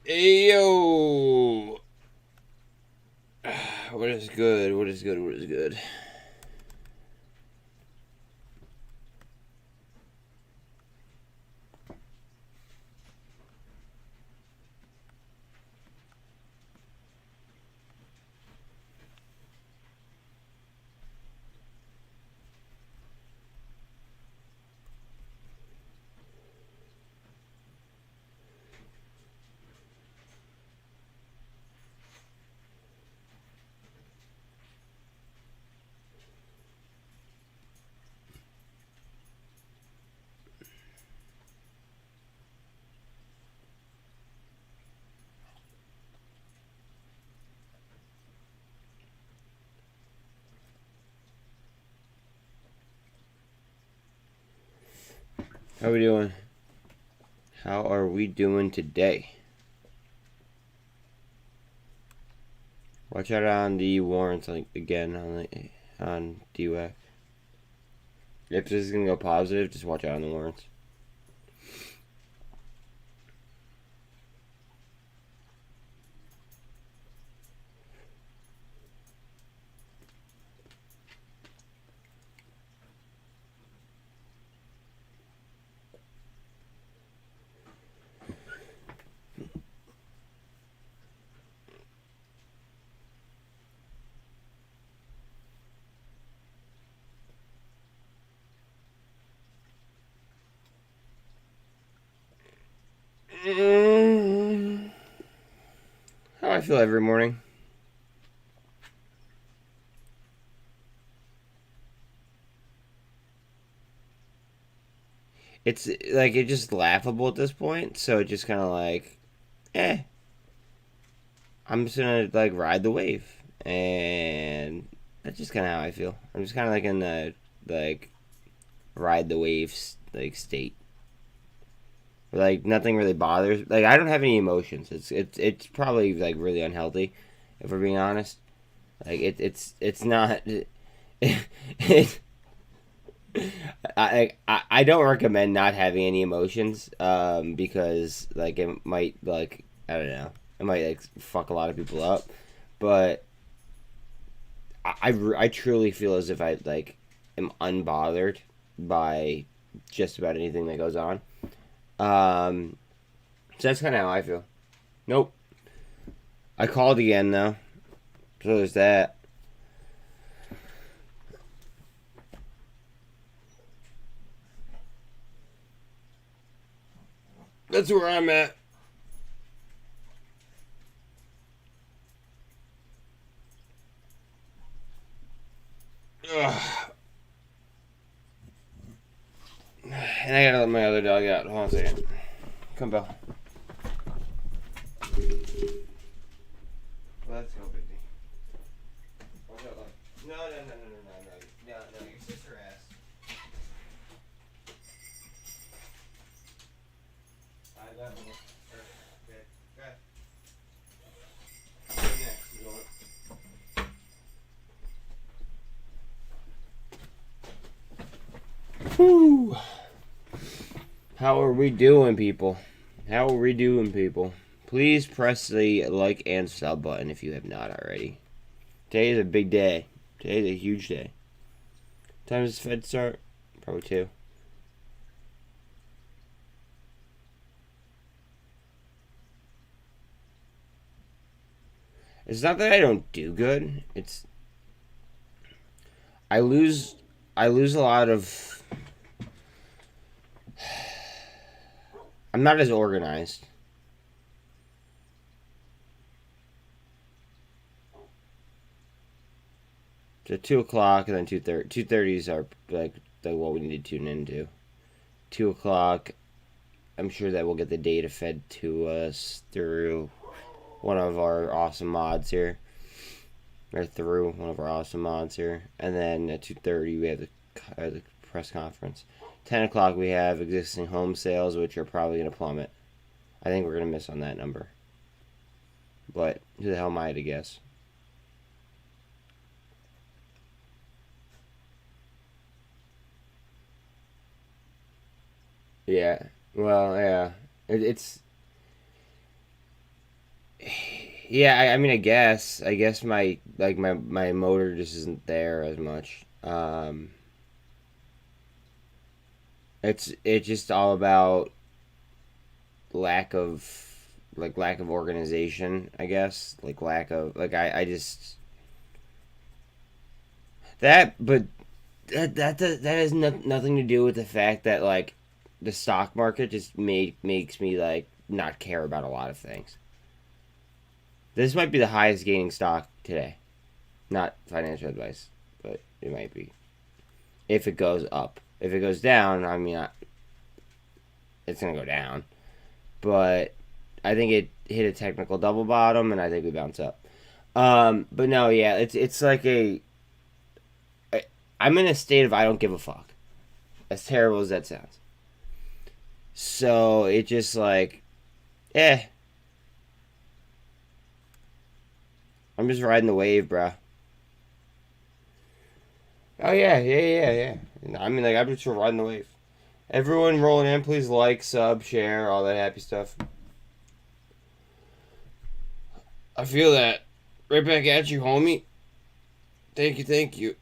Ayo! What is good? What is good? What is good? How are we doing? How are we doing today? Watch out on the warrants again on DWAC. If this is gonna go positive, just watch out on the warrants. How I feel every morning. It's like it's just laughable at this point, so it's just kind of like, I'm just gonna like ride the wave, and that's just kind of how I feel. I'm just kind of like in the like ride the waves like state. Like nothing really bothers. Like I don't have any emotions. It's probably like really unhealthy, if we're being honest. Like it's not. It, I don't recommend not having any emotions. Because like it might like I don't know. It might like fuck a lot of people up, but I truly feel as if I like am unbothered by just about anything that goes on. So that's kind of how I feel. Nope. I called again though, so there's that. That's where I'm at. Ugh. And I gotta let my other dog out. Hold on a second. Come, Belle. Let's go, baby. Watch out, look. No, you sister ass. I got one. Okay, good. Next, you want? Whew. How are we doing, people? How are we doing, people? Please press the like and sub button if you have not already. Today is a big day. Today is a huge day. What time does Fed start? Probably 2. It's not that I don't do good. It's I lose a lot of. I'm not as organized. So 2 o'clock and then 2:30. 2:30s are like what we need to tune into. 2 o'clock. I'm sure that we'll get the data fed to us through one of our awesome mods here, or through one of our awesome mods here, and then at 2:30 we have the press conference. 10 o'clock we have existing home sales, which are probably going to plummet. I think we're going to miss on that number, but who the hell am I to guess? Yeah. Well, yeah. It's Yeah, I mean, I guess my motor just isn't there as much. It's just all about lack of lack of organization, I guess. Like lack of I just that but that has nothing to do with the fact that like the stock market just makes me like not care about a lot of things. This might be the highest gaining stock today. Not financial advice, but it might be. If it goes up. If it goes down, I mean, it's going to go down. But I think it hit a technical double bottom, and I think we bounce up. But no, yeah, it's like I'm in a state of I don't give a fuck. As terrible as that sounds. So it just like, eh. I'm just riding the wave, bruh. Oh yeah. I mean, like I'm just riding the wave. Everyone rolling in, please like, sub, share, all that happy stuff. I feel that. Right back at you, homie. Thank you.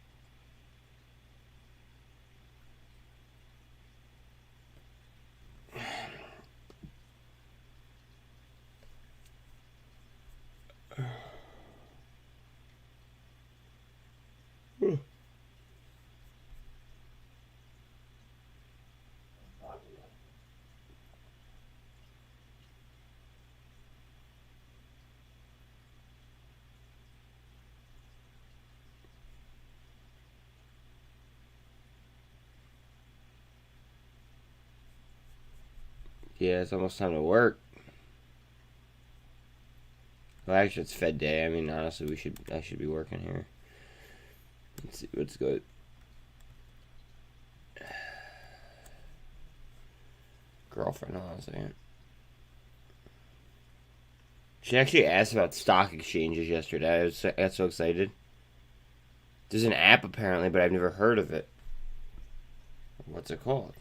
Yeah, it's almost time to work. Well, actually, it's Fed day. I mean, honestly, I should be working here. Let's see what's good. Girlfriend, hold on a second. She actually asked about stock exchanges yesterday. I got so excited. There's an app apparently, but I've never heard of it. What's it called?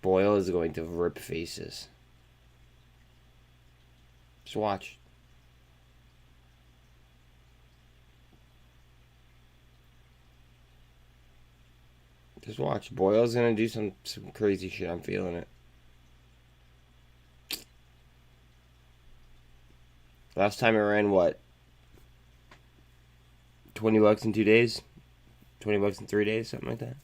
Boyle is going to rip faces. Just watch. Just watch. Boyle's gonna do some crazy shit. I'm feeling it. Last time I ran what? $20 in 2 days? $20 in 3 days? Something like that.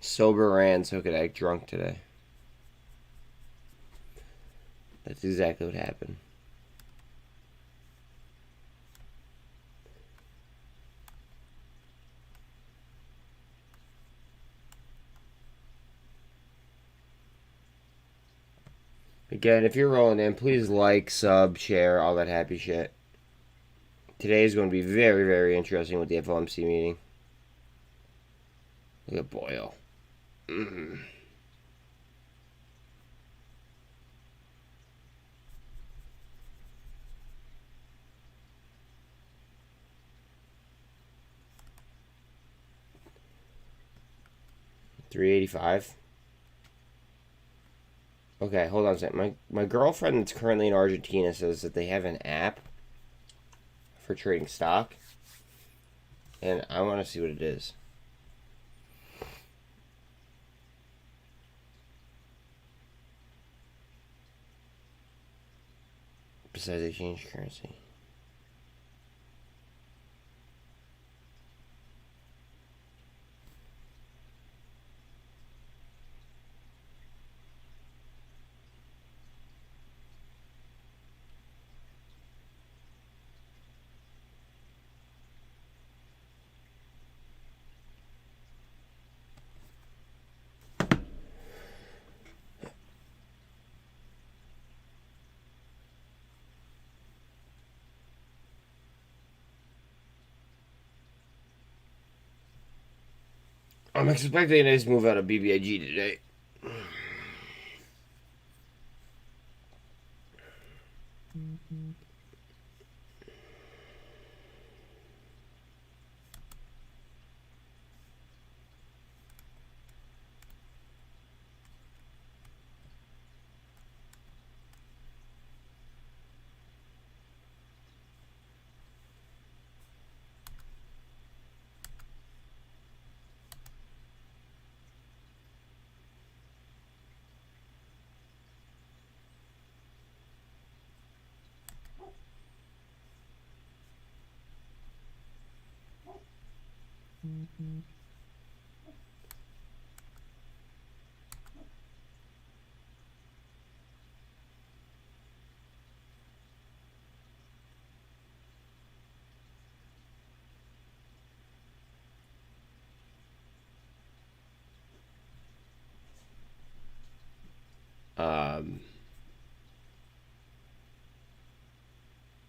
Sober ran so could act drunk today. That's exactly what happened. Again, if you're rolling in, please like, sub, share, all that happy shit. Today is going to be very, very interesting with the FOMC meeting. Look at Boyle. Mm. $385. Okay, hold on a second. My girlfriend that's currently in Argentina says that they have an app for trading stock. And I want to see what it is. Besides they change currency. I'm expecting a nice move out of BBIG today.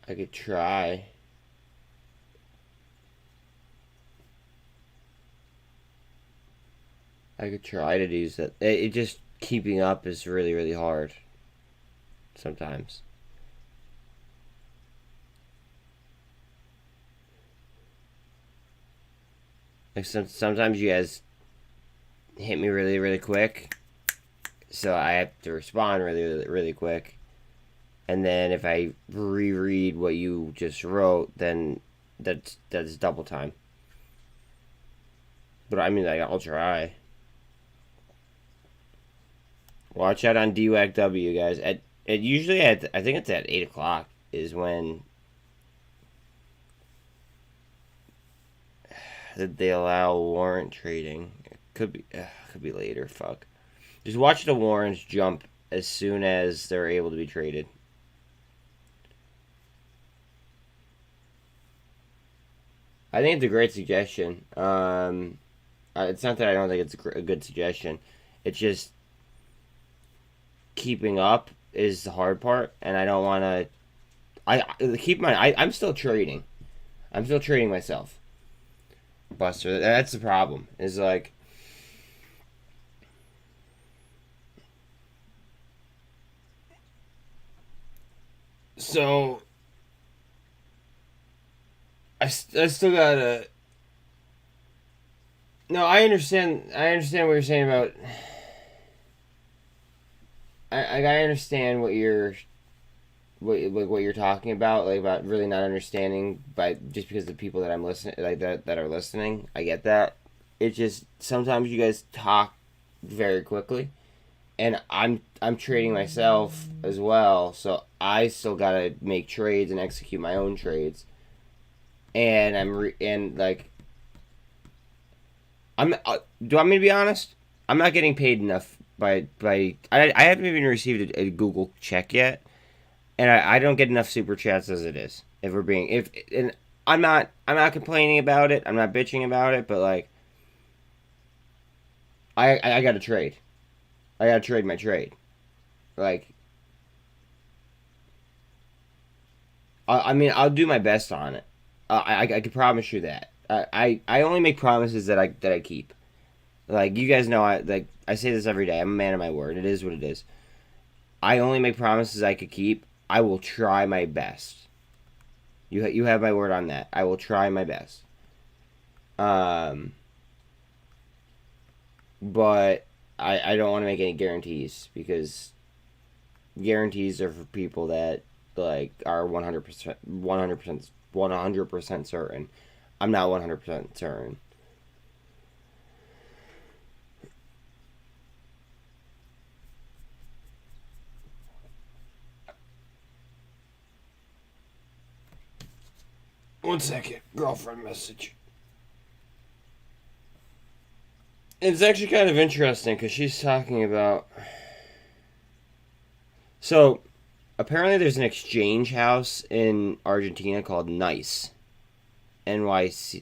I could try. I could try to do that. It just keeping up is really, really hard. Sometimes. Like sometimes you guys hit me really, really quick, so I have to respond really, really, really quick. And then if I reread what you just wrote, then that's double time. But I mean, like, I'll try. Watch out on DWAC-W, guys. Usually I think it's at 8 o'clock is when they allow warrant trading. It could be later. Fuck. Just watch the warrants jump as soon as they're able to be traded. I think it's a great suggestion. It's not that I don't think it's a good suggestion. It's just keeping up is the hard part, and I don't want to. Keep in mind, I'm still trading. I'm still trading myself, Buster. That's the problem. Is like. So. I still gotta. No, I understand. I understand what you're saying about. I understand what you're talking about, like about really not understanding by just because the people that I'm listening like that are listening. I get that. It's just sometimes you guys talk very quickly, and I'm trading myself as well, so I still gotta make trades and execute my own trades. And do I mean to be honest? I'm not getting paid enough by I haven't even received a Google check yet, and I don't get enough super chats as it is. If we're being if and I'm not complaining about it. I'm not bitching about it, but like I got to trade. I got to trade my trade. Like I mean I'll do my best on it. I can promise you that. I only make promises that I keep. Like you guys know, I say this every day. I'm a man of my word. It is what it is. I only make promises I could keep. I will try my best. You have my word on that. I will try my best. But I don't want to make any guarantees because guarantees are for people that like are 100% certain. I'm not 100% certain. One second, girlfriend message. It's actually kind of interesting because she's talking about. So, apparently, there's an exchange house in Argentina called NICE. NICE.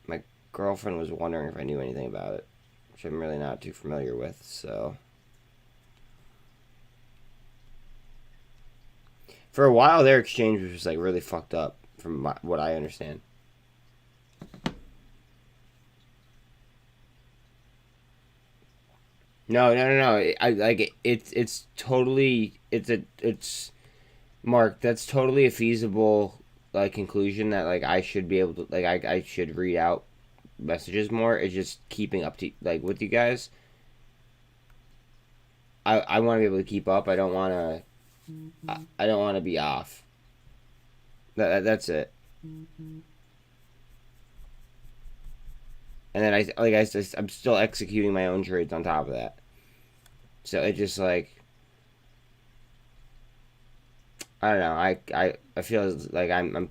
My girlfriend was wondering if I knew anything about it, which I'm really not too familiar with, so. For a while, their exchange was like really fucked up, from what I understand. No. I like it's totally it's Mark. That's totally a feasible like conclusion that like I should be able to like I should read out messages more. It's just keeping up to like with you guys. I want to be able to keep up. I don't want to. I don't want to be off. That's it. And then I'm still executing my own trades on top of that. So it just like I don't know. I feel like I'm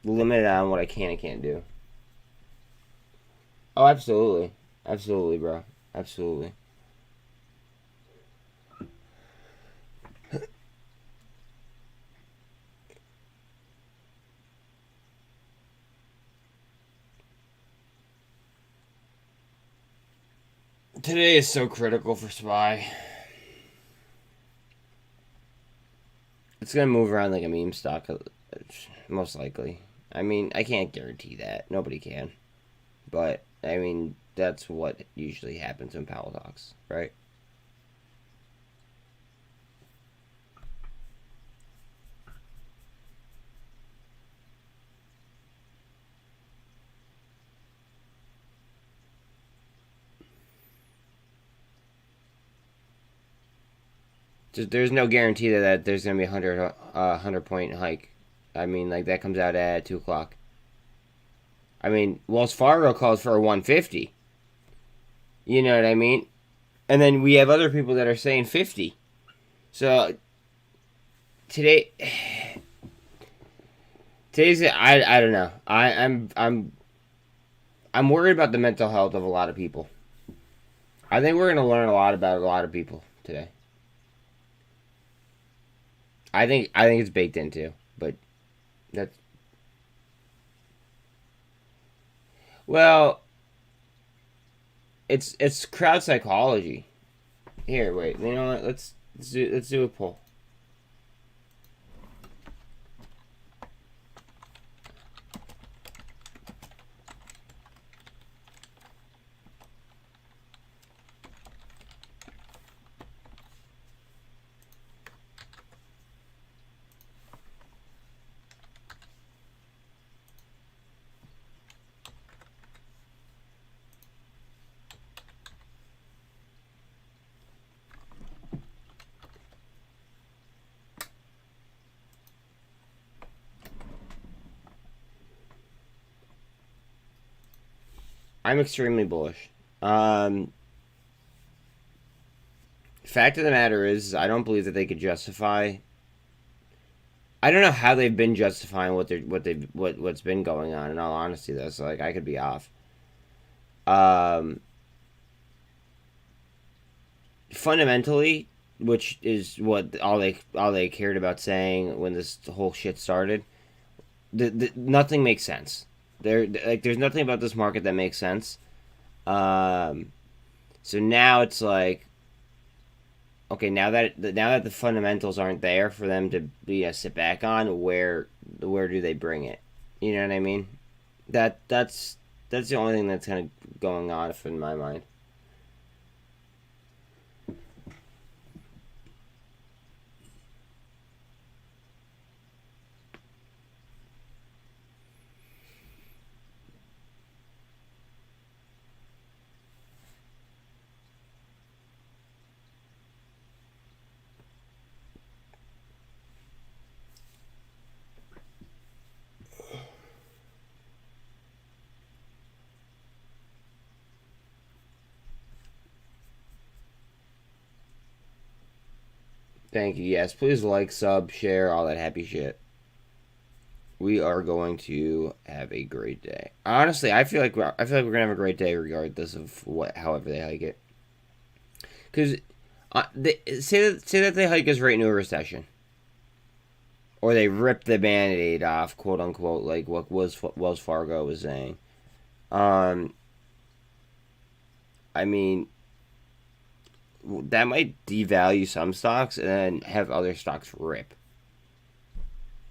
limited on what I can and can't do. Oh, absolutely, absolutely, bro, absolutely. Today is so critical for SPY. It's gonna move around like a meme stock, most likely. I mean, I can't guarantee that. Nobody can. But I mean, that's what usually happens in Powell talks, right? There's no guarantee that there's gonna be a 100 point hike. I mean, like that comes out at 2 o'clock. I mean, Wells Fargo calls for a 150. You know what I mean? And then we have other people that are saying 50. So today, today's I don't know. I'm worried about the mental health of a lot of people. I think we're gonna learn a lot about a lot of people today. I think it's baked into, but that's well, it's crowd psychology. Here, wait. You know what? Let's do a poll. I'm extremely bullish. Fact of the matter is, I don't believe that they could justify. I don't know how they've been justifying what's been going on. In all honesty, though, so like I could be off. Um, Fundamentally, which is what all they cared about saying when this whole shit started, nothing makes sense. There's nothing about this market that makes sense. Um, so now it's like, okay, now that the fundamentals aren't there for them to be a sit back on, where do they bring it? You know what I mean? That's the only thing that's kind of going on in my mind. Thank you. Yes, please like, sub, share, all that happy shit. We are going to have a great day. Honestly, I feel like we're gonna have a great day regardless of however they hike it. Because they say that they hike us right into a recession, or they rip the band-aid off, quote unquote, like what Wells Fargo was saying. Um, I mean, that might devalue some stocks and then have other stocks rip.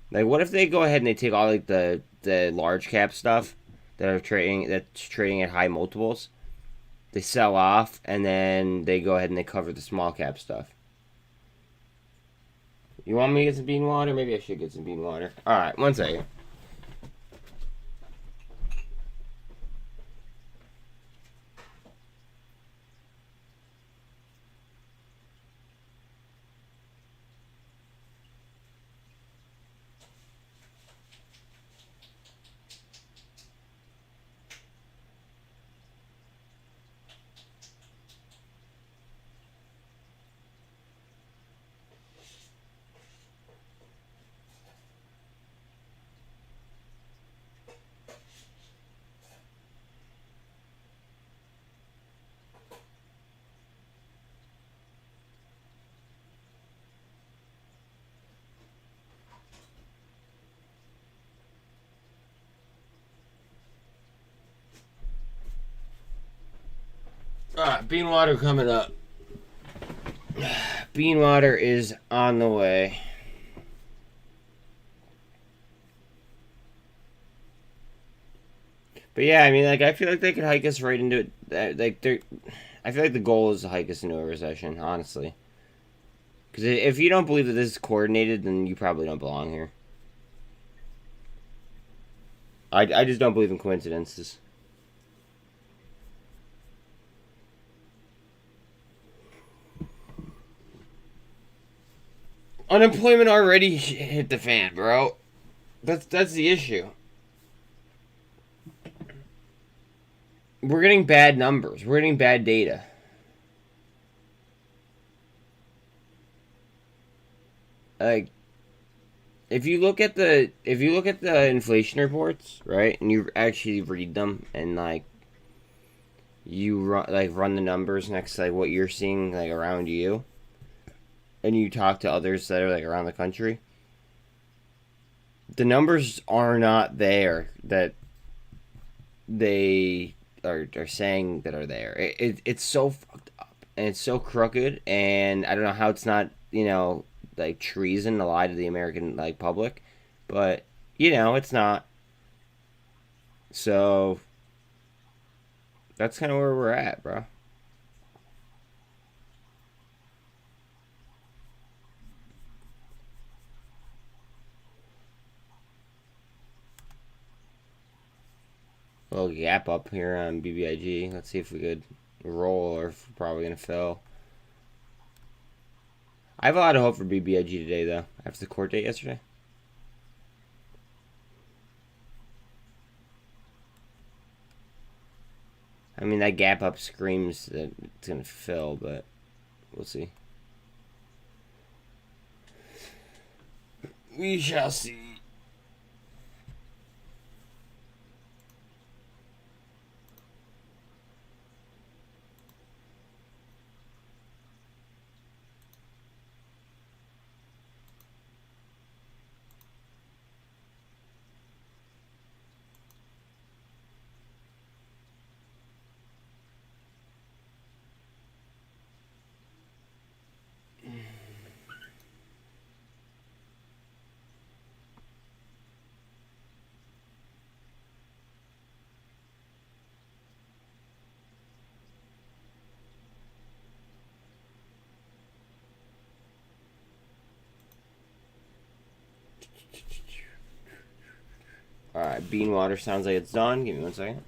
Like, what if they go ahead and they take all like the large cap stuff that's trading at high multiples, they sell off, and then they go ahead and they cover the small cap stuff. You want me to get some bean water? Maybe I should get some bean water. Alright, one second. Alright, bean water coming up. Bean water is on the way. But yeah, I mean, like, I feel like they could hike us right into it. Like, I feel like the goal is to hike us into a recession, honestly. Because if you don't believe that this is coordinated, then you probably don't belong here. I just don't believe in coincidences. Unemployment already hit the fan, bro. That's the issue. We're getting bad numbers. We're getting bad data. Like, if you look at the inflation reports, right, and you actually read them and like you run the numbers next to like what you're seeing like around you, and you talk to others that are like around the country, the numbers are not there that they are saying that are there. It's so fucked up and it's so crooked, and I don't know how it's not, you know, like treason to lie to the American like public, but you know it's not. So that's kind of where we're at, bro. A little gap up here on BBIG. Let's see if we could roll or if we're probably gonna fail. I have a lot of hope for BBIG today, though, after the court date yesterday. I mean, that gap up screams that it's going to fill, but we'll see. We shall see. Alright, bean water sounds like it's done. Give me 1 second.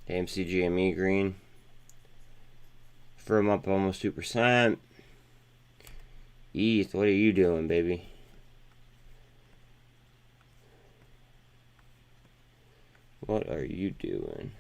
AMC GME green. Firm up almost 2%. ETH, what are you doing, baby? What are you doing?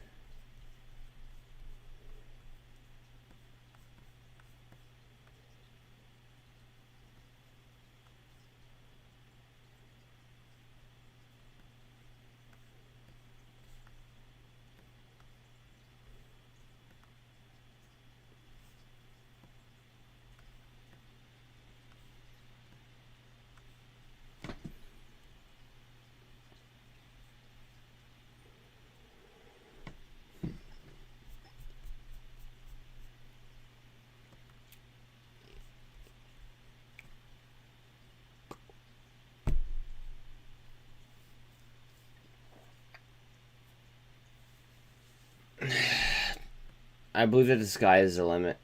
I believe that the sky is the limit.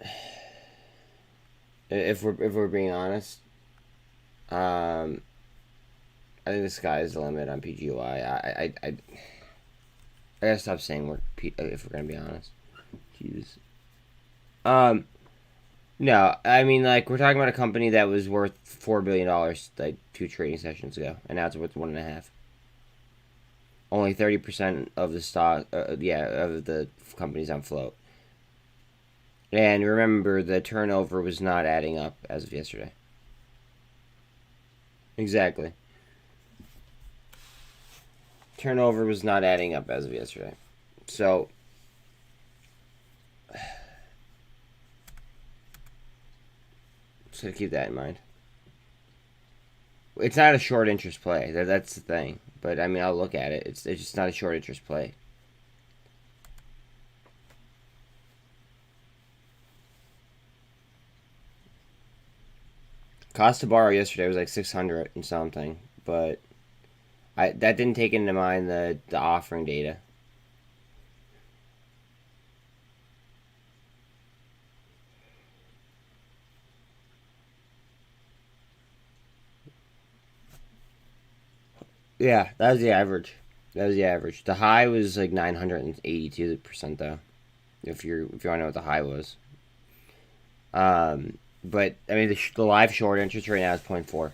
If we're being honest, I think the sky is the limit on PGY. I gotta stop saying if we're gonna be honest. Jeez. No, I mean, like, we're talking about a company that was worth $4 billion like 2 trading sessions ago, and now it's worth 1.5. Only 30% of the stock, of the companies on float. And remember, the turnover was not adding up as of yesterday. Exactly. Turnover was not adding up as of yesterday. So, keep that in mind. It's not a short interest play. That's the thing. But, I mean, I'll look at it. It's just not a short interest play. Cost to borrow yesterday was like 600 and something, but that didn't take into mind the offering data. Yeah, that was the average. The high was like 982% though. If you want to know what the high was. But I mean the live short interest right now is 0.4.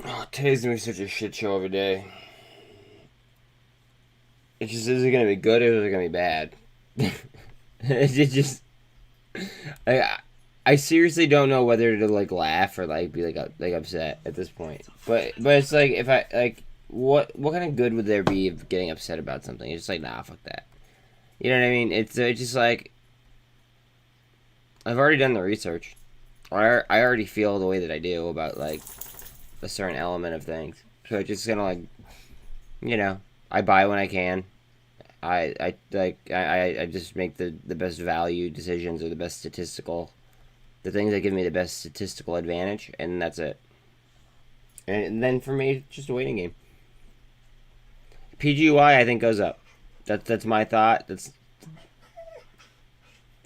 Oh, today's gonna be such a shit show of a day. It's just, is it gonna be good or is it gonna be bad? It just, I seriously don't know whether to like laugh or like be like upset at this point. But it's like, if I like, what kind of good would there be of getting upset about something? It's just like, nah, fuck that. You know what I mean? It's just like, I've already done the research. I already feel the way that I do about like a certain element of things. So it's just gonna like, you know, I buy when I can. I just make the best value decisions or the things that give me the best statistical advantage, and that's it. And then for me, it's just a waiting game. PGY I think goes up. That's my thought.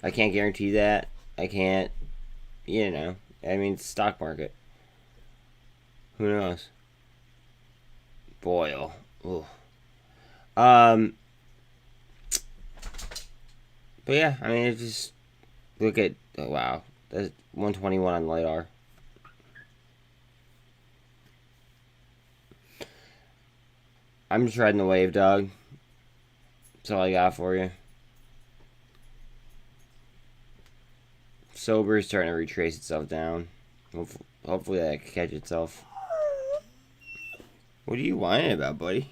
I can't guarantee that. I can't, you know. I mean, it's stock market. Who knows? Boyle. Ooh. But yeah, I mean, it's just look at wow, that's 121 on LiDAR. I'm just riding the wave, dog. That's all I got for you. Sober is starting to retrace itself down. Hopefully that can catch itself. What are you whining about, buddy?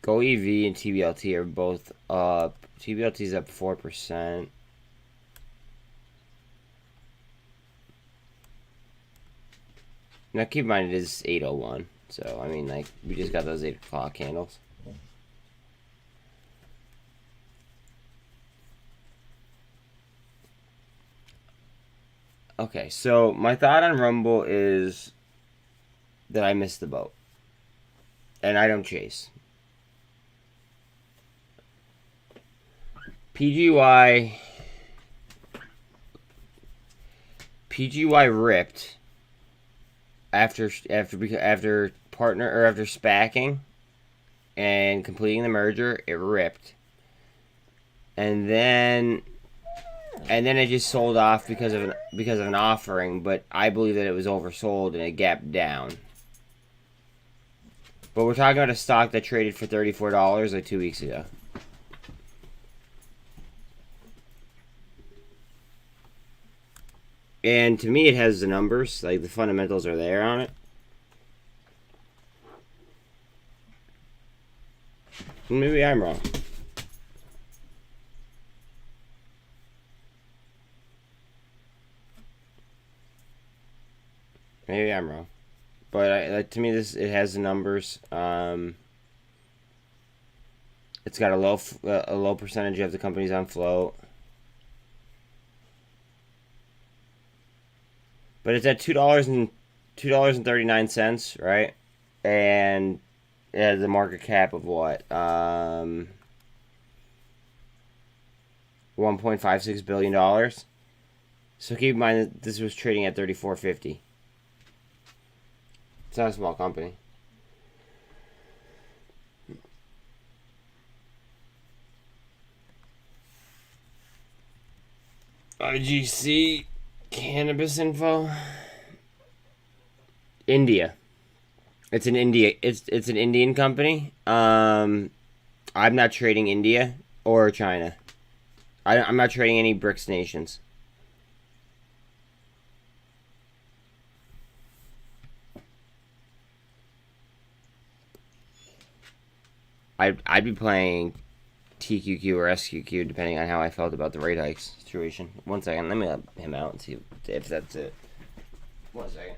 Go EV and TBLT are both up. TBLT is up 4%. Now keep in mind it is 8:01, so I mean, like, we just got those 8 o'clock candles. Okay, so my thought on Rumble is that I missed the boat. And I don't chase. PGY ripped after partner or after SPACing and completing the merger. It ripped, and then it just sold off because of an offering. But I believe that it was oversold and it gapped down. But we're talking about a stock that traded for $34 like 2 weeks ago. And to me, it has the numbers. Like, the fundamentals are there on it. Maybe I'm wrong. Maybe I'm wrong. But to me, it has the numbers. It's got a low percentage of the companies on float. But it's at $2.39, right? And it has a market cap of what? $1.56 billion. So keep in mind that this was trading at $34.50. It's not a small company. IGC cannabis info. India. It's an Indian company. I'm not trading India or China. I'm not trading any BRICS nations. I'd be playing TQQ or SQQ depending on how I felt about the rate hikes situation. 1 second, let me let him out and see if that's it. 1 second.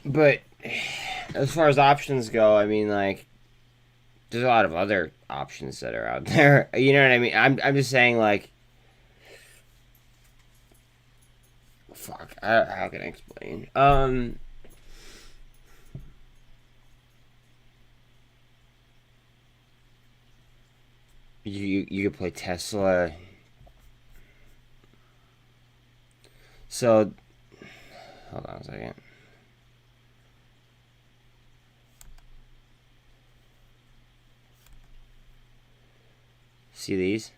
But as far as options go, I mean, like, there's a lot of other options that are out there. You know what I mean? I'm just saying, like, fuck. How can I explain? You could play Tesla. So, hold on a second. See these?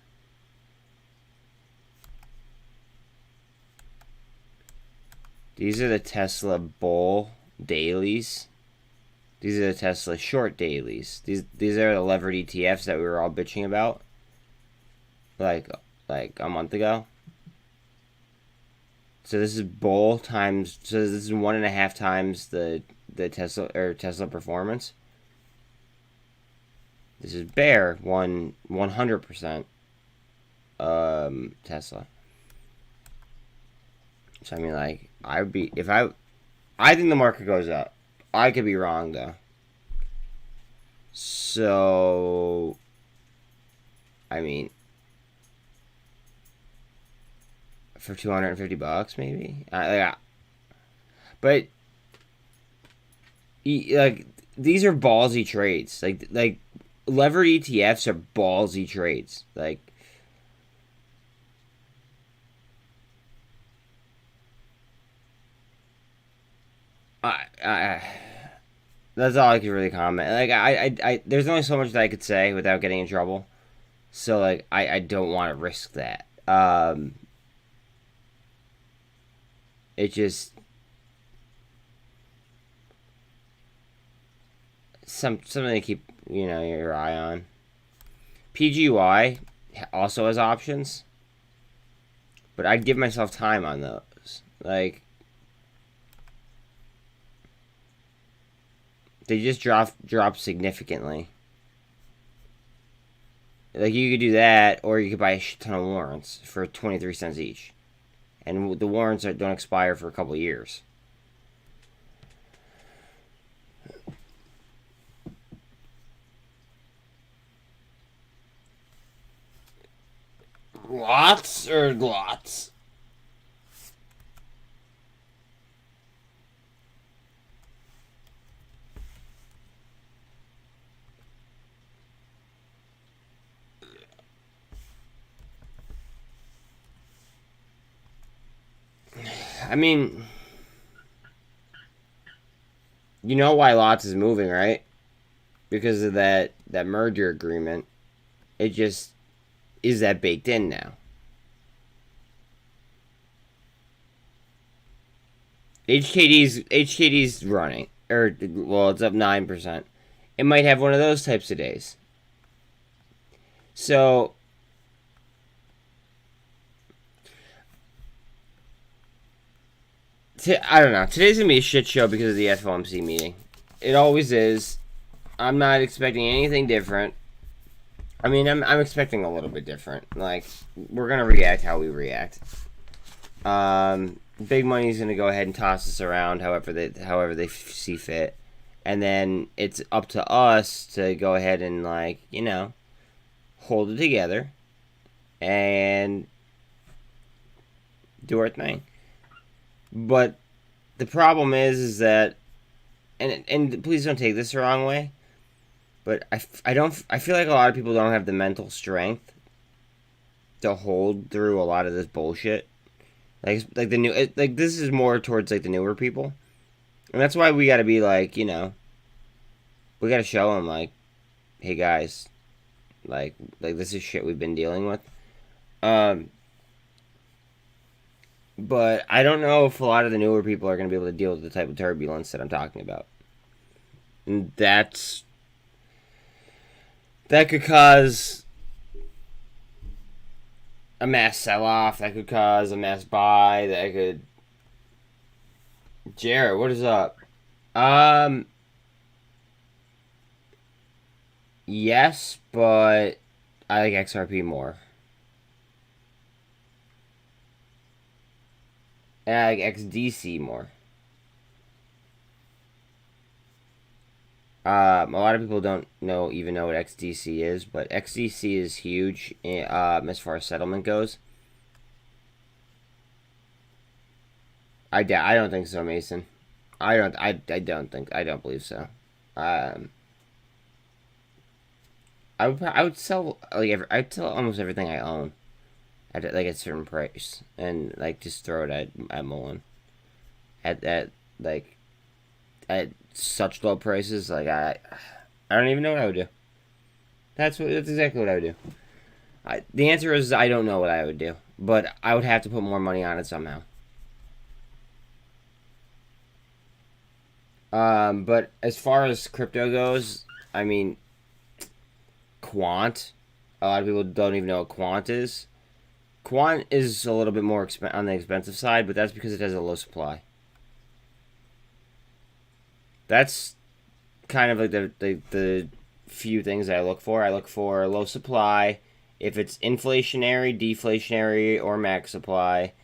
These are the Tesla bull dailies. These are the Tesla short dailies. These are the levered ETFs that we were all bitching about, like a month ago. So this is bull times. So this is 1.5 times the Tesla performance. This is bear 100% Tesla. So I mean, like, I would be if I think the market goes up. I could be wrong though. So I mean, for $250 maybe. But like, these are ballsy trades. Like levered ETFs are ballsy trades. Like, that's all I could really comment. Like, I there's only so much that I could say without getting in trouble. So, like, I don't want to risk that. It just something to keep, your eye on. PGY also has options, but I'd give myself time on those. Like, they just dropped significantly. Like, you could do that, or you could buy a shit ton of warrants for 23 cents each. And the warrants don't expire for a couple of years. Lots or lots? I mean, you know why lots is moving, right? Because of that merger agreement. It just is that baked in now. HKD's running, or well, it's up 9%. It might have one of those types of days. So I don't know. Today's gonna be a shit show because of the FOMC meeting. It always is. I'm not expecting anything different. I mean, I'm expecting a little bit different. Like, we're gonna react how we react. Big money's gonna go ahead and toss us around however they see fit, and then it's up to us to go ahead and, like, you know, hold it together and do our thing. But the problem is that, and please don't take this the wrong way, but I feel like a lot of people don't have the mental strength to hold through a lot of this bullshit. Like the new, like, this is more towards, like, the newer people, and that's why we got to be like, you know, we got to show them, like, hey guys, like this is shit we've been dealing with. But I don't know if a lot of the newer people are going to be able to deal with the type of turbulence that I'm talking about. And that could cause a mass sell-off. That could cause a mass buy. That could... Jared, what is up? Yes, but I like XRP more. And I like XDC more. A lot of people don't even know what XDC is, but XDC is huge as far as settlement goes. I don't think so, Mason. I don't believe so. I would sell, like, I'd sell almost everything I own at, like, a certain price, and, like, just throw it at MULN at like at such low prices. Like, I don't even know what I would do. That's exactly what I would do. The answer is I don't know what I would do, but I would have to put more money on it somehow. But as far as crypto goes, I mean, quant. A lot of people don't even know what quant is. Quant is a little bit more on the expensive side, but that's because it has a low supply. That's kind of like the few things I look for. I look for low supply, if it's inflationary, deflationary, or max supply.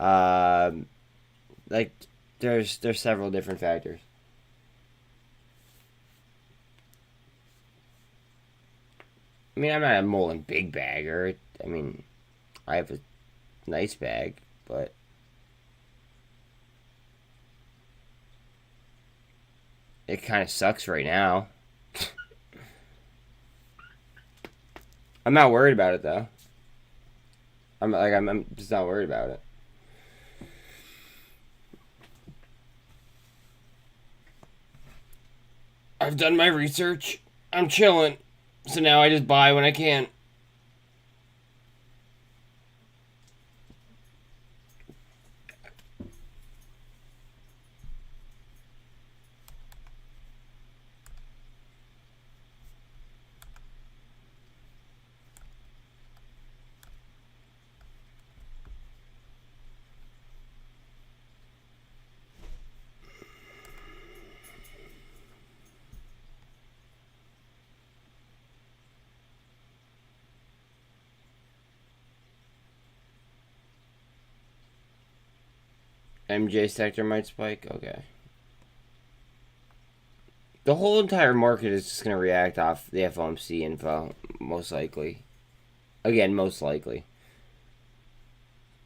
Like, there's several different factors. I mean, I'm not a MULN big bagger. I mean, I have a nice bag, but it kind of sucks right now. I'm not worried about it, though. I'm just not worried about it. I've done my research. I'm chilling. So now I just buy when I can. MJ sector might spike? Okay. The whole entire market is just going to react off the FOMC info, most likely. Again, most likely.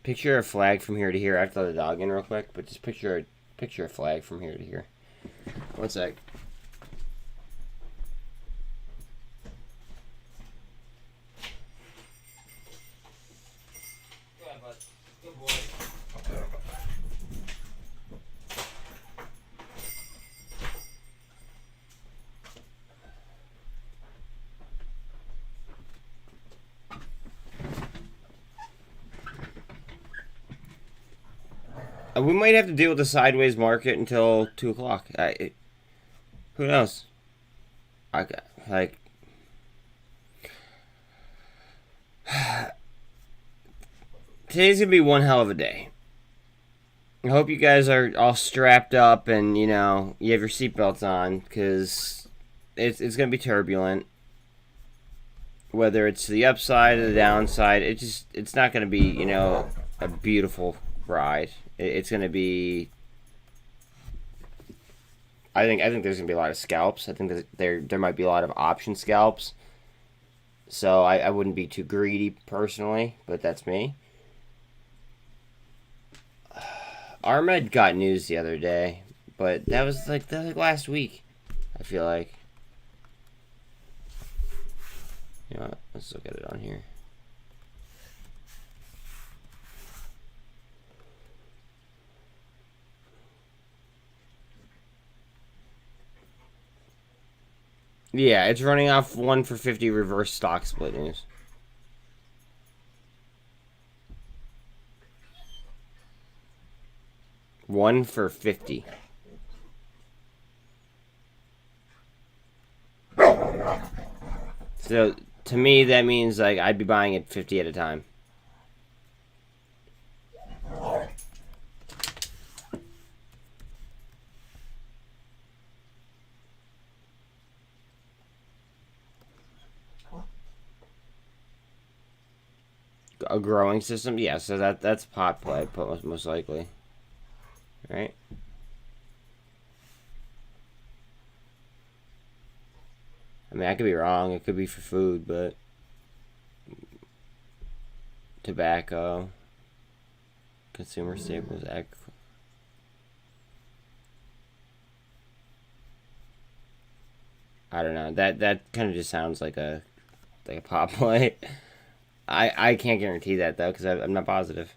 Picture a flag from here to here. I have to let the dog in real quick, but just picture a flag from here to here. One sec. Go ahead, bud. Good boy. We might have to deal with the sideways market until 2 o'clock. Who knows? Like, today's gonna be one hell of a day. I hope you guys are all strapped up and, you know, you have your seatbelts on, because it's gonna be turbulent. Whether it's the upside or the downside, it's not gonna be, you know, a beautiful ride. It's gonna be. I think there's gonna be a lot of scalps. I think that there might be a lot of option scalps. So I wouldn't be too greedy personally, but that's me. Armed got news the other day, but that was like last week. I feel like. You know what? Let's look at it on here. Yeah, it's running off 1 for 50 reverse stock split news. One for 50. So to me, that means like I'd be buying it 50 at a time. A growing system, yeah. So that's pot play, most likely, right? I mean, I could be wrong. It could be for food, but tobacco, consumer staples, I don't know. That kind of just sounds like a pot play. I can't guarantee that though, because I'm not positive.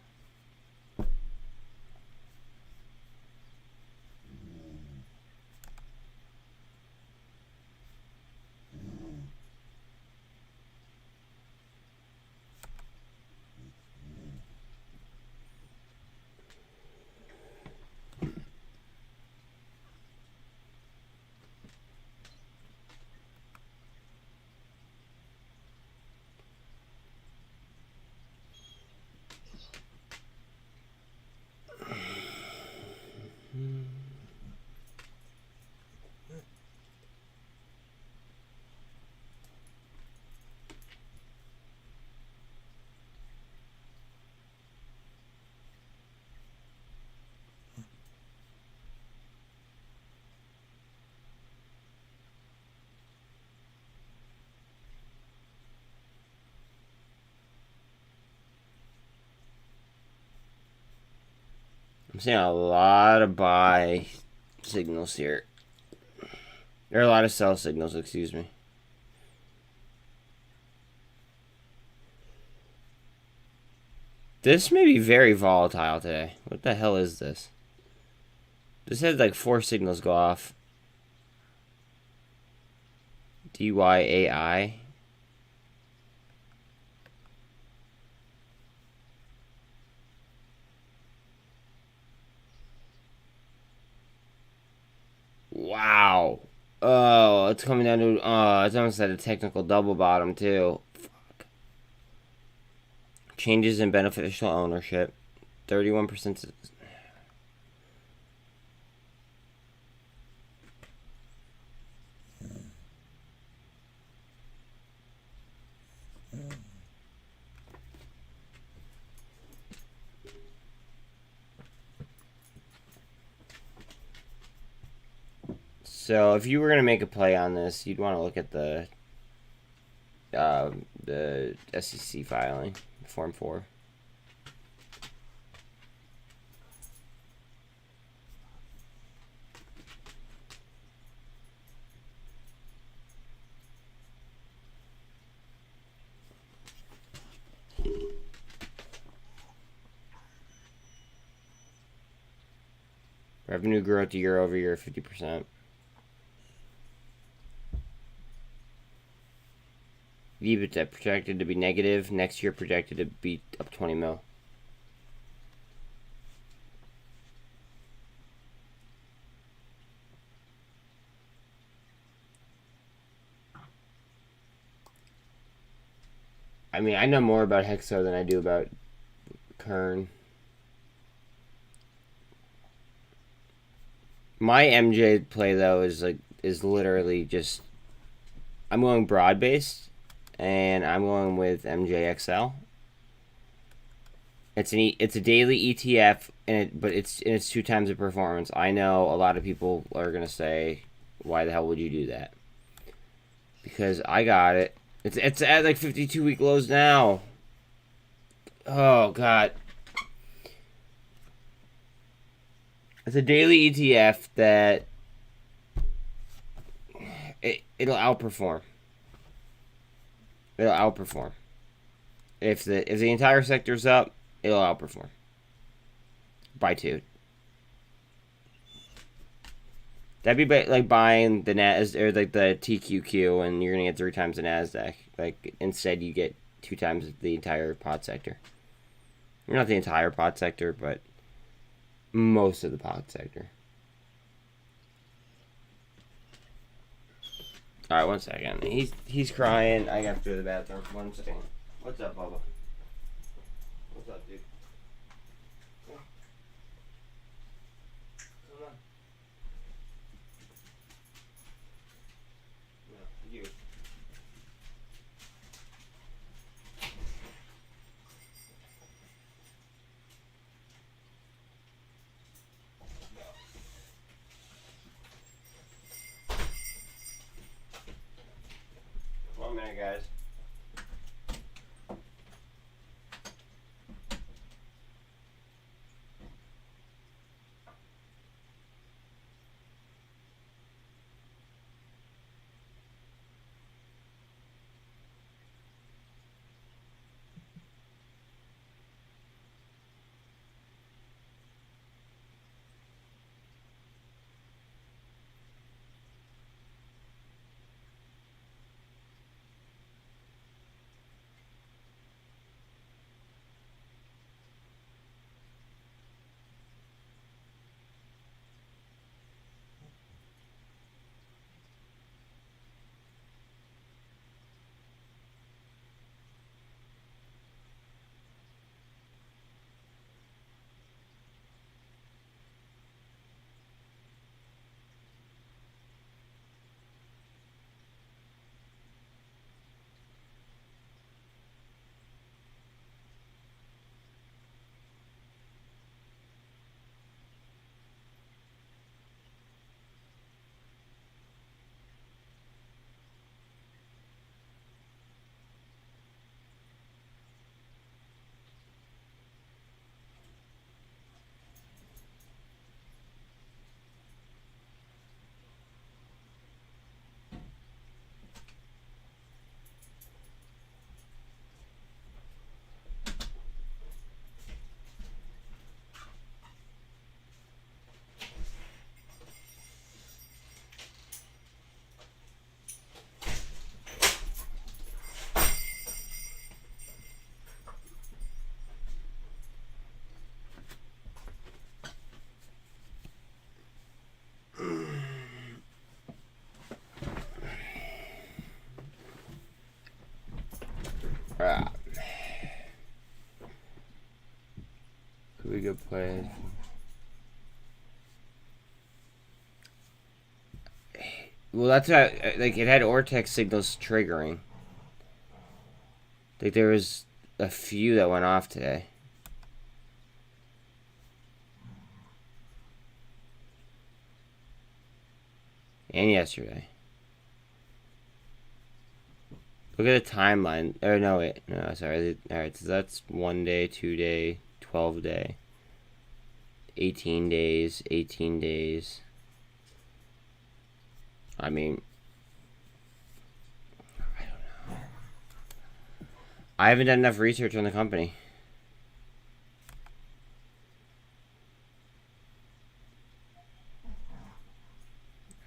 I'm seeing a lot of buy signals here. There are a lot of sell signals, excuse me. This may be very volatile today. What the hell is this? This had like 4 signals go off. DYAI. Wow. Oh, it's coming down to... Oh, it's almost at a technical double bottom, too. Fuck. Changes in beneficial ownership. 31%... So if you were gonna make a play on this, you'd want to look at the SEC filing, Form 4. Revenue growth year over year, 50%. EBITDA projected to be negative. Next year projected to be up 20 mil. I mean, I know more about Hexo than I do about Kern. My MJ play though is literally just, I'm going broad based, and I'm going with MJXL. It's a daily ETF, but it's 2 times the performance. I know a lot of people are gonna say, why the hell would you do that? Because I got it. It's at like 52-week lows now. Oh god. It's a daily ETF that it'll outperform. It'll outperform. If the entire sector's up, it'll outperform by 2. That'd be like buying the Nas or like the TQQ, and you're gonna get 3 times the Nasdaq. Like instead, you get 2 times the entire pot sector. Not the entire pot sector, but most of the pot sector. All right, 1 second. He's crying. I got to go to the bathroom. 1 second. What's up, Bubba? What's up, dude? Come on. No, you. One minute, guys. Could we go play? Well, that's how, like, it had Ortex signals triggering. Like, there was a few that went off today. and yesterday. Look at the timeline. Or no, wait. No, sorry. Alright, so that's 1 day, 2 day, 12 day. 18 days, 18 days. I mean, I don't know. I haven't done enough research on the company.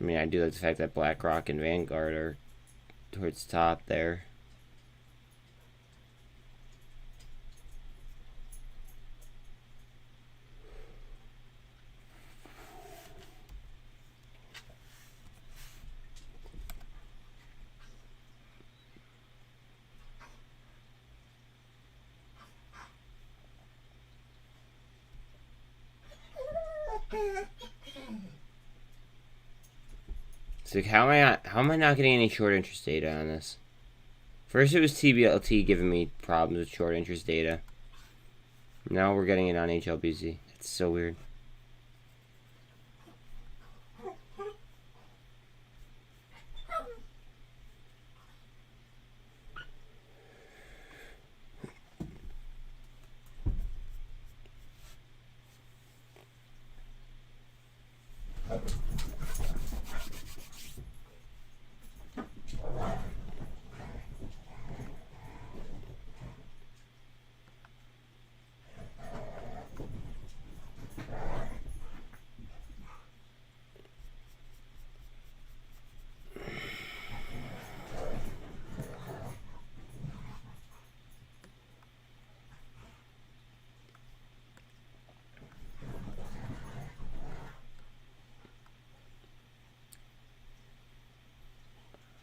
I mean, I do like the fact that BlackRock and Vanguard are towards the top there. So how am I not getting any short interest data on this? First it was Tblt giving me problems with short interest data. Now we're getting it on HLBZ. It's so weird.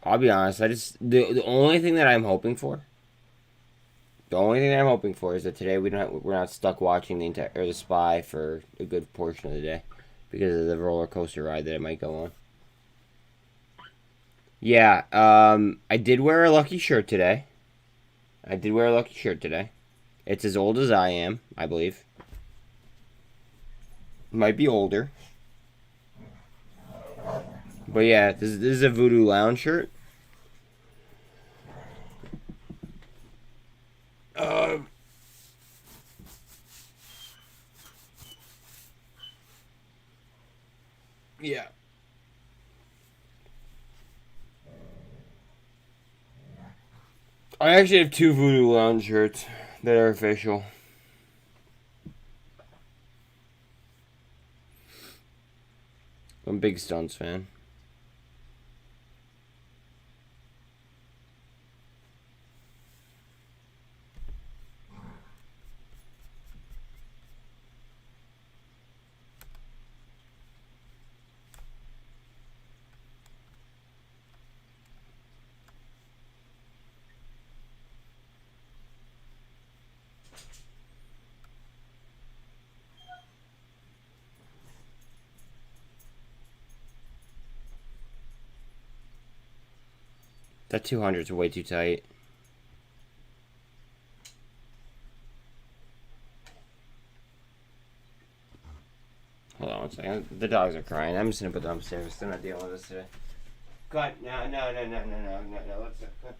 I'll be honest, the only thing that I'm hoping for, is that today we're not stuck watching the SPY for a good portion of the day because of the roller coaster ride that it might go on. Yeah, I did wear a lucky shirt today. It's as old as I am, I believe. Might be older. But yeah, this is a Voodoo Lounge shirt. Yeah. I actually have 2 Voodoo Lounge shirts that are official. I'm a big Stones fan. That 200's way too tight. Hold on one second. The dogs are crying. I'm just gonna put them upstairs. They're not dealing with this today. Cut. No. Let's go.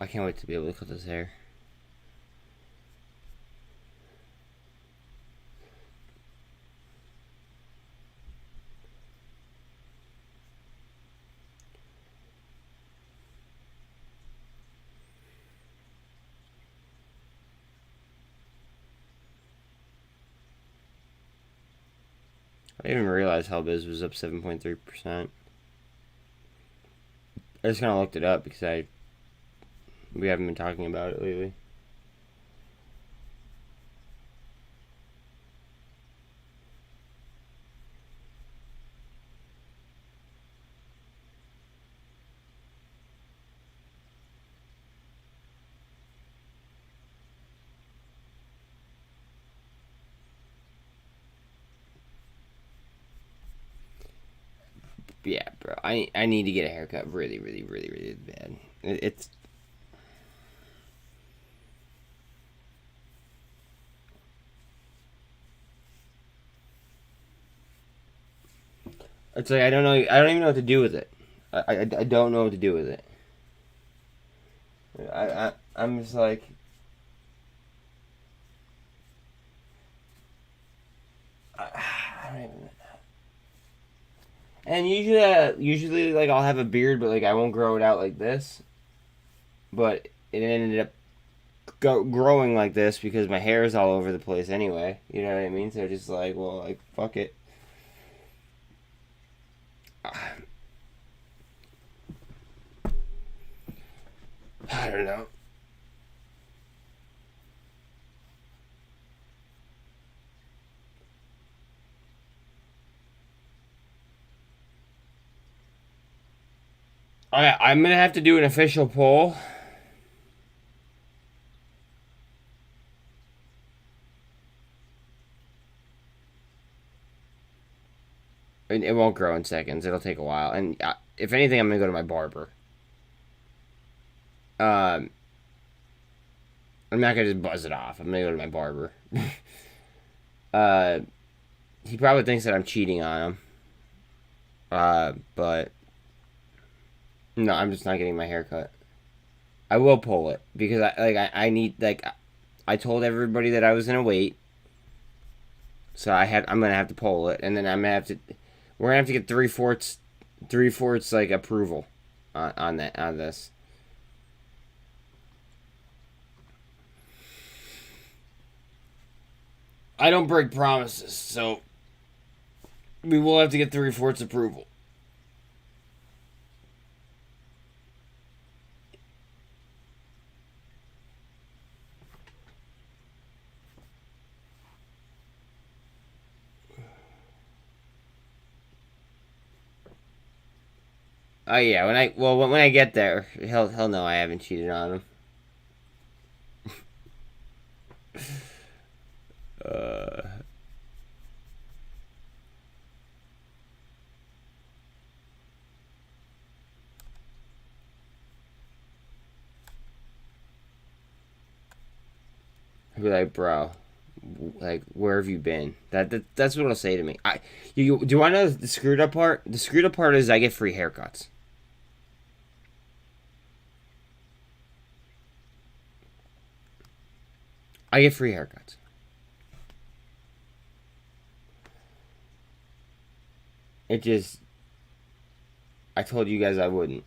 I can't wait to be able to cut this hair. I didn't even realize HLBZ was up 7.3%. I just kind of looked it up because we haven't been talking about it lately. Yeah, bro. I need to get a haircut really, really, really, really bad. It's like I don't know. I don't even know what to do with it. I don't know what to do with it. I'm just like. I don't even. And usually, like I'll have a beard, but like I won't grow it out like this. But it ended up growing like this because my hair is all over the place anyway. You know what I mean? So just like, well, like fuck it. I don't know. I'm gonna have to do an official poll. It won't grow in seconds. It'll take a while. And if anything, I'm gonna go to my barber. I'm not gonna just buzz it off. I'm gonna go to my barber. He probably thinks that I'm cheating on him. But no, I'm just not getting my hair cut. I will pull it because I need I told everybody that I was gonna wait. So I'm gonna have to pull it, and then we're gonna have to get 3/4 like approval on this. I don't break promises, so we will have to get 3/4 approval. Oh yeah, when I get there, he'll know I haven't cheated on him. I'll be like, bro, like where have you been? That's what he'll say to me. Do you want to know the screwed up part? The screwed up part is I get free haircuts. I get free haircuts. It just, I told you guys I wouldn't.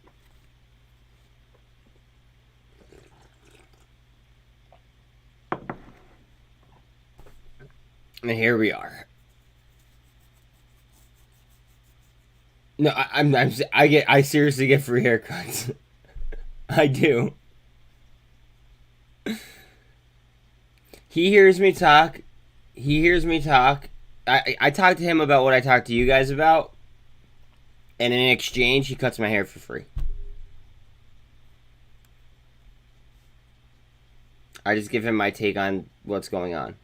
And here we are. No, I seriously get free haircuts. I do. He hears me talk. I talk to him about what I talk to you guys about. And in exchange, he cuts my hair for free. I just give him my take on what's going on.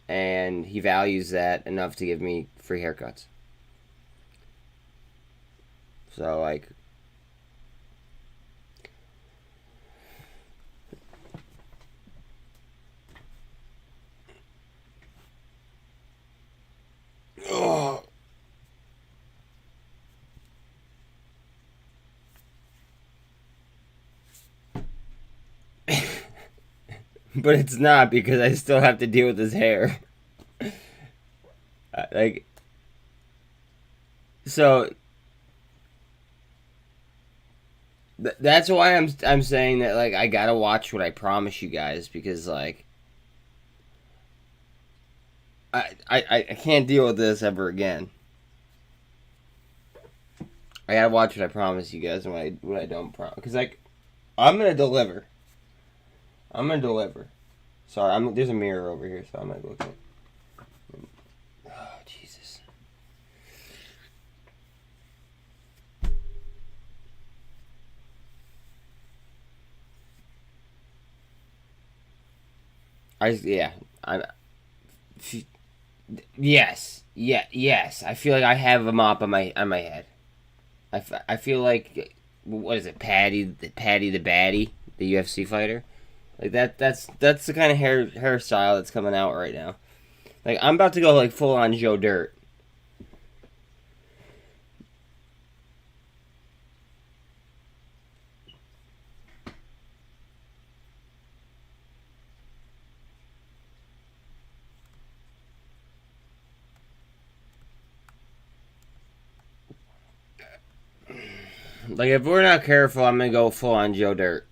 And he values that enough to give me free haircuts. So, like... Oh. But it's not because I still have to deal with his hair. Like... So... That's why I'm saying that, like, I gotta watch what I promise you guys, because, like, I can't deal with this ever again. I gotta watch what I promise you guys and what I don't promise. Because, like, I'm gonna deliver. I'm gonna deliver. Sorry, there's a mirror over here, so I'm gonna look at it. Oh, Jesus. Yes. Yes. I feel like I have a mop on my head. I feel like, what is it, Patty the Baddie, the UFC fighter? Like that's the kind of hairstyle that's coming out right now. Like I'm about to go like full on Joe Dirt. Like if we're not careful, I'm gonna go full on Joe Dirt,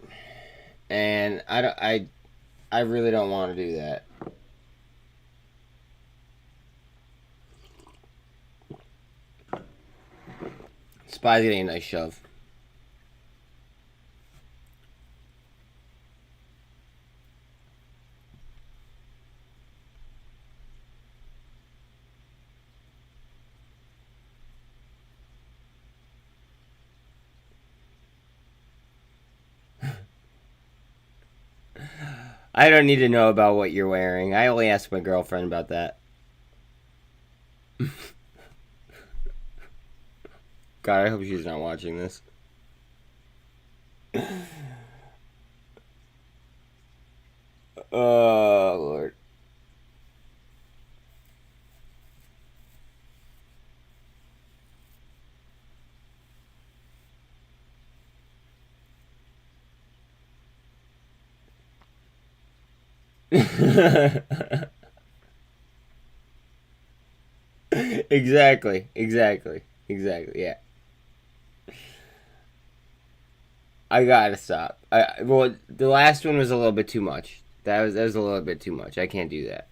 and I really don't want to do that. Spy's getting a nice shove. I don't need to know about what you're wearing. I only ask my girlfriend about that. God, I hope she's not watching this. Oh, Lord. Exactly. Yeah. I gotta stop. Well, the last one was a little bit too much. That was a little bit too much. I can't do that.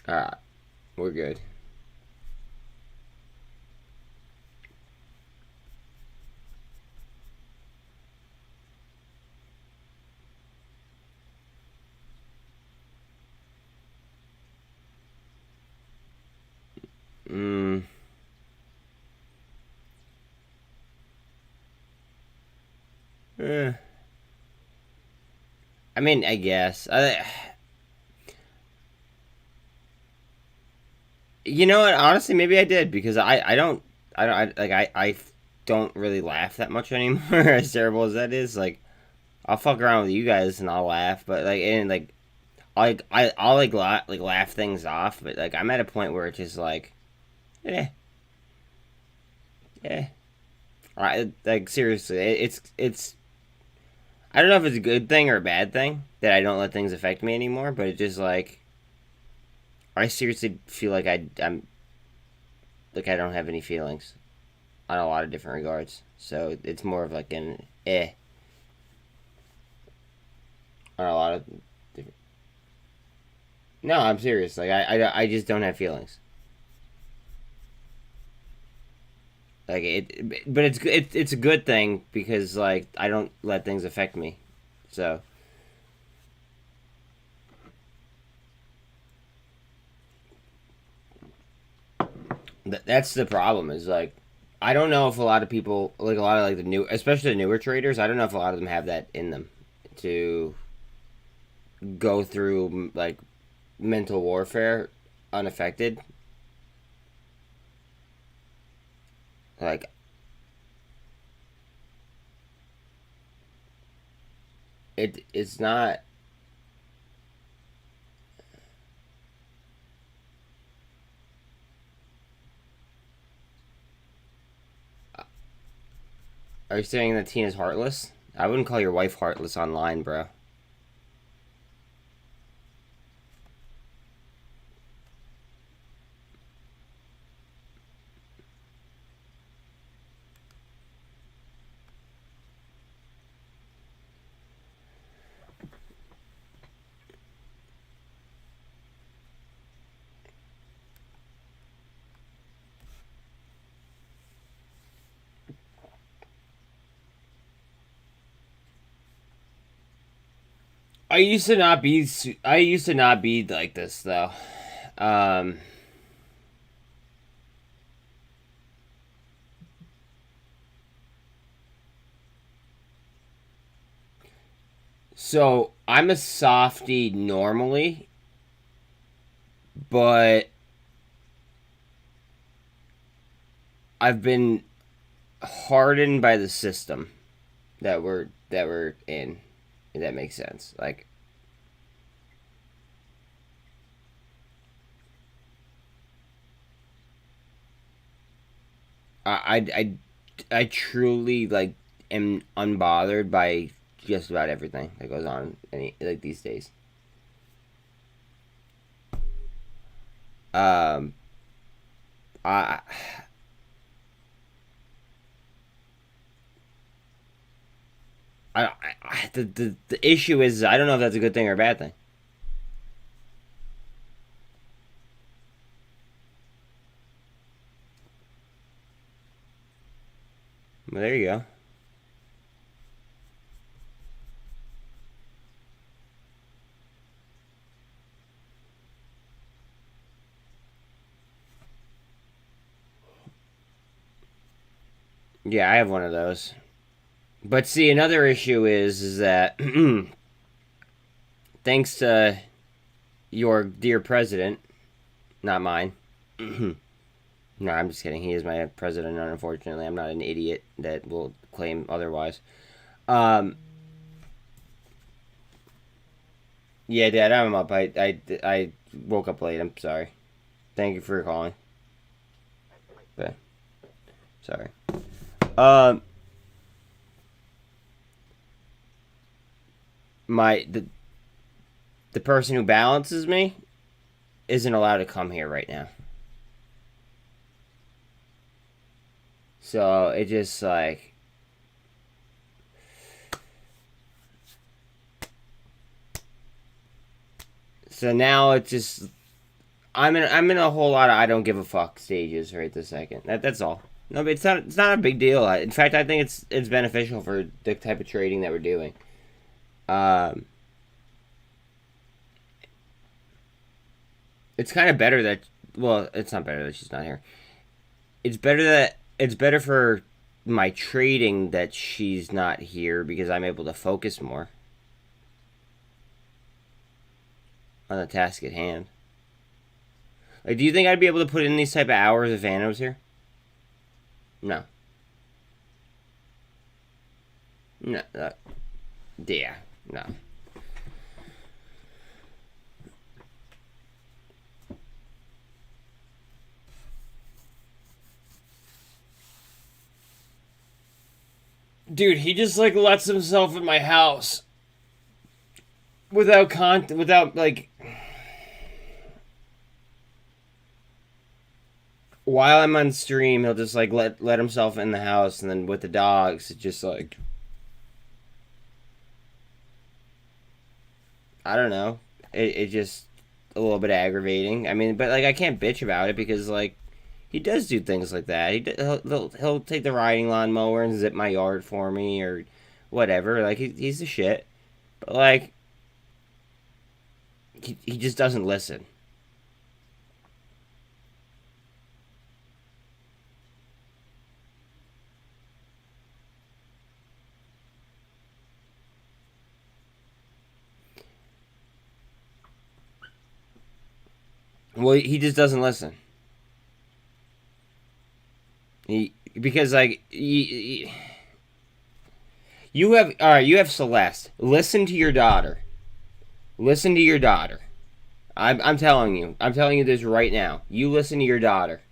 All right, we're good. Mm. Eh. I mean, I guess. You know what? Honestly, maybe I did because I don't really laugh that much anymore. As terrible as that is, like I'll fuck around with you guys and I'll laugh, but I'll laugh things off, but like I'm at a point where it's just like, eh, eh. Like seriously, it's I don't know if it's a good thing or a bad thing that I don't let things affect me anymore, but it just like I seriously feel like I'm like I don't have any feelings on a lot of different regards. So it's more of like an on a lot of different. No, I'm serious. Like I just don't have feelings. Like but it's a good thing because like I don't let things affect me. So that's the problem. Is like I don't know if a lot of people like a lot of like the new, especially the newer traders. I don't know if a lot of them have that in them to go through like mental warfare unaffected. Like it's not. Are you saying that Tina's heartless? I wouldn't call your wife heartless online, bro. I used to not be. I used to not be like this though. Um, so I'm a softie normally, but I've been hardened by the system that we're in. If that makes sense. Like I truly like am unbothered by just about everything that goes on like these days. Um, I the issue is I don't know if that's a good thing or a bad thing. Well, there you go. Yeah, I have one of those. But see, another issue is that thanks to your dear president, not mine. No, I'm just kidding. He is my president, and unfortunately, I'm not an idiot that will claim otherwise. Um, yeah, Dad, I'm up. I woke up late. I'm sorry. Thank you for calling. But sorry. Um, my the person who balances me isn't allowed to come here right now. So it just like so now it's just I'm in a whole lot of I don't give a fuck stages right this second. That's all. No, but it's not a big deal. In fact, I think it's beneficial for the type of trading that we're doing. Um, it's kind of better that well, it's not better that she's not here. It's better for my trading that she's not here because I'm able to focus more on the task at hand. Like, do you think I'd be able to put in these type of hours if Anna was here? No. No. Yeah. No. Dude, he just like lets himself in my house without like while I'm on stream, he'll just like let himself in the house, and then with the dogs, it's just like I don't know. It just a little bit aggravating. I mean, but like I can't bitch about it because like he does do things like that. He'll take the riding lawnmower and zip my yard for me or whatever. Like he's the shit. But like he just doesn't listen. Well, he just doesn't listen. He because like you have all right. You have Celeste. Listen to your daughter. Listen to your daughter. I'm telling you. I'm telling you this right now. You listen to your daughter.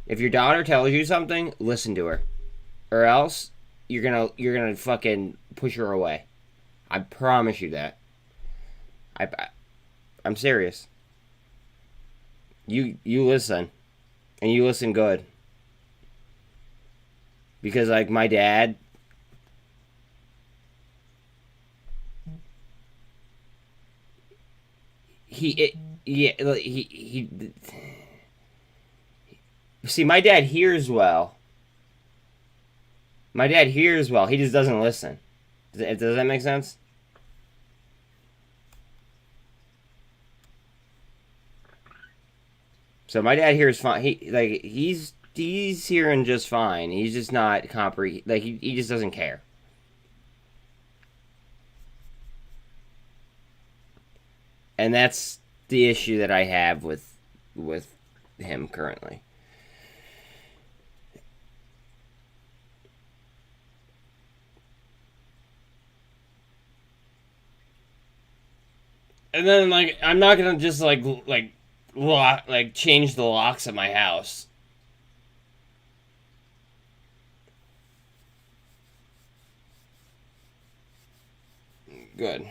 If your daughter tells you something, listen to her, or else you're gonna fucking push her away. I promise you that. I I'm serious. You listen, and you listen good. Because like my dad, he it, yeah he see my dad hears well. My dad hears well. He just doesn't listen. Does that make sense? So my dad here is fine. He's hearing just fine. He's just not he just doesn't care. And that's the issue that I have with him currently. And then I'm not gonna just change the locks at my house. Good.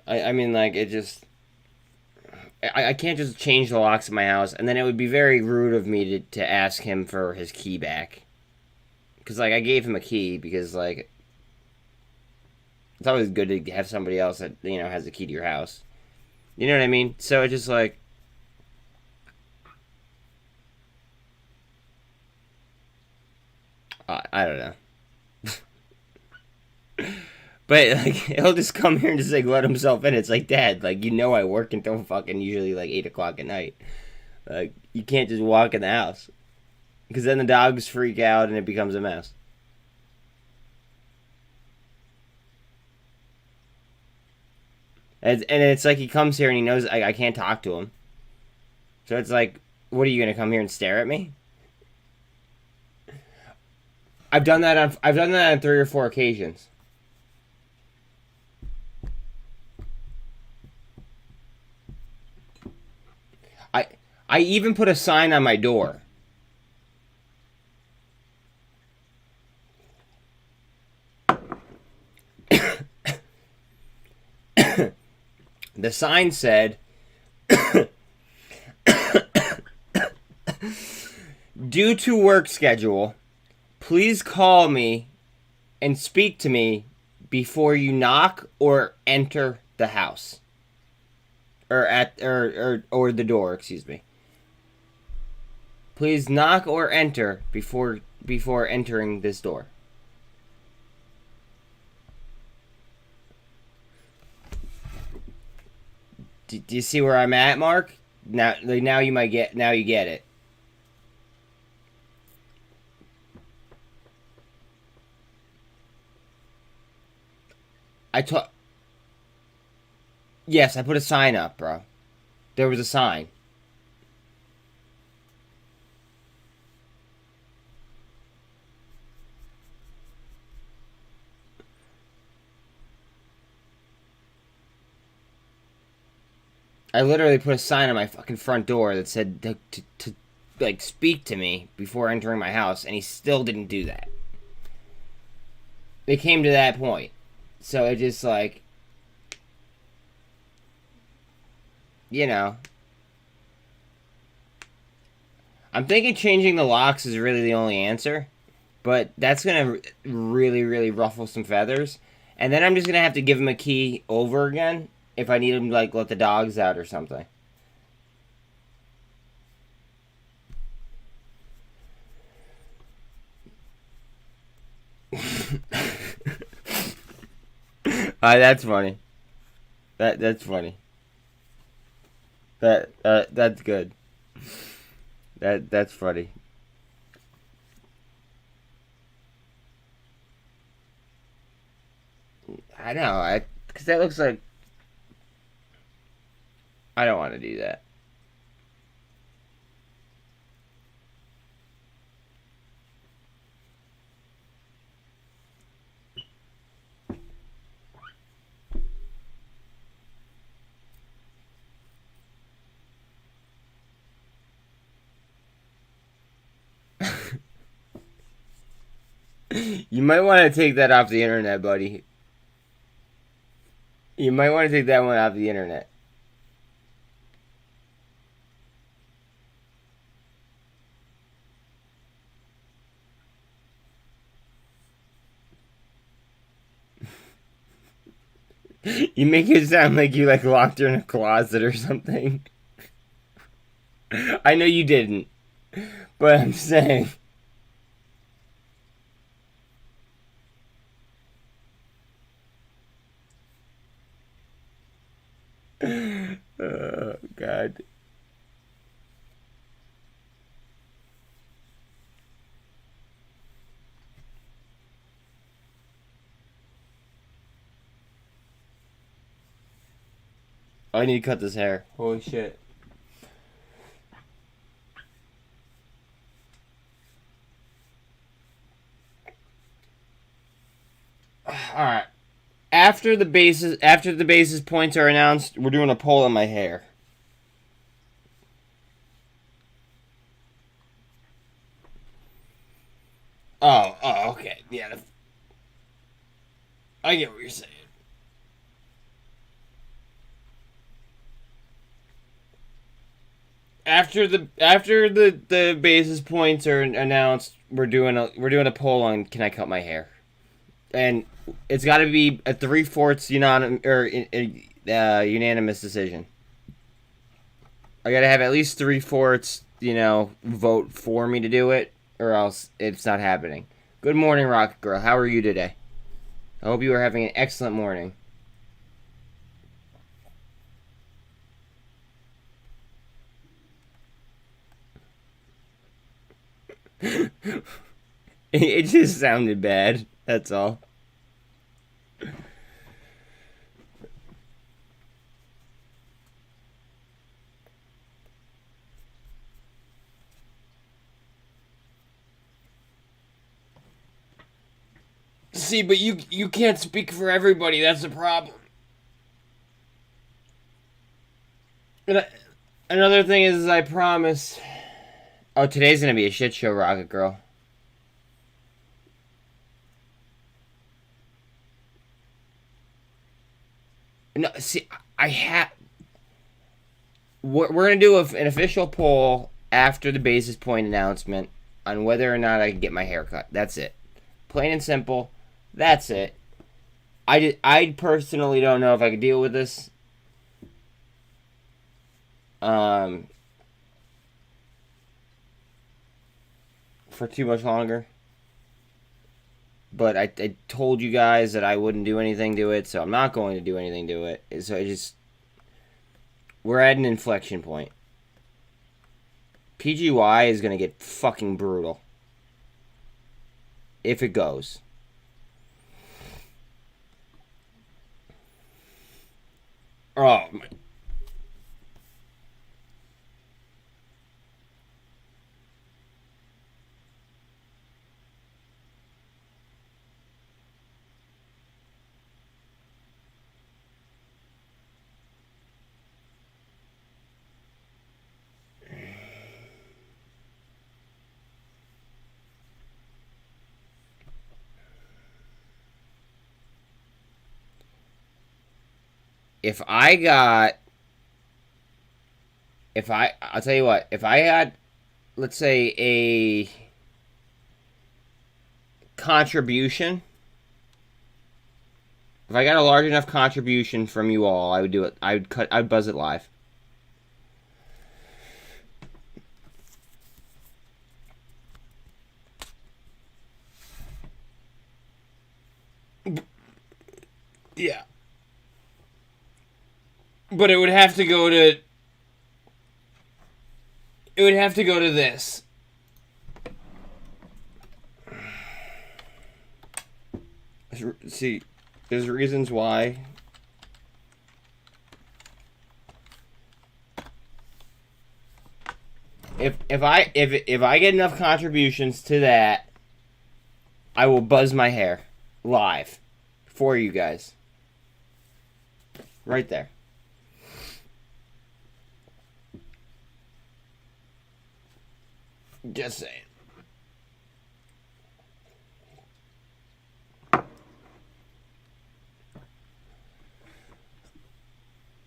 I mean, it just I can't just change the locks of my house, and then it would be very rude of me to ask him for his key back. Because, I gave him a key because, it's always good to have somebody else that, has the key to your house. You know what I mean? So it's just I don't know. But, he'll just come here and just, let himself in. It's like, Dad, I work until fucking usually, 8 o'clock at night. You can't just walk in the house. Because then the dogs freak out and it becomes a mess. And it's he comes here and he knows I can't talk to him. So it's what are you going to come here and stare at me? I've done that on 3 or 4 occasions. I even put a sign on my door. The sign said, due to work schedule, please call me and speak to me before you knock or enter the house. Or the door, excuse me. Please knock or enter before entering this door. Do you see where I'm at, Mark? Now you get it. Yes, I put a sign up, bro. There was a sign. I literally put a sign on my fucking front door that said to speak to me before entering my house, and he still didn't do that. It came to that point. So it just I'm thinking changing the locks is really the only answer, but that's gonna really, really ruffle some feathers. And then I'm just gonna have to give him a key over again if I need him to let the dogs out or something. That's funny. That's funny. That's good. That's funny. I know. Because that looks like I don't want to do that. You might want to take that off the internet, buddy. You might want to take that one off the internet. You make it sound like you locked her in a closet or something. I know you didn't, but I'm saying. Oh, God. I need to cut this hair. Holy shit. Alright. After the basis points are announced, we're doing a poll on my hair. Oh, okay. Yeah. I get what you're saying. After the basis points are announced, we're doing a poll on can I cut my hair, and it's got to be a 3/4 unanimous decision. I got to have at least 3/4, vote for me to do it, or else it's not happening. Good morning, Rocket Girl. How are you today? I hope you are having an excellent morning. It just sounded bad. That's all. See, but you can't speak for everybody. That's the problem. And another thing is, I promise. Oh, today's gonna be a shit show, Rocket Girl. No, see, we're gonna do an official poll after the basis point announcement on whether or not I can get my hair cut. That's it. Plain and simple. That's it. I personally don't know if I could deal with this. For too much longer. But I told you guys that I wouldn't do anything to it, so I'm not going to do anything to it. So we're at an inflection point. PGY is going to get fucking brutal. If it goes. Oh, my. I'll tell you what, if I had, let's say, a contribution, if I got a large enough contribution from you all, I would do it. I'd buzz it live. Yeah. But it would have to go to... It would have to go to this. See, there's reasons why. If I get enough contributions to that, I will buzz my hair live for you guys. Right there. Just saying.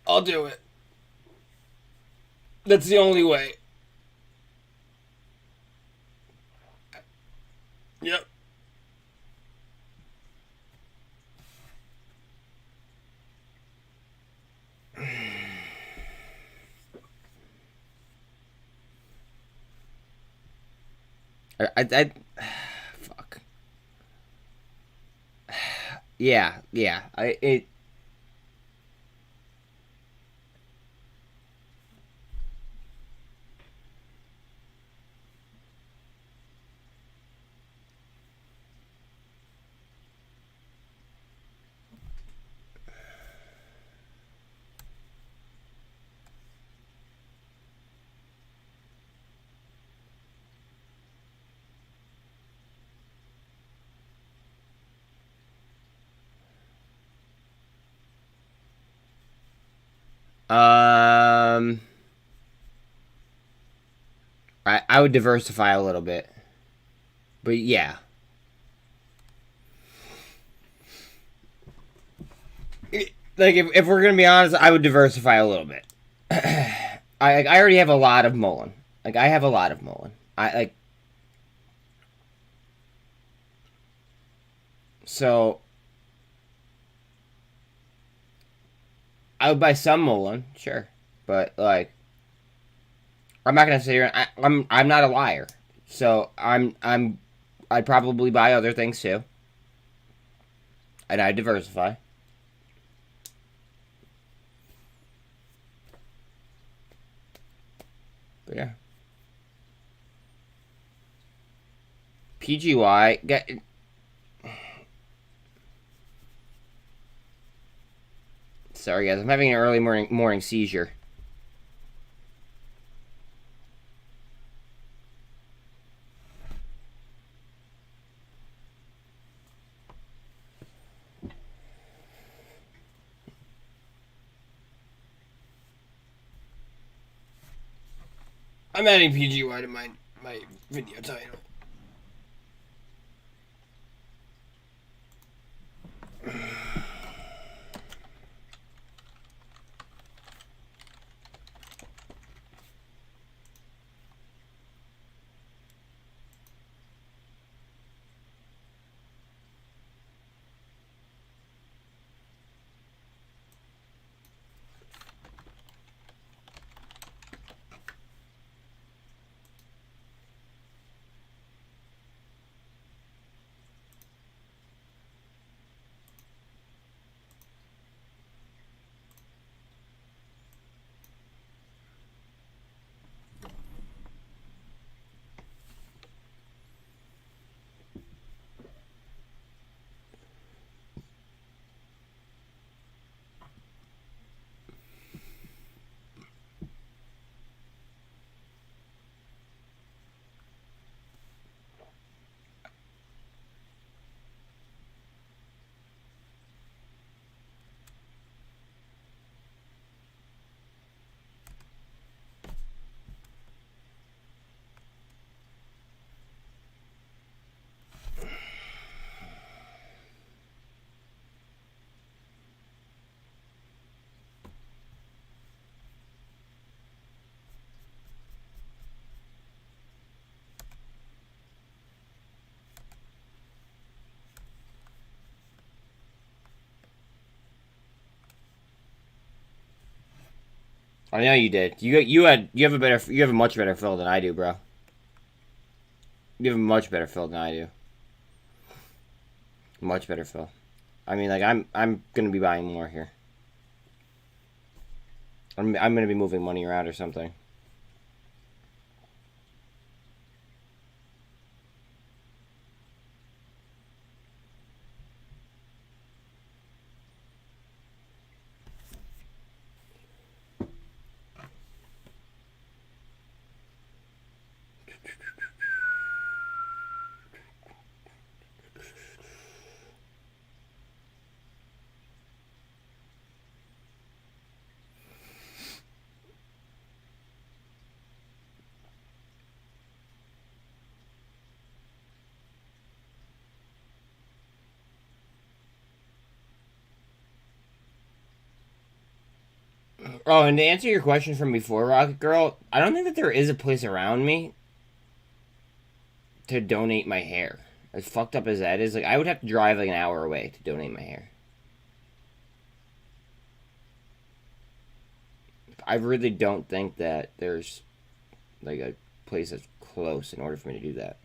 I'll do it. That's the only way. Yep. Fuck. Yeah. I would diversify a little bit. But yeah. Like, if we're going to be honest, I would diversify a little bit. I already have a lot of MULN. Like, I have a lot of MULN. So, I would buy some MULN, sure. But, like, I'm not going to sit here and I'm not a liar. So, I'd probably buy other things, too. And I'd diversify. But yeah. PGY. Sorry, guys. I'm having an early morning seizure. I'm adding PGY to my video title. I know you did. You have a much better fill than I do, bro. You have a much better fill than I do. Much better fill. I mean, like, I'm gonna be buying more here. I'm gonna be moving money around or something. Oh, and to answer your question from before, Rocket Girl, I don't think that there is a place around me to donate my hair. As fucked up as that is, like, I would have to drive like an hour away to donate my hair. I really don't think that there's like a place that's close in order for me to do that.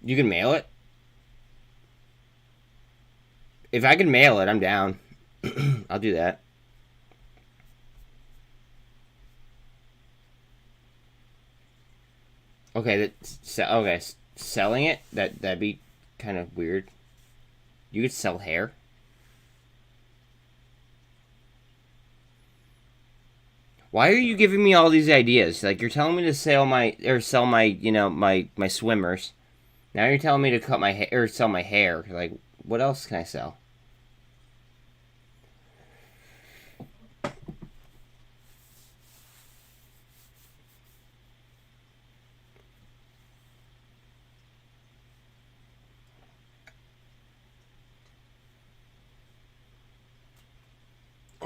You can mail it? If I can mail it, I'm down. I'll do that. Okay, selling it? That'd be kind of weird. You could sell hair? Why are you giving me all these ideas? Like, you're telling me to sell my, my swimmers. Now you're telling me to cut my hair or sell my hair. Like, what else can I sell?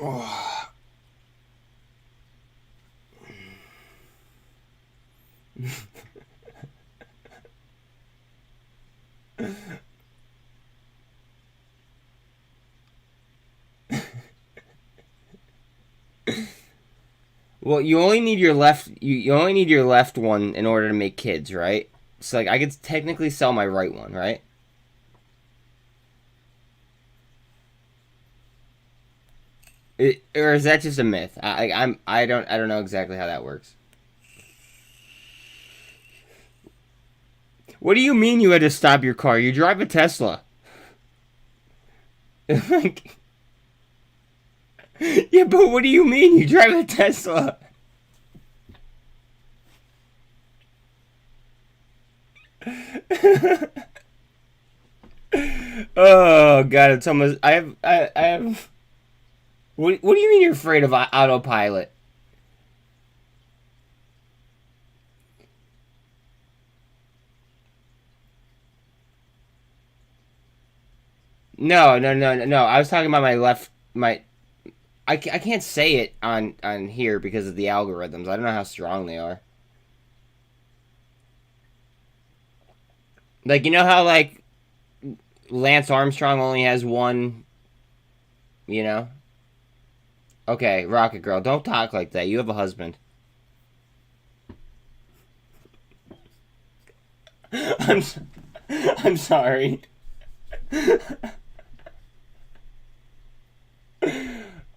Oh. Well, you only need your left. You only need your left one in order to make kids, right? So like, I could technically sell my right one, right? Or is that just a myth? I don't know exactly how that works. What do you mean you had to stop your car? You drive a Tesla. Like, yeah, but what do you mean you drive a Tesla? Oh god, it's almost. I have. What do you mean you're afraid of autopilot? No. I was talking about my left. I can't say it on here because of the algorithms. I don't know how strong they are. Like, you know how like Lance Armstrong only has one. You know. Okay, Rocket Girl, don't talk like that. You have a husband. I'm I'm sorry.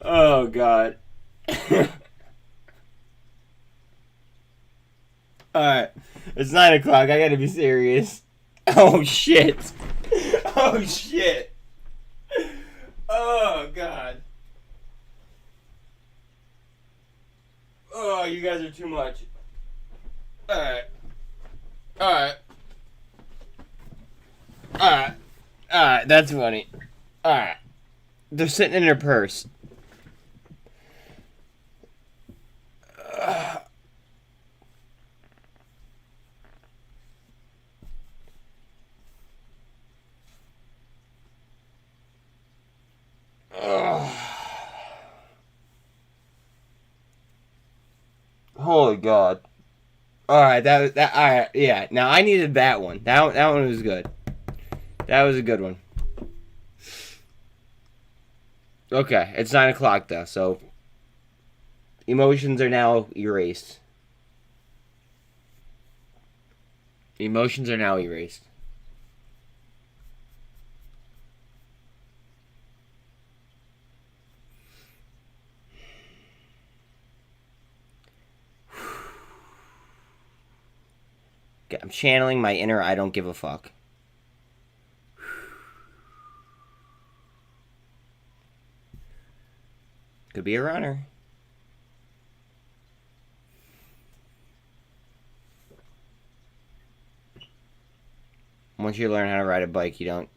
Oh god. Alright. It's 9 o'clock. I gotta be serious. Oh shit. Oh shit. Oh god. Oh, you guys are too much. Alright. Alright. Alright. Alright, that's funny. Alright. They're sitting in their purse. Holy god. Alright, alright, yeah. Now I needed that one. That one was good. That was a good one. Okay, it's 9 o'clock though, so emotions are now erased. Emotions are now erased. Okay, I'm channeling my inner I don't give a fuck. Could be a runner. Once you learn how to ride a bike, you don't.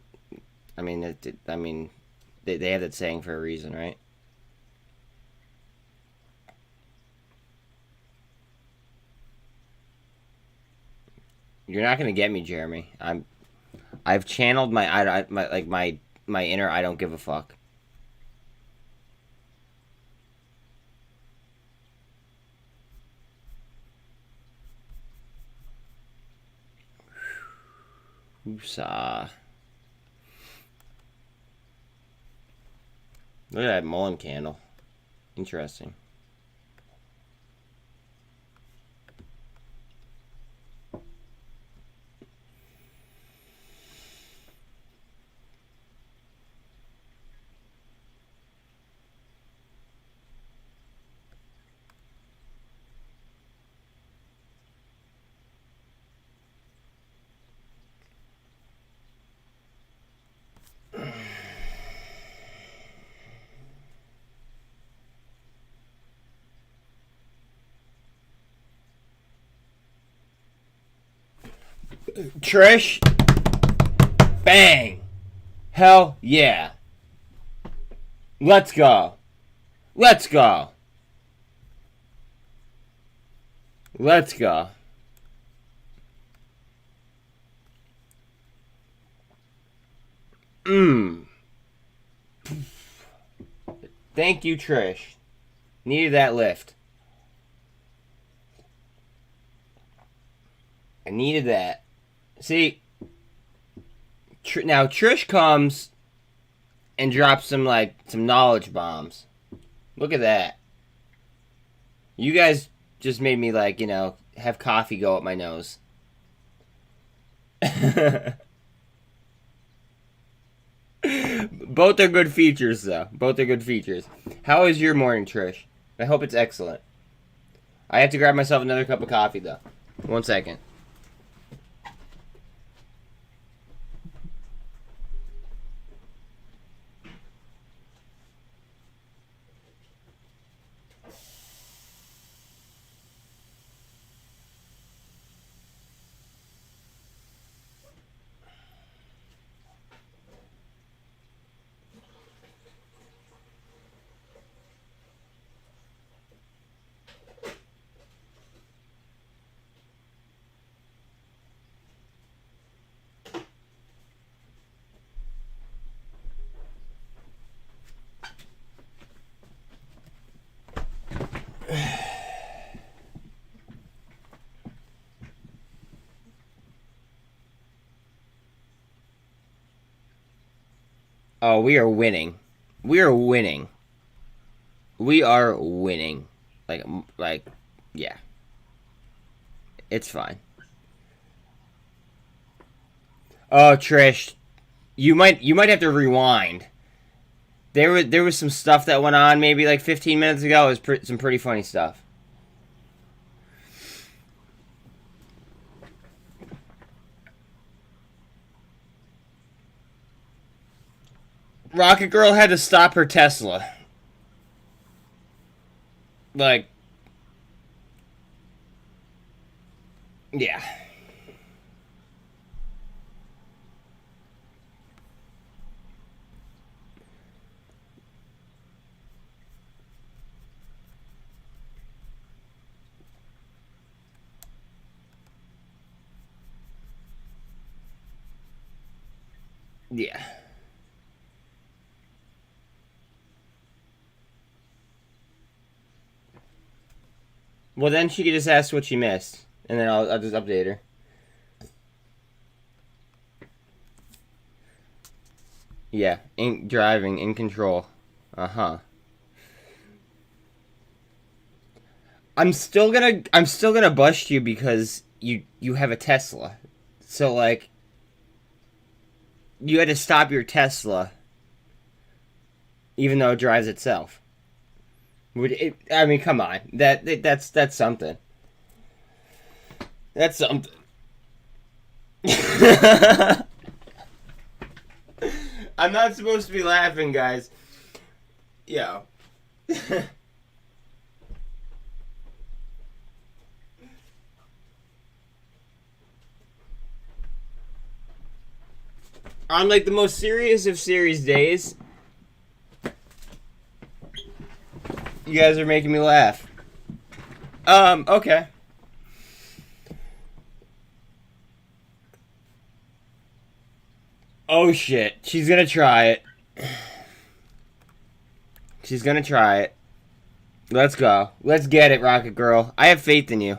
I mean, they have that saying for a reason, right? You're not gonna get me, Jeremy. I've channeled my inner I don't give a fuck. Woosah. Look at that MULN candle. Interesting. Trish, Bang! Hell yeah. Let's go. Let's go. Let's go. Thank you, Trish. Needed that lift. I needed that. See, now Trish comes and drops some knowledge bombs. Look at that. You guys just made me have coffee go up my nose. Both are good features, though. Both are good features. How is your morning, Trish? I hope it's excellent. I have to grab myself another cup of coffee, though. 1 second. Oh, we are winning. We are winning. We are winning. Yeah. It's fine. Oh, Trish, you might have to rewind. There was some stuff that went on maybe 15 minutes ago. It was some pretty funny stuff. Rocket Girl had to stop her Tesla. Yeah. Yeah. Well, then she could just ask what she missed, and then I'll just update her. Yeah, driving, in control. Uh-huh. I'm still gonna bust you because you have a Tesla. So you had to stop your Tesla even though it drives itself. I mean, come on. That's something. That's something. I'm not supposed to be laughing, guys. Yeah. On the most serious of serious days, you guys are making me laugh. Okay. Oh shit, she's gonna try it. She's gonna try it. Let's go. Let's get it, Rocket Girl. I have faith in you.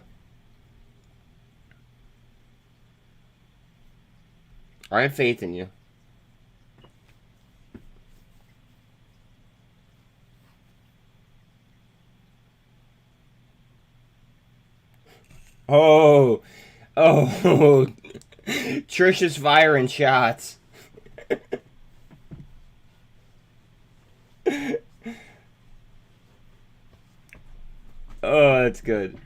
I have faith in you. Oh. Oh. Trish is firing shots. Oh, that's good.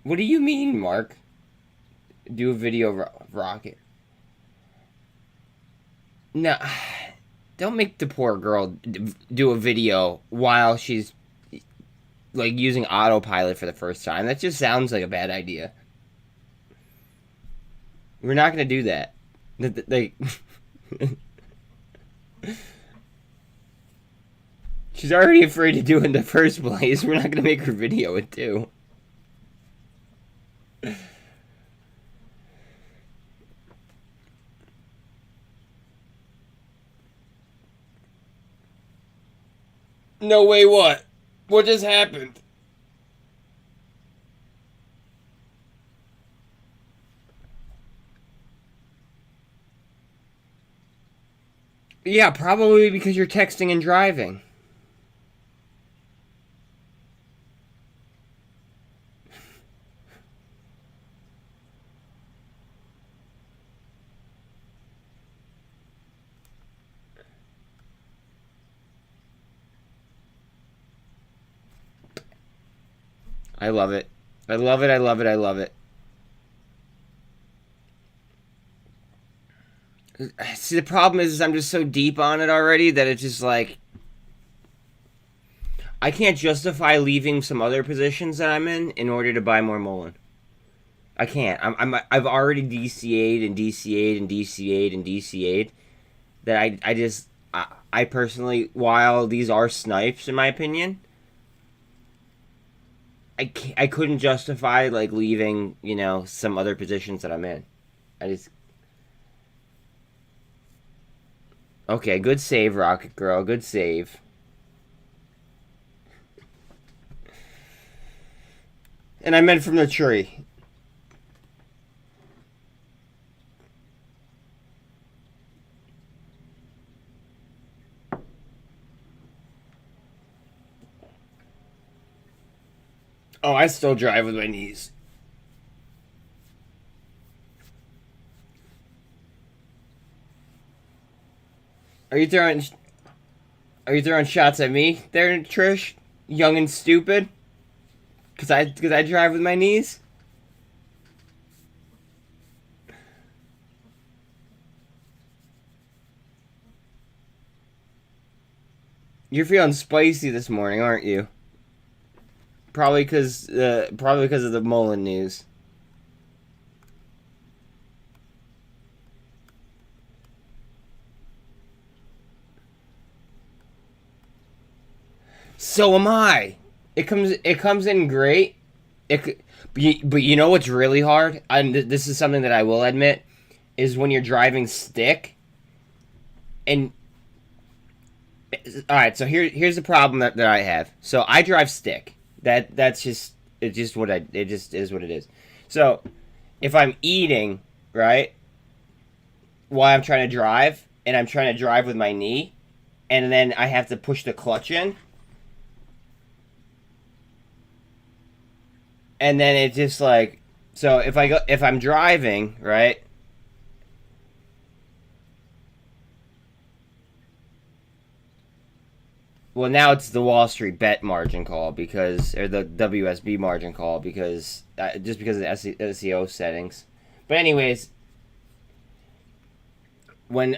What do you mean, Mark? Do a video rocket? No, don't make the poor girl do a video while she's like using autopilot for the first time. That just sounds like a bad idea. We're not gonna do that. Like, she's already afraid to do it in the first place. We're not gonna make her video it too. No way, what? What just happened? Yeah, probably because you're texting and driving. I love it. I love it, I love it, I love it. See, the problem is I'm just so deep on it already that it's just like... I can't justify leaving some other positions that I'm in order to buy more MULN. I can't. I've already DCA'd and DCA'd and DCA'd and DCA'd. That I personally, while these are snipes in my opinion, I couldn't justify like leaving, you know, some other positions that I'm in. I just... Okay, good save, Rocket Girl. Good save. And I meant from the tree. Oh, I still drive with my knees. Are you throwing shots at me there, Trish? Young and stupid? Cause I drive with my knees? You're feeling spicy this morning, aren't you? Probably because of the MULN news. So am I. It comes in great. But you know what's really hard? This is something that I will admit is when you're driving stick. And all right, so here's the problem that I have. So I drive stick. That's just it just is what it is. So if I'm eating, right, while I'm trying to drive, and I'm trying to drive with my knee, and then I have to push the clutch in, and then it's just like, so if I'm driving, right, well, now it's the Wall Street bet margin call because, or the WSB margin call because, just because of the SEO settings. But anyways, when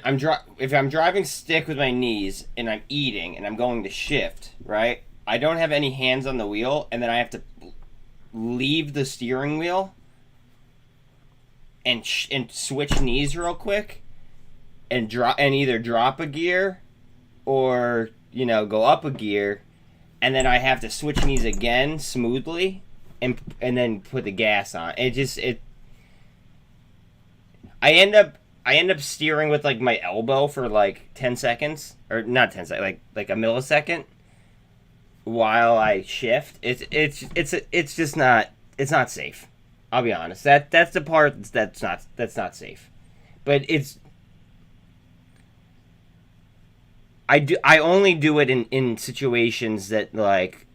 if I'm driving stick with my knees and I'm eating and I'm going to shift, right? I don't have any hands on the wheel, and then I have to leave the steering wheel and switch knees real quick and either drop a gear or, you know, go up a gear, and then I have to switch knees again smoothly and then put the gas on. I end up steering with like my elbow for like 10 seconds, or not 10 seconds, like a millisecond while I shift. It's just not, it's not safe. I'll be honest. That's the part that's not safe. But I only do it in situations that like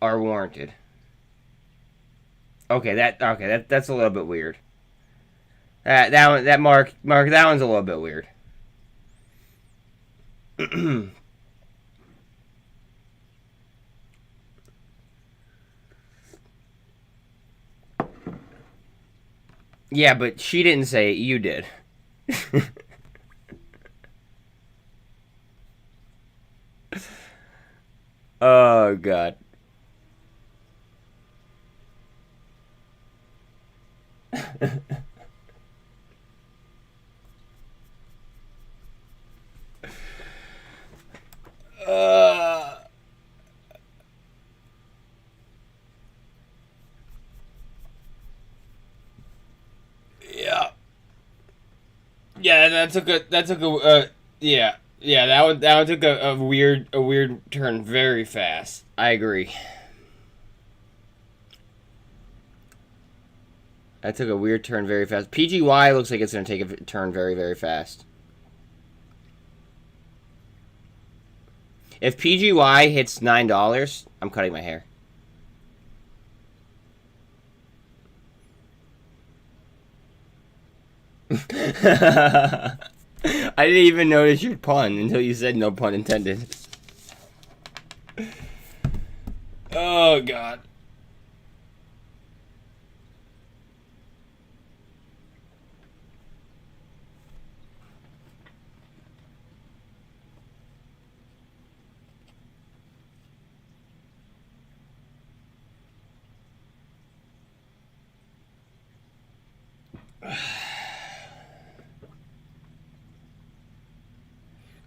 are warranted. Okay, that's a little bit weird. Mark, that one's a little bit weird. Yeah, but she didn't say it. You did. Oh, God. uh, yeah. Yeah, yeah. Yeah, that one took a weird turn very fast. I agree. That took a weird turn very fast. PGY looks like it's going to take a turn very fast. If PGY hits $9, I'm cutting my hair. I didn't even notice your pun until you said no pun intended. Oh, God.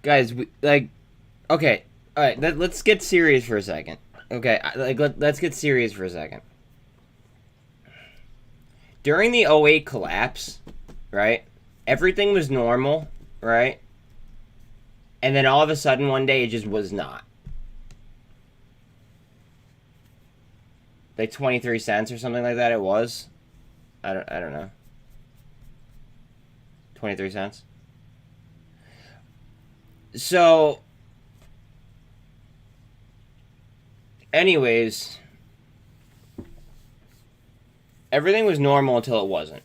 Guys, okay, all right. Let's get serious for a second. Okay, let's get serious for a second. During the '08 collapse, right? Everything was normal, right? And then all of a sudden, one day, it just was not. Like 23 cents or something like that. It was. I don't know. 23 cents. So, anyways, everything was normal until it wasn't.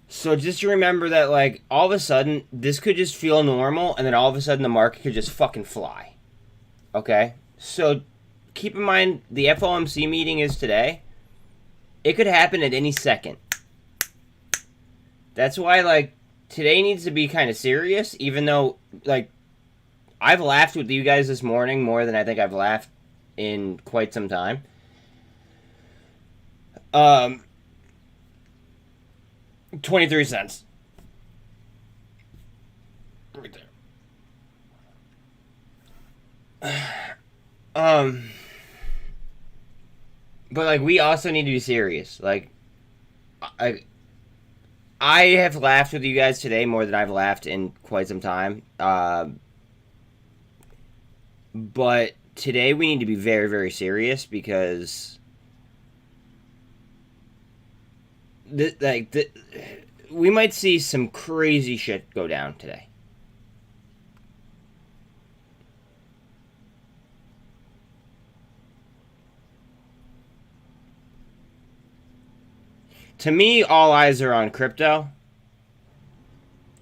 So just remember that, like, all of a sudden, this could just feel normal, and then all of a sudden the market could just fucking fly. Okay? So keep in mind, the FOMC meeting is today. It could happen at any second. That's why, like, today needs to be kind of serious, even though, like, I've laughed with you guys this morning more than I think I've laughed in quite some time. 23 cents. Right there. But, like, we also need to be serious. Like, I have laughed with you guys today more than I've laughed in quite some time. But today we need to be very serious because we might see some crazy shit go down today. To me, all eyes are on crypto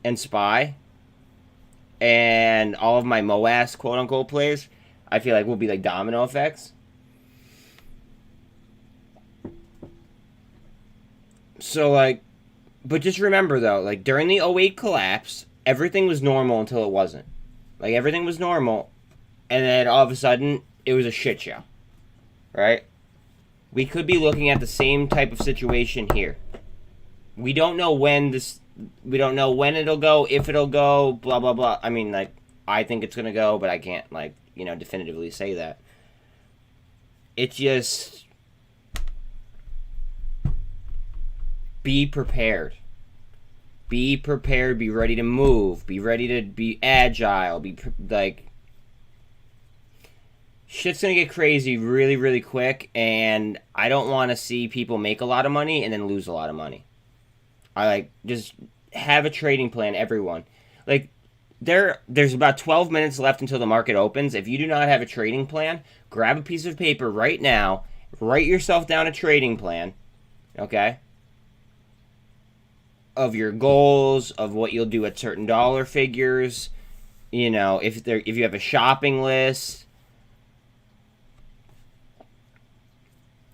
and SPY, and all of my MOAS quote-unquote plays, I feel like will be like domino effects. So, like, but just remember, though, like, during the '08 collapse, everything was normal until it wasn't. Like, everything was normal, and then all of a sudden, it was a shit show. Right? We could be looking at the same type of situation here. We don't know when it'll go, if it'll go, blah, blah, blah. I mean, like, I think it's going to go, but I can't, like, definitively say that. It's just, be prepared. Be prepared, be ready to move, be ready to be agile, shit's gonna get crazy really quick, and I don't want to see people make a lot of money and then lose a lot of money. Just have a trading plan, everyone. Like, there's about 12 minutes left until the market opens. If you do not have a trading plan, grab a piece of paper right now, write yourself down a trading plan, okay? Of your goals, of what you'll do at certain dollar figures, if you have a shopping list.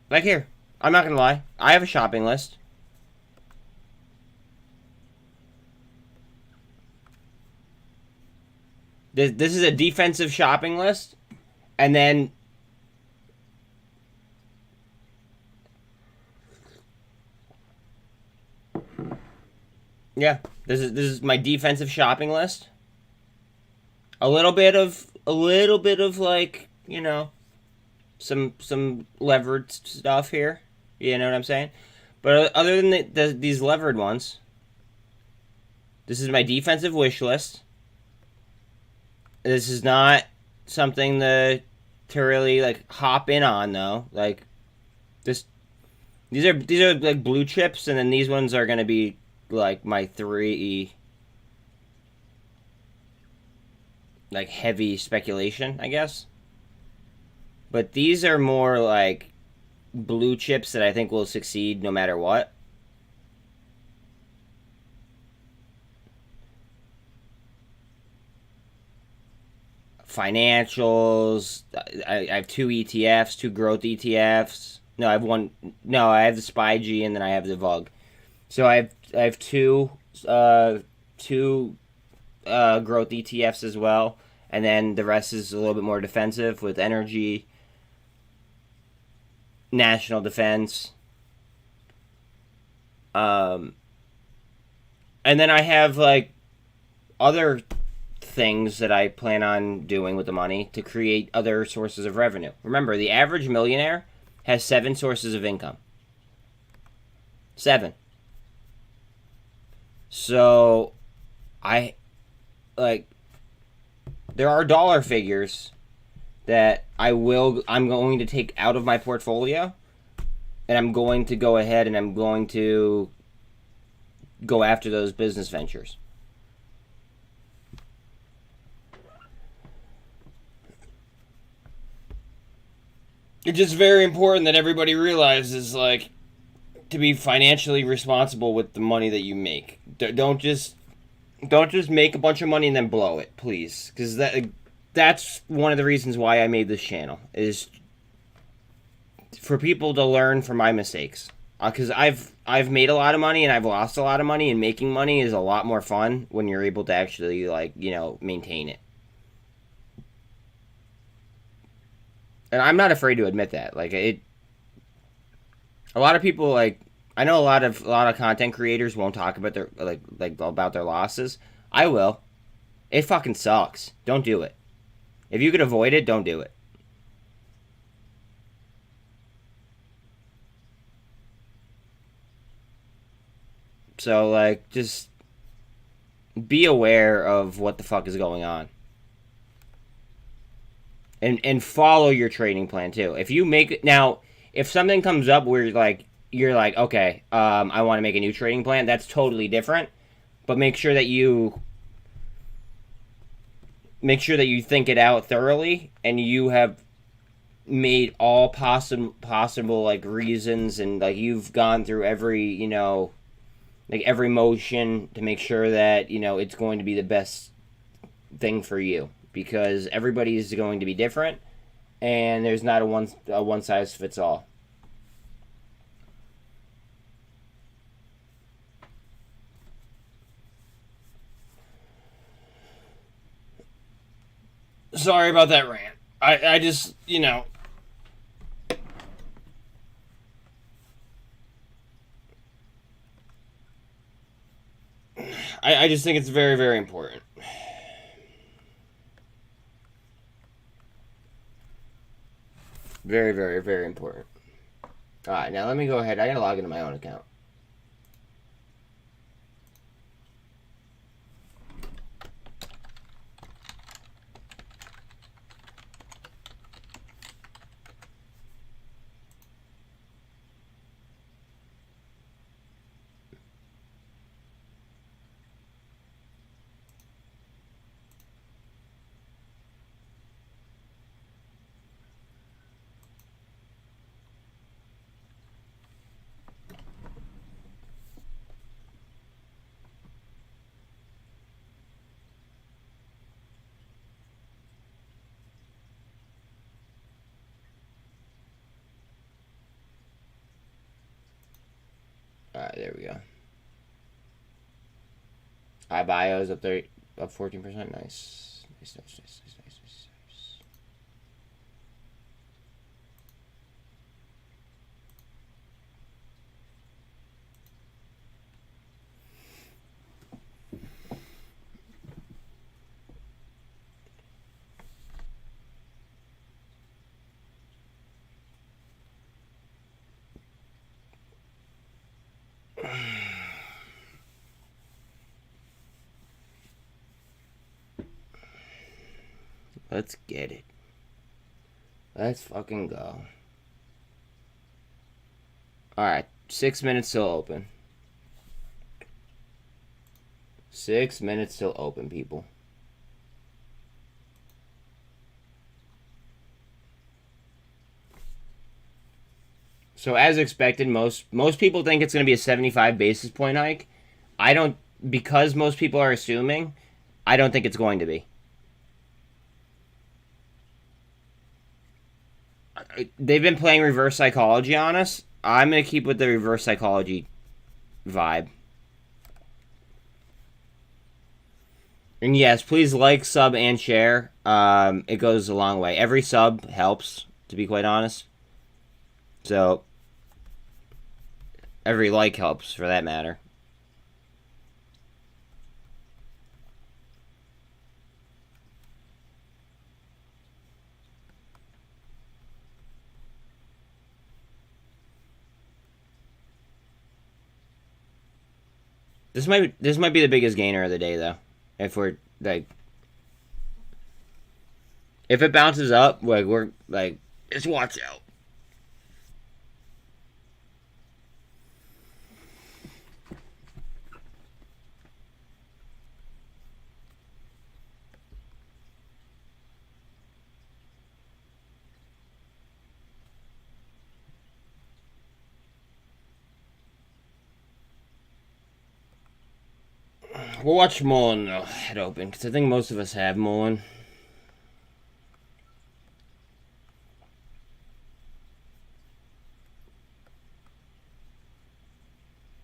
Like here. I'm not gonna lie. I have a shopping list. This is a defensive shopping list. And then... Yeah. This is my defensive shopping list. A little bit of like, you know, some levered stuff here. You know what I'm saying? But other than these levered ones, this is my defensive wish list. This is not something to really like hop in on though. Like this, these are like blue chips, and then these ones are gonna be like my three like heavy speculation, I guess. But these are more like blue chips that I think will succeed no matter what. Financials. I have two ETFs, two growth ETFs. No, I have one. No, I have the SPY-G and then I have the VUG. So I have two growth ETFs as well, and then the rest is a little bit more defensive with energy, national defense. And then I have like other things that I plan on doing with the money to create other sources of revenue. Remember, the average millionaire has 7 sources of income. 7. So, I, like, there are dollar figures that I'm going to take out of my portfolio, and I'm going to go ahead and I'm going to go after those business ventures. It's just very important that everybody realizes, like, to be financially responsible with the money that you make. Don't just make a bunch of money and then blow it, please. Because that's one of the reasons why I made this channel, is for people to learn from my mistakes. Because I've made a lot of money and I've lost a lot of money, and making money is a lot more fun when you're able to actually, like, you know, maintain it. And I'm not afraid to admit that. Like, a lot of people, like, I know a lot of content creators won't talk about their like about their losses. I will. It fucking sucks. Don't do it. If you could avoid it, don't do it. So, like, just be aware of what the fuck is going on. And follow your trading plan too. If you make now, if something comes up where you're like, okay, I want to make a new trading plan, that's totally different. But make sure that you think it out thoroughly, and you have made all possible like reasons, and like you've gone through every, you know, like every motion to make sure that, you know, it's going to be the best thing for you. Because everybody is going to be different, and there's not a one size fits all. Sorry about that rant. I just, you know, I just think it's very, very important. Very, very, very important. Alright, now let me go ahead. I gotta log into my own account. there we go. iBio's up 14%. Nice. Nice. Let's get it. Let's fucking go. Alright, 6 minutes still open. 6 minutes still open, people. So as expected, most people think it's going to be a 75 basis point hike. I don't, because most people are assuming, I don't think it's going to be. They've been playing reverse psychology on us. I'm going to keep with the reverse psychology vibe. And yes, please like, sub, and share. It goes a long way. Every sub helps, to be quite honest. So, every like helps, for that matter. This might be the biggest gainer of the day, though. If we're like, if it bounces up, like we're like, just watch out. We'll watch MULN head open, because I think most of us have MULN.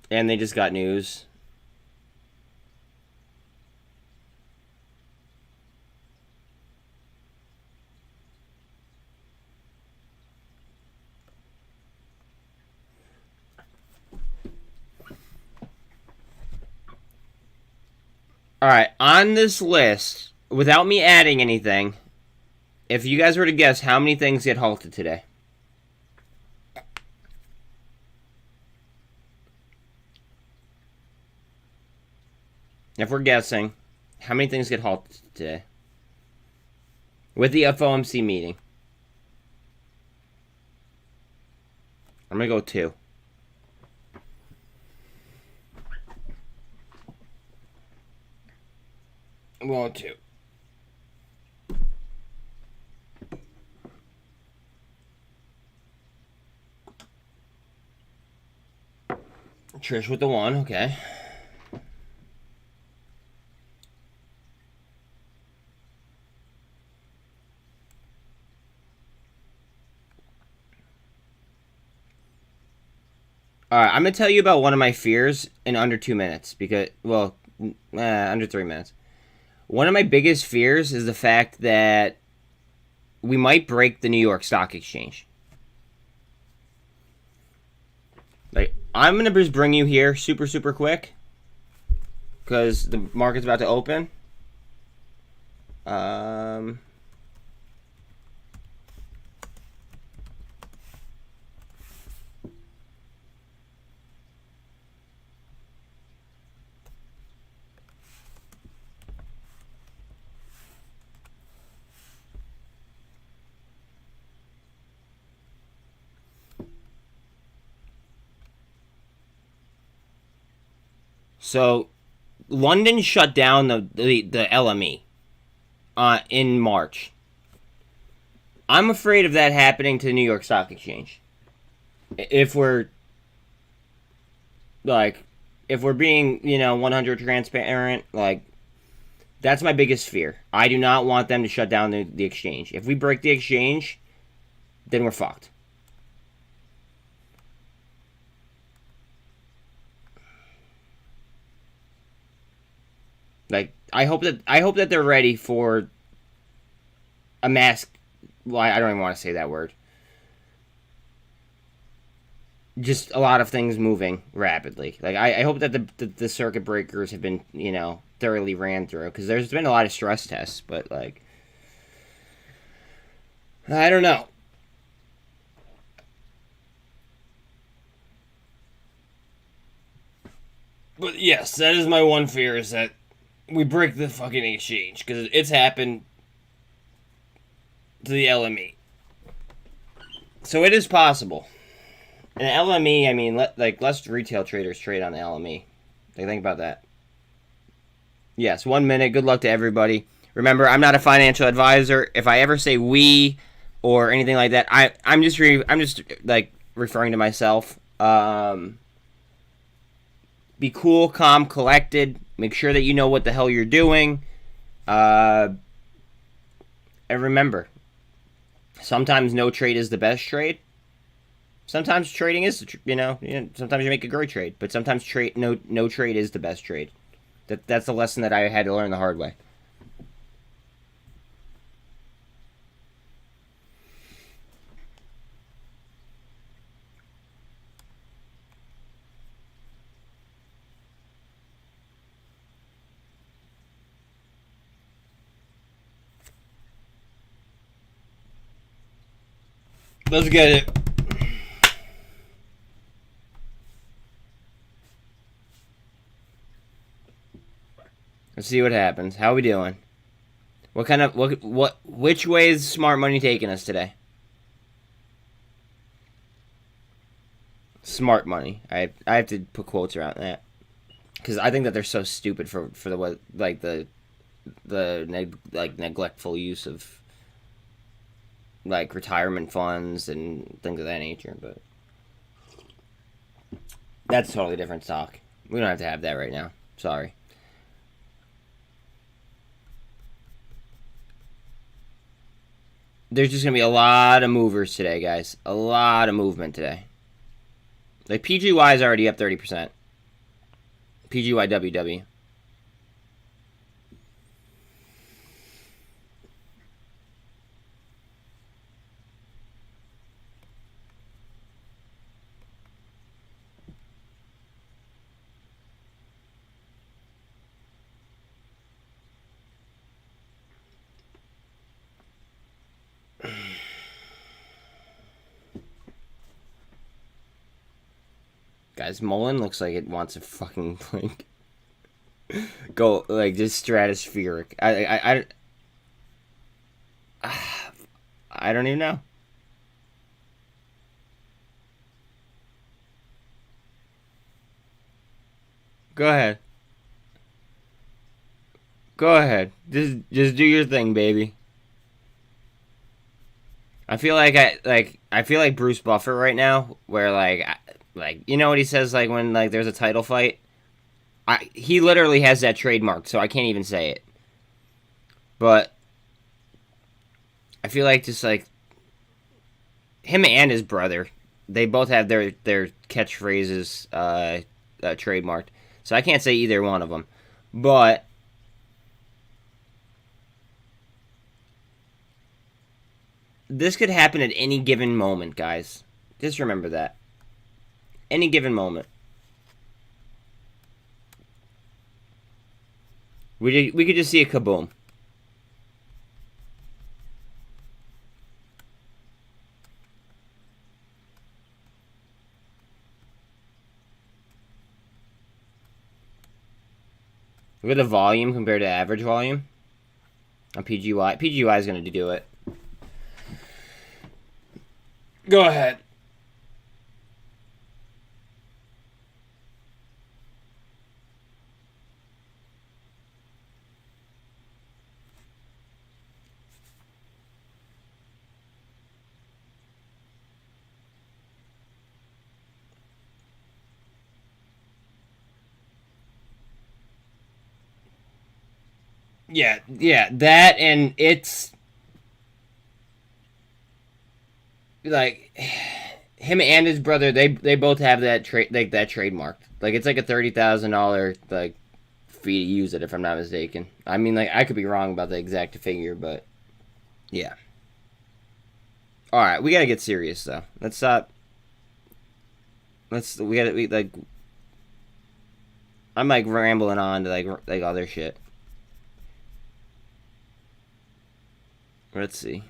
And they just got news. Alright, on this list, without me adding anything, if you guys were to guess how many things get halted today. If we're guessing, how many things get halted today? With the FOMC meeting. I'm going to go 2. I'm going 2. Trish with the 1, okay. Alright, I'm going to tell you about one of my fears in under 2 minutes. Because, well, under 3 minutes. One of my biggest fears is the fact that we might break the New York Stock Exchange. Like, I'm going to just bring you here super quick. Because the market's about to open. So, London shut down the LME in March. I'm afraid of that happening to the New York Stock Exchange. If we're being, 100 transparent, like, that's my biggest fear. I do not want them to shut down the exchange. If we break the exchange, then we're fucked. Like, I hope that they're ready for a mass. Well, I don't even want to say that word. Just a lot of things moving rapidly. Like, I hope that the circuit breakers have been, thoroughly ran through, because there's been a lot of stress tests, but, like, I don't know. But yes, that is my one fear, is that we break the fucking exchange, because it's happened to the LME. So it is possible. And LME, I mean, less retail traders trade on the LME. Think about that. Yes, 1 minute. Good luck to everybody. Remember, I'm not a financial advisor. If I ever say we or anything like that, I'm just referring to myself. Be cool, calm, collected. Make sure that you know what the hell you're doing. And remember, sometimes no trade is the best trade. Sometimes trading is, sometimes you make a great trade, but sometimes no trade is the best trade. That's the lesson that I had to learn the hard way. Let's get it. Let's see what happens. How are we doing? Which way is smart money taking us today? Smart money. I have to put quotes around that, because I think that they're so stupid for the neglectful use of retirement funds and things of that nature. But that's totally different talk. We don't have to have that right now. Sorry. There's just going to be a lot of movers today, guys. A lot of movement today. Like, PGY is already up 30%. PGY WW. Guys, MULN looks like it wants to fucking go just stratospheric. I don't even know. Go ahead. Go ahead. Just do your thing, baby. I feel like Bruce Buffer right now, where you know what he says, when there's a title fight. He literally has that trademark, so I can't even say it. But I feel like just him and his brother, they both have their catchphrases trademarked, so I can't say either one of them. But this could happen at any given moment, guys. Just remember that. Any given moment. We could just see a kaboom. Look at the volume compared to average volume on PGY. PGY is going to do it. Go ahead. Yeah, that, and it's him and his brother. They both have that trademarked. It's like a $30,000 fee to use it, if I'm not mistaken. I mean, like, I could be wrong about the exact figure, but yeah. All right, we gotta get serious though. Let's stop. Like. I'm like rambling on to like other shit. Let's see.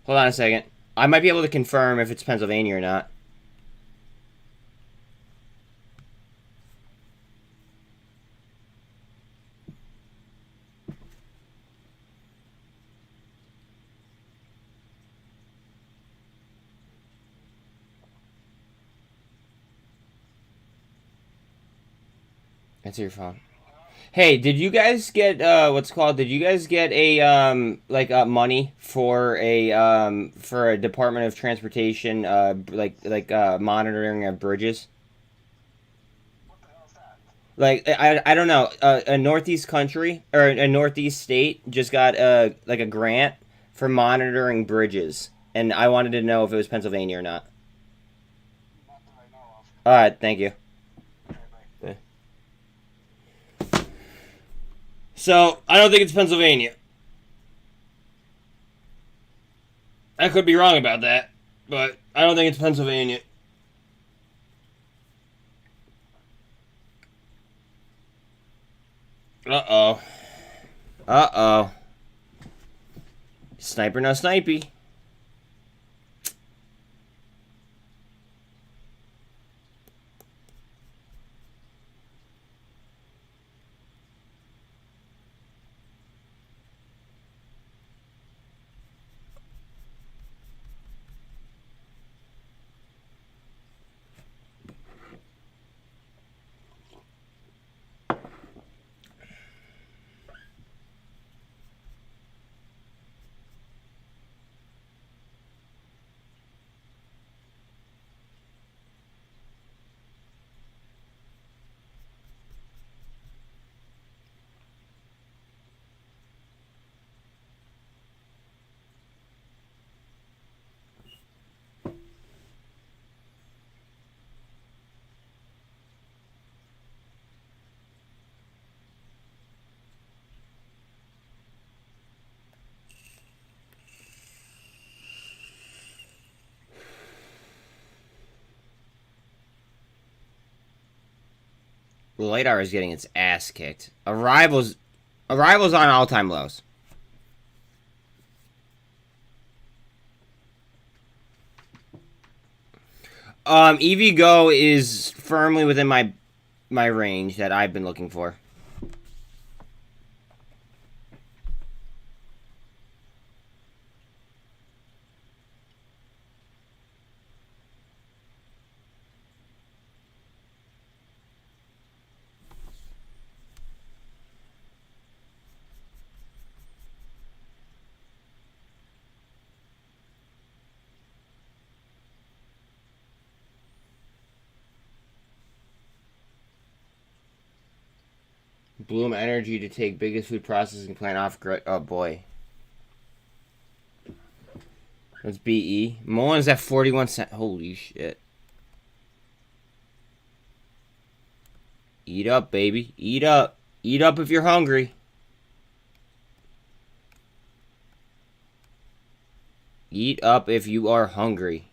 Hold on a second. I might be able to confirm if it's Pennsylvania or not. Answer your phone. Hey, did you guys get what's called? Did you guys get a money for a Department of Transportation monitoring of bridges? What the hell is that? Like I don't know, a northeast country or a northeast state just got a grant for monitoring bridges, and I wanted to know if it was Pennsylvania or not. Not that I know of. All right, thank you. Okay, bye. So I don't think it's Pennsylvania. I could be wrong about that, but I don't think it's Pennsylvania. Uh-oh. Uh-oh. Sniper no snipey. Light Hour is getting its ass kicked. Arrival's on all-time lows. EVGO is firmly within my range that I've been looking for. Bloom Energy to take biggest food processing plant off grid. Oh boy. That's BE. MULN's at 41 cents. Holy shit. Eat up, baby. Eat up. Eat up if you're hungry. Eat up if you are hungry.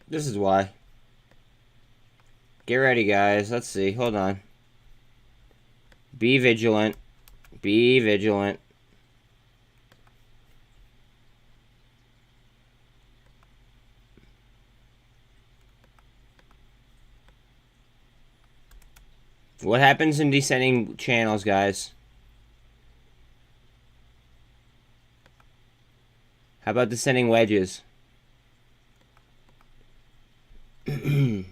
This is why. Get ready, guys. Let's see. Hold on. Be vigilant. Be vigilant. What happens in descending channels, guys? How about descending wedges? Good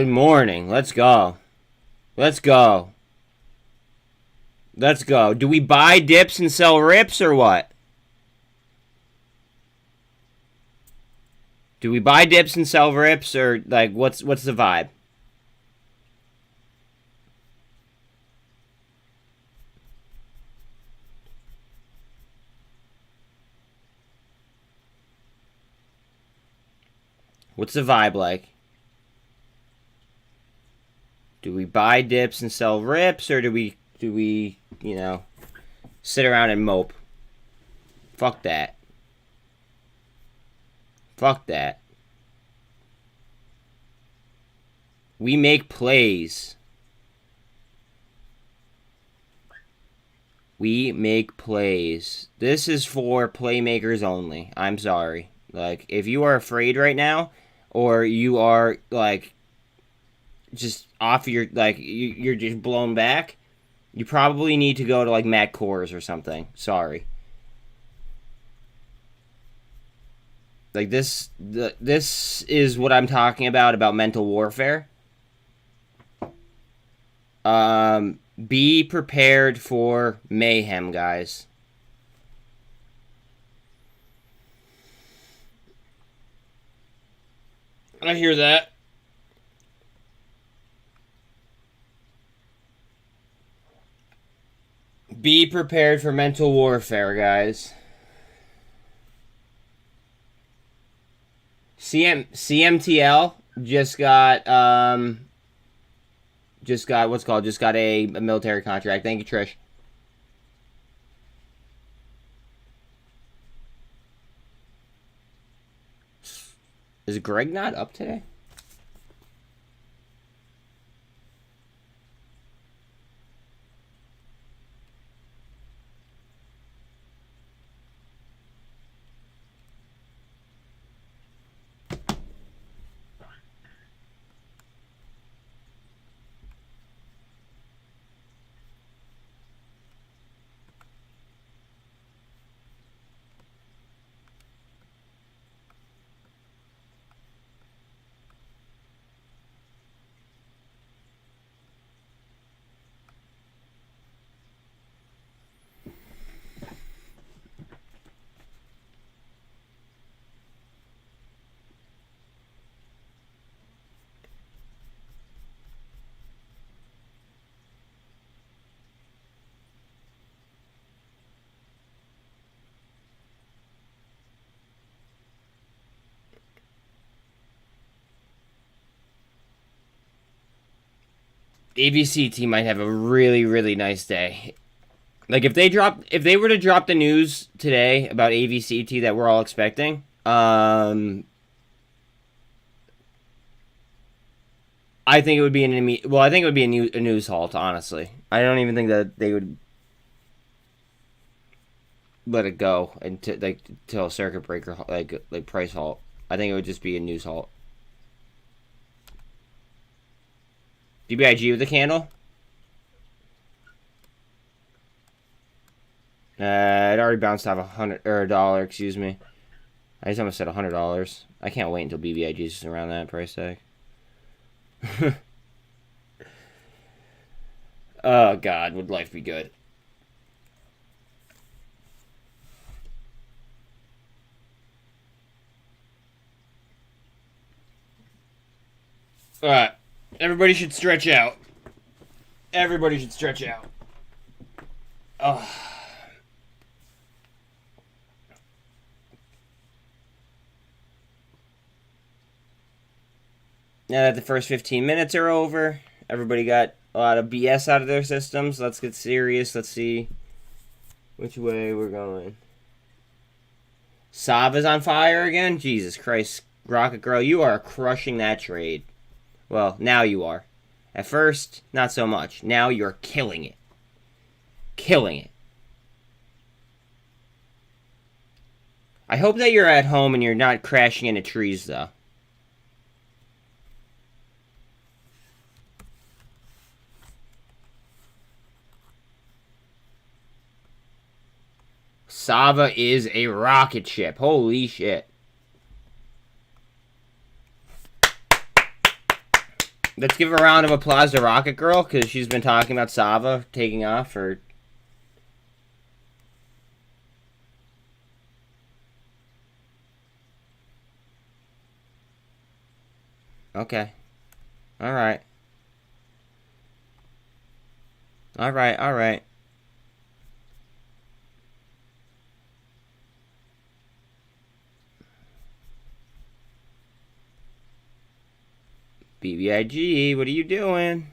morning. Let's go. Let's go. Let's go. Do we buy dips and sell rips or what? Do we buy dips and sell rips, or like what's the vibe? What's the vibe like? Do we buy dips and sell rips, or do we you know, sit around and mope? Fuck that. Fuck that. We make plays. We make plays. This is for playmakers only. I'm sorry. Like, if you are afraid right now, or you are, like, just off your, like, you're just blown back, you probably need to go to, like, Matt Kors or something. Sorry. Like, this is what I'm talking about mental warfare. Be prepared for mayhem, guys. I hear that. Be prepared for mental warfare, guys. CMTL just got a military contract. Thank you, Trish. Is Greg not up today? AVCT might have a really, really nice day. Like, if they were to drop the news today about AVCT that we're all expecting, I think it would be I think it would be a news halt, honestly. I don't even think that they would let it go until a circuit breaker, like price halt. I think it would just be a news halt. BBIG with the candle? It already bounced off $100, excuse me. I just almost said $100. I can't wait until BBIG is around that price tag. Oh God, would life be good? All right. Everybody should stretch out. Everybody should stretch out. Oh. Now that the first 15 minutes are over, everybody got a lot of BS out of their systems. Let's get serious. Let's see which way we're going. Sava's on fire again? Jesus Christ. Rocket Girl, you are crushing that trade. Well, now you are. At first, not so much. Now you're killing it. Killing it. I hope that you're at home and you're not crashing into trees, though. Sava is a rocket ship. Holy shit. Let's give a round of applause to Rocket Girl, because she's been talking about Sava taking off for... Okay. Alright. Alright. BBIG, what are you doing?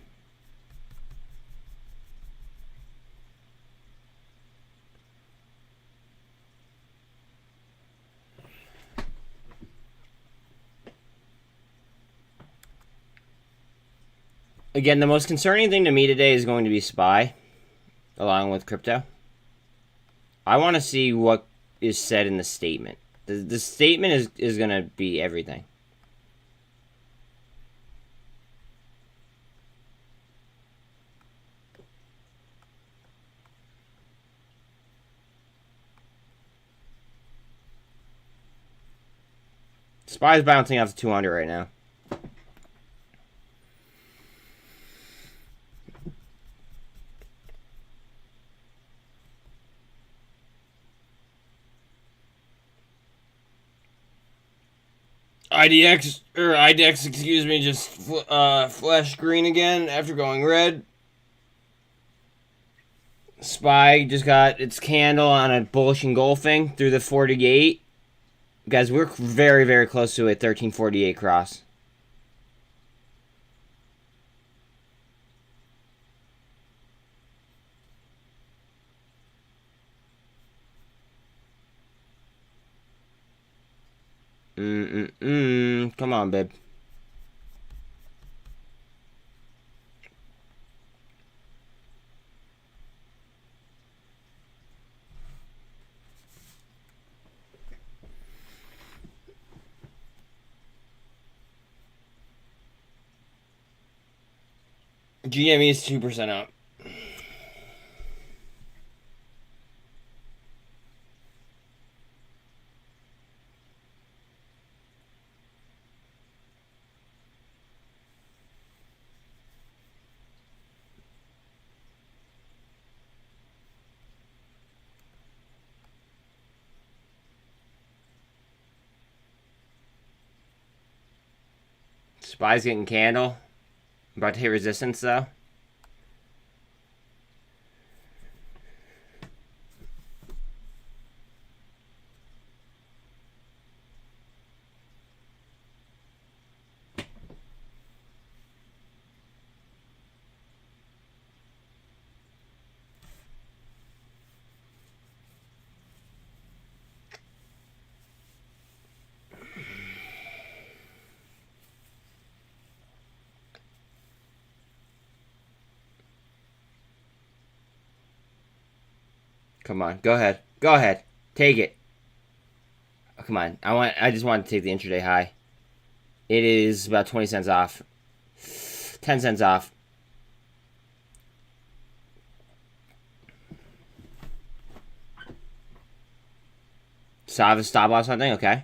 Again, the most concerning thing to me today is going to be SPY, along with crypto. I want to see what is said in the statement. The statement is going to be everything. SPY's bouncing off the 200 right now. IDX, excuse me, just flashed green again after going red. SPY just got its candle on a bullish engulfing through the 48. Guys, we're very, very close to a 1348 cross. Come on, babe. GME is 2% up. SPY's getting candle. I'm about to hit resistance, though. Come on, go ahead. Go ahead. Take it. Oh, come on. I just want to take the intraday high. It is about 20 cents off. 10 cents off. Sava stop loss something? Okay.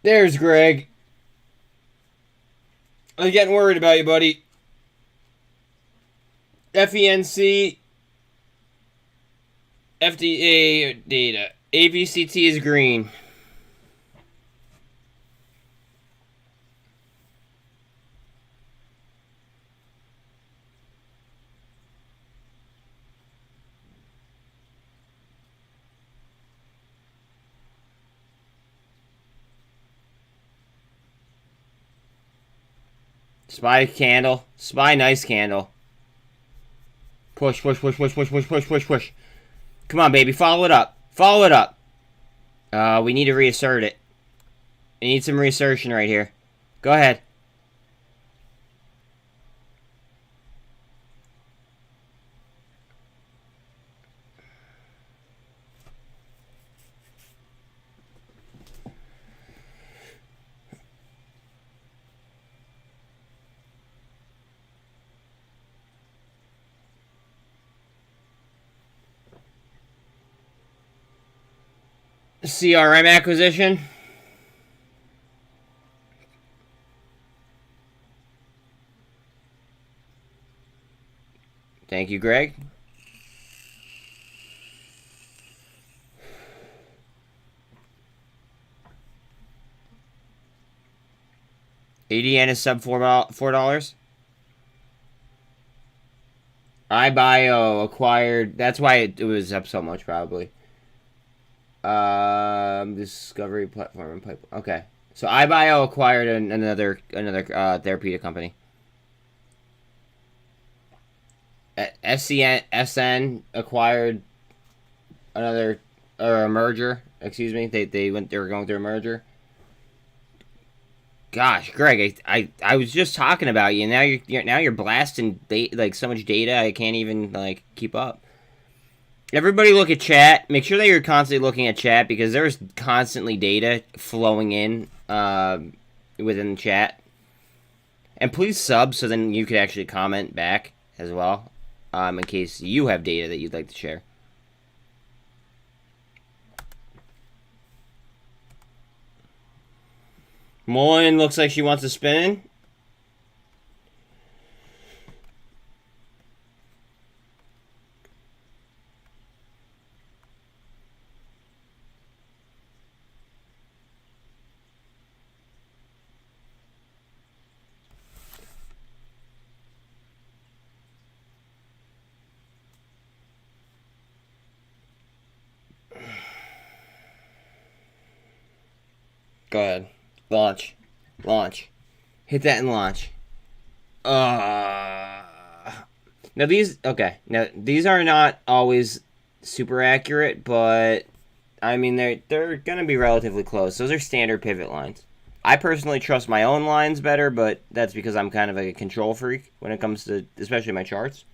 There's Greg. I'm getting worried about you, buddy. FENC, FDA data. AVCT is green. Spy candle. Spy nice candle. Push, push, push, push, push, push, push, push, push. Come on, baby. Follow it up. Follow it up. We need to reassert it. I need some reassertion right here. Go ahead. CRM acquisition. Thank you, Greg. ADN is sub $4. iBio acquired. That's why it was up so much, probably. Discovery platform and pipeline. Okay, so iBio acquired another therapeutic company. SN acquired another or a merger. Excuse me. They were going through a merger. Gosh, Greg, I was just talking about you. Now you're blasting like so much data. I can't even like keep up. Everybody look at chat. Make sure that you're constantly looking at chat because there's constantly data flowing in within the chat. And please sub so then you could actually comment back as well in case you have data that you'd like to share. MULN looks like she wants to spin in. Go ahead. Launch. Launch. Hit that and launch. Now these... Okay. Now, these are not always super accurate, but... I mean, they're going to be relatively close. Those are standard pivot lines. I personally trust my own lines better, but that's because I'm kind of like a control freak when it comes to... Especially my charts.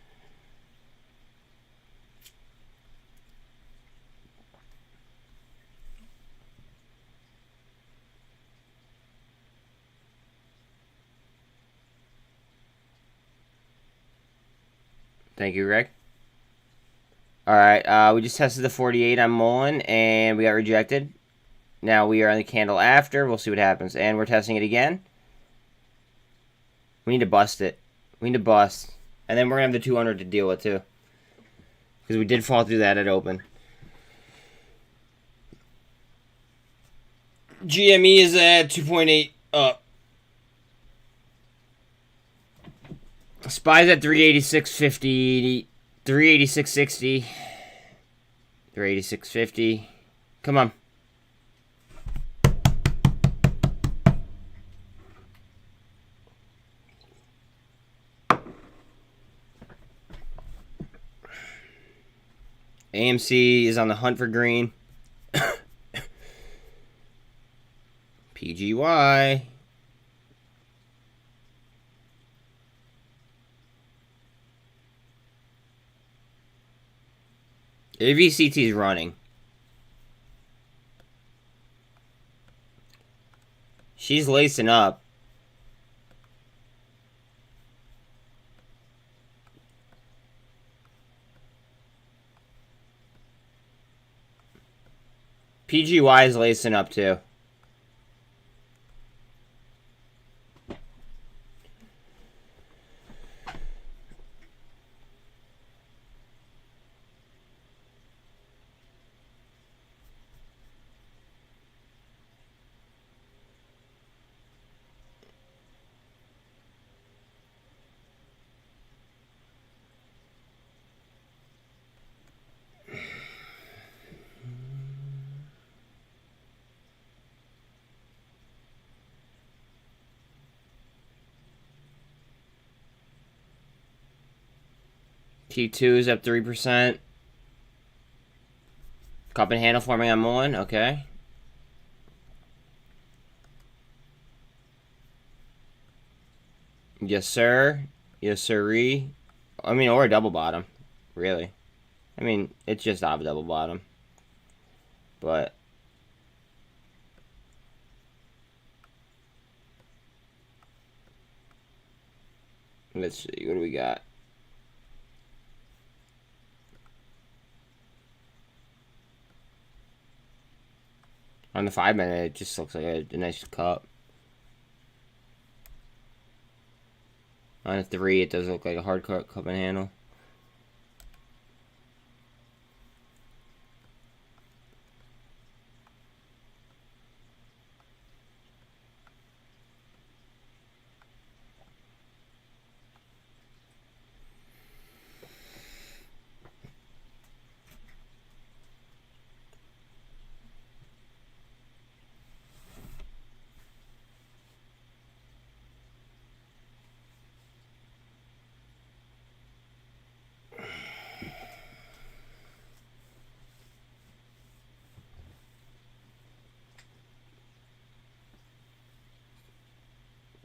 Thank you, Greg. Alright, we just tested the 48 on MULN, and we got rejected. Now we are on the candle after. We'll see what happens. And we're testing it again. We need to bust it. We need to bust. And then we're going to have the 200 to deal with, too. Because we did fall through that at open. GME is at 2.8 up. SPY's at 386.50, 386.60, 386.50. Come on. AMC is on the hunt for green. PGY. AVCT is running. She's lacing up. PGY is lacing up too. T2 is up 3%. Cup and handle forming on MULN. Okay. Yes, sir. Yes, sirree. I mean, or a double bottom. Really. I mean, it's just off a double bottom. But let's see. What do we got? On the 5 minute, it just looks like a nice cup. On a 3, it does look like a hard cup and handle.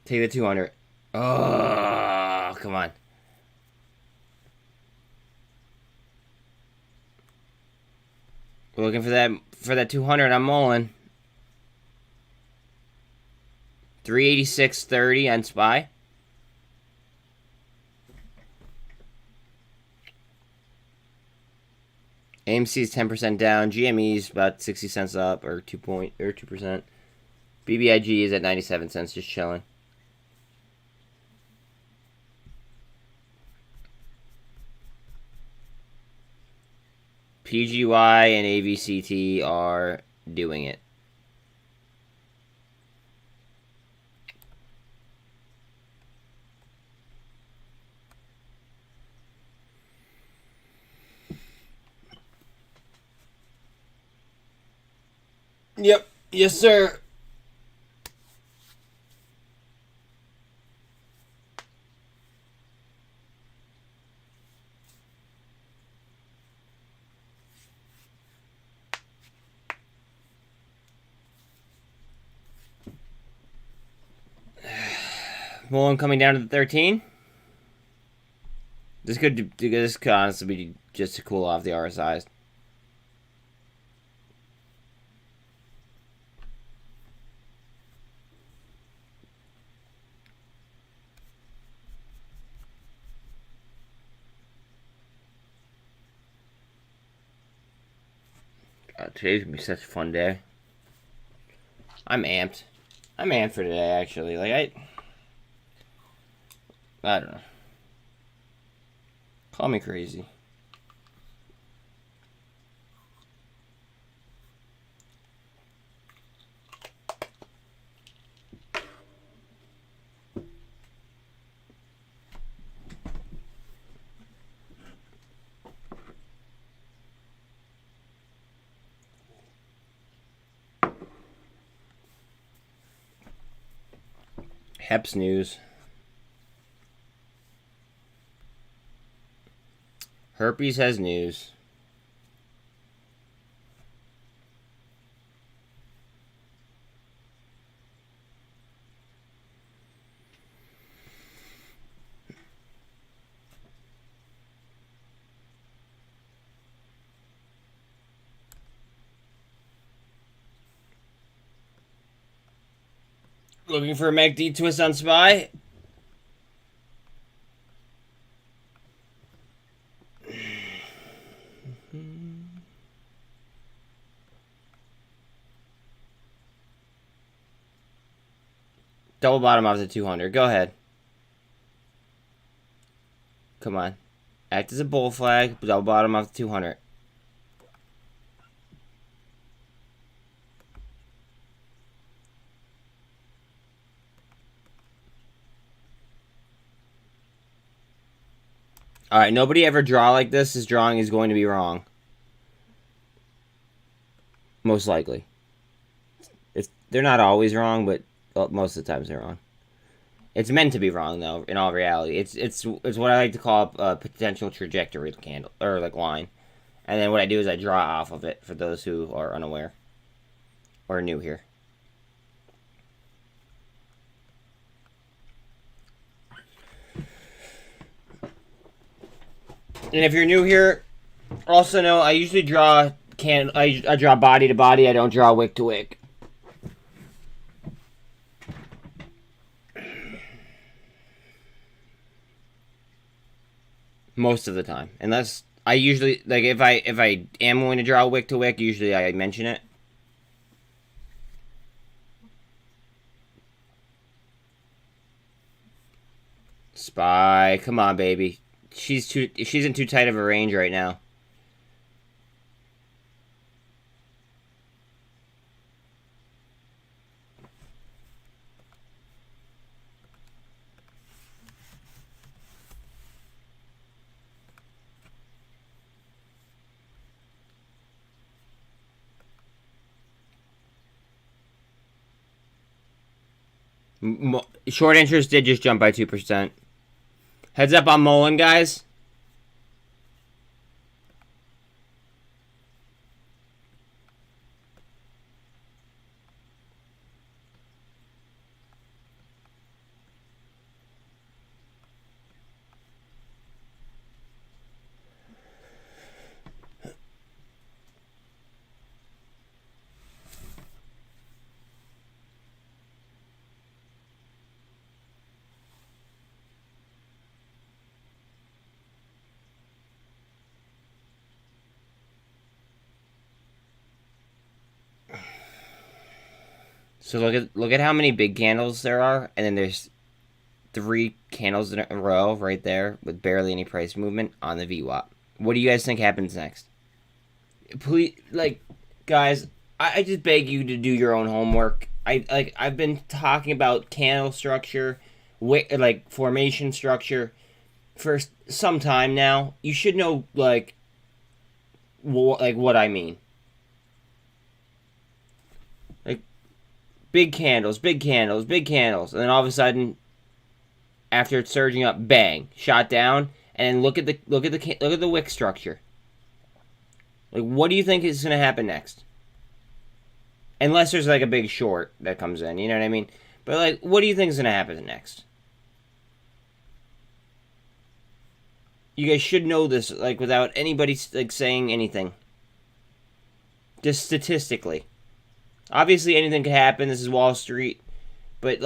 Take the 200. Oh, come on. We're looking for that 200 on MULN. 386.30 on SPY. AMC is 10% down. GME is about 60 cents up, or 2%. BBIG is at 97 cents, just chilling. PGY and AVCT are doing it. Yep. Yes, sir. MULN coming down to the 13. This could honestly be just to cool off the RSIs. Today's gonna be such a fun day. I'm amped. I'm amped for today, actually. Like, I don't know. Call me crazy. Heps news. Herpes has news. Looking for a MACD twist on SPY. Double bottom off the 200. Go ahead. Come on. Act as a bull flag. Double bottom off the 200. Alright, nobody ever draw like this. This drawing is going to be wrong. Most likely. They're not always wrong, but most of the times they're wrong. It's meant to be wrong though. In all reality, it's what I like to call a potential trajectory candle or like line, and then what I do is I draw off of it for those who are unaware or new here. And if you're new here, also know I usually draw I draw body to body. I don't draw wick to wick. Most of the time, unless I usually like if I am going to draw wick to wick, usually I mention it. Spy, come on, baby. She's in too tight of a range right now. Short interest did just jump by 2%. Heads up on MULN, guys. So look at how many big candles there are, and then there's 3 candles in a row right there with barely any price movement on the VWAP. What do you guys think happens next? Please, guys, I just beg you to do your own homework. I've been talking about candle structure, formation structure for some time now. You should know what I mean. Big candles, big candles, big candles, and then all of a sudden, after it's surging up, bang, shot down, and look at the wick structure. What do you think is going to happen next? Unless there's a big short that comes in, you know what I mean? But what do you think is going to happen next? You guys should know this, without anybody saying anything. Just statistically. Obviously, anything could happen. This is Wall Street. But,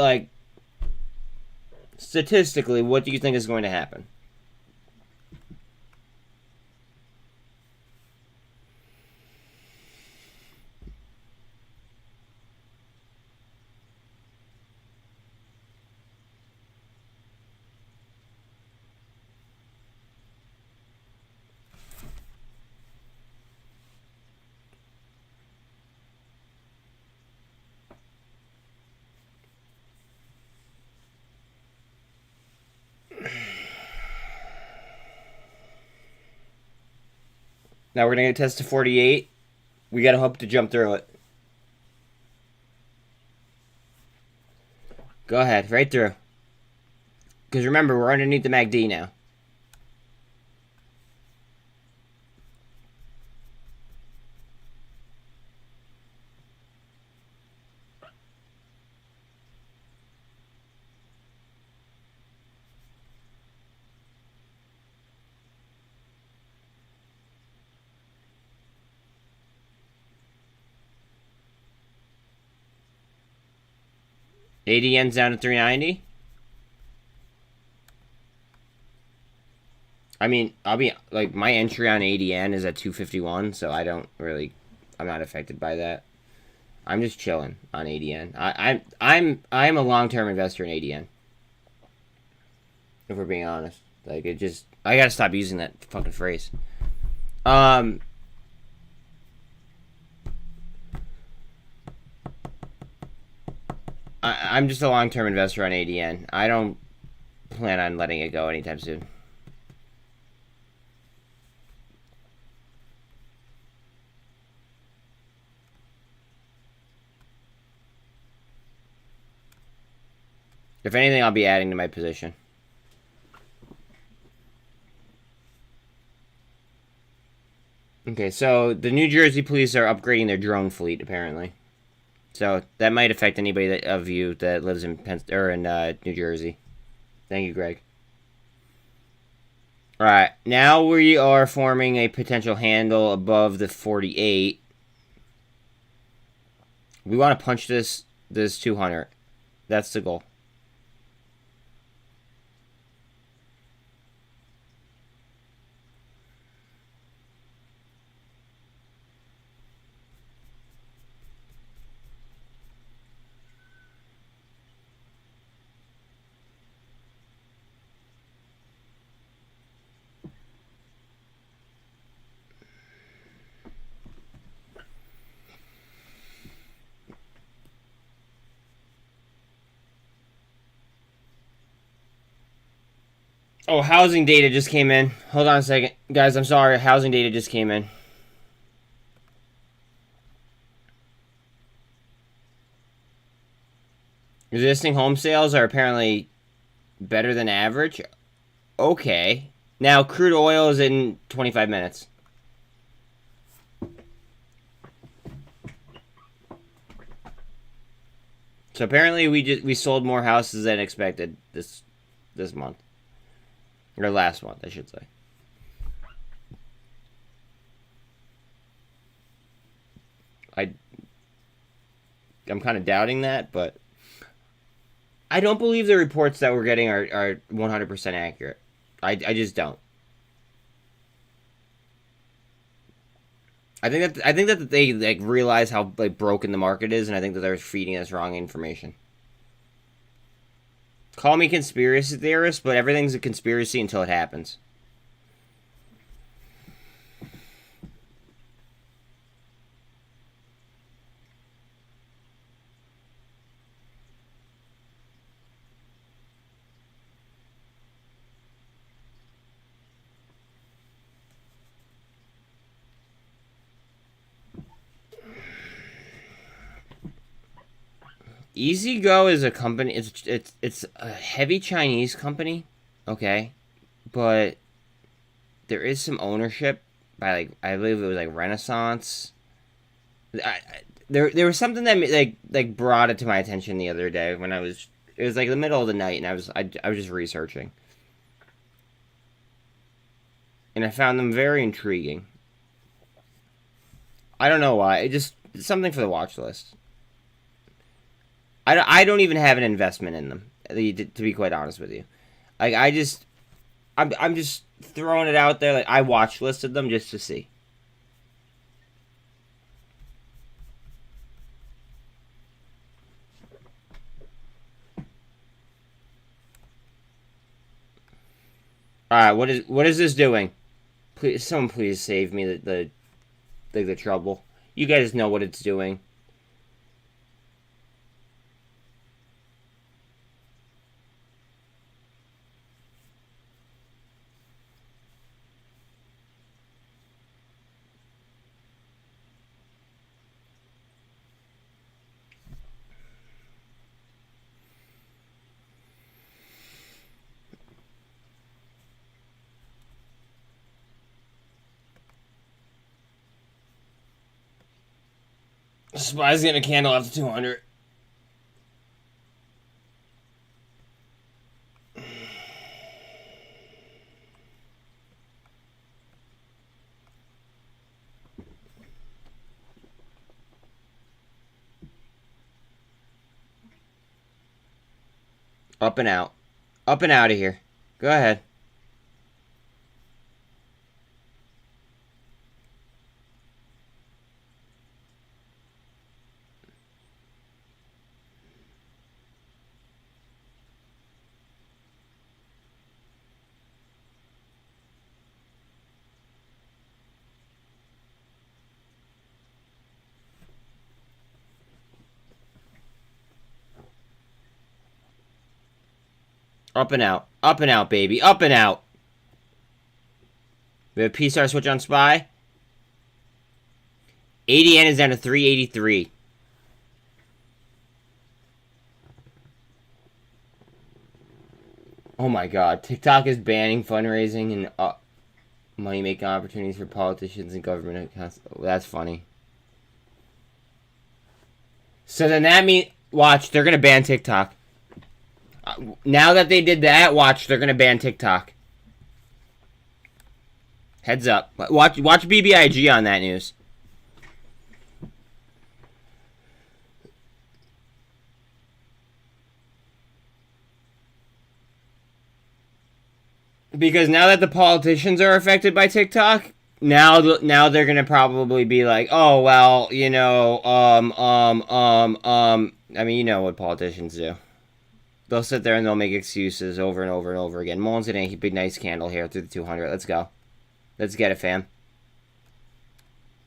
statistically, what do you think is going to happen? Now we're going to test to 48. We got to hope to jump through it. Go ahead, right through. Because remember, we're underneath the MACD now. ADN's down to 390. I mean, I'll be my entry on ADN is at 251, so I'm not affected by that. I'm just chilling on ADN. I'm a long-term investor in ADN. If we're being honest, I gotta stop using that fucking phrase. I'm just a long-term investor on ADN. I don't plan on letting it go anytime soon. If anything, I'll be adding to my position. Okay, so the New Jersey police are upgrading their drone fleet, apparently. So that might affect anybody of you that lives in New Jersey. Thank you, Greg. Alright, now we are forming a potential handle above the 48. We want to punch this 200. That's the goal. Oh, housing data just came in. Hold on a second. Guys, I'm sorry. Housing data just came in. Existing home sales are apparently better than average. Okay. Now, crude oil is in 25 minutes. So apparently we sold more houses than expected this month. Or last month, I should say. I'm kind of doubting that, but I don't believe the reports that we're getting are 100% accurate. I just don't. I think that they like realize how like broken the market is, and I think that they're feeding us wrong information. Call me conspiracy theorist, but everything's a conspiracy until it happens. EZGO is a company. It's a heavy Chinese company, okay, but there is some ownership by like I believe it was like Renaissance. There was something that like brought it to my attention the other day when it was like the middle of the night and I was just researching, and I found them very intriguing. I don't know why. It's something for the watch list. I don't even have an investment in them, to be quite honest with you. Like, I'm just throwing it out there. Like, I watch listed them just to see. Alright, what is this doing? Please, someone please save me the trouble. You guys know what it's doing. SPY's getting a candle after 200. Up and out. Up and out of here. Go ahead. Up and out. Up and out, baby. Up and out. We have a P-star switch on SPY. 80 yen is down to 383. Oh my god, TikTok is banning fundraising and money-making opportunities for politicians and government accounts. Oh, that's funny. So then that means, watch, they're gonna ban TikTok. Now that they did that, watch, they're gonna ban TikTok. Heads up. Watch BBIG on that news. Because now that the politicians are affected by TikTok, now they're gonna probably be like, oh well, you know, I mean, you know what politicians do. They'll sit there and they'll make excuses over and over and over again. MULN's gonna keep a nice candle here through the 200. Let's go. Let's get it, fam.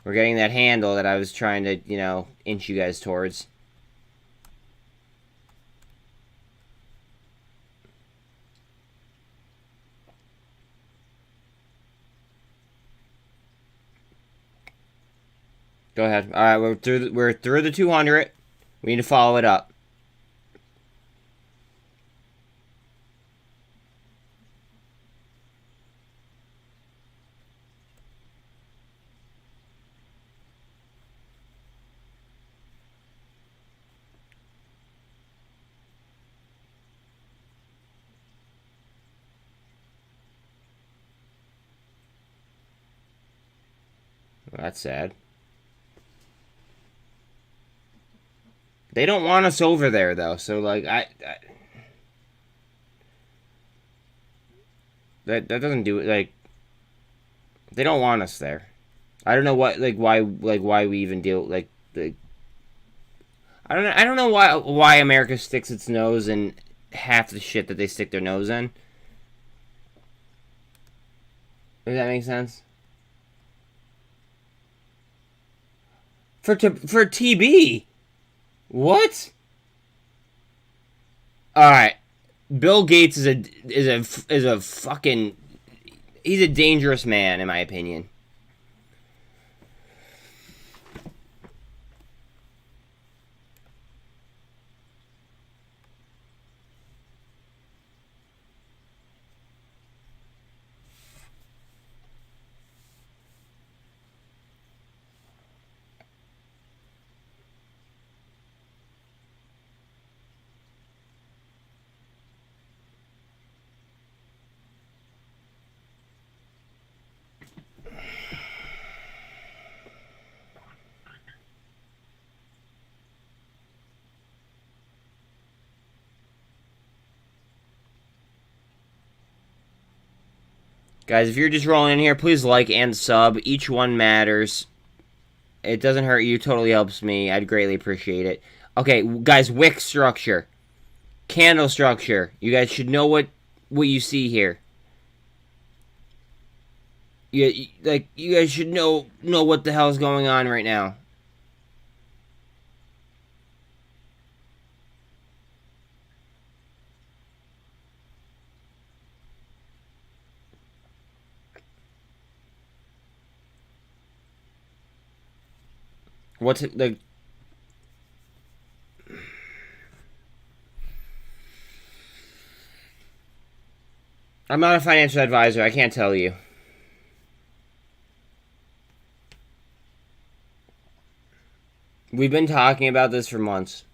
We're getting that handle that I was trying to, you know, inch you guys towards. Go ahead. All right, we're through the 200. We need to follow it up. That's sad. They don't want us over there though, so like that doesn't do it. Like they don't want us there. I don't know what why we even deal I don't know why America sticks its nose in half the shit that they stick their nose in. Does that make sense? For TB. What? All right. Bill Gates is a fucking, he's a dangerous man in my opinion. Guys, if you're just rolling in here, please like and sub. Each one matters. It doesn't hurt you. Totally helps me. I'd greatly appreciate it. Okay, guys, wick structure. Candle structure. You guys should know what you see here. You guys should know what the hell's going on right now. What's it like? I'm not a financial advisor. I can't tell you. We've been talking about this for months.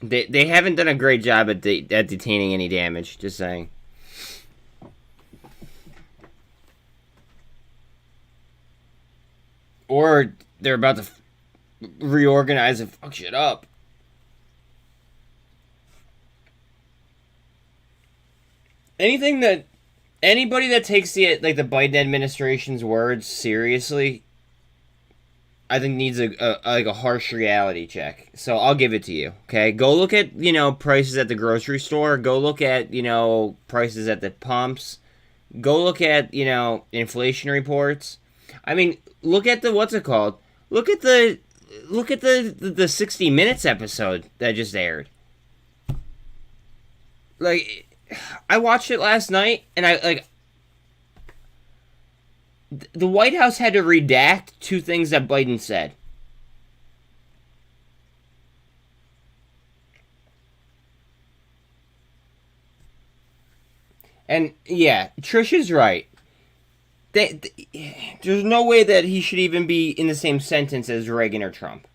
They haven't done a great job at detaining any damage. Just saying. Or they're about to reorganize and fuck shit up. Anybody that takes the Biden administration's words seriously I think needs a harsh reality check. So I'll give it to you. Okay, go look at prices at the grocery store. Go look at prices at the pumps. Go look at inflation reports. I mean, look at the what's it called? Look at the 60 Minutes episode that just aired. Like, I watched it last night, and the White House had to redact two things that Biden said. And yeah, Trish is right. There's no way that he should even be in the same sentence as Reagan or Trump.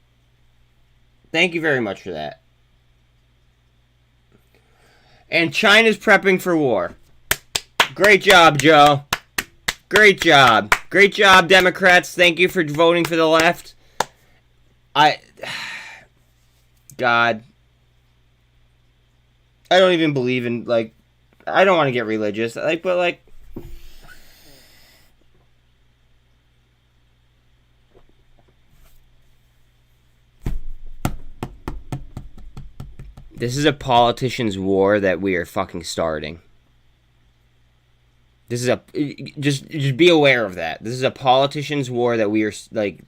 Thank you very much for that. And China's prepping for war. Great job, Joe. Great job. Great job, Democrats. Thank you for voting for the left. God. I don't even believe in, I don't want to get religious. But this is a politician's war that we are fucking starting. This is just be aware of that. This is a politician's war that we are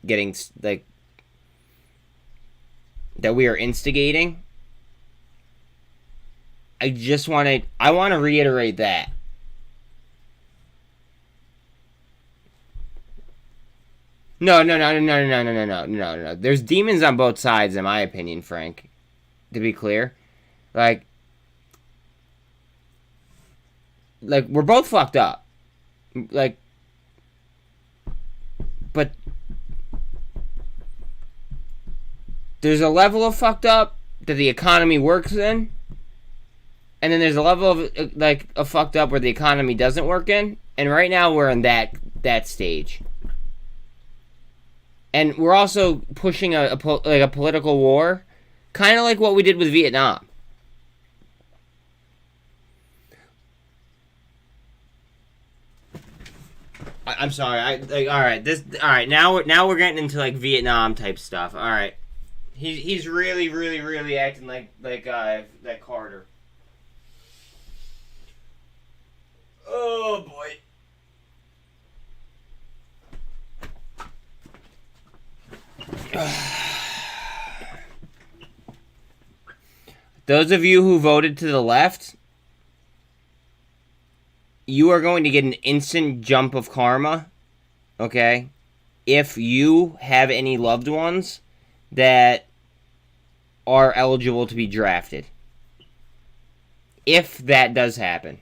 getting that we are instigating. I want to reiterate that. No. There's demons on both sides, in my opinion, Frank. To be clear, like we're both fucked up, but there's a level of fucked up that the economy works in, and then there's a level of a fucked up where the economy doesn't work in, and right now we're in that stage. And we're also pushing a political war, kind of like what we did with Vietnam. I'm sorry. All right. All right. Now we're getting into Vietnam type stuff. All right. He's really acting like that Carter. Oh boy. Those of you who voted to the left, you are going to get an instant jump of karma, okay? If you have any loved ones that are eligible to be drafted. If that does happen,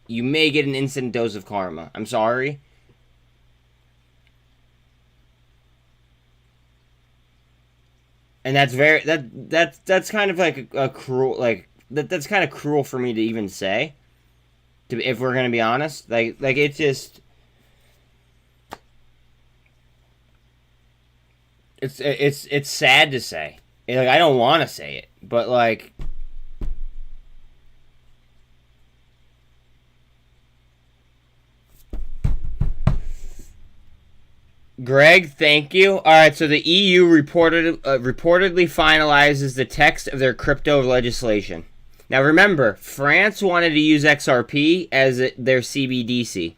you may get an instant dose of karma. I'm sorry. And that's that's kind of a cruel that's kind of cruel for me to even say. If we're gonna be honest, it's just it's sad to say. I don't want to say it, but Greg, thank you. All right, so the EU reportedly finalizes the text of their crypto legislation. Now remember, France wanted to use XRP as their CBDC.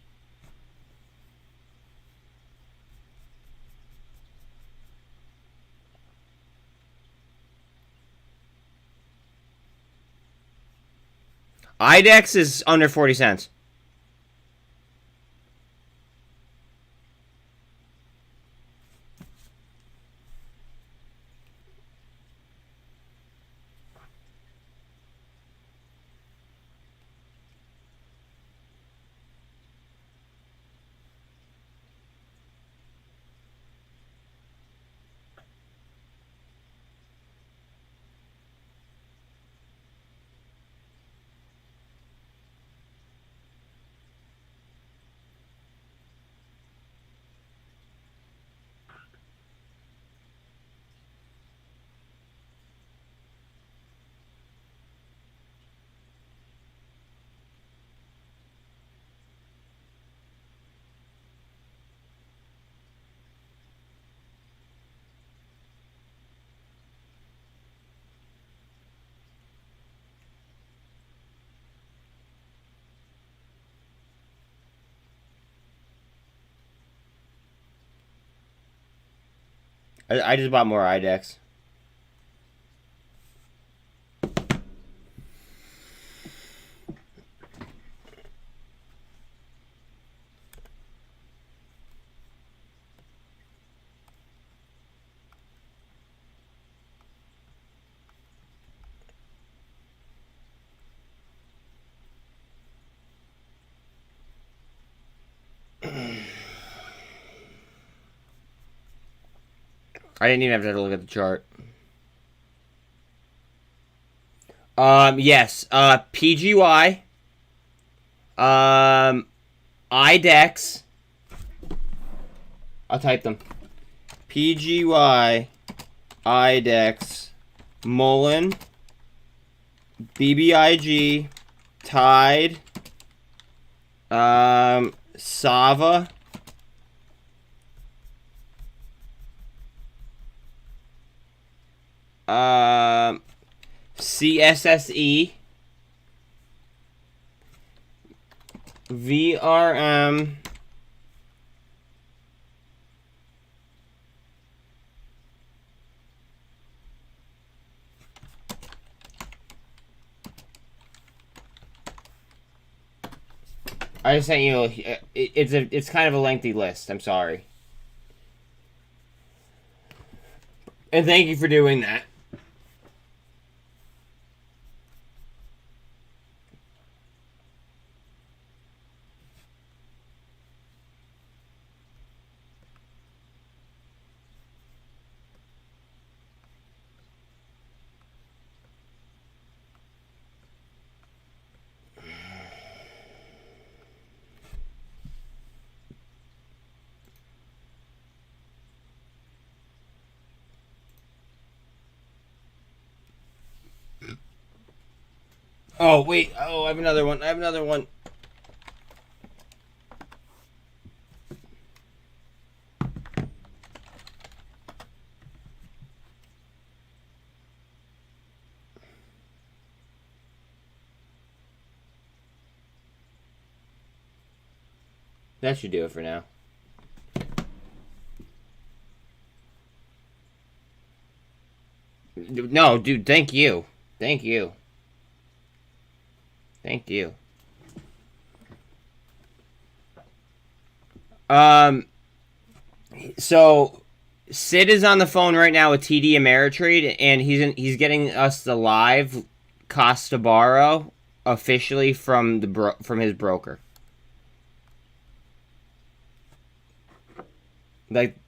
IDEX is under 40 cents. I just bought more IDEX. I didn't even have to look at the chart. Yes. PGY. IDEX. I'll type them. PGY, IDEX, MULN, BBIG, TYDE, SAVA, CSSE, VRM, I just sent you. It's kind of a lengthy list. I'm sorry, and thank you for doing that. Oh wait. Oh, I have another one. I have another one. That should do it for now. No, dude, thank you. Thank you. Thank you. So Sid is on the phone right now with TD Ameritrade, and he's getting us the live cost to borrow officially from from his broker. Like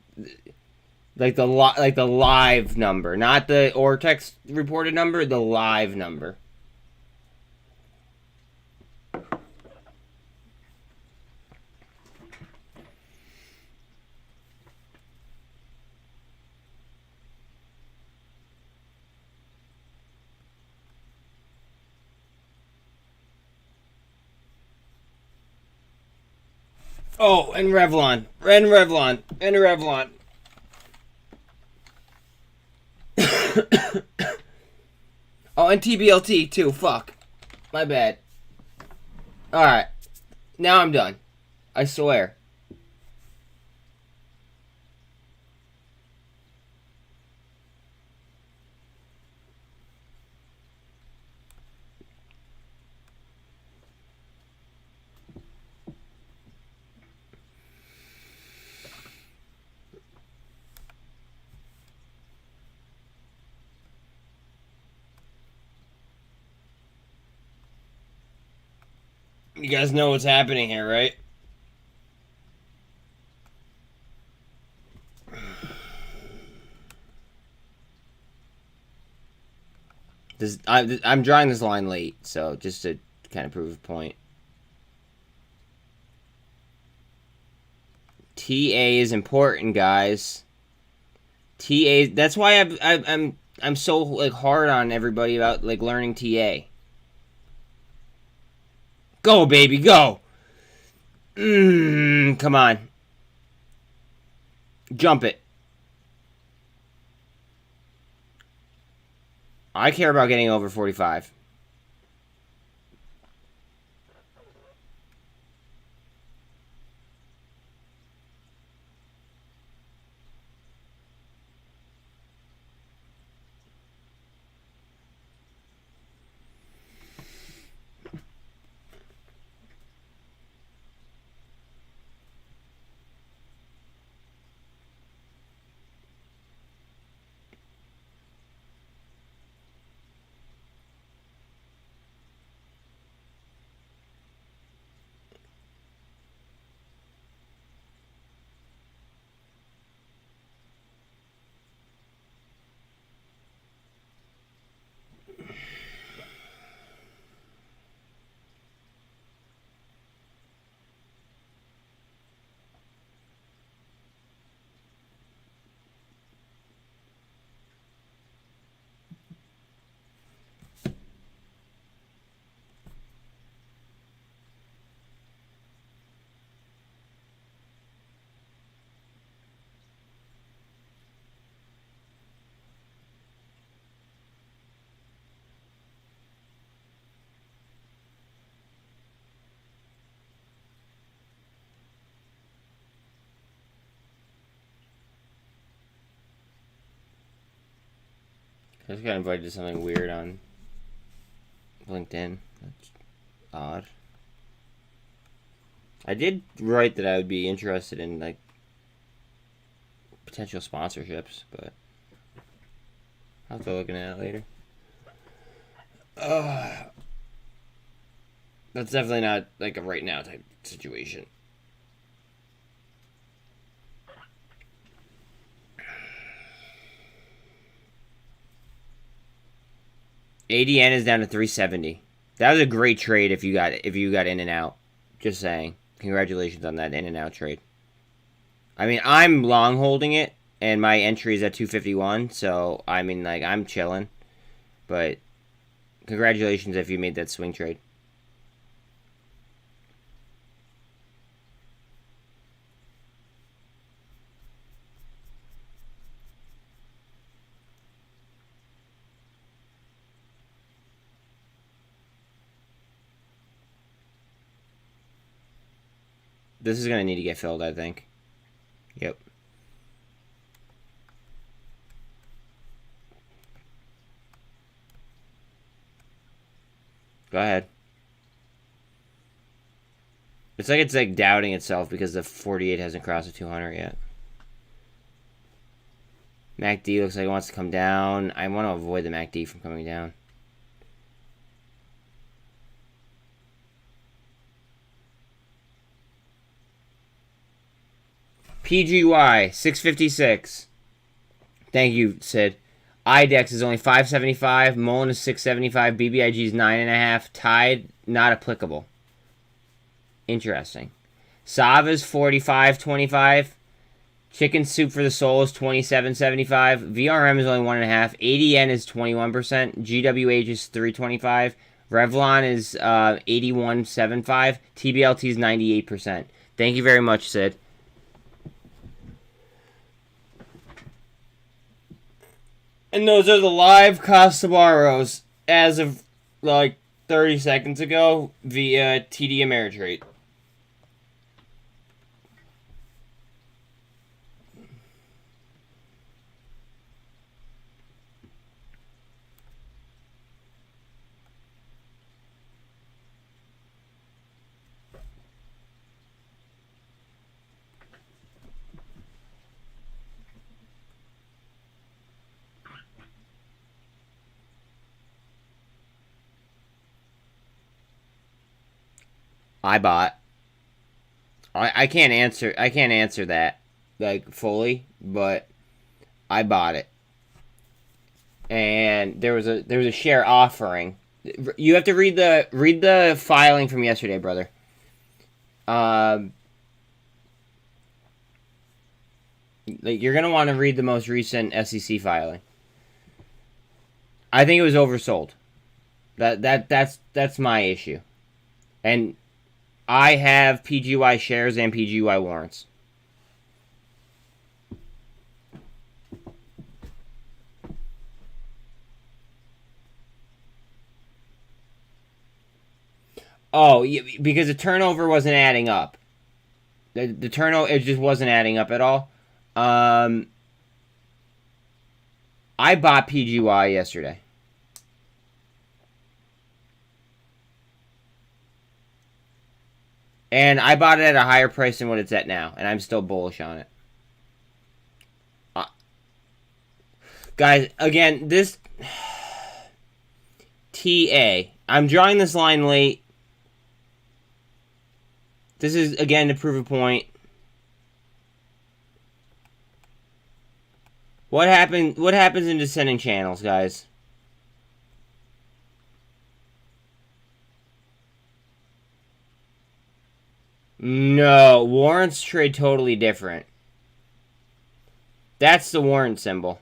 the live number, not the Ortex reported number, the live number. Oh, and Revlon. And Revlon. And Revlon. Oh, and TBLT too. Fuck. My bad. Alright. Now I'm done. I swear. You guys know what's happening here, right? I'm drawing this line late, so just to kind of prove a point. TA is important, guys. TA. That's why I'm so like hard on everybody about like learning TA. Go, baby, go. Come on. Jump it. I care about getting over 45. I just got invited to something weird on LinkedIn. That's odd. I did write that I would be interested in like potential sponsorships, but I'll have to look at it later. That's definitely not like a right now type situation. ADN is down to 370. That was a great trade if you got in and out. Just saying. Congratulations on that in and out trade. I mean, I'm long holding it, and my entry is at 251, so I mean, like, I'm chilling. But congratulations if you made that swing trade. This is going to need to get filled, I think. Yep. Go ahead. It's like doubting itself because the 48 hasn't crossed the 200 yet. MACD looks like it wants to come down. I want to avoid the MACD from coming down. PGY 656. Thank you, Sid. IDEX is only 575. MULN is 675. BBIG is 9.5. TYDE not applicable. Interesting. SAV is 45.25. Chicken Soup for the Soul is 27.75. VRM is only 1.5. ADN is 21%. GWH is 3.25. Revlon is 81.75. Tblt is 98%. Thank you very much, Sid. And those are the live Costabaros as of like 30 seconds ago via TD Ameritrade. I bought. I can't answer that like fully, but I bought it. And there was a share offering. You have to read the filing from yesterday, brother. Like you're gonna want to read the most recent SEC filing. I think it was oversold. That's my issue. And I have PGY shares and PGY warrants. Oh, because the turnover wasn't adding up. The turnover, it just wasn't adding up at all. I bought PGY yesterday. And I bought it at a higher price than what it's at now. And I'm still bullish on it. Guys, again, this... TA. I'm drawing this line late. This is, again, to prove a point. What happens in descending channels, guys? No, warrants trade totally different. That's the warrant symbol.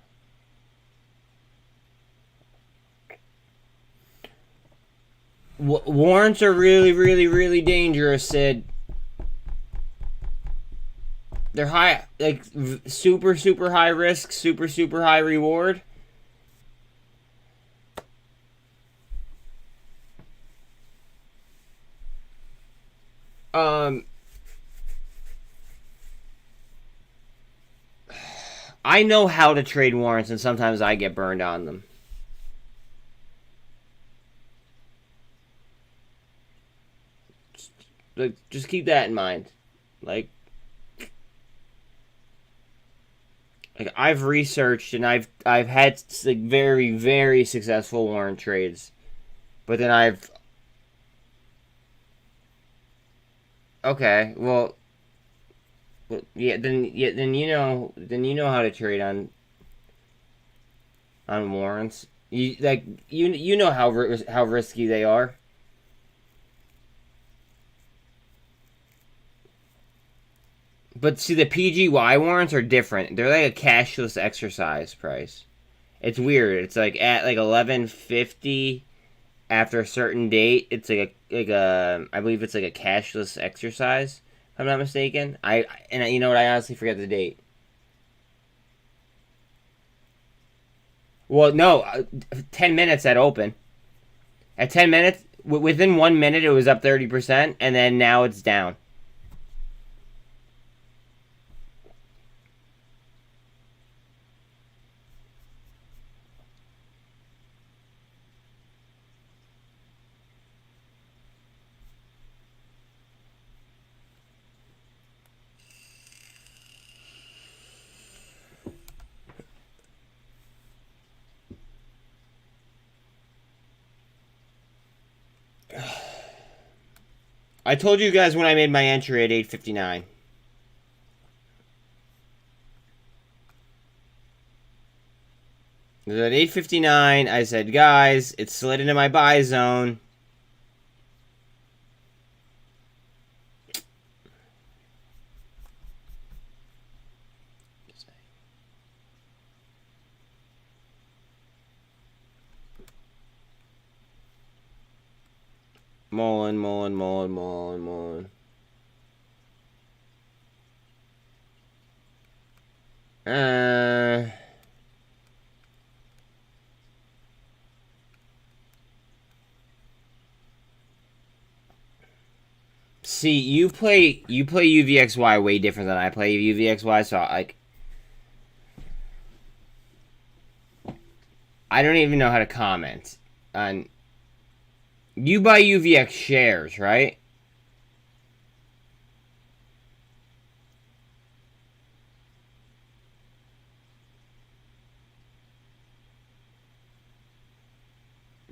Warrants are really, really, really dangerous, Sid. They're high, like, super, super high risk, super, super high reward. I know how to trade warrants, and sometimes I get burned on them. just keep that in mind. Like I've researched and I've had like very very successful warrant trades, but then okay, well, then you know how to trade on warrants. You know how risky they are. But see, the PGY warrants are different. They're like a cashless exercise price. It's weird. It's like at like 11:50 after a certain date. It's like a I believe it's like a cashless exercise. If I'm not mistaken. You know what? I honestly forget the date. Well, no, 10 minutes at open. At 10 minutes, within 1 minute, it was up 30%, and then now it's down. I told you guys when I made my entry at 8:59. At 8:59, I said, guys, it's slid into my buy zone. MULN. See, you play UVXY way different than I play UVXY, so I don't even know how to comment on. You buy UVX shares, right?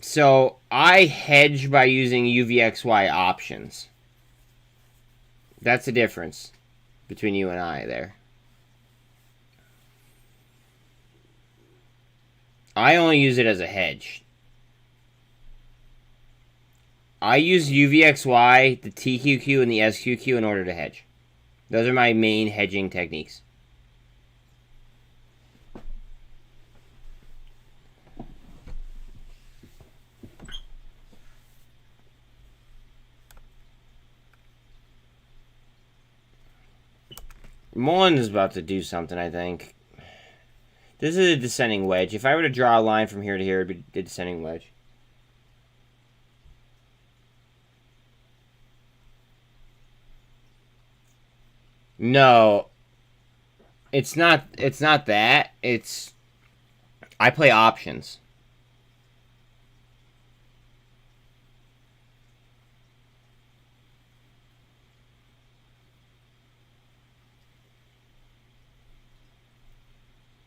So I hedge by using UVXY options. That's the difference between you and I there. I only use it as a hedge. I use UVXY, the TQQ, and the SQQ in order to hedge. Those are my main hedging techniques. MULN is about to do something, I think. This is a descending wedge. If I were to draw a line from here to here, it would be a descending wedge. No. It's not that. I play options.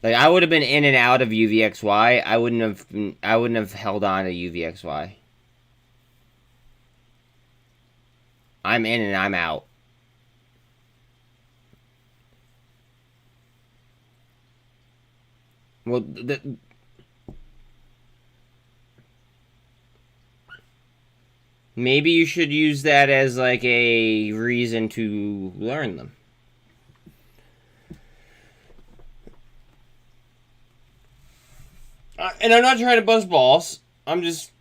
Like I would have been in and out of UVXY. I wouldn't have held on to UVXY. I'm in and I'm out. Well, maybe you should use that as like a reason to learn them. And I'm not trying to bust balls. I'm just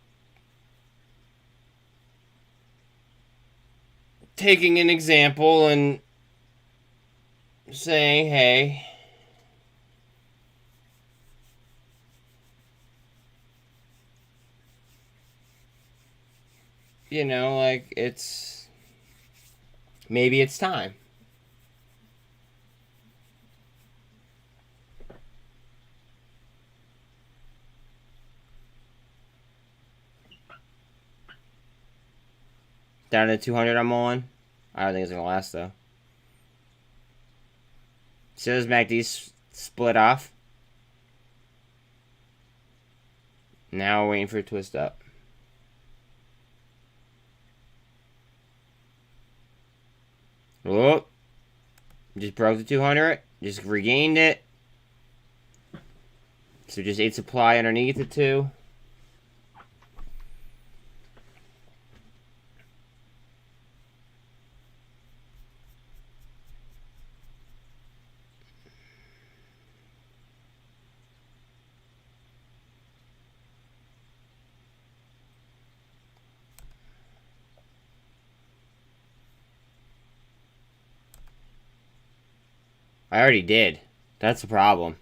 taking an example and saying, hey, you know, like maybe it's time. Down to 200 I'm on. I don't think it's gonna last though. So does MACD split off. Now we're waiting for a twist up. Oh, just broke the 200. Just regained it. So just ate supply underneath it too. I already did. That's the problem.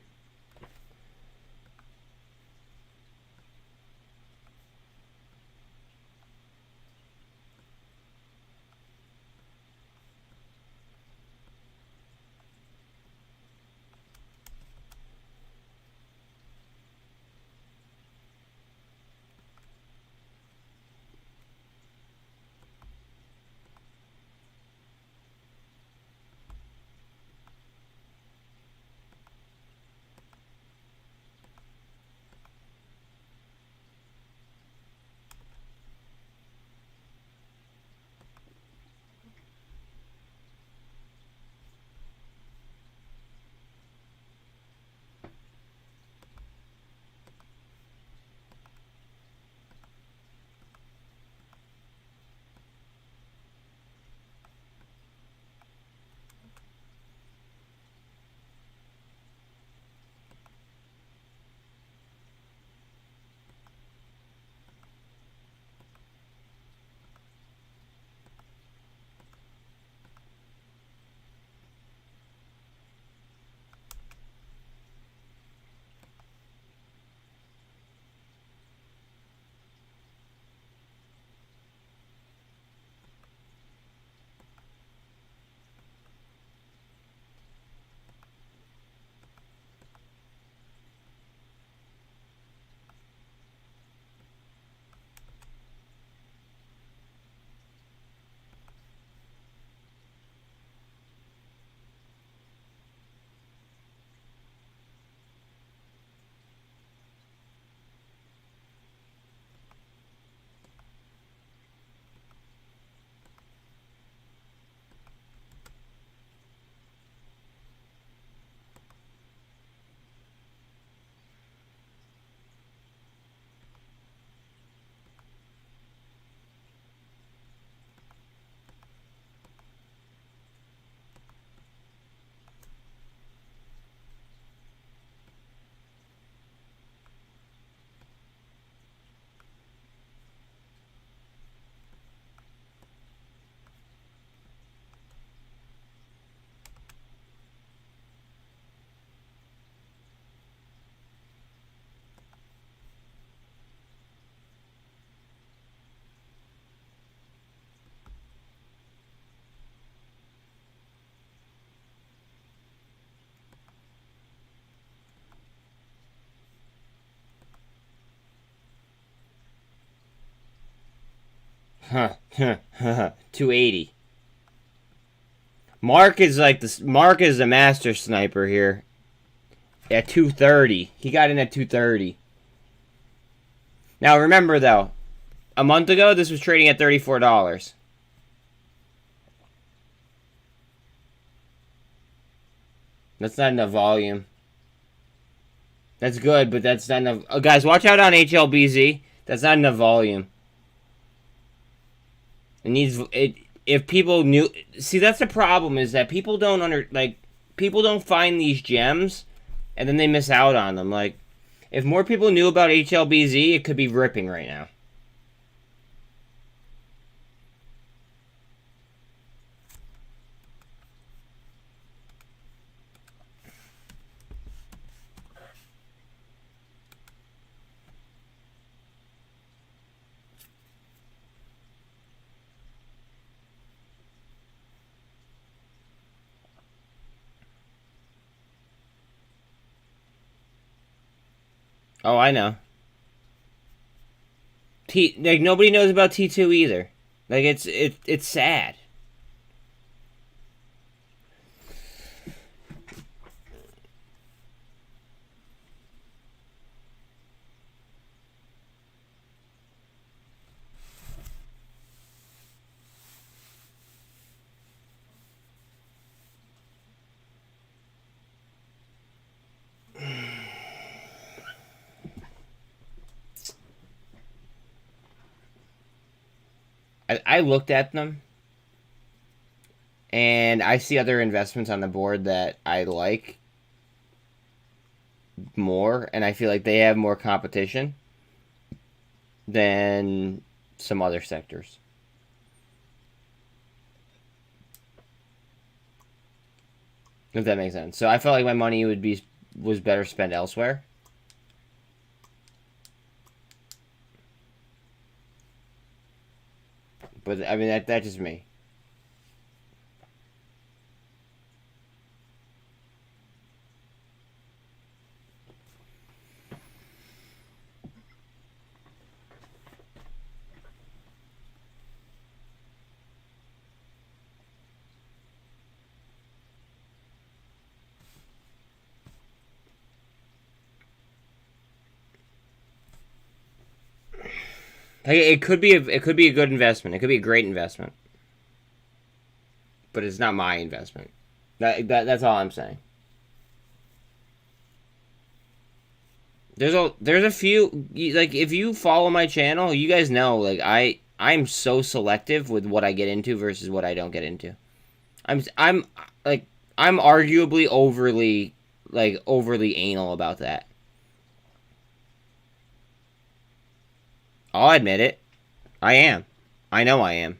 Huh. 280. Mark is like this. Mark is the master sniper here. At 230. He got in at 230. Now remember though, a month ago this was trading at $34. That's not enough volume. That's good, but that's not enough. Guys, watch out on HLBZ. That's not enough volume. It needs it. If people knew, see, that's the problem, is that people don't people don't find these gems, and then they miss out on them. Like, if more people knew about HLBZ, it could be ripping right now. Oh, I know. Like, nobody knows about T2 either. Like, it's sad. I looked at them, and I see other investments on the board that I like more, and I feel like they have more competition than some other sectors. If that makes sense. So I felt like my money was better spent elsewhere. But I mean that's just me. Like, it could be a good investment. It could be a great investment. But it's not my investment. That's all I'm saying. There's a few, like, if you follow my channel, you guys know, like, I'm so selective with what I get into versus what I don't get into. I'm like, I'm arguably overly anal about that. I'll admit it. I am. I know I am.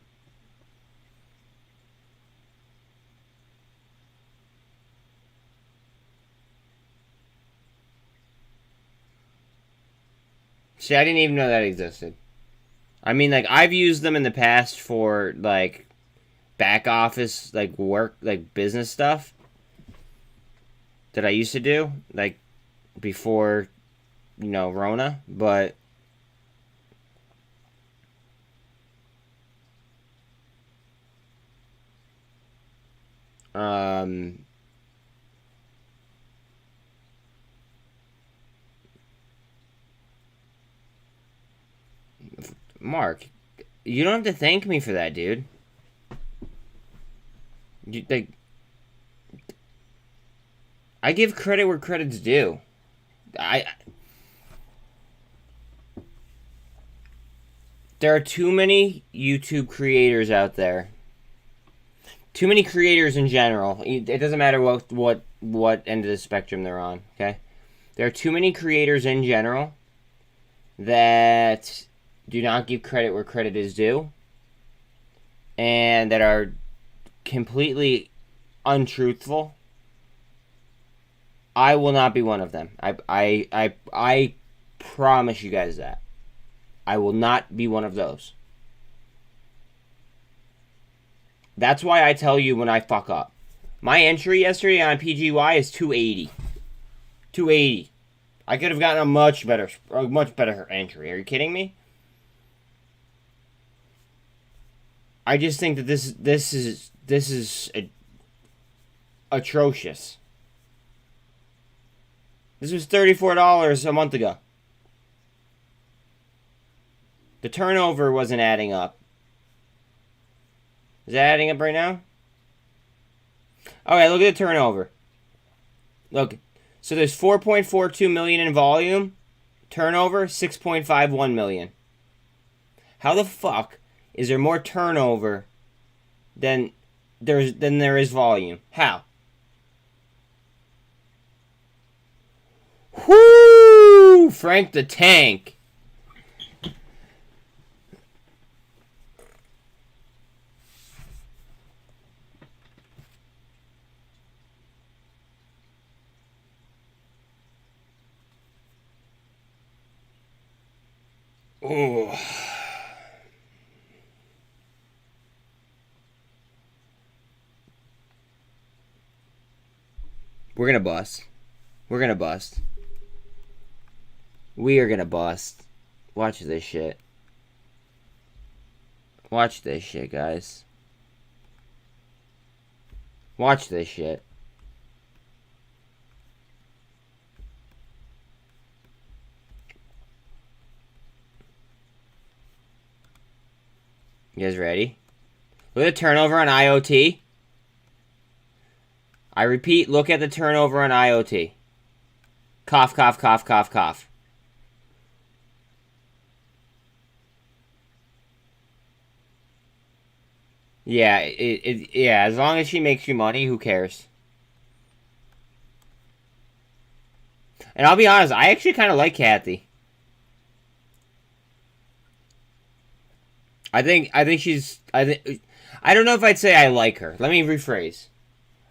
See, I didn't even know that existed. I mean, like, I've used them in the past for, like, back office, like, work, like, business stuff that I used to do, like, before, Rona, but Mark, you don't have to thank me for that, dude. I give credit where credit's due. There are too many YouTube creators out there. Too many creators in general. It doesn't matter what end of the spectrum they're on, okay? There are too many creators in general that do not give credit where credit is due and that are completely untruthful. I will not be one of them. I promise you guys that. I will not be one of those. That's why I tell you when I fuck up. My entry yesterday on PGY is 280. 280. I could have gotten a much better entry. Are you kidding me? I just think that this is atrocious. This was $34 a month ago. The turnover wasn't adding up. Is that adding up right now? Okay, look at the turnover. Look, so there's 4.42 million in volume. Turnover, 6.51 million. How the fuck is there more turnover than there is volume? How? Whoo! Frank the Tank. Oh. We're gonna bust. We're gonna bust. We are gonna bust. Watch this shit. Watch this shit, guys. Watch this shit. You guys ready? Look at the turnover on IOT. I repeat, look at the turnover on IOT. Cough, cough, cough, cough, cough. Yeah, yeah, as long as she makes you money, who cares? And I'll be honest, I actually kind of like Kathy. I think she's I don't know if I'd say I like her. Let me rephrase.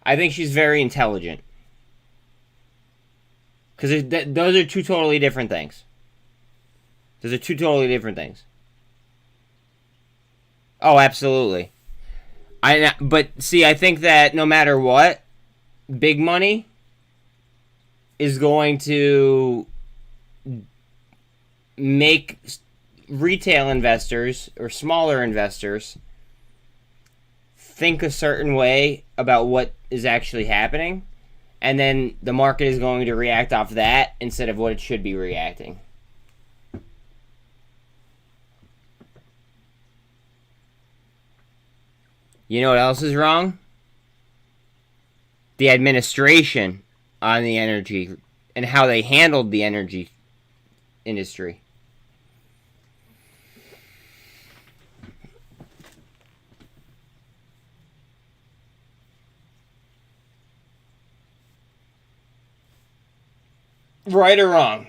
I think she's very intelligent. Because those are two totally different things. Those are two totally different things. Oh, absolutely. But see, I think that no matter what, big money is going to make retail investors or smaller investors think a certain way about what is actually happening, and then the market is going to react off that instead of what it should be reacting. You know what else is wrong? The administration on the energy and how they handled the energy industry. Right or wrong?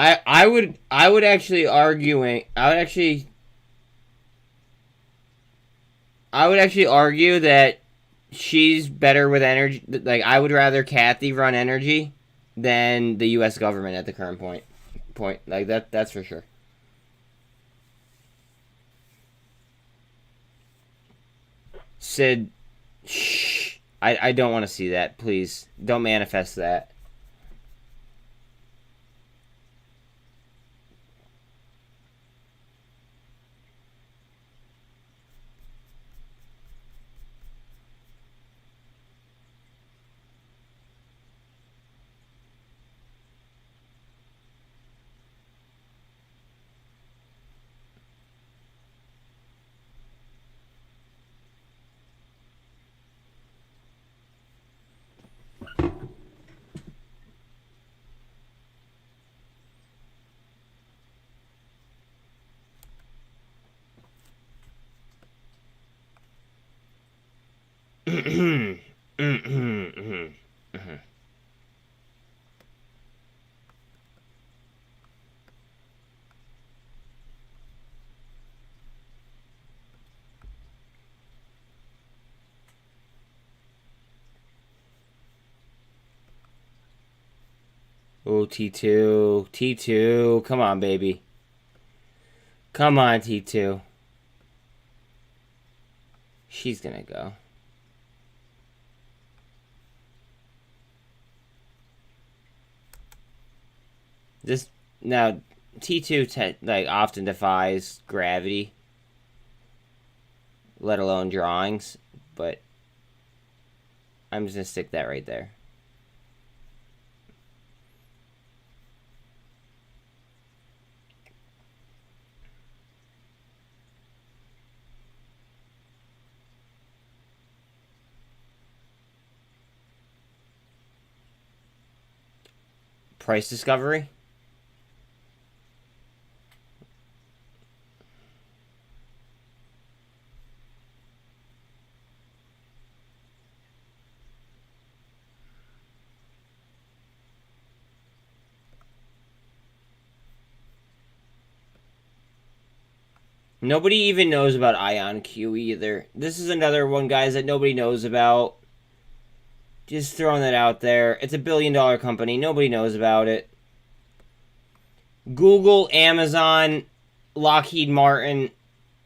I would actually argue that she's better with energy. Like, I would rather Kathy run energy than the U.S. government at the current point. Like, that's for sure. Sid, shh. I don't want to see that. Please don't manifest that. Oh, T2. T2. Come on, baby. Come on, T2. She's gonna go. This now T2 like often defies gravity, let alone drawings, but I'm just gonna stick that right there. Price discovery. Nobody even knows about IonQ either. This is another one, guys, that nobody knows about. Just throwing that out there. It's $1 billion company. Nobody knows about it. Google, Amazon, Lockheed Martin,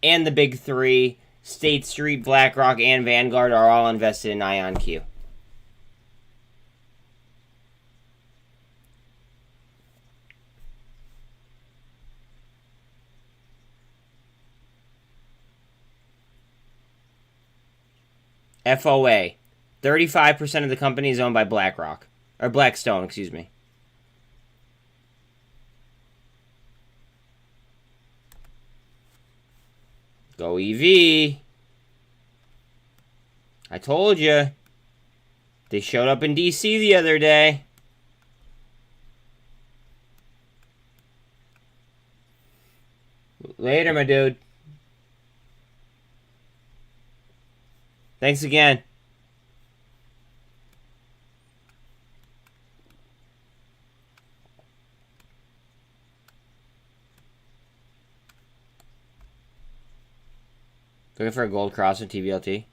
and the big three, State Street, BlackRock, and Vanguard, are all invested in IonQ. FOA. 35% of the company is owned by BlackRock. Or Blackstone, excuse me. Go EV. I told you. They showed up in DC the other day. Later, my dude. Thanks again. Looking for a gold cross in TBLT.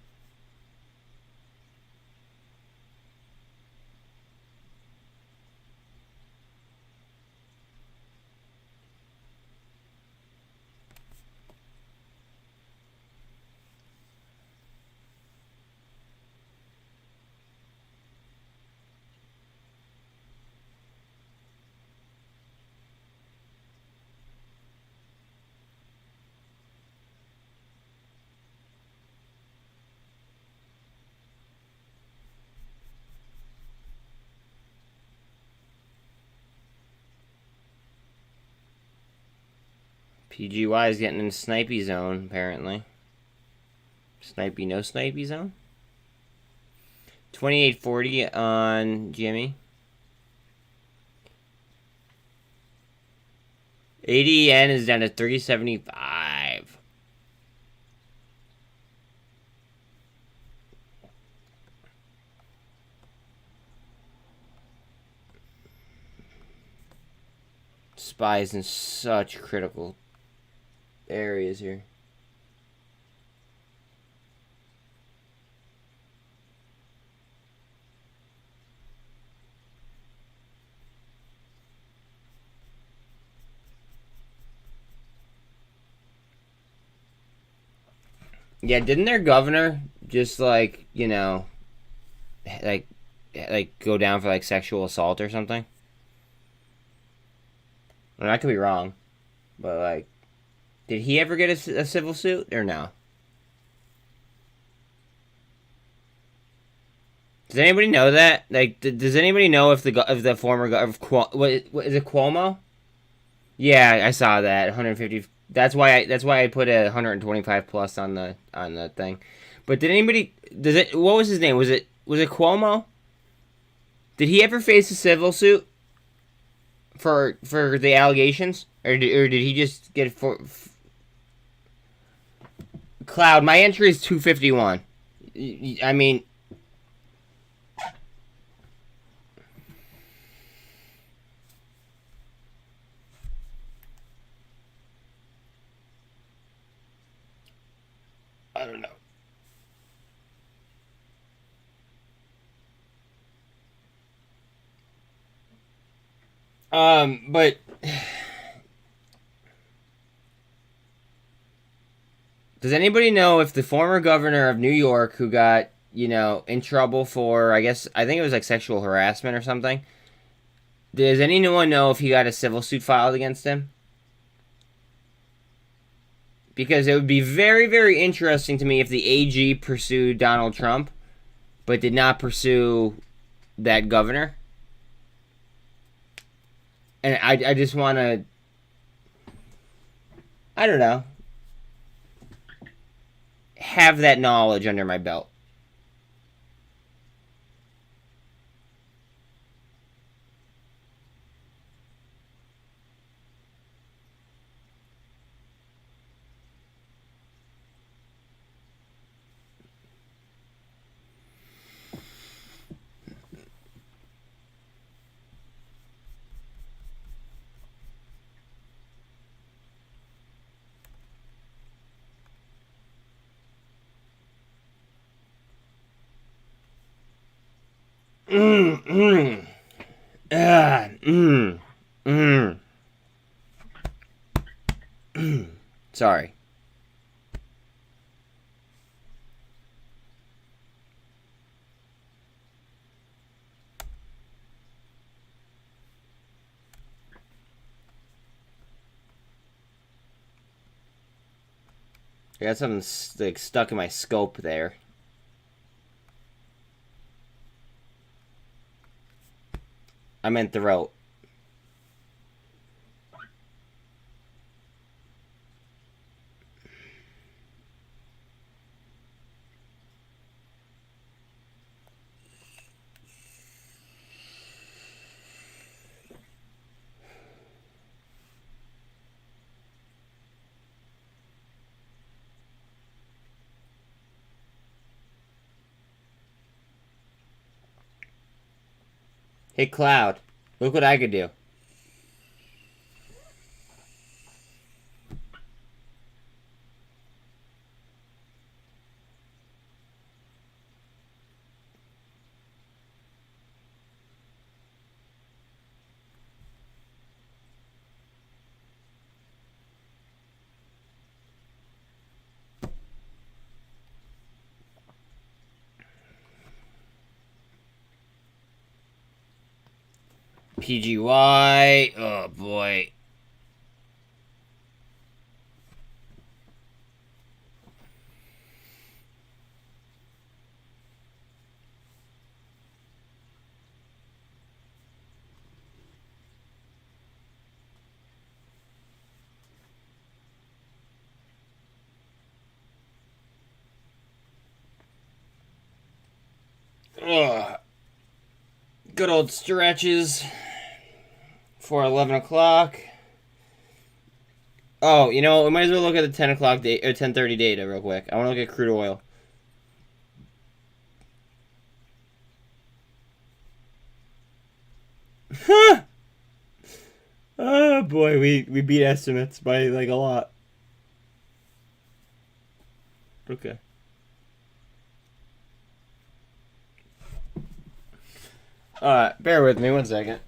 PGY is getting in snipey zone, apparently. Snipey, no snipey zone. 2840 on GME. 80 is down to 375. Spies in such critical areas here. Yeah, didn't their governor just like, you know, like go down for like sexual assault or something? I mean, I could be wrong, but like, did he ever get a civil suit or no? Does anybody know that? Like, does anybody know if the former what is it, Cuomo? Yeah, I saw that 150. That's why I put a 125 plus on the thing. But did anybody what was his name? Was it Cuomo? Did he ever face a civil suit for the allegations, or did he just get Cloud? My entry is 251. I mean, I don't know. But does anybody know if the former governor of New York, who got, you know, in trouble for, I think it was like sexual harassment or something, does anyone know if he got a civil suit filed against him? Because it would be very, very interesting to me if the AG pursued Donald Trump, but did not pursue that governor. And I just want to, I don't know, have that knowledge under my belt. Sorry. I got something like stuck in my scope there. I meant throat. Hey, Cloud. Look what I could do. PGY. Oh, boy. Ugh. Good old stretches for 11 o'clock. Oh, you know, we might as well look at the 10 o'clock date or 10:30 data real quick. I want to look at crude oil. Huh. Oh boy, we beat estimates by like a lot. Okay. Bear with me 1 second.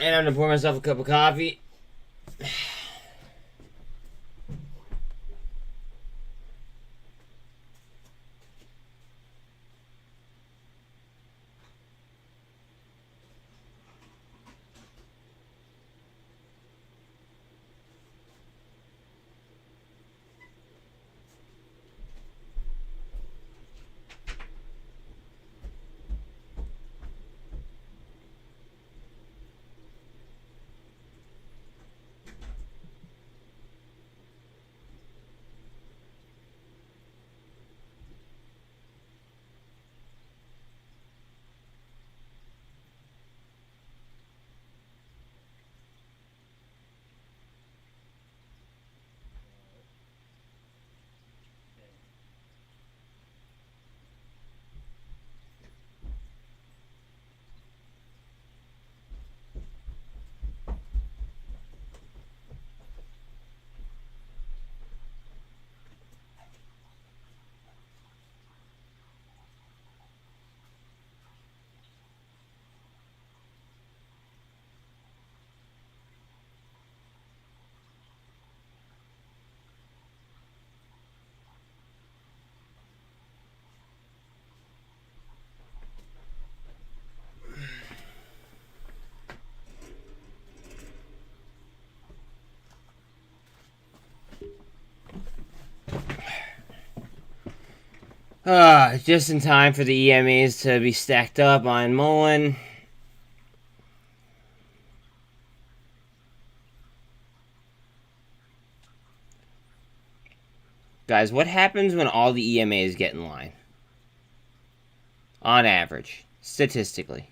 And I'm gonna pour myself a cup of coffee. Just in time for the EMAs to be stacked up on MULN. Guys, what happens when all the EMAs get in line? On average, statistically.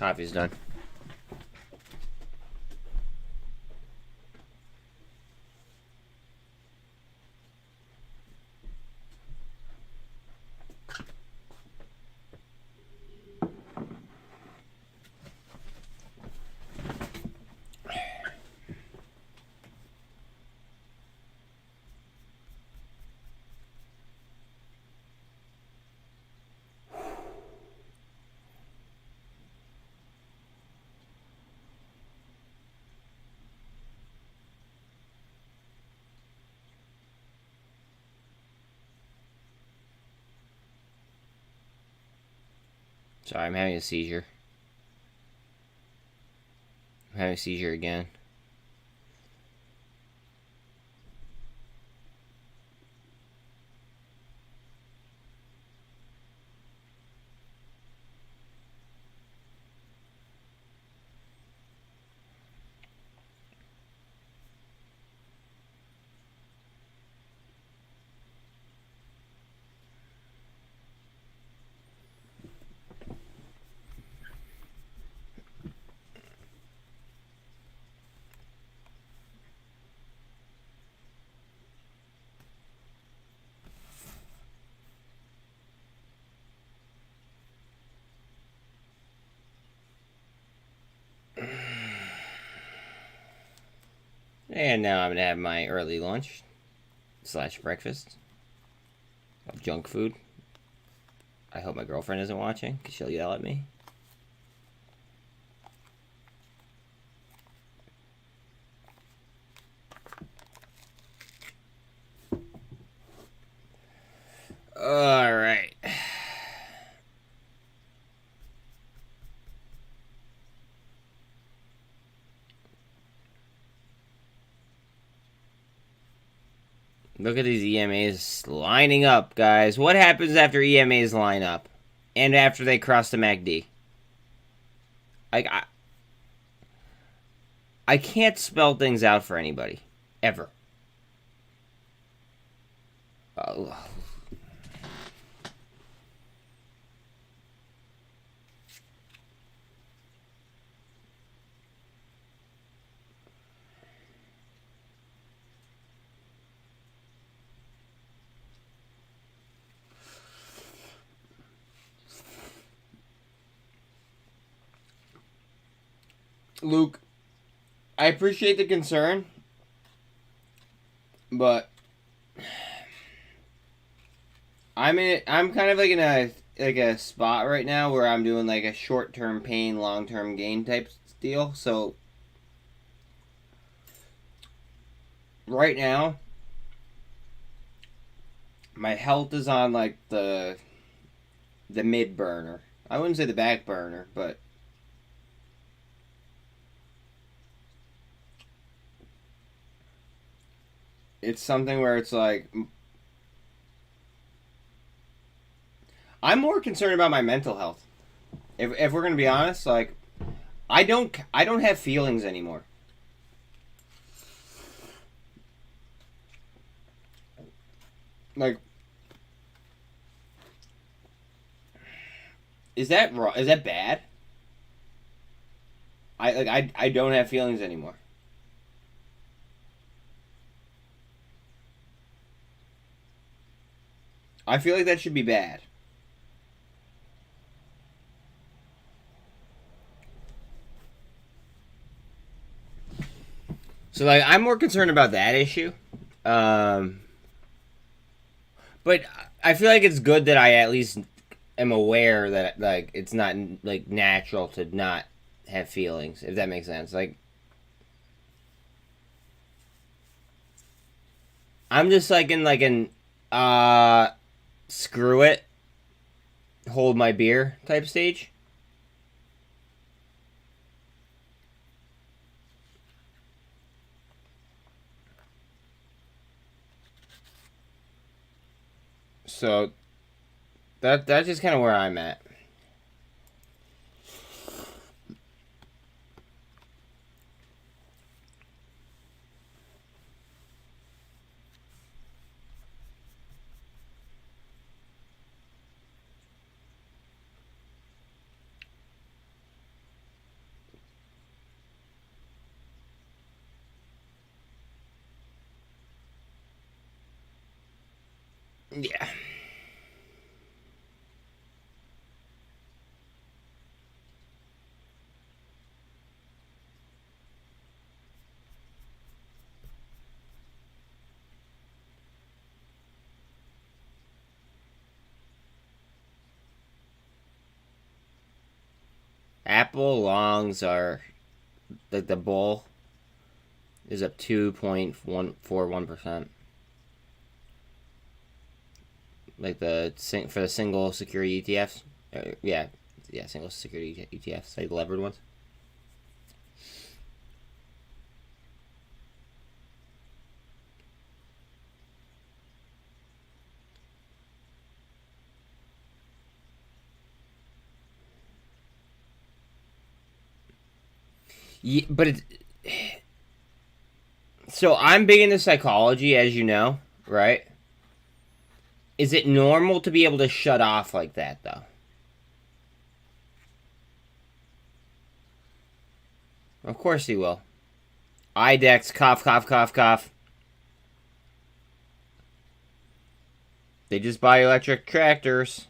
Coffee's done. Sorry, I'm having a seizure. I'm having a seizure again. And now I'm going to have my early lunch / breakfast of junk food. I hope my girlfriend isn't watching because she'll yell at me. All right. Look at these EMAs lining up, guys. What happens after EMAs line up? And after they cross the MACD? I can't spell things out for anybody. Ever. Oh. Luke, I appreciate the concern, but I'm kind of like in a spot right now where I'm doing like a short-term pain, long-term gain type deal. So right now, my health is on like the mid burner. I wouldn't say the back burner, but it's something where it's like I'm more concerned about my mental health. If we're gonna be honest, like I don't have feelings anymore. Like, is that wrong? Is that bad? I don't have feelings anymore. I feel like that should be bad. So like I'm more concerned about that issue. But I feel like it's good that I at least am aware that like it's not like natural to not have feelings, if that makes sense. Like I'm just like in screw it, hold my beer type stage. So that's just kind of where I'm at. Yeah. Apple longs are like the bull is up 2.141%. Like for the single security ETFs. Yeah, single security ETFs, like the levered ones. Yeah, but it's so I'm big into psychology, as you know, right? Is it normal to be able to shut off like that, though? Of course he will. IDEX, cough, cough, cough, cough. They just buy electric tractors.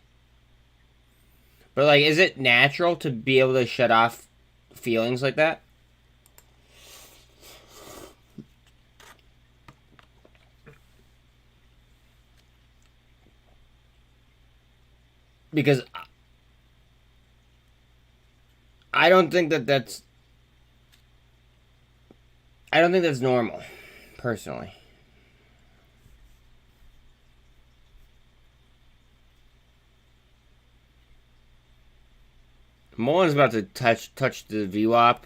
But, like, is it natural to be able to shut off feelings like that? Because I don't think that's... I don't think that's normal, personally. MULN's about to touch the VWAP,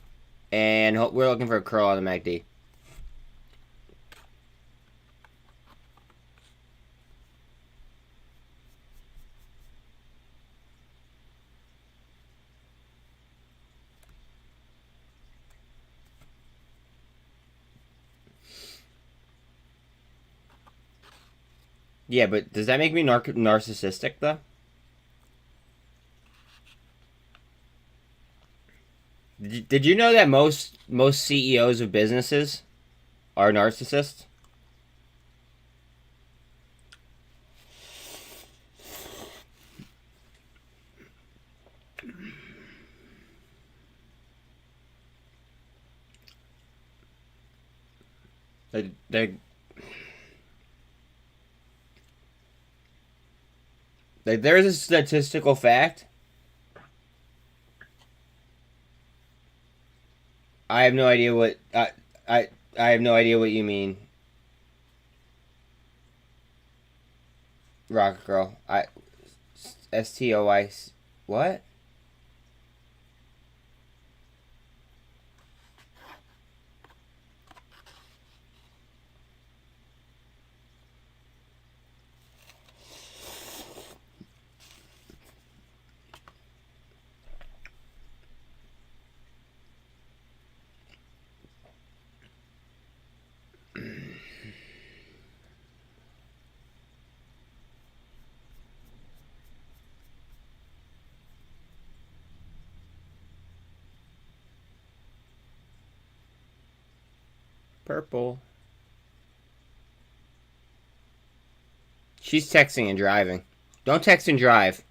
and we're looking for a curl on the MACD. Yeah, but does that make me narcissistic, though? Did you know that most CEOs of businesses are narcissists? There's a statistical fact. I have no idea what I have no idea what you mean, Rocket Girl. STOI what? Purple. She's texting and driving. Don't text and drive.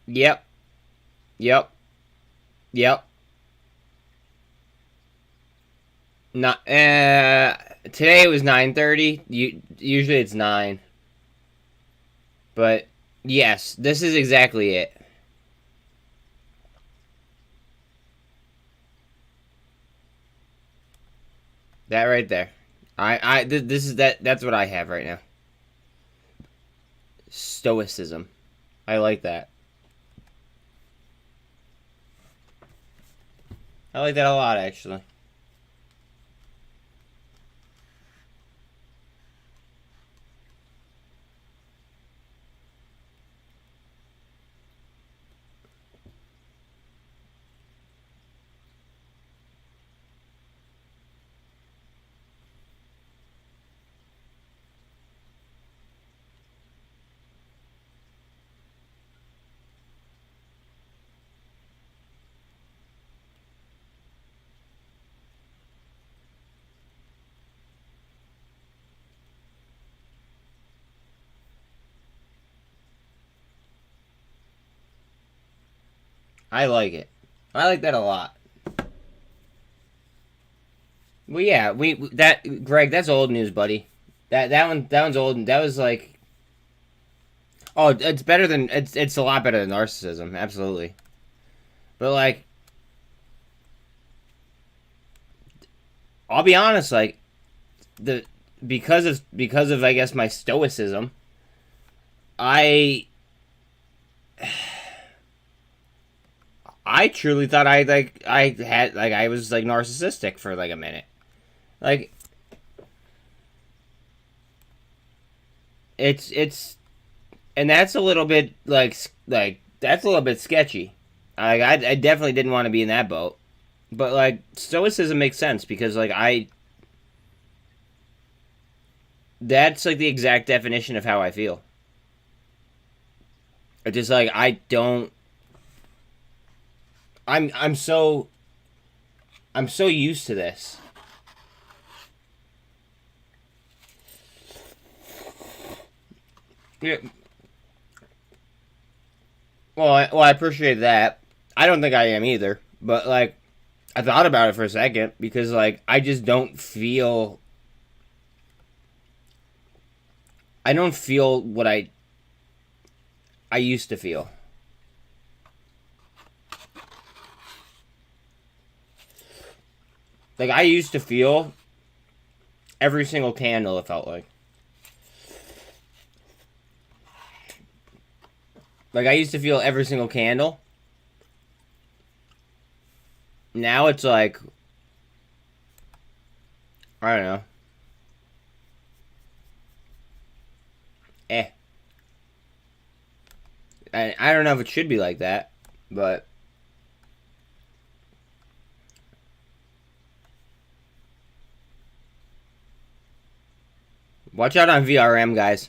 Yep. Yep. Yep. Not today it was 9:30. Usually it's 9. But yes, this is exactly it. That right there. This is that's what I have right now. Stoicism. I like that. I like that a lot, actually. I like it. I like that a lot. Well, yeah, that Greg, that's old news, buddy. That one's old. That was like, oh, it's better than it's a lot better than narcissism, absolutely. But like, I'll be honest, like the because of I guess my stoicism, I I truly thought I was like narcissistic for like a minute. Like it's and that's a little bit like that's a little bit sketchy. I definitely didn't want to be in that boat. But like stoicism makes sense because like I that's like the exact definition of how I feel. It's just like I don't I'm so I'm so used to this. Yeah. Well, I appreciate that. I don't think I am either, but like I thought about it for a second because like I don't feel what I used to feel. Like I used to feel every single candle it felt like I used to feel every single candle. Now it's like I don't know. Eh. I don't know if it should be like that, but watch out on VRM, guys.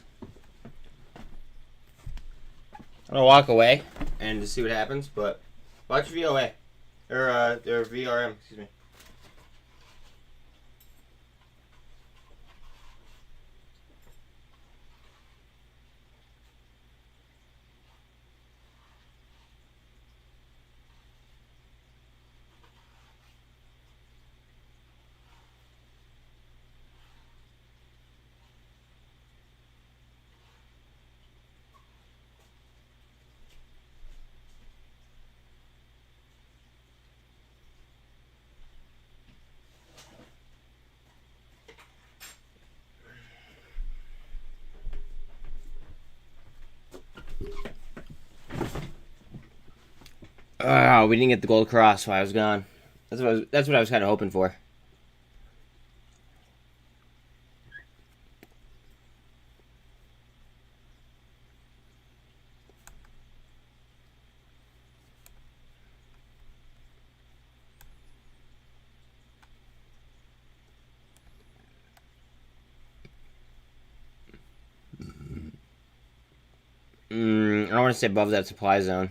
I'm gonna walk away and to see what happens, but watch VOA or VRM. Excuse me. Oh, we didn't get the gold cross while I was gone. That's what I was kind of hoping for. I don't want to stay above that supply zone.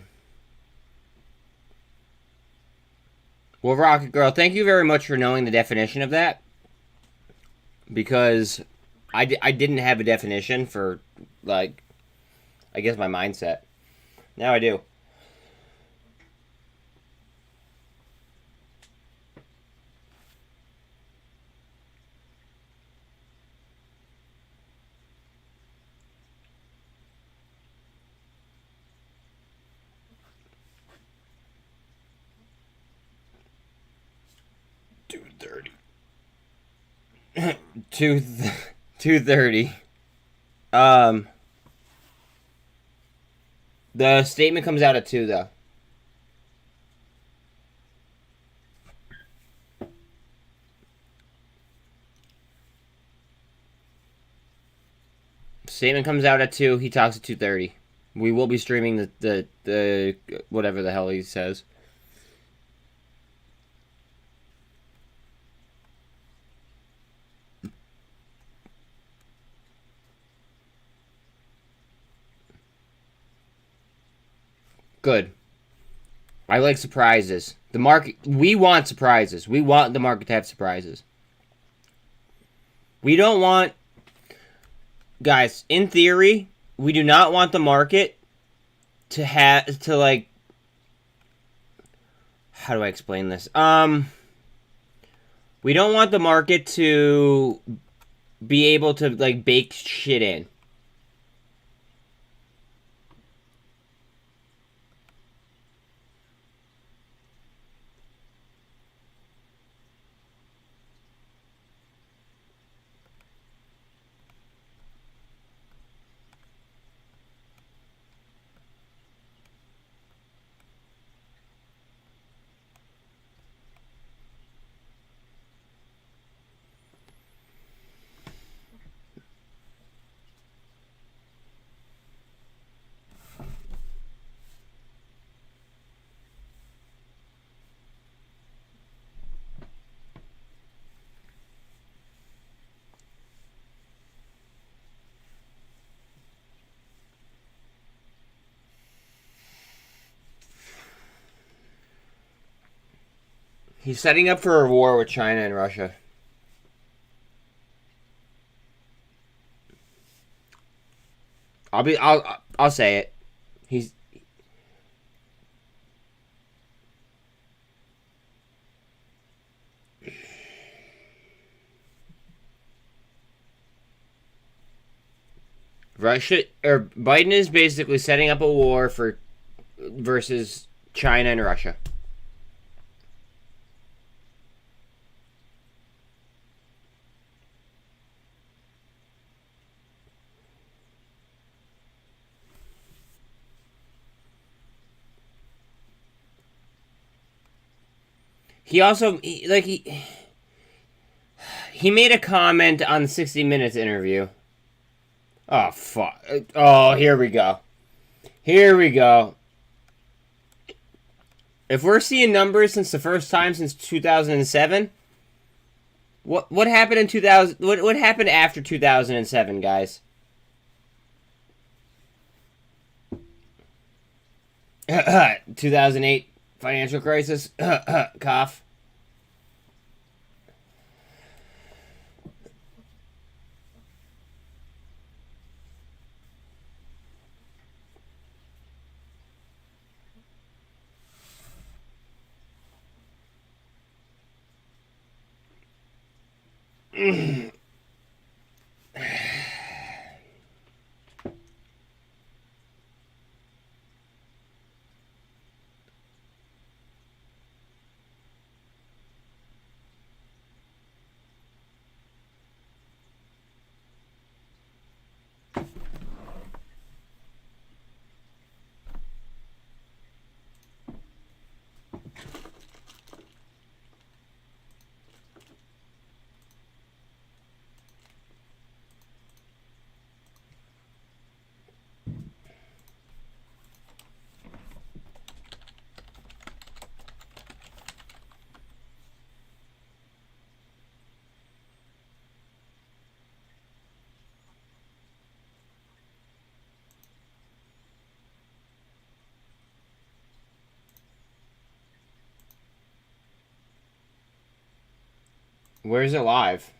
Well, Rocket Girl, thank you very much for knowing the definition of that. Because I didn't have a definition for, like, I guess my mindset. Now I do. Two 2:30. The statement comes out at 2 though. Statement comes out at 2. He talks at 2:30. We will be streaming the whatever the hell he says. Good. I like surprises. The market. We want surprises. We want the market to have surprises. We don't want, guys. In theory, we do not want the market to have to like. How do I explain this? We don't want the market to be able to like bake shit in. He's setting up for a war with China and Russia. I'll say it. He's Russia or Biden is basically setting up a war for versus China and Russia. He also he made a comment on the 60 Minutes interview. Oh fuck! Oh, here we go. Here we go. If we're seeing numbers since the first time since 2007, what happened in 2000? What happened after 2007, guys? 2008 financial crisis. Cough. Where's it live?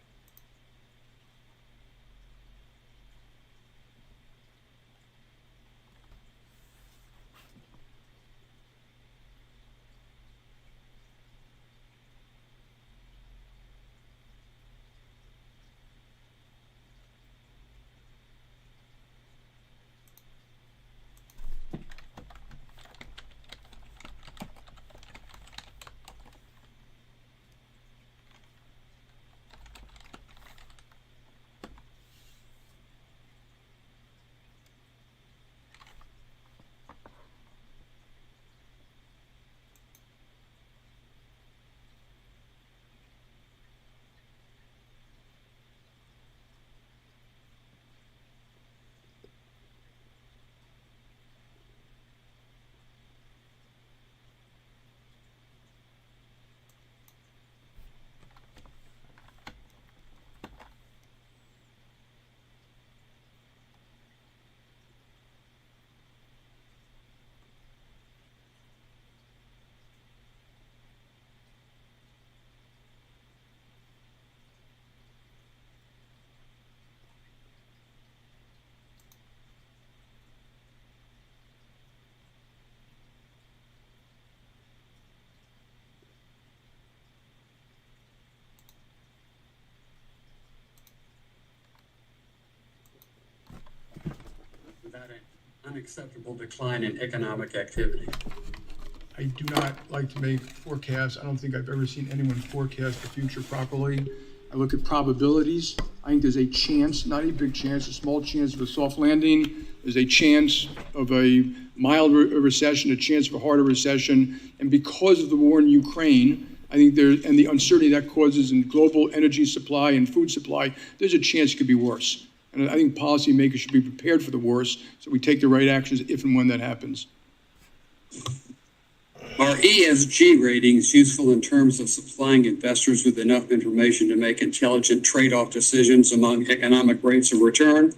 about an unacceptable decline in economic activity? I do not like to make forecasts. I don't think I've ever seen anyone forecast the future properly. I look at probabilities. I think there's a chance, not a big chance, a small chance of a soft landing. There's a chance of a mild recession, a chance of a harder recession. And because of the war in Ukraine, I think and the uncertainty that causes in global energy supply and food supply, there's a chance it could be worse. And I think policymakers should be prepared for the worst so we take the right actions if and when that happens. Are ESG ratings useful in terms of supplying investors with enough information to make intelligent trade-off decisions among economic rates of return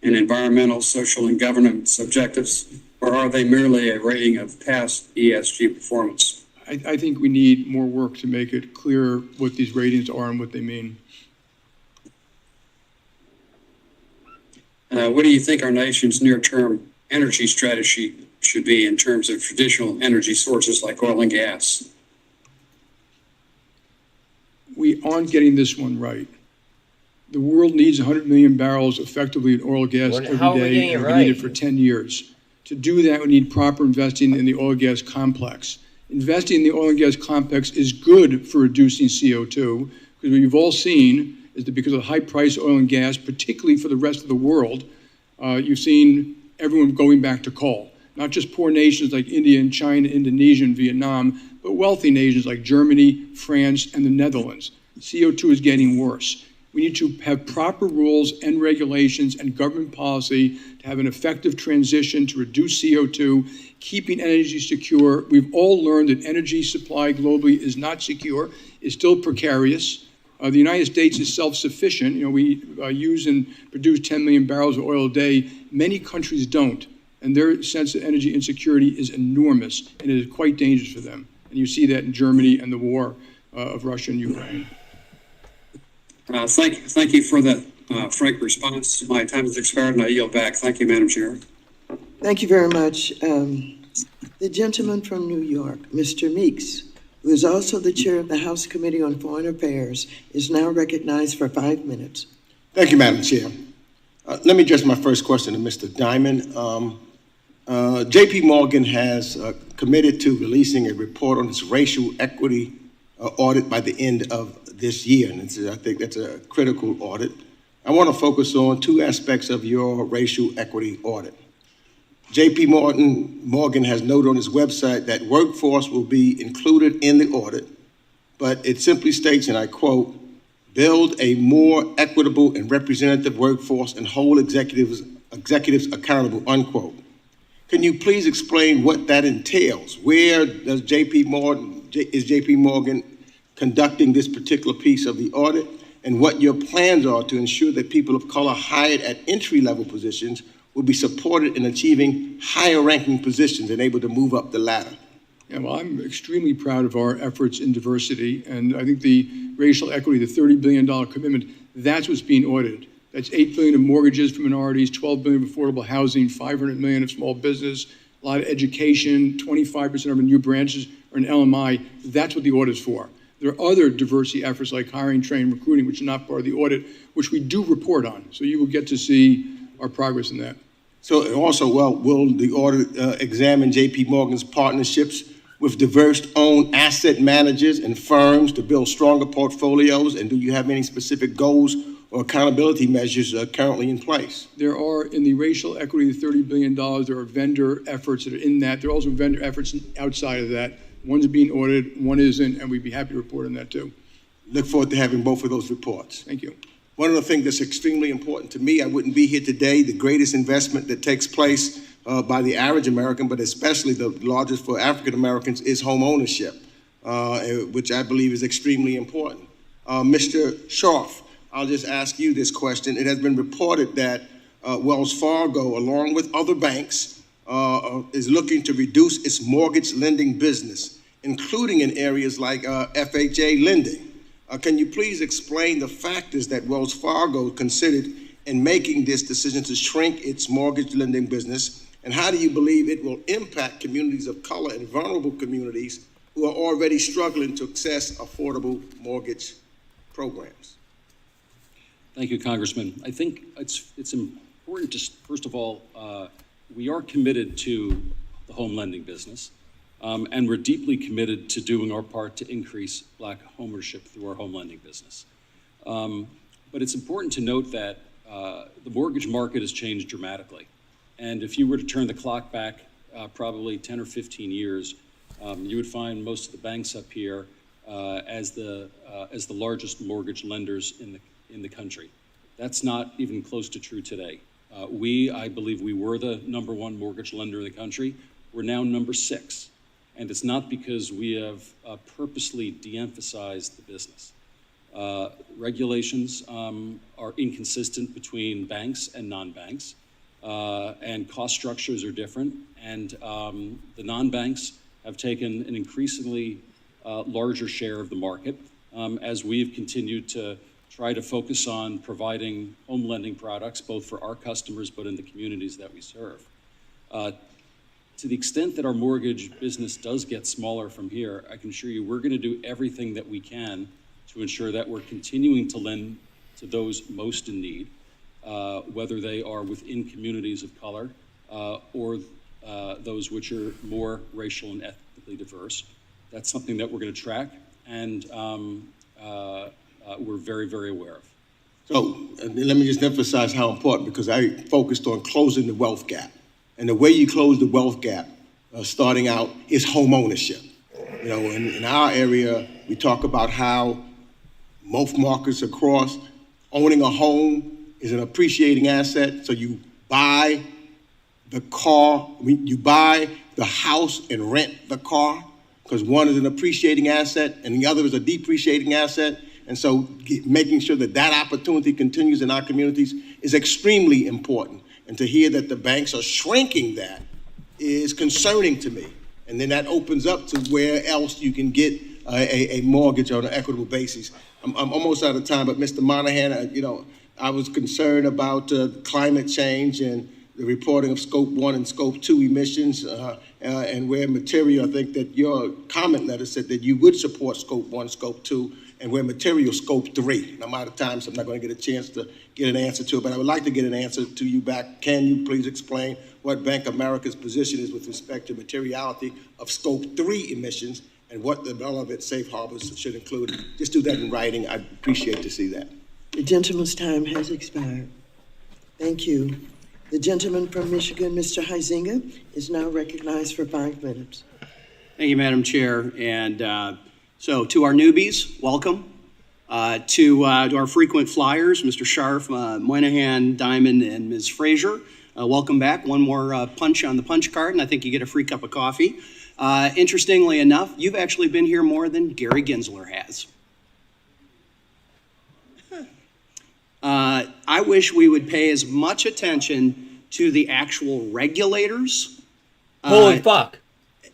and environmental, social, and governance objectives? Or are they merely a rating of past ESG performance? I think we need more work to make it clear what these ratings are and what they mean. What do you think our nation's near-term energy strategy should be in terms of traditional energy sources like oil and gas? We aren't getting this one right. The world needs 100 million barrels effectively in oil and gas every day, and we need it for 10 years. To do that, we need proper investing in the oil and gas complex. Investing in the oil and gas complex is good for reducing CO2, because what you've all seen is that because of the high price of oil and gas, particularly for the rest of the world, you've seen everyone going back to coal. Not just poor nations like India and China, Indonesia and Vietnam, but wealthy nations like Germany, France, and the Netherlands. CO2 is getting worse. We need to have proper rules and regulations and government policy to have an effective transition to reduce CO2, keeping energy secure. We've all learned that energy supply globally is not secure, is still precarious. The United States is self-sufficient. You know, we use and produce 10 million barrels of oil a day. Many countries don't. And their sense of energy insecurity is enormous, and it is quite dangerous for them. And you see that in Germany and the war of Russia and Ukraine. Thank you for that frank response. My time has expired, and I yield back. Thank you, Madam Chair. Thank you very much. The gentleman from New York, Mr. Meeks, who is also the chair of the House Committee on Foreign Affairs, is now recognized for 5 minutes. Thank you, Madam Chair. Let me address my first question to Mr. Diamond. J.P. Morgan has committed to releasing a report on its racial equity audit by the end of this year, and I think that's a critical audit. I want to focus on two aspects of your racial equity audit. J.P. Morgan has noted on its website that workforce will be included in the audit, but it simply states, and I quote, "Build a more equitable and representative workforce and hold executives accountable," unquote. Can you please explain what that entails? Where does J.P. Morgan conducting this particular piece of the audit, and what your plans are to ensure that people of color hired at entry-level positions will be supported in achieving higher-ranking positions and able to move up the ladder? Yeah, well, I'm extremely proud of our efforts in diversity, and I think the racial equity, the $30 billion commitment, that's what's being audited. That's $8 billion of mortgages for minorities, $12 billion of affordable housing, $500 million of small business, a lot of education, 25% of our new branches are in LMI. That's what the audit's for. There are other diversity efforts like hiring, training, recruiting, which are not part of the audit, which we do report on. So you will get to see our progress in that. So also, well, will the audit examine J.P. Morgan's partnerships with diverse-owned asset managers and firms to build stronger portfolios? And do you have any specific goals or accountability measures currently in place? There are, in the racial equity, the $30 billion, there are vendor efforts that are in that. There are also vendor efforts outside of that. One's being audited, one isn't, and we'd be happy to report on that too. Look forward to having both of those reports. Thank you. One of the things that's extremely important to me, I wouldn't be here today, the greatest investment that takes place by the average American, but especially the largest for African Americans, is home ownership, which I believe is extremely important. Mr. Scharf, I'll just ask you this question. It has been reported that Wells Fargo, along with other banks, is looking to reduce its mortgage lending business, including in areas like FHA lending. Can you please explain the factors that Wells Fargo considered in making this decision to shrink its mortgage lending business, and how do you believe it will impact communities of color and vulnerable communities who are already struggling to access affordable mortgage programs? Thank you, Congressman. I think it's important to, first of all, we are committed to the home lending business, and we're deeply committed to doing our part to increase Black homeownership through our home lending business. But it's important to note that the mortgage market has changed dramatically. And if you were to turn the clock back probably 10 or 15 years, you would find most of the banks up here as the largest mortgage lenders in the country. That's not even close to true today. I believe we were the #1 mortgage lender in the country. We're now #6. And it's not because we have purposely de-emphasized the business. Regulations are inconsistent between banks and non-banks, and cost structures are different. And the non-banks have taken an increasingly larger share of the market as we've continued to try to focus on providing home lending products, both for our customers, but in the communities that we serve. To the extent that our mortgage business does get smaller from here, I can assure you we're going to do everything that we can to ensure that we're continuing to lend to those most in need, whether they are within communities of color or those which are more racial and ethnically diverse. That's something that we're going to track, and we're very, very aware of. So let me just emphasize how important, because I focused on closing the wealth gap. And the way you close the wealth gap, starting out, is home ownership. You know, in our area, we talk about how most markets across, owning a home is an appreciating asset. So you buy the car, you buy the house and rent the car, because one is an appreciating asset and the other is a depreciating asset. And so making sure that that opportunity continues in our communities is extremely important. And to hear that the banks are shrinking that is concerning to me. And then that opens up to where else you can get a mortgage on an equitable basis. I'm almost out of time, but Mr. Monahan, you know, I was concerned about climate change and the reporting of Scope 1 and Scope 2 emissions, and where material, I think that your comment letter said that you would support Scope 1, Scope 2, and where material Scope 3. And I'm out of time, so I'm not going to get a chance to get an answer to it, but I would like to get an answer to you back. Can you please explain what Bank of America's position is with respect to materiality of Scope 3 emissions and what the relevant safe harbors should include? Just do that in writing. I'd appreciate to see that. The gentleman's time has expired. Thank you. The gentleman from Michigan, Mr. Huizinga, is now recognized for 5 minutes. Thank you, Madam Chair. And so to our newbies, welcome. To our frequent flyers, Mr. Scharf, Moynihan, Diamond, and Ms. Frazier, welcome back. One more punch on the punch card, and I think you get a free cup of coffee. Interestingly enough, you've actually been here more than Gary Gensler has. I wish we would pay as much attention to the actual regulators. Holy fuck.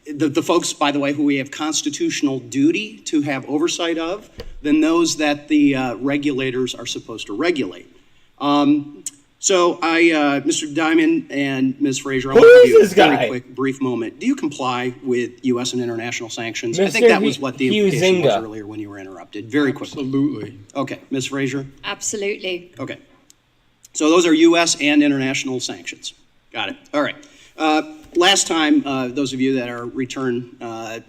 The folks, by the way, who we have constitutional duty to have oversight of, than those that the regulators are supposed to regulate. So Mr. Diamond and Ms. Frazier, I want to give you a very quick, brief moment. Do you comply with U.S. and international sanctions? I think that was what the implication was earlier when you were interrupted. Very quickly. Absolutely. Okay, Ms. Frazier? Absolutely. Okay. So those are U.S. and international sanctions. Got it. All right. Last time, those of you that are return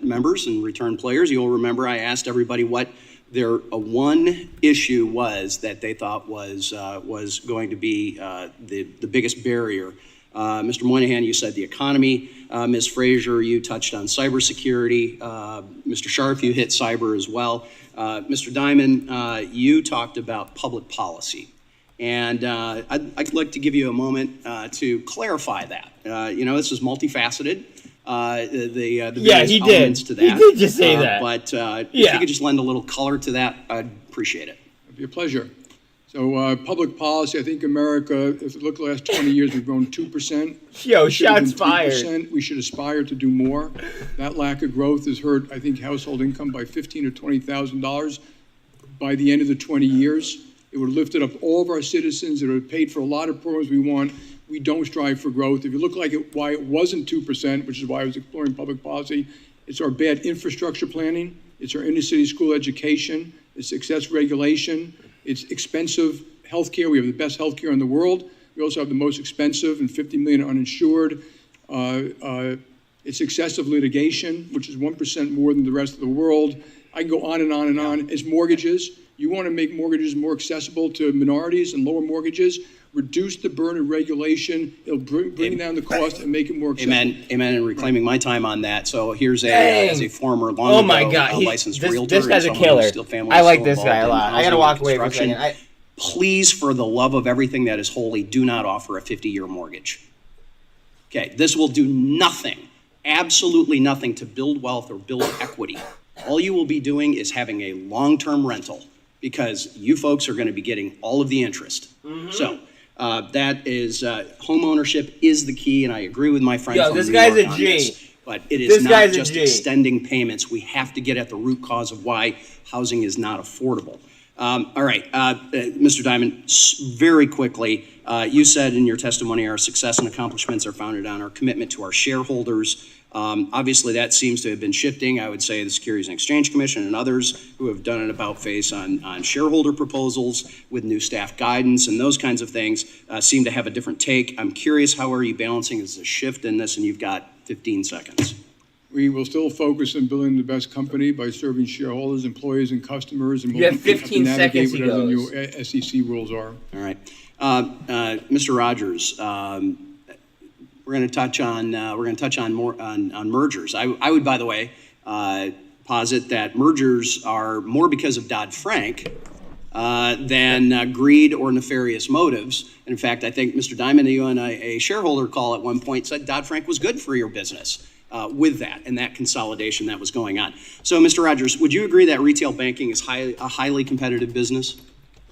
members and return players, you'll remember I asked everybody what their one issue was that they thought was going to be the biggest barrier. Mr. Moynihan, you said the economy. Ms. Frazier, you touched on cybersecurity. Mr. Scharf, you hit cyber as well. Mr. Diamond, you talked about public policy. And I'd like to give you a moment to clarify that. This is multifaceted. The he did. To that. He did just say that. But if you could just lend a little color to that, I'd appreciate it. It'd be a pleasure. So public policy, I think America, if you look the last 20 years, we've grown 2%. Yo, shots fired. We should aspire to do more. That lack of growth has hurt, I think, household income by $15,000 or $20,000 by the end of the 20 years. It would have lifted up all of our citizens. It would have paid for a lot of programs we want. We don't strive for growth. If you look why it wasn't 2%, which is why I was exploring public policy, it's our bad infrastructure planning. It's our inner city school education. It's excess regulation. It's expensive healthcare. We have the best healthcare in the world, We also have the most expensive and 50 million uninsured. It's excessive litigation, which is 1% more than the rest of the world. I can go on and on and on. It's mortgages. You want to make mortgages more accessible to minorities and lower mortgages, reduce the burden of regulation. It'll bring down the cost and make it more accessible. Amen, and reclaiming my time on that. So here's as a former licensed realtor. This guy's a killer. I like this guy a lot. I got to walk away for a second. Please, for the love of everything that is holy, do not offer a 50-year mortgage. Okay, this will do nothing, absolutely nothing to build wealth or build equity. All you will be doing is having a long-term rental because you folks are going to be getting all of the interest. Mm-hmm. So that is, home ownership is the key, and I agree with my friend. This guy's a G. But it is not just extending payments. We have to get at the root cause of why housing is not affordable. All right, Mr. Diamond, very quickly, you said in your testimony our success and accomplishments are founded on our commitment to our shareholders. Obviously, that seems to have been shifting. I would say the Securities and Exchange Commission and others who have done an about-face on shareholder proposals with new staff guidance and those kinds of things seem to have a different take. I'm curious, how are you balancing as a shift in this? And you've got 15 seconds. We will still focus on building the best company by serving shareholders, employees, and customers. And you have 15 seconds to whatever the new SEC rules are. All right, Mr. Rogers, we're going to touch on more on mergers. I would, by the way, posit that mergers are more because of Dodd-Frank than greed or nefarious motives. And in fact, I think Mr. Diamond, you on a shareholder call at one point said Dodd-Frank was good for your business. With that and that consolidation that was going on. So, Mr. Rogers, would you agree that retail banking is a highly competitive business?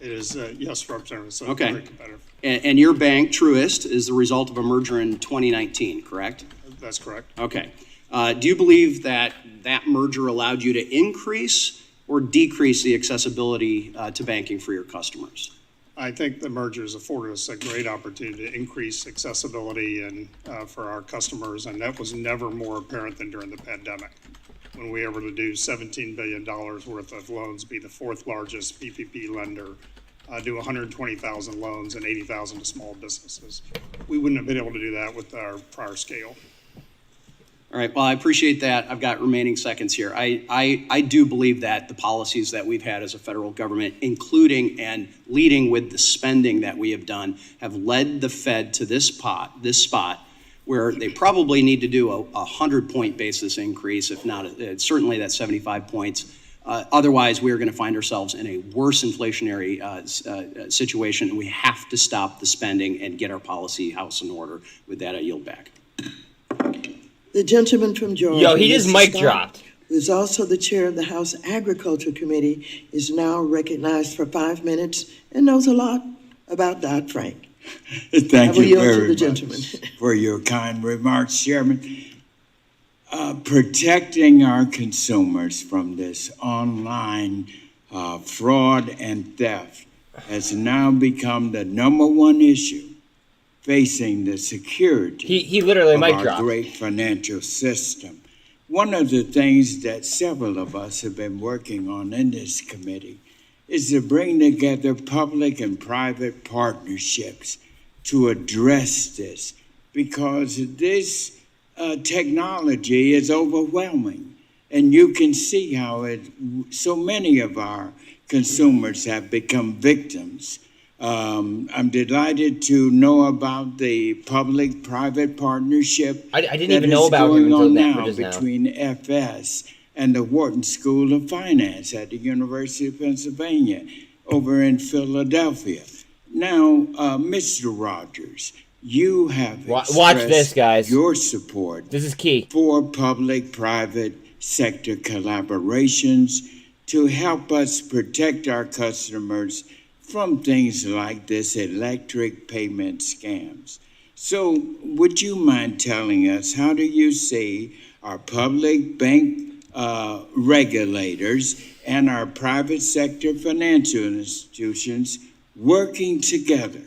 It is, yes, Representative. So okay. Very competitive. And your bank, Truist, is the result of a merger in 2019, correct? That's correct. Okay. Do you believe that that merger allowed you to increase or decrease the accessibility to banking for your customers? I think the mergers afforded us a great opportunity to increase accessibility and for our customers, and that was never more apparent than during the pandemic, when we were able to do $17 billion worth of loans, be the fourth largest PPP lender, do 120,000 loans and 80,000 to small businesses. We wouldn't have been able to do that with our prior scale. All right, well, I appreciate that. I've got remaining seconds here. I do believe that the policies that we've had as a federal government, including and leading with the spending that we have done, have led the Fed to this spot where they probably need to do a 100-point basis increase, if not certainly that 75 points. Otherwise, we're going to find ourselves in a worse inflationary situation, and we have to stop the spending and get our policy house in order. With that, I yield back. The gentleman from Georgia. Yo, he just mic dropped. Who is also the chair of the House Agriculture Committee, is now recognized for 5 minutes and knows a lot about Dodd-Frank. Thank you very much for your kind remarks, Chairman. Protecting our consumers from this online fraud and theft has now become the #1 issue facing the security he literally of mic our dropped. Great financial system. One of the things that several of us have been working on in this committee is to bring together public and private partnerships to address this, because this technology is overwhelming. And you can see how so many of our consumers have become victims. I'm delighted to know about the public-private partnership. I didn't even know about him until now. Between FS and the Wharton School of Finance at the University of Pennsylvania over in Philadelphia. Now, Mr. Rogers, you have watch this, guys. Your support. This is key for public-private sector collaborations to help us protect our customers from things like this electric payment scams. So would you mind telling us, how do you see our public bank regulators and our private sector financial institutions working together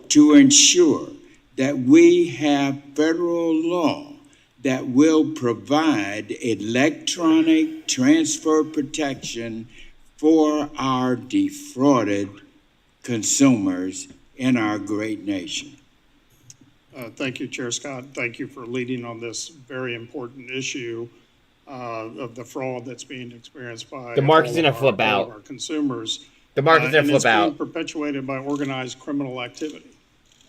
to ensure that we have federal law that will provide electronic transfer protection for our defrauded consumers in our great nation? Thank you, Chair Scott. Thank you for leading on this very important issue of the fraud that's being experienced by the market's all gonna of flip out. our consumers. The market's gonna flip out. It's being perpetuated by organized criminal activity.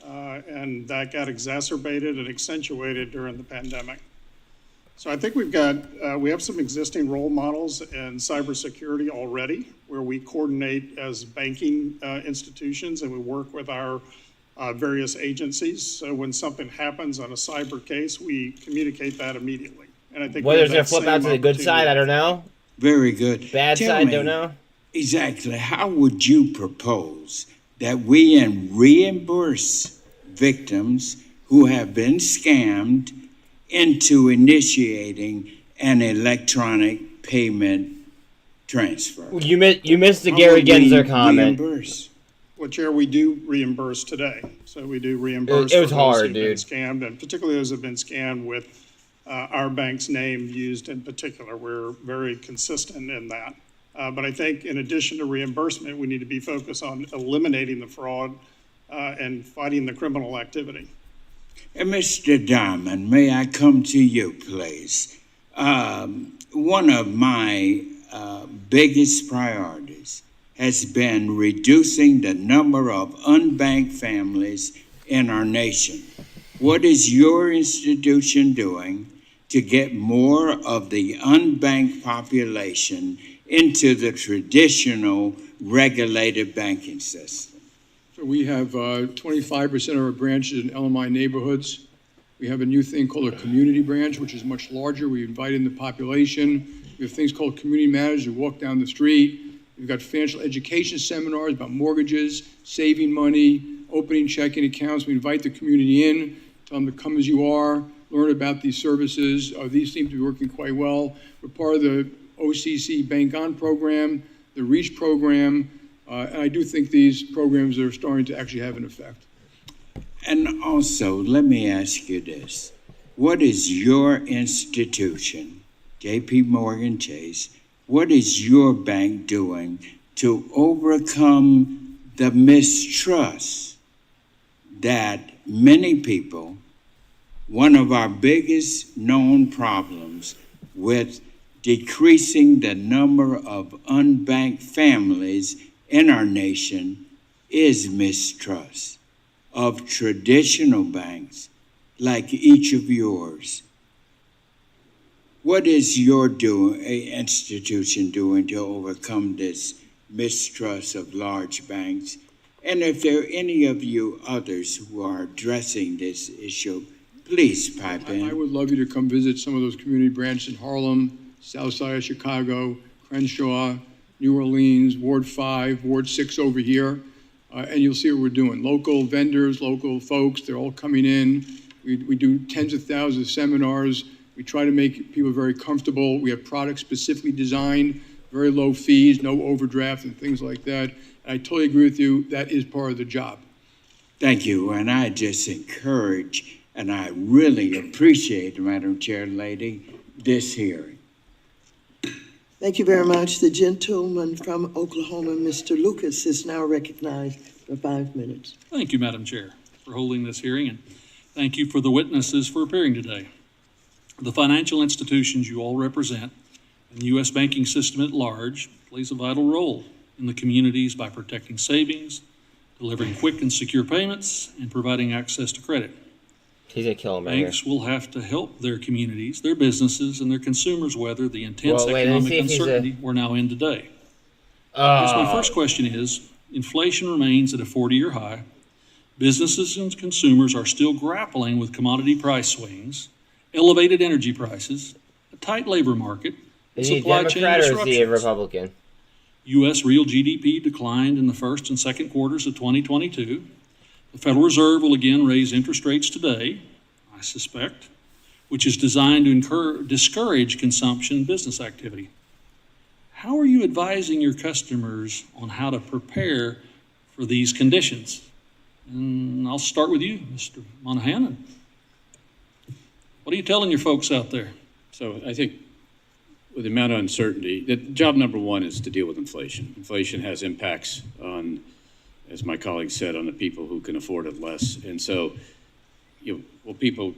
And that got exacerbated and accentuated during the pandemic. So I think we have some existing role models in cybersecurity already, where we coordinate as banking institutions and we work with our various agencies. So when something happens on a cyber case, we communicate that immediately. And I think whether it's gonna flip out to the good side, I don't know. Very good. Bad side, don't know. Exactly. How would you propose that we reimburse victims who have been scammed into initiating an electronic payment transfer? You missed the Gary Gensler comment. Reimburse? Well, Chair, we do reimburse today. So we do reimburse It was for those hard, who've been dude. scammed, and particularly those who've been scammed with our bank's name used in particular. We're very consistent in that. But I think in addition to reimbursement, we need to be focused on eliminating the fraud and fighting the criminal activity. And Mr. Diamond, may I come to you, please? One of my biggest priorities has been reducing the number of unbanked families in our nation. What is your institution doing to get more of the unbanked population into the traditional regulated banking system? So we have 25% of our branches in LMI neighborhoods. We have a new thing called a community branch, which is much larger. We invite in the population. We have things called community managers who walk down the street. We've got financial education seminars about mortgages, saving money, opening checking accounts. We invite the community in, tell them to come as you are, learn about these services. These seem to be working quite well. We're part of the OCC Bank On program, the REACH program, and I do think these programs are starting to actually have an effect. And also, let me ask you this. What is your institution, J.P. Morgan Chase, what is your bank doing to overcome the mistrust that many people, one of our biggest known problems with decreasing the number of unbanked families in our nation is mistrust of traditional banks like each of yours? What is your institution doing to overcome this mistrust of large banks? And if there are any of you others who are addressing this issue, please pipe in. I would love you to come visit some of those community branches in Harlem, South Side of Chicago, Crenshaw, New Orleans, Ward 5, Ward 6 over here, and you'll see what we're doing. Local vendors, local folks, they're all coming in. We do tens of thousands of seminars. We try to make people very comfortable. We have products specifically designed, very low fees, no overdraft and things like that. And I totally agree with you, that is part of the job. Thank you, and I just encourage, and I really appreciate, Madam Chair Lady, this hearing. Thank you very much. The gentleman from Oklahoma, Mr. Lucas, is now recognized for 5 minutes. Thank you, Madam Chair, for holding this hearing, and thank you for the witnesses for appearing today. The financial institutions you all represent and the U.S. banking system at large plays a vital role in the communities by protecting savings, delivering quick and secure payments, and providing access to credit. He's gonna kill him right here. Banks will have to help their communities, their businesses, and their consumers weather the intense economic uncertainty we're now in today. Yes, my first question is, inflation remains at a 40-year high. Businesses and consumers are still grappling with commodity price swings, elevated energy prices, a tight labor market, and Is he a supply chain Democrat or is he a disruptions. Republican? U.S. real GDP declined in the first and second quarters of 2022. The Federal Reserve will again raise interest rates today, I suspect, which is designed to discourage consumption and business activity. How are you advising your customers on how to prepare for these conditions? And I'll start with you, Mr. Monahan. What are you telling your folks out there? So I think with the amount of uncertainty, that job number one is to deal with inflation. Inflation has impacts on, as my colleague said, on the people who can afford it less. And so people,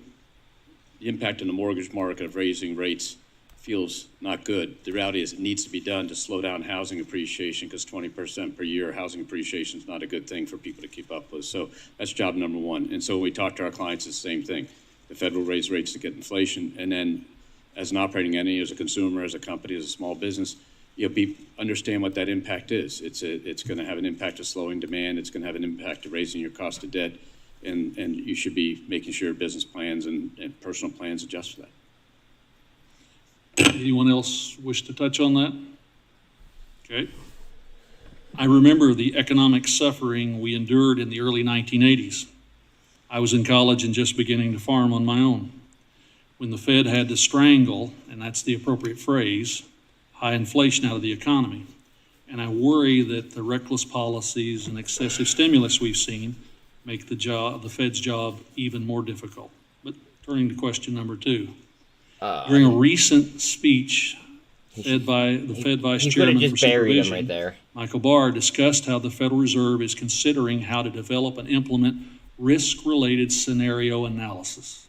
the impact on the mortgage market of raising rates feels not good. The reality is it needs to be done to slow down housing appreciation, because 20% per year housing appreciation is not a good thing for people to keep up with. So that's job number one. And so when we talk to our clients, it's the same thing. The Fed will raise rates to get inflation, and then as an operating entity, as a consumer, as a company, as a small business, understand what that impact is. It's going to have an impact of slowing demand. It's going to have an impact of raising your cost of debt, and you should be making sure your business plans and personal plans adjust for that. Anyone else wish to touch on that? Okay. I remember the economic suffering we endured in the early 1980s. I was in college and just beginning to farm on my own, when the Fed had to strangle, and that's the appropriate phrase, high inflation out of the economy. And I worry that the reckless policies and excessive stimulus we've seen make the Fed's job even more difficult. But turning to question number two. During a recent speech Fed Vice Chairman for Supervision, right there. Michael Barr discussed how the Federal Reserve is considering how to develop and implement risk-related scenario analysis.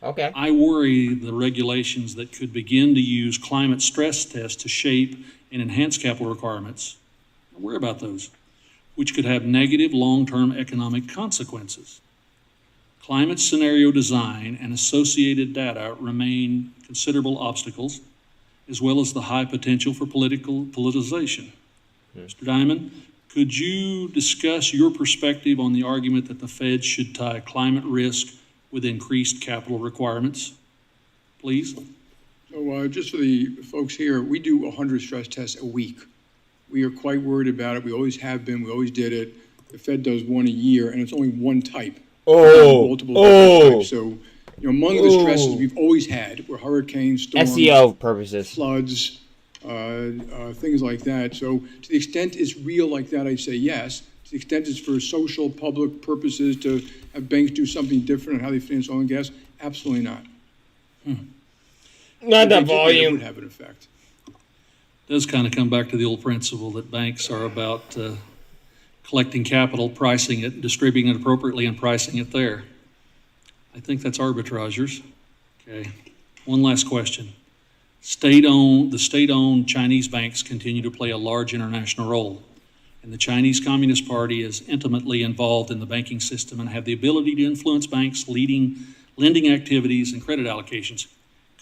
Okay. I worry the regulations that could begin to use climate stress tests to shape and enhance capital requirements, I worry about those, which could have negative long-term economic consequences. Climate scenario design and associated data remain considerable obstacles, as well as the high potential for politicization. Mr. Diamond, could you discuss your perspective on the argument that the Fed should tie climate risk with increased capital requirements, please? So just for the folks here, we do 100 stress tests a week. We are quite worried about it. We always have been. We always did it. The Fed does one a year, and it's only one type. Multiple types. So, among the stresses we've always had were hurricanes, storms, SEO purposes, floods, things like that. So, to the extent it's real like that, I'd say yes. To the extent it's for social, public purposes to have banks do something different on how they finance oil and gas, absolutely not. Not the It volume. would have an effect. It does kind of come back to the old principle that banks are about collecting capital, pricing it, distributing it appropriately, and pricing it there. I think that's arbitragers. Okay. One last question. The state-owned Chinese banks continue to play a large international role, and the Chinese Communist Party is intimately involved in the banking system and have the ability to influence banks' lending activities and credit allocations.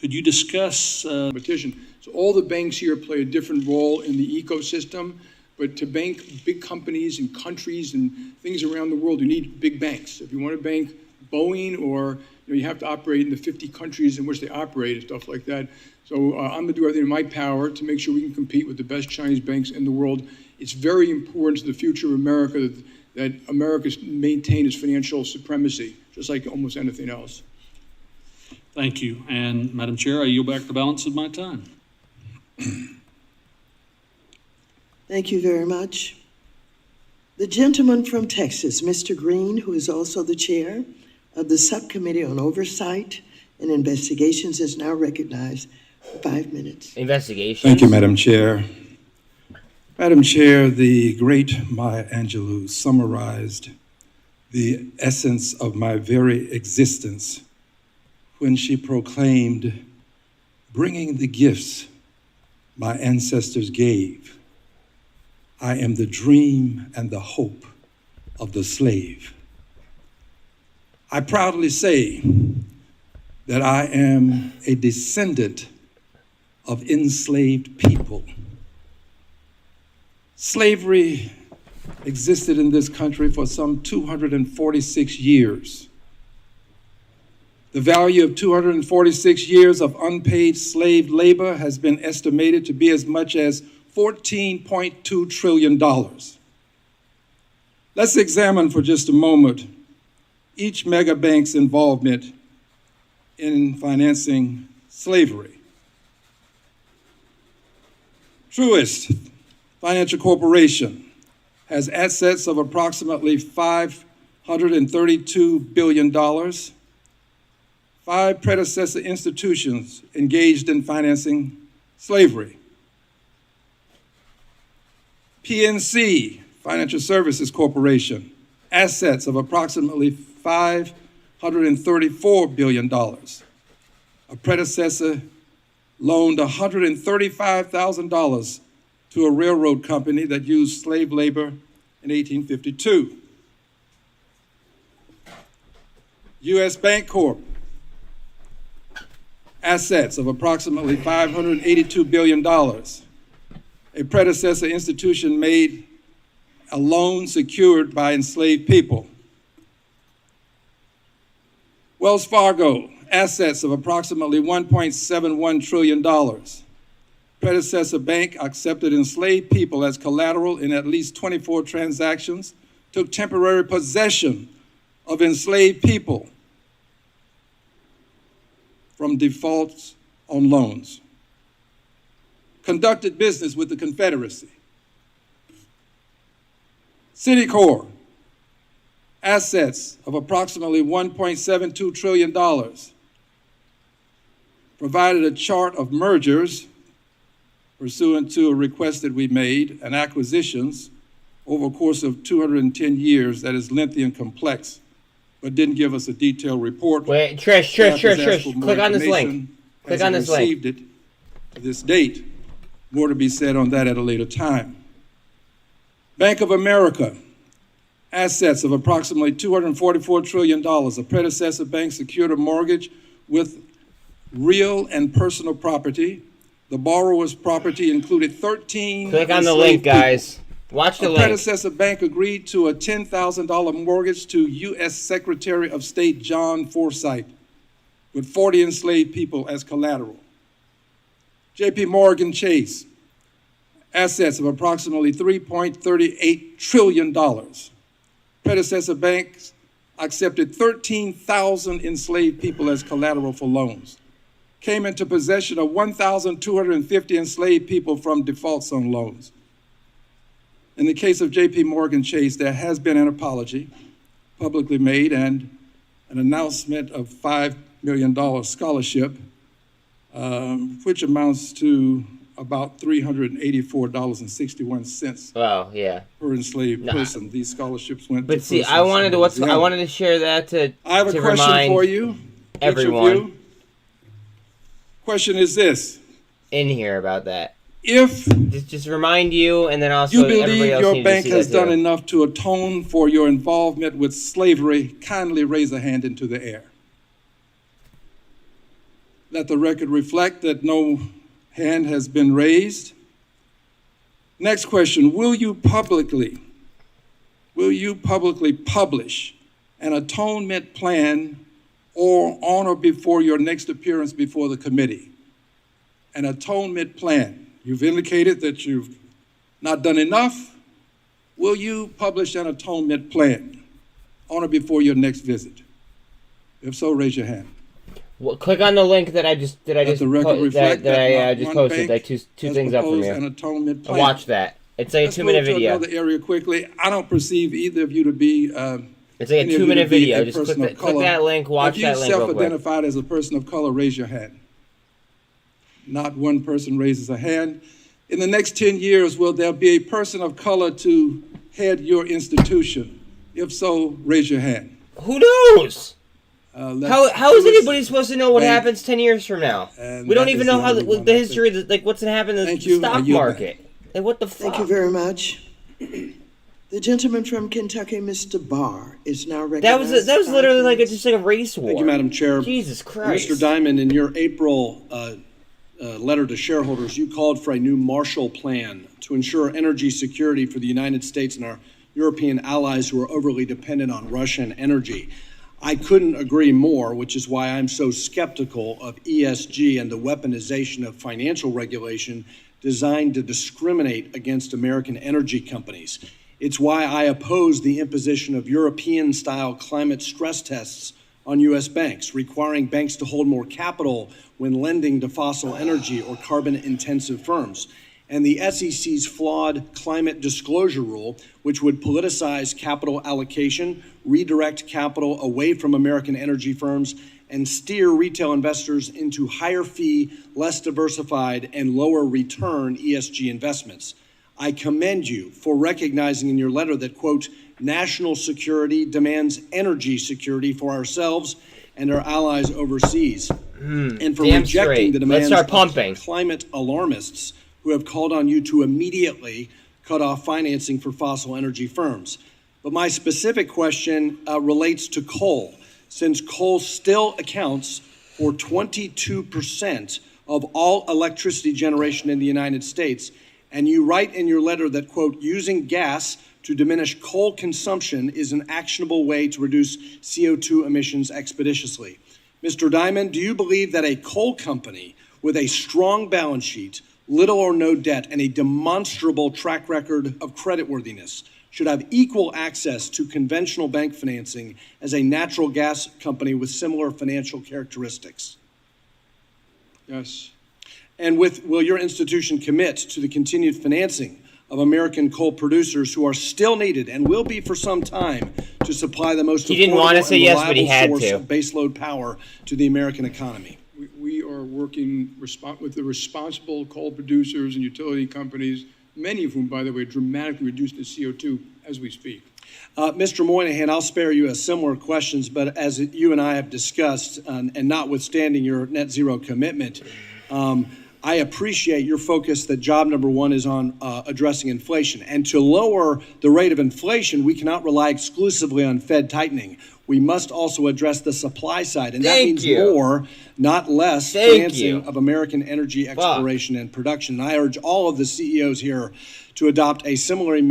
Could you discuss competition? So all the banks here play a different role in the ecosystem, but to bank big companies and countries and things around the world, you need big banks. If you want to bank Boeing, or you have to operate in the 50 countries in which they operate and stuff like that. So I'm going to do everything in my power to make sure we can compete with the best Chinese banks in the world. It's very important to the future of America that America maintain its financial supremacy, just like almost anything else. Thank you. And Madam Chair, I yield back the balance of my time. Thank you very much. The gentleman from Texas, Mr. Green, who is also the chair of the Subcommittee on Oversight and Investigations, is now recognized for 5 minutes. Investigations. Thank you, Madam Chair. Madam Chair, the great Maya Angelou summarized the essence of my very existence when she proclaimed, "Bringing the gifts my ancestors gave, I am the dream and the hope of the slave." I proudly say that I am a descendant of enslaved people. Slavery existed in this country for some 246 years. The value of 246 years of unpaid slave labor has been estimated to be as much as $14.2 trillion. Let's examine for just a moment each mega bank's involvement in financing slavery. Truist Financial Corporation has assets of approximately $532 billion. 5 predecessor institutions engaged in financing slavery. PNC, Financial Services Corporation, assets of approximately $5 $134 billion. A predecessor loaned $135,000 to a railroad company that used slave labor in 1852. U.S. Bank Corp. Assets of approximately $582 billion. A predecessor institution made a loan secured by enslaved people. Wells Fargo, assets of approximately $1.71 trillion. Predecessor bank accepted enslaved people as collateral in at least 24 transactions, took temporary possession of enslaved people from defaults on loans. Conducted business with the Confederacy. Citicorp, assets of approximately $1.72 trillion. Provided a chart of mergers pursuant to a request that we made and acquisitions over a course of 210 years that is lengthy and complex, but didn't give us a detailed report. Wait, Trish, click on this link. Click on this link. Received it to this date. More to be said on that at a later time. Bank of America, assets of approximately $244 trillion. A predecessor bank secured a mortgage with real and personal property. The borrower's property included 13. Click on the link, guys. Watch the link. A predecessor bank agreed to a $10,000 mortgage to U.S. Secretary of State John Forsyth with 40 enslaved people as collateral. J.P. Morgan Chase, assets of approximately $3.38 trillion. Predecessor banks accepted 13,000 enslaved people as collateral for loans. Came into possession of 1,250 enslaved people from defaults on loans. In the case of J.P. Morgan Chase, there has been an apology publicly made and an announcement of $5 million scholarship, which amounts to about $384.61. Wow, yeah. Per enslaved person. These scholarships went to. But see, I wanted to share that to. I have a question for you, everyone. Question is this. In here about that. If just remind you, and then also you believe everybody else your bank has done too. enough to atone for your involvement with slavery, kindly raise a hand into the air. Let the record reflect that no hand has been raised. Next question, will you publicly publish an atonement plan or on or before your next appearance before the committee? An atonement plan. You've indicated that you've not done enough. Will you publish an atonement plan on or before your next visit? If so, raise your hand. Well, click on the link that I just posted. Like two things up from you. An atonement plan. Watch that. It's like a 2-minute video. Let's move to another area quickly. I don't perceive either of you to be. It's like a 2-minute video. Just click that link. Watch that link real quick. If you self-identified as a person of color, raise your hand. Not one person raises a hand. In the next 10 years, will there be a person of color to head your institution? If so, raise your hand. Who knows? How is anybody supposed to know what happens 10 years from now? We don't even know how the history, what's going to happen in the stock market. Like, what the fuck? Thank you very much. The gentleman from Kentucky, Mr. Barr, is now recognized. That was literally like just like a race war. Thank you, Madam Chair. Jesus Christ. Mr. Diamond, in your April letter to shareholders, you called for a new Marshall Plan to ensure energy security for the United States and our European allies who are overly dependent on Russian energy. I couldn't agree more, which is why I'm so skeptical of ESG and the weaponization of financial regulation designed to discriminate against American energy companies. It's why I oppose the imposition of European-style climate stress tests on U.S. banks, requiring banks to hold more capital when lending to fossil energy or carbon-intensive firms, and the SEC's flawed climate disclosure rule, which would politicize capital allocation, redirect capital away from American energy firms, and steer retail investors into higher fee, less diversified, and lower return ESG investments. I commend you for recognizing in your letter that, quote, national security demands energy security for ourselves and our allies overseas. And for rejecting the demands of climate alarmists who have called on you to immediately cut off financing for fossil energy firms. But my specific question relates to coal, since coal still accounts for 22% of all electricity generation in the United States. And you write in your letter that, quote, using gas to diminish coal consumption is an actionable way to reduce CO2 emissions expeditiously. Mr. Diamond, do you believe that a coal company with a strong balance sheet, little or no debt, and a demonstrable track record of creditworthiness should have equal access to conventional bank financing as a natural gas company with similar financial characteristics? Yes. And will your institution commit to the continued financing of American coal producers who are still needed and will be for some time to supply the most affordable and reliable source of baseload power to the American economy? We are working with the responsible coal producers and utility companies, many of whom, by the way, dramatically reduce the CO2 as we speak. Mr. Moynihan, I'll spare you a similar questions, but as you and I have discussed, and notwithstanding your net zero commitment, I appreciate your focus that job number one is on addressing inflation. And to lower the rate of inflation, we cannot rely exclusively on Fed tightening. We must also address the supply side, and that means more, not less, financing of American energy exploration and production. And I urge all of the CEOs here to adopt a similarly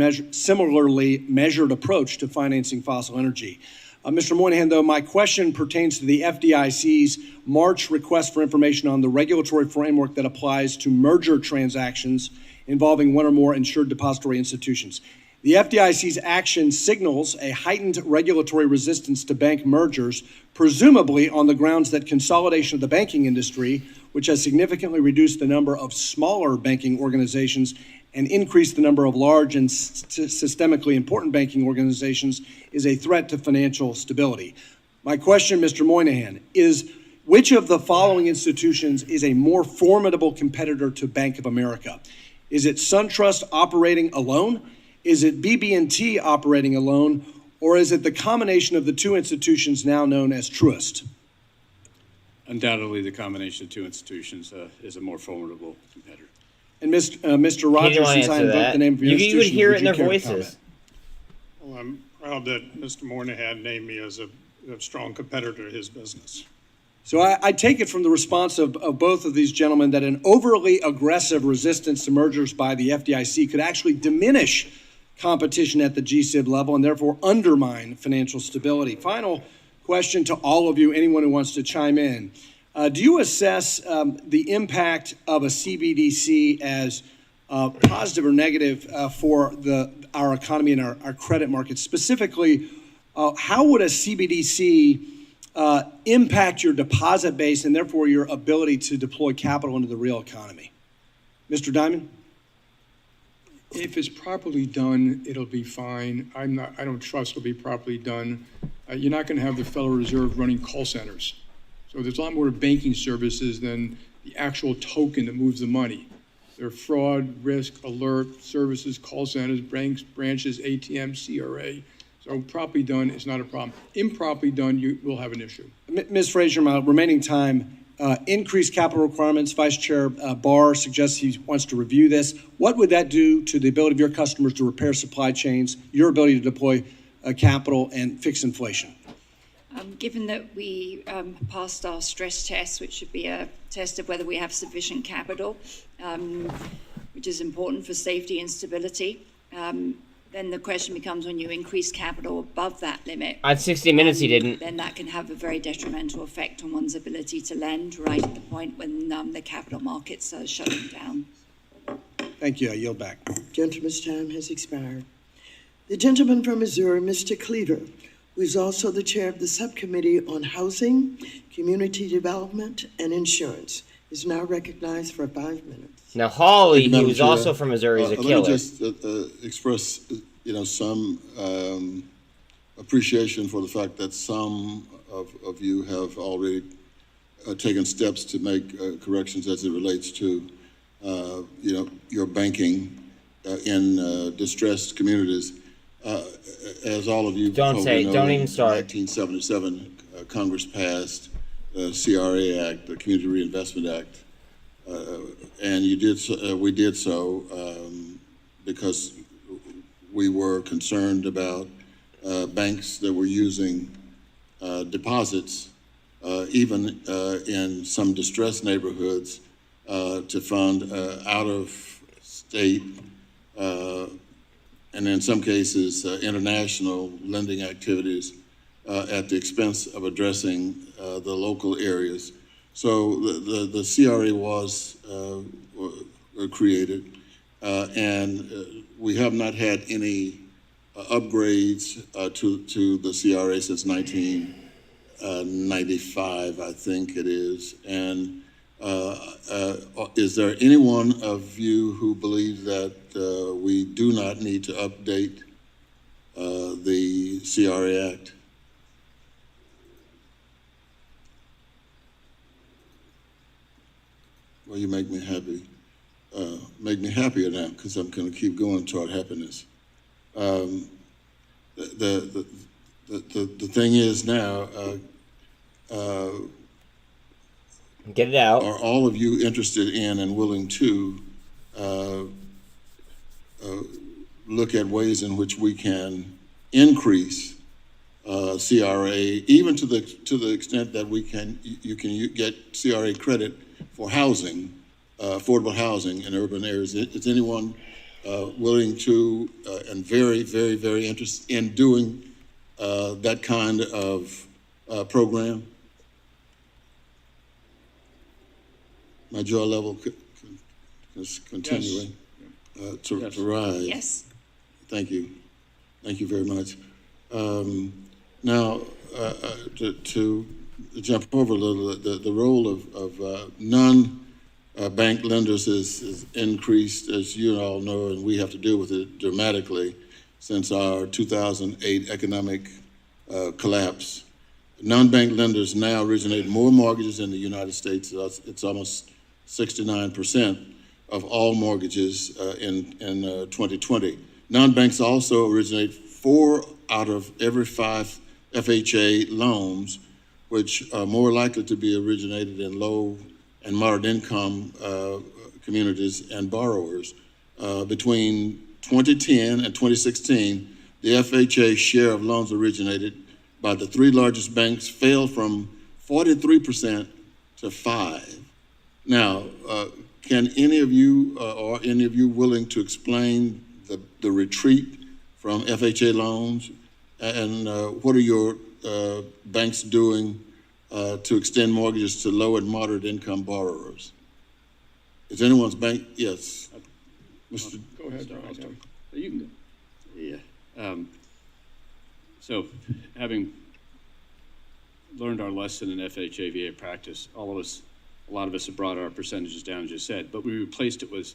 measured approach to financing fossil energy. Mr. Moynihan, though, my question pertains to the FDIC's March request for information on the regulatory framework that applies to merger transactions involving one or more insured depository institutions. The FDIC's action signals a heightened regulatory resistance to bank mergers, presumably on the grounds that consolidation of the banking industry, which has significantly reduced the number of smaller banking organizations and increased the number of large and systemically important banking organizations, is a threat to financial stability. My question, Mr. Moynihan, is which of the following institutions is a more formidable competitor to Bank of America? Is it SunTrust operating alone? Is it BB&T operating alone? Or is it the combination of the two institutions now known as Truist? Undoubtedly, the combination of two institutions is a more formidable competitor. And Mr. Rogers, since I invoked the name of your institution, you hear it in their voices. Well, I'm proud that Mr. Moynihan named me as a strong competitor to his business. So I take it from the response of both of these gentlemen that an overly aggressive resistance to mergers by the FDIC could actually diminish competition at the GSIB level and therefore undermine financial stability. Final question to all of you, anyone who wants to chime in. Do you assess the impact of a CBDC as positive or negative for our economy and our credit markets? Specifically, how would a CBDC impact your deposit base and therefore your ability to deploy capital into the real economy? Mr. Diamond? If it's properly done, it'll be fine. I don't trust it'll be properly done. You're not going to have the Federal Reserve running call centers. So there's a lot more banking services than the actual token that moves the money. There are fraud, risk, alert, services, call centers, banks, branches, ATMs, CRA. So properly done is not a problem. Improperly done, you will have an issue. Ms. Frazier, my remaining time, increased capital requirements. Vice Chair Barr suggests he wants to review this. What would that do to the ability of your customers to repair supply chains, your ability to deploy capital and fix inflation? Given that we passed our stress test, which should be a test of whether we have sufficient capital, which is important for safety and stability, then the question becomes when you increase capital above that limit. On 60 Minutes he didn't. Then that can have a very detrimental effect on one's ability to lend right at the point when the capital markets are shutting down. Thank you. I yield back. Gentleman's time has expired. The gentleman from Missouri, Mr. Cleaver, who is also the chair of the Subcommittee on Housing, Community Development, and Insurance, is now recognized for 5 minutes. Now, Hawley, he was also from Missouri, is a killer. Let me just express, some appreciation for the fact that some of you have already taken steps to make corrections as it relates to, your banking in distressed communities. as all of you Don't probably know, don't even in start. 1977, Congress passed the CRA Act, the Community Reinvestment Act, and we did so because we were concerned about banks that were using deposits, even in some distressed neighborhoods, to fund out-of-state and in some cases international lending activities at the expense of addressing the local areas. So the CRA was created, and we have not had any upgrades to the CRA since 1995, I think it is. And is there anyone of you who believes that we do not need to update the CRA Act? Well, you make me happy. Make me happier now, because I'm going to keep going toward happiness. The thing is now, get it out. Are all of you interested in and willing to look at ways in which we can increase CRA, even to the extent that you can get CRA credit for housing, affordable housing in urban areas? Is anyone willing to and very, very, very interested in doing that kind of program? My jaw level is continuing to rise. Yes. Thank you. Thank you very much. Now, to jump over a little, the role of non-bank lenders is increased, as you all know, and we have to deal with it dramatically since our 2008 economic collapse. Non-bank lenders now originate more mortgages in the United States. It's almost 69% of all mortgages in 2020. Non-banks also originate 4 out of every 5 FHA loans, which are more likely to be originated in low and moderate income communities and borrowers. Between 2010 and 2016, the FHA share of loans originated by the 3 largest banks fell from 43% to 5%. Now, can any of you or any of you willing to explain the retreat from FHA loans, and what are your banks doing to extend mortgages to low and moderate income borrowers? Is anyone's bank? Yes. Mr. Go ahead. You can go. Yeah. So, having learned our lesson in FHA VA practice, a lot of us have brought our percentages down, as you said, but we replaced it with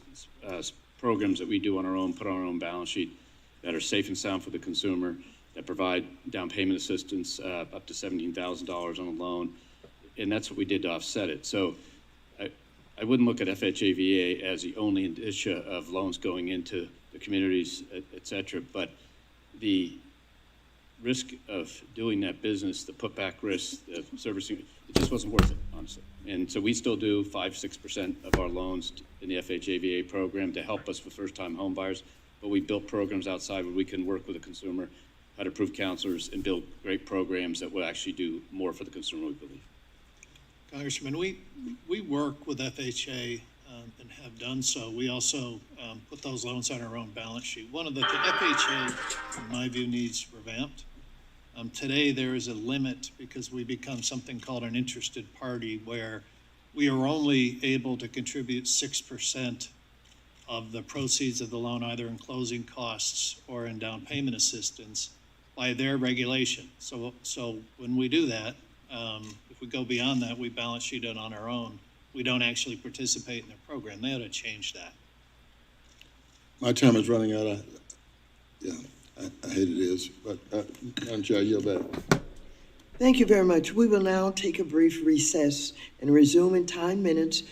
programs that we do on our own, put on our own balance sheet, that are safe and sound for the consumer, that provide down payment assistance up to $17,000 on a loan, and that's what we did to offset it. So I wouldn't look at FHA VA as the only indicia of loans going into the communities, et cetera, but the risk of doing that business, the putback risk, the servicing, it just wasn't worth it, honestly. And so we still do 5-6% of our loans in the FHA VA program to help us with first-time home buyers, but we built programs outside where we can work with the consumer, how-to-proof counselors, and build great programs that will actually do more for the consumer, we believe. Congressman, we work with FHA and have done so. We also put those loans on our own balance sheet. One of the FHA, in my view, needs revamped. Today, there is a limit because we become something called an interested party, where we are only able to contribute 6% of the proceeds of the loan, either in closing costs or in down payment assistance, by their regulation. So when we do that, if we go beyond that, we balance sheet it on our own. We don't actually participate in their program. They ought to change that. My time is running out. I hate it is, but Madam Chair, I yield back. Thank you very much. We will now take a brief recess and resume in 10 minutes.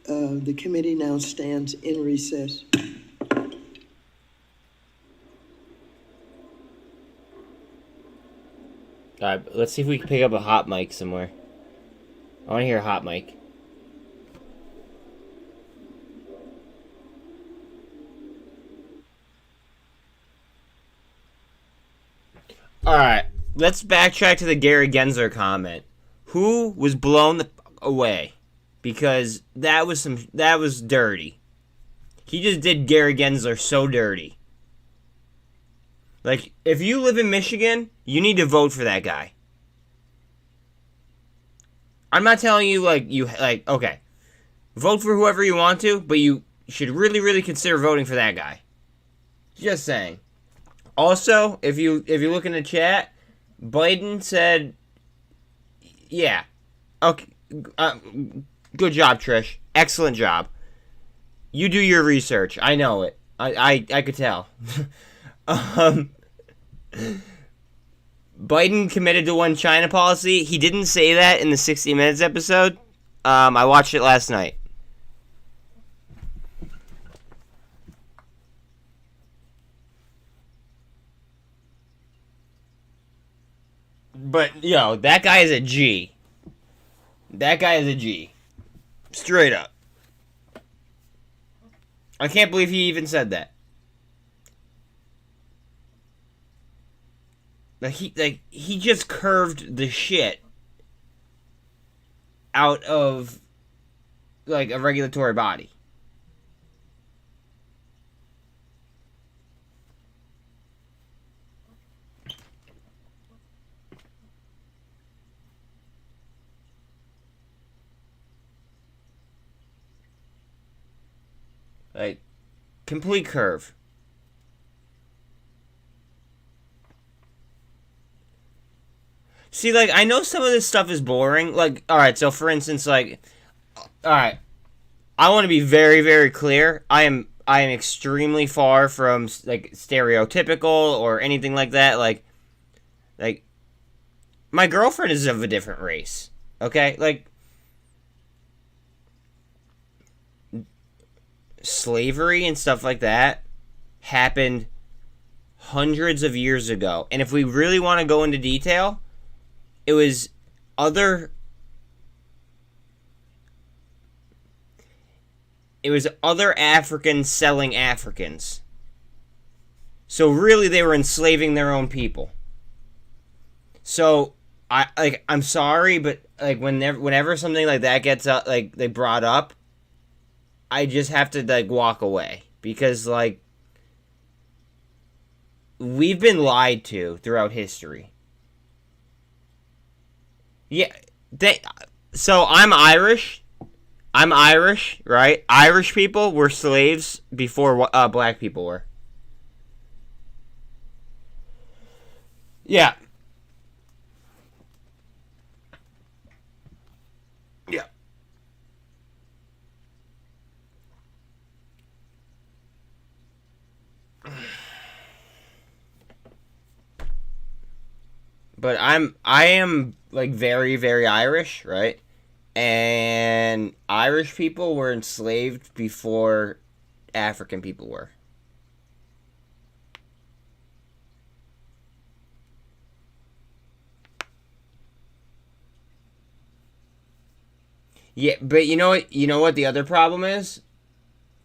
The committee now stands in recess. All right, let's see if we can pick up a hot mic somewhere. I want to hear a hot mic. All right, let's backtrack to the Gary Gensler comment. Who was blown away? Because that was dirty. He just did Gary Gensler so dirty. Like, if you live in Michigan, you need to vote for that guy. I'm not telling you, okay, vote for whoever you want to, but you should really, really consider voting for that guy. Just saying. Also, if you look in the chat, Biden said, yeah, okay, good job, Trish. Excellent job. You do your research. I know it. I could tell. Biden committed to one China policy. He didn't say that in the 60 Minutes episode. I watched it last night. But, yo, that guy is a G. That guy is a G. Straight up. I can't believe he even said that. He just curved the shit out of, like, a regulatory body. Like, complete curve. See, like, I know some of this stuff is boring. Like, alright, so for instance, like, alright, I want to be very, very clear. I am extremely far from, like, stereotypical or anything like that. Like, my girlfriend is of a different race. Okay? Like, slavery and stuff like that happened hundreds of years ago. And if we really want to go into detail, it was other Africans selling Africans. So really they were enslaving their own people. So I'm sorry, but like whenever something like that gets they brought up, I just have to like walk away because like we've been lied to throughout history. Yeah, so I'm Irish. I'm Irish, right? Irish people were slaves before black people were. Yeah. Yeah. But I am like very, very Irish, right? And Irish people were enslaved before African people were. Yeah, but you know what? You know what the other problem is?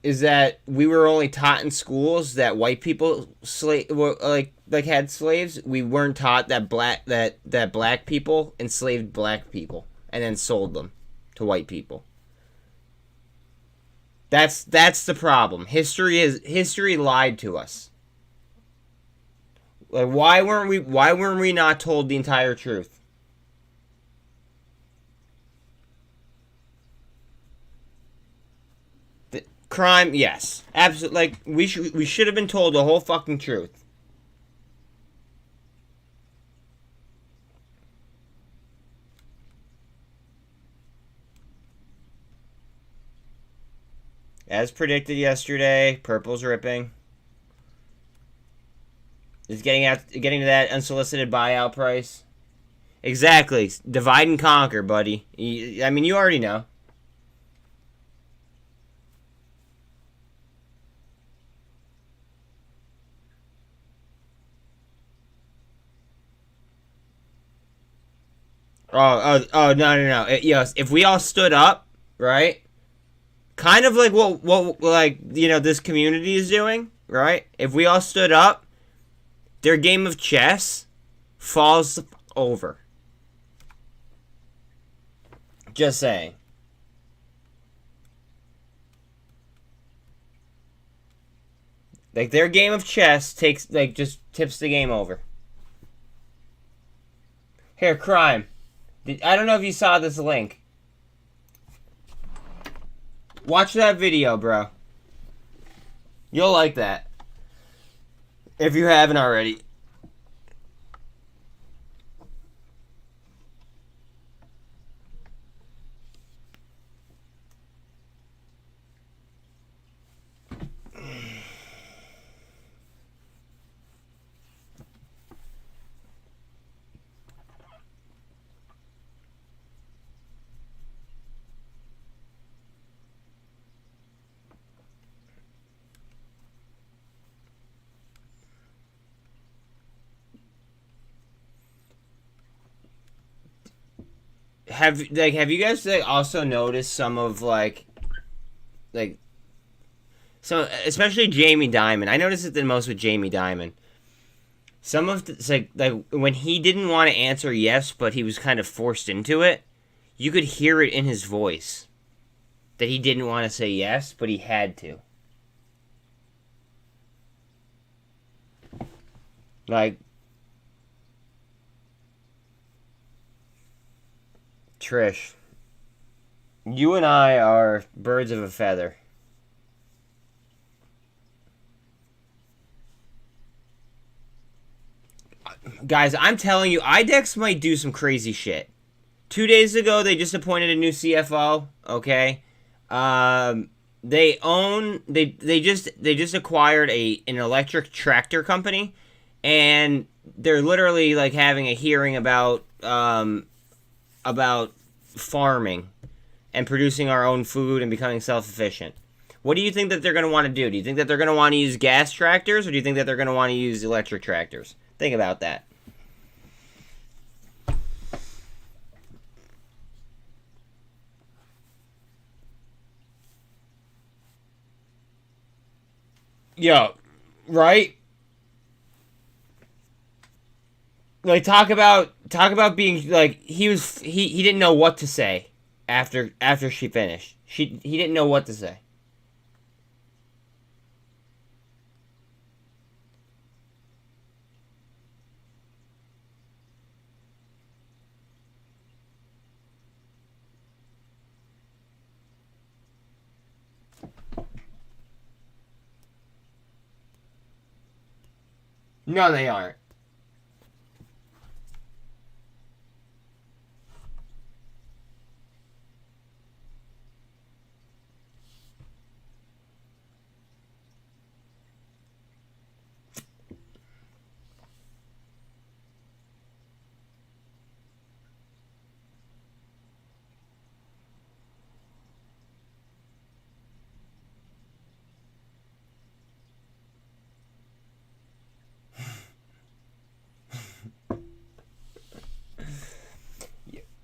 Is that we were only taught in schools that white people had slaves. We weren't taught that black people enslaved black people and then sold them to white people. That's the problem. History lied to us. Like why weren't we not told the entire truth? Crime, yes. Absolutely. Like, we should have been told the whole fucking truth. As predicted yesterday, purple's ripping. It's getting to that unsolicited buyout price. Exactly. Divide and conquer, buddy. I mean, you already know. No, yes, if we all stood up, right? Kind of like what like, you know, this community is doing, right? If we all stood up, their game of chess falls over. Just saying. Like, their game of chess takes, like, just tips the game over. Here, Crime. I don't know if you saw this link. Watch that video, bro. You'll like that. If you haven't already. Have you guys also noticed some of like so especially Jamie Dimon? I noticed it the most with Jamie Dimon. Some of it's like when he didn't want to answer yes, but he was kind of forced into it. You could hear it in his voice that he didn't want to say yes, but he had to. Like, Trish, you and I are birds of a feather. Guys, I'm telling you, IDEX might do some crazy shit. 2 days ago, they just appointed a new CFO. Okay, they just acquired an electric tractor company, and they're literally like having a hearing about farming and producing our own food and becoming self-sufficient. What do you think that they're going to want to do? Do you think that they're going to want to use gas tractors, or do you think that they're going to want to use electric tractors? Think about that. Yo, right? Like, talk about being like he didn't know what to say after she finished. He didn't know what to say. No, they aren't.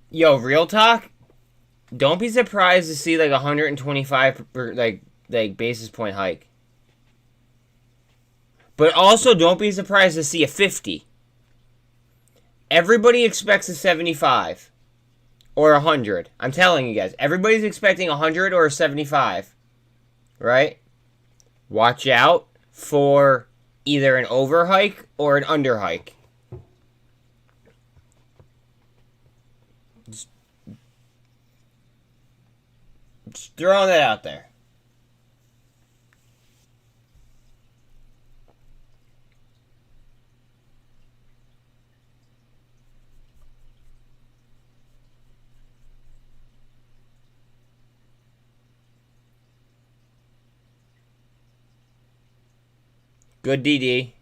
Yo, real talk. Don't be surprised to see like 125 like basis point hike. But also don't be surprised to see a 50. Everybody expects a 75 or 100. I'm telling you guys, everybody's expecting 100 or a 75. Right? Watch out for either an overhike or an underhike. Just throwing that out there. Good DD.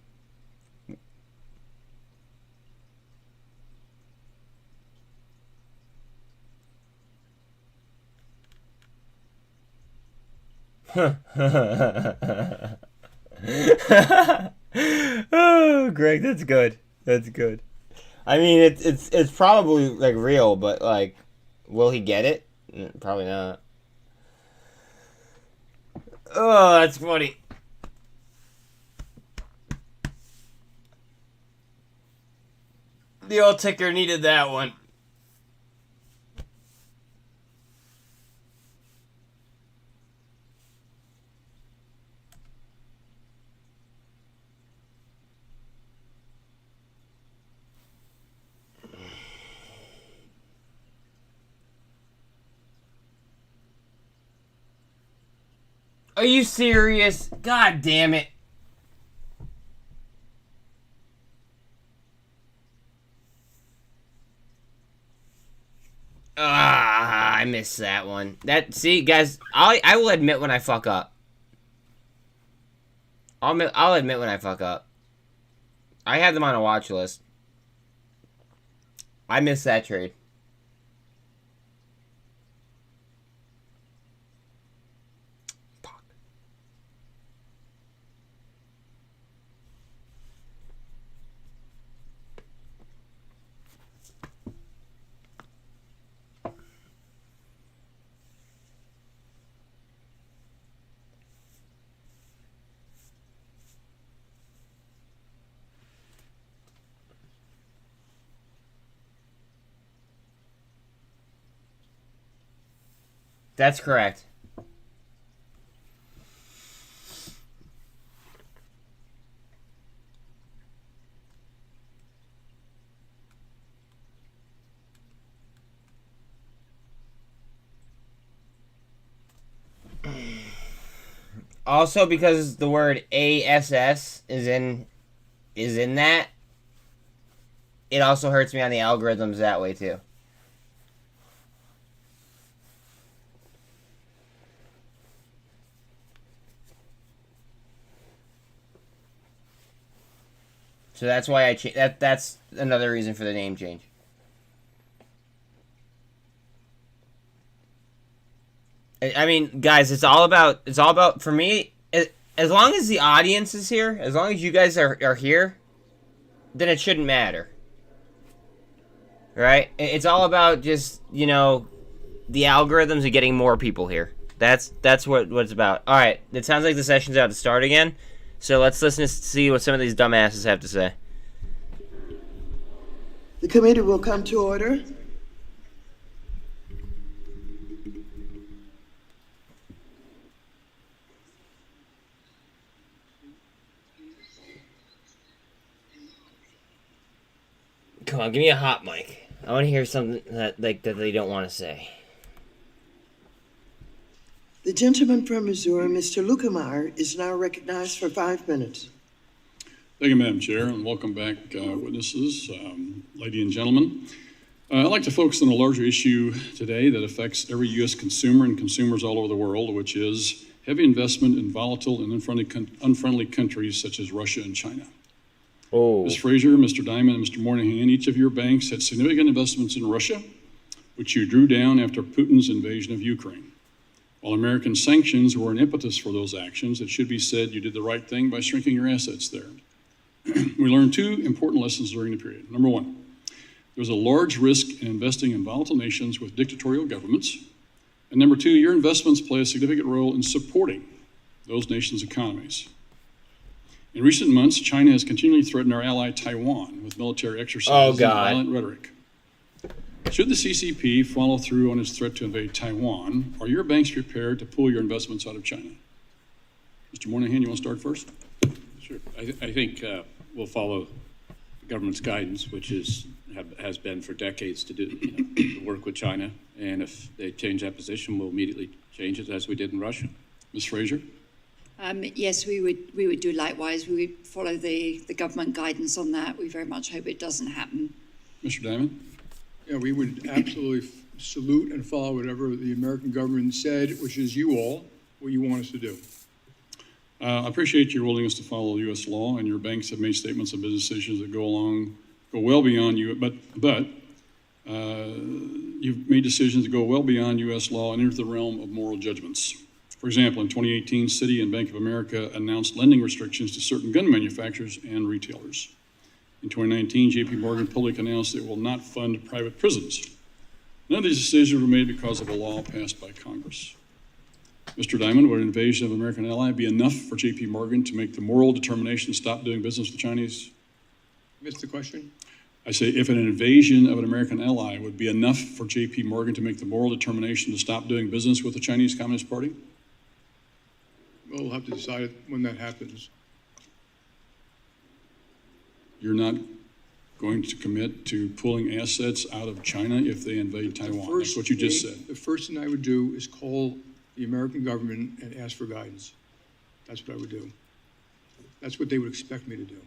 Oh, Greg, that's good. That's good. I mean, it's probably like real, but like, will he get it? Probably not. Oh, that's funny. The old ticker needed that one. Are you serious? God damn it. I missed that one. See, guys, I will admit when I fuck up. I'll admit when I fuck up. I have them on a watch list. I missed that trade. That's correct. Also, because the word ASS is in that, it also hurts me on the algorithms that way too. So that's why that's another reason for the name change. I mean, guys, it's all about for me, as long as the audience is here, as long as you guys are here, then it shouldn't matter. Right? It's all about just, the algorithms of getting more people here. That's what it's about. All right, it sounds like the session's about to start again. So let's listen to see what some of these dumbasses have to say. The committee will come to order. Come on, give me a hot mic. I want to hear something that they don't want to say. The gentleman from Missouri, Mr. Lukemeyer, is now recognized for 5 minutes. Thank you, Madam Chair, and welcome back, witnesses, ladies and gentlemen. I'd like to focus on a larger issue today that affects every U.S. consumer and consumers all over the world, which is heavy investment in volatile and unfriendly countries such as Russia and China. Oh. Ms. Frazier, Mr. Diamond, and Mr. Moynihan, each of your banks had significant investments in Russia, which you drew down after Putin's invasion of Ukraine. While American sanctions were an impetus for those actions, it should be said you did the right thing by shrinking your assets there. We learned two important lessons during the period. Number one, there's a large risk in investing in volatile nations with dictatorial governments. And number two, your investments play a significant role in supporting those nations' economies. In recent months, China has continually threatened our ally Taiwan with military exercises and violent rhetoric. Should the CCP follow through on its threat to invade Taiwan, are your banks prepared to pull your investments out of China? Mr. Moynihan, you want to start first? Sure. I think we'll follow the government's guidance, which has been for decades to do to work with China. And if they change that position, we'll immediately change it as we did in Russia. Ms. Frazier? Yes, we would do likewise. We would follow the government guidance on that. We very much hope it doesn't happen. Mr. Diamond? Yeah, we would absolutely salute and follow whatever the American government said, which is what you want us to do. I appreciate your willingness to follow U.S. law, and your banks have made statements of business decisions that go well beyond you. But you've made decisions that go well beyond U.S. law and into the realm of moral judgments. For example, in 2018, Citi and Bank of America announced lending restrictions to certain gun manufacturers and retailers. In 2019, JP Morgan publicly announced it will not fund private prisons. None of these decisions were made because of a law passed by Congress. Mr. Diamond, would an invasion of an American ally be enough for JP Morgan to make the moral determination to stop doing business with the Chinese? Missed the question? I say, if an invasion of an American ally would be enough for JP Morgan to make the moral determination to stop doing business with the Chinese Communist Party? We'll have to decide when that happens. You're not going to commit to pulling assets out of China if they invade Taiwan. That's what you just said. The first thing I would do is call the American government and ask for guidance. That's what I would do. That's what they would expect me to do.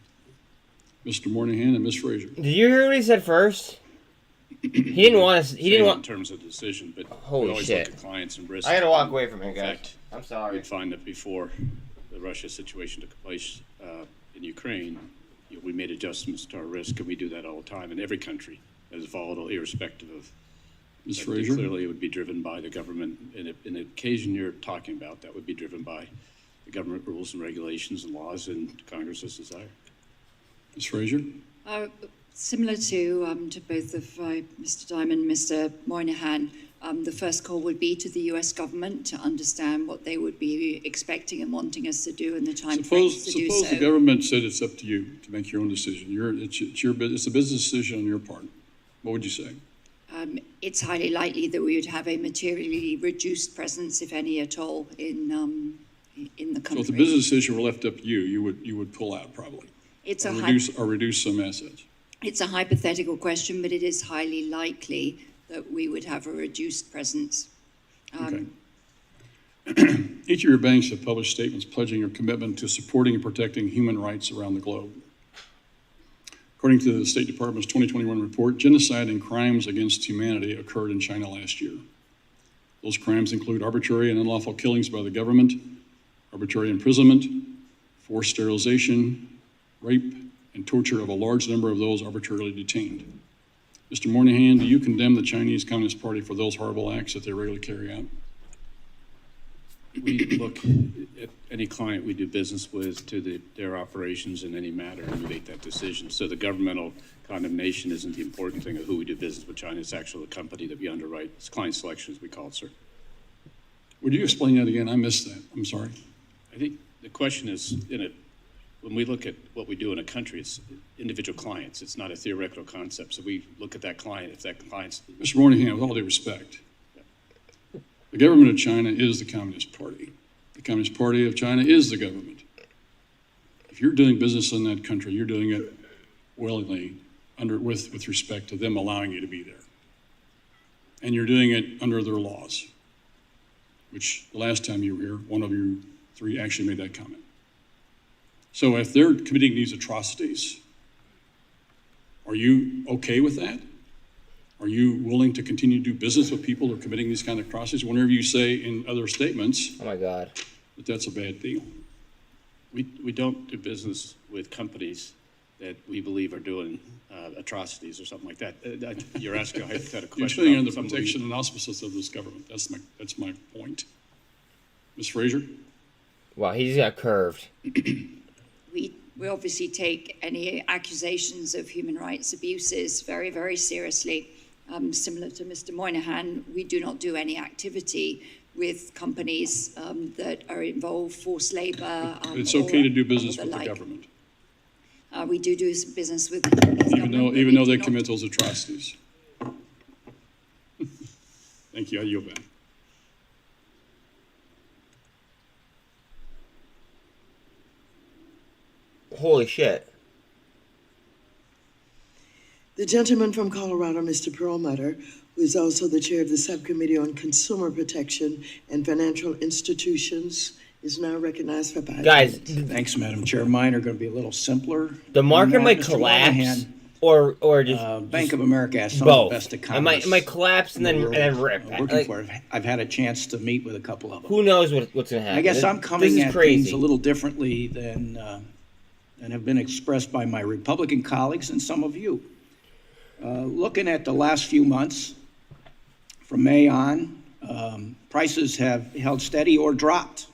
Mr. Moynihan and Ms. Frazier. Did you hear what he said first? He didn't want us. He didn't want. In terms of decision, but holy we always shit. look at clients and risks. I gotta walk away from here, guys. In fact, I'm sorry. We'd find that before the Russia situation took place in Ukraine, we made adjustments to our risk, and we do that all the time in every country that is volatile, irrespective of. Ms. Frazier? Clearly, it would be driven by the government. In an occasion you're talking about, that would be driven by the government rules and regulations and laws and Congress's desire. Ms. Frazier? Similar to both of Mr. Diamond and Mr. Moynihan, the first call would be to the U.S. government to understand what they would be expecting and wanting us to do and the time frames to do so. Suppose the government said it's up to you to make your own decision. It's a business decision on your part. What would you say? It's highly likely that we would have a materially reduced presence, if any at all, in the country. So if the business decision were left up to you, you would pull out probably. It's or reduce some assets. It's a hypothetical question, but it is highly likely that we would have a reduced presence. Okay. Each of your banks have published statements pledging your commitment to supporting and protecting human rights around the globe. According to the State Department's 2021 report, genocide and crimes against humanity occurred in China last year. Those crimes include arbitrary and unlawful killings by the government, arbitrary imprisonment, forced sterilization, rape, and torture of a large number of those arbitrarily detained. Mr. Moynihan, do you condemn the Chinese Communist Party for those horrible acts that they regularly carry out? We look at any client we do business with to their operations in any matter and we make that decision. So the governmental condemnation isn't the important thing of who we do business with China. It's actually the company that we underwrite. It's client selection, as we call it, sir. Would you explain that again? I missed that. I'm sorry. I think the question is, when we look at what we do in a country, it's individual clients. It's not a theoretical concept. So we look at that client. If that client's... Mr. Moynihan, with all due respect, the government of China is the Communist Party. The Communist Party of China is the government. If you're doing business in that country, you're doing it willingly, with respect to them allowing you to be there. And you're doing it under their laws, which the last time you were here, one of you three actually made that comment. So if they're committing these atrocities, are you okay with that? Are you willing to continue to do business with people who are committing these kind of atrocities? Whenever you say in other statements, oh my God, that that's a bad deal. We don't do business with companies that we believe are doing atrocities or something like that. You're asking a hypothetical question. You're under the protection and auspices of this government. That's my point. Ms. Frazier? Wow, he just got curved. We obviously take any accusations of human rights abuses very, very seriously. Similar to Mr. Moynihan, we do not do any activity with companies that are involved, forced labor. It's okay to do business with the government. We do business with even though they commit those atrocities. Thank you. I yield back. Holy shit. The gentleman from Colorado, Mr. Perlmutter, who is also the chair of the Subcommittee on Consumer Protection and Financial Institutions, is now recognized for 5 minutes. Thanks, Madam Chair. Mine are going to be a little simpler. The market might collapse, or just Bank of America has some both. of the best economists. It might collapse and then rip. Working for it. I've had a chance to meet with a couple of them. Who knows what's going to happen? I guess I'm coming at crazy. things a little differently than have been expressed by my Republican colleagues and some of you. Looking at the last few months, from May on, prices have held steady or dropped.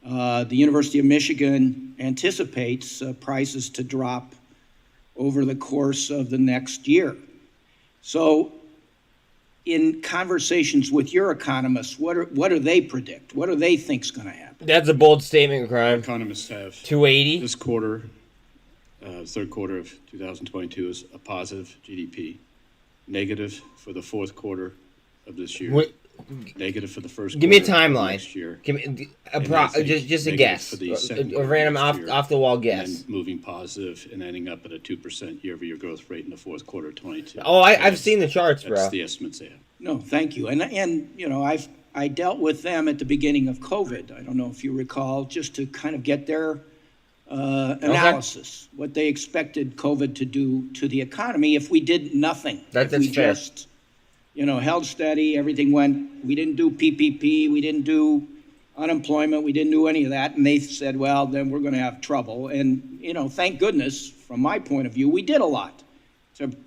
The University of Michigan anticipates prices to drop over the course of the next year. So in conversations with your economists, what do they predict? What do they think is going to happen? That's a bold statement, Crime. Economists have 280. This quarter, third quarter of 2022 is a positive GDP, negative for the fourth quarter of this year, negative for the first. Give me a quarter timeline. Next year. Give me just a guess, for the second a quarter random next year, off the wall guess. And then moving positive and ending up at a 2% year-over-year growth rate in the fourth quarter of 22. Oh, I've seen the charts, bro. That's the estimates they have. No, thank you. And you know, I dealt with them at the beginning of COVID. I don't know if you recall, just to kind of get their analysis, what they expected COVID to do to the economy if we did nothing. That's if we fair. just, you know, held steady, everything went, we didn't do PPP, we didn't do unemployment, we didn't do any of that. And they said, well, then we're going to have trouble. And, you know, thank goodness, from my point of view, we did a lot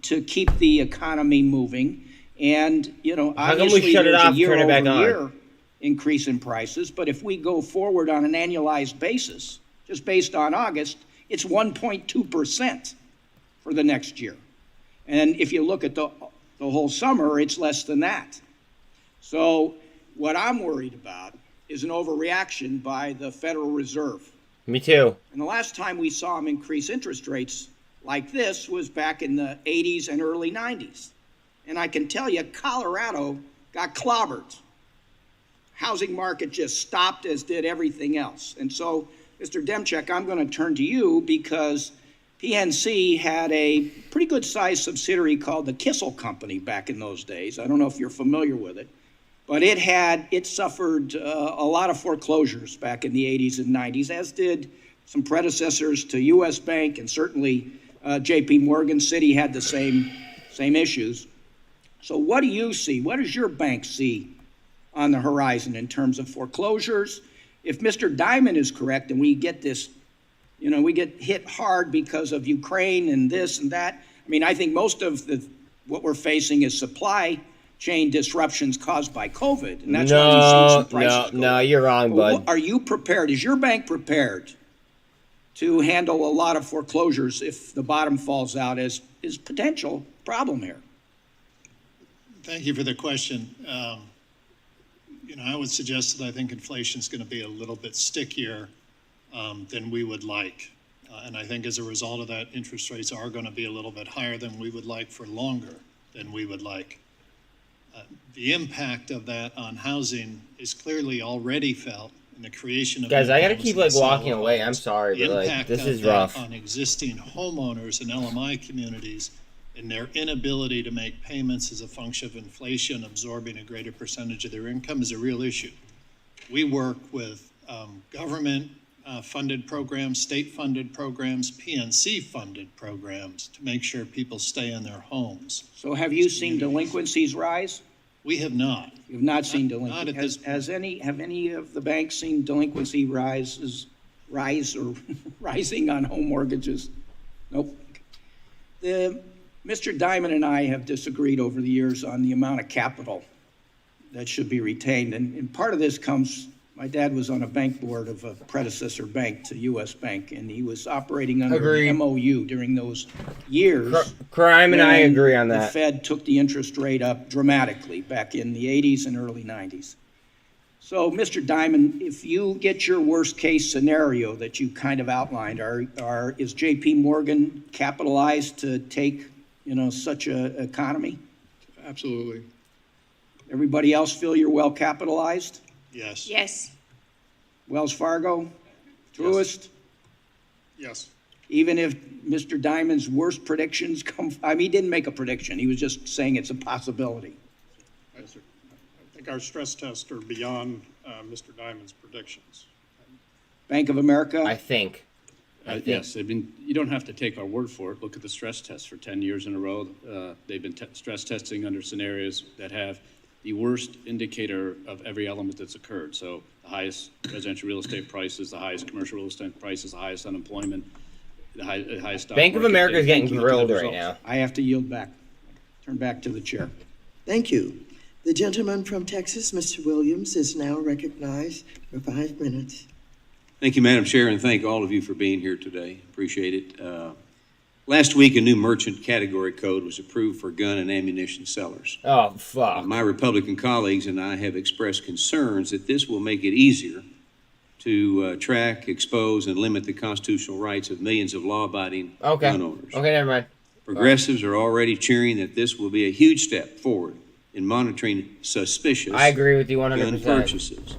to keep the economy moving. And, you know, How come we obviously shut it there's off, a turn it back on? year-over-year increase in prices, but if we go forward on an annualized basis, just based on August, it's 1.2% for the next year. And if you look at the whole summer, it's less than that. So what I'm worried about is an overreaction by the Federal Reserve. Me too. And the last time we saw them increase interest rates like this was back in the 80s and early 90s. And I can tell you, Colorado got clobbered. Housing market just stopped, as did everything else. And so, Mr. Demchek, I'm going to turn to you because PNC had a pretty good-sized subsidiary called the Kissel Company back in those days. I don't know if you're familiar with it, but it suffered a lot of foreclosures back in the 80s and 90s, as did some predecessors to U.S. Bank, and certainly J.P. Morgan. Citi had the same issues. So what do you see? What does your bank see on the horizon in terms of foreclosures? If Mr. Diamond is correct and we get this, you know, we get hit hard because of Ukraine and this and that, I mean, I think most of what we're facing is supply chain disruptions caused by COVID, and that's why we've seen some prices go No, up. you're wrong, bud. Are you prepared? Is your bank prepared to handle a lot of foreclosures if the bottom falls out as is potential problem here? Thank you for the question. You know, I would suggest that I think inflation is going to be a little bit stickier than we would like. And I think as a result of that, interest rates are going to be a little bit higher than we would like for longer than we would like. The impact of that on housing is clearly already felt in the creation of Guys, new I gotta homes keep and like sale of walking away. I'm homes. sorry, The but like impact this of is that rough. on existing homeowners and LMI communities and their inability to make payments as a function of inflation absorbing a greater percentage of their income is a real issue. We work with government funded programs, state funded programs, PNC funded programs to make sure people stay in their homes. So have you seen delinquencies rise? We have not. You've not seen Not at delinquency. this Have any of the banks seen delinquency rise or rising on home mortgages? Nope. Mr. Diamond and I have disagreed over the years on the amount of capital that should be retained. And part of this comes, my dad was on a bank board of a predecessor bank to U.S. Bank, and he was operating under Agreed. an MOU during those years. Crime and I when agree on The that. Fed took the interest rate up dramatically back in the 80s and early 90s. So, Mr. Diamond, if you get your worst case scenario that you kind of outlined, is J.P. Morgan capitalized to take, you know, such a economy? Absolutely. Everybody else feel you're well capitalized? Yes. Yes. Wells Fargo, Truist? Yes. Even if Mr. Diamond's worst predictions come, I mean, he didn't make a prediction. He was just saying it's a possibility. I think our stress tests are beyond Mr. Diamond's predictions. Bank of America? I think. Yes, they've been. You don't have to take our word for it. Look at the stress tests for 10 years in a row. They've been stress testing under scenarios that have the worst indicator of every element that's occurred. So the highest residential real estate prices, the highest commercial real estate prices, the highest unemployment, the highest stock Bank of market. America is getting Look at the grilled right results. now. I have to yield back. Turn back to the chair. Thank you. The gentleman from Texas, Mr. Williams, is now recognized for 5 minutes. Thank you, Madam Chair, and thank all of you for being here today. Appreciate it. Last week, a new merchant category code was approved for gun and ammunition sellers. Oh, fuck. My Republican colleagues and I have expressed concerns that this will make it easier to track, expose, and limit the constitutional rights of millions of law-abiding gun owners. Okay, never mind. Progressives are already cheering that this will be a huge step forward in monitoring suspicious I agree with you 100%. gun purchases.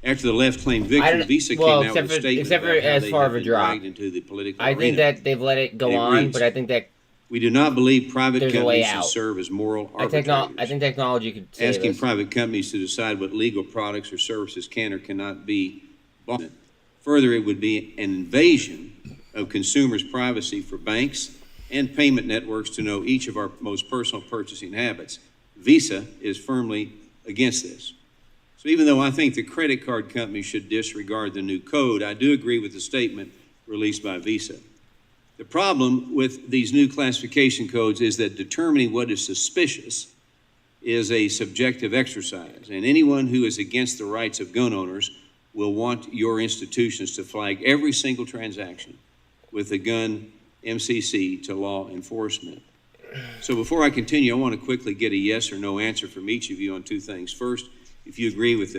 After the left claimed victory, Visa came out with a statement except for about how as they far have of a been drop. dragged into the political I think arena. that they've let it go It on, reads, but I think that we do not believe private there's a way companies should out. serve as moral I arbitrators. think technology could save Asking us. private companies to decide what legal products or services can or cannot be bought. Further, it would be an invasion of consumers' privacy for banks and payment networks to know each of our most personal purchasing habits. Visa is firmly against this. So even though I think the credit card companies should disregard the new code, I do agree with the statement released by Visa. The problem with these new classification codes is that determining what is suspicious is a subjective exercise, and anyone who is against the rights of gun owners will want your institutions to flag every single transaction with the gun MCC to law enforcement. So before I continue, I want to quickly get a yes or no answer from each of you on two things. First, if you agree with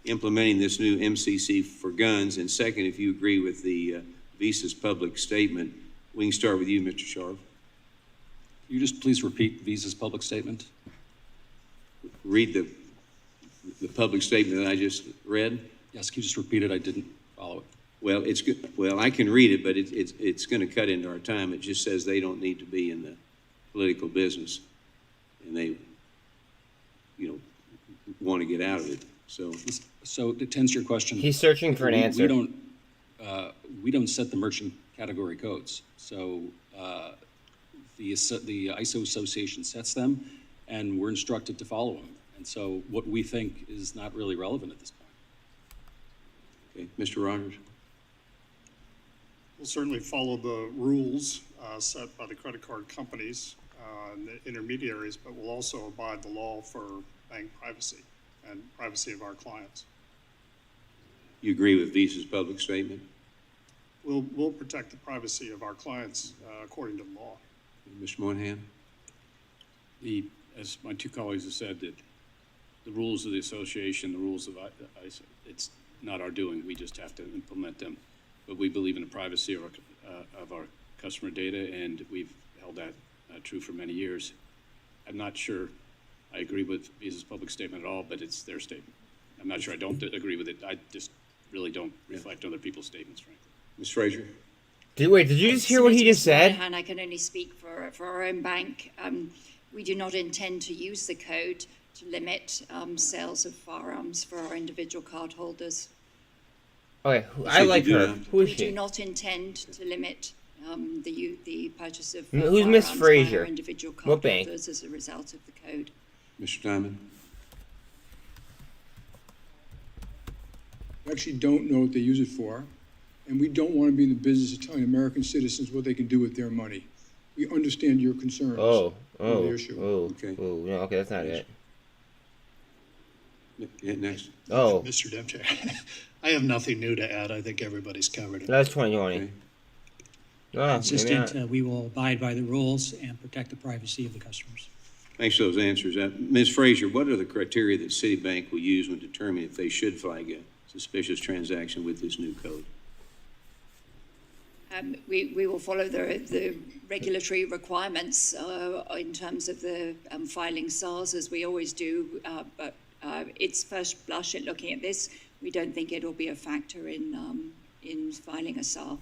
implementing this new MCC for guns, and second, if you agree with the Visa's public statement. We can start with you, Mr. Sharp. Can you just please repeat Visa's public statement? Read the public statement that I just read. Yes, can you just repeat it? I didn't follow it. Well, it's good. Well, I can read it, but it's going to cut into our time. It just says they don't need to be in the political business, and they, want to get out of it. So to answer your question, he's searching for an answer. We don't set the merchant category codes. So the ISO Association sets them, and we're instructed to follow them. And so what we think is not really relevant at this point. Okay, Mr. Rogers. We'll certainly follow the rules set by the credit card companies and the intermediaries, but we'll also abide the law for bank privacy and privacy of our clients. You agree with Visa's public statement? We'll protect the privacy of our clients according to the law. Mr. Moynihan? As my two colleagues have said, that the rules of the association, the rules of ISO, it's not our doing. We just have to implement them. But we believe in the privacy of our customer data, and we've held that true for many years. I'm not sure I agree with Visa's public statement at all, but it's their statement. I'm not sure I don't agree with it. I just really don't reflect other people's statements, frankly. Ms. Frazier? Did you just hear what he just said? And I can only speak for our own bank. We do not intend to use the code to limit sales of firearms for our individual cardholders. Okay, I like her. Who is We she? do not intend to limit the purchase of Who's Miss firearms by Frazier? our individual What bank? cardholders as a result of the code. Mr. Diamond? We actually don't know what they use it for, and we don't want to be in the business of telling American citizens what they can do with their money. We understand your concerns. Oh, on the issue. Okay. Oh, no, okay, that's not it. Yeah, next. Oh. Mr. Demchair, I have nothing new to add. I think everybody's covered it. That's 2020. Oh, Consistent, we will abide by the rules and protect the privacy of the customers. Thanks for those answers. Ms. Frazier, what are the criteria that Citibank will use when determining if they should flag a suspicious transaction with this new code? We will follow the regulatory requirements in terms of the filing SARs, as we always do, but it's first blush at looking at this. We don't think it'll be a factor in filing a SAR.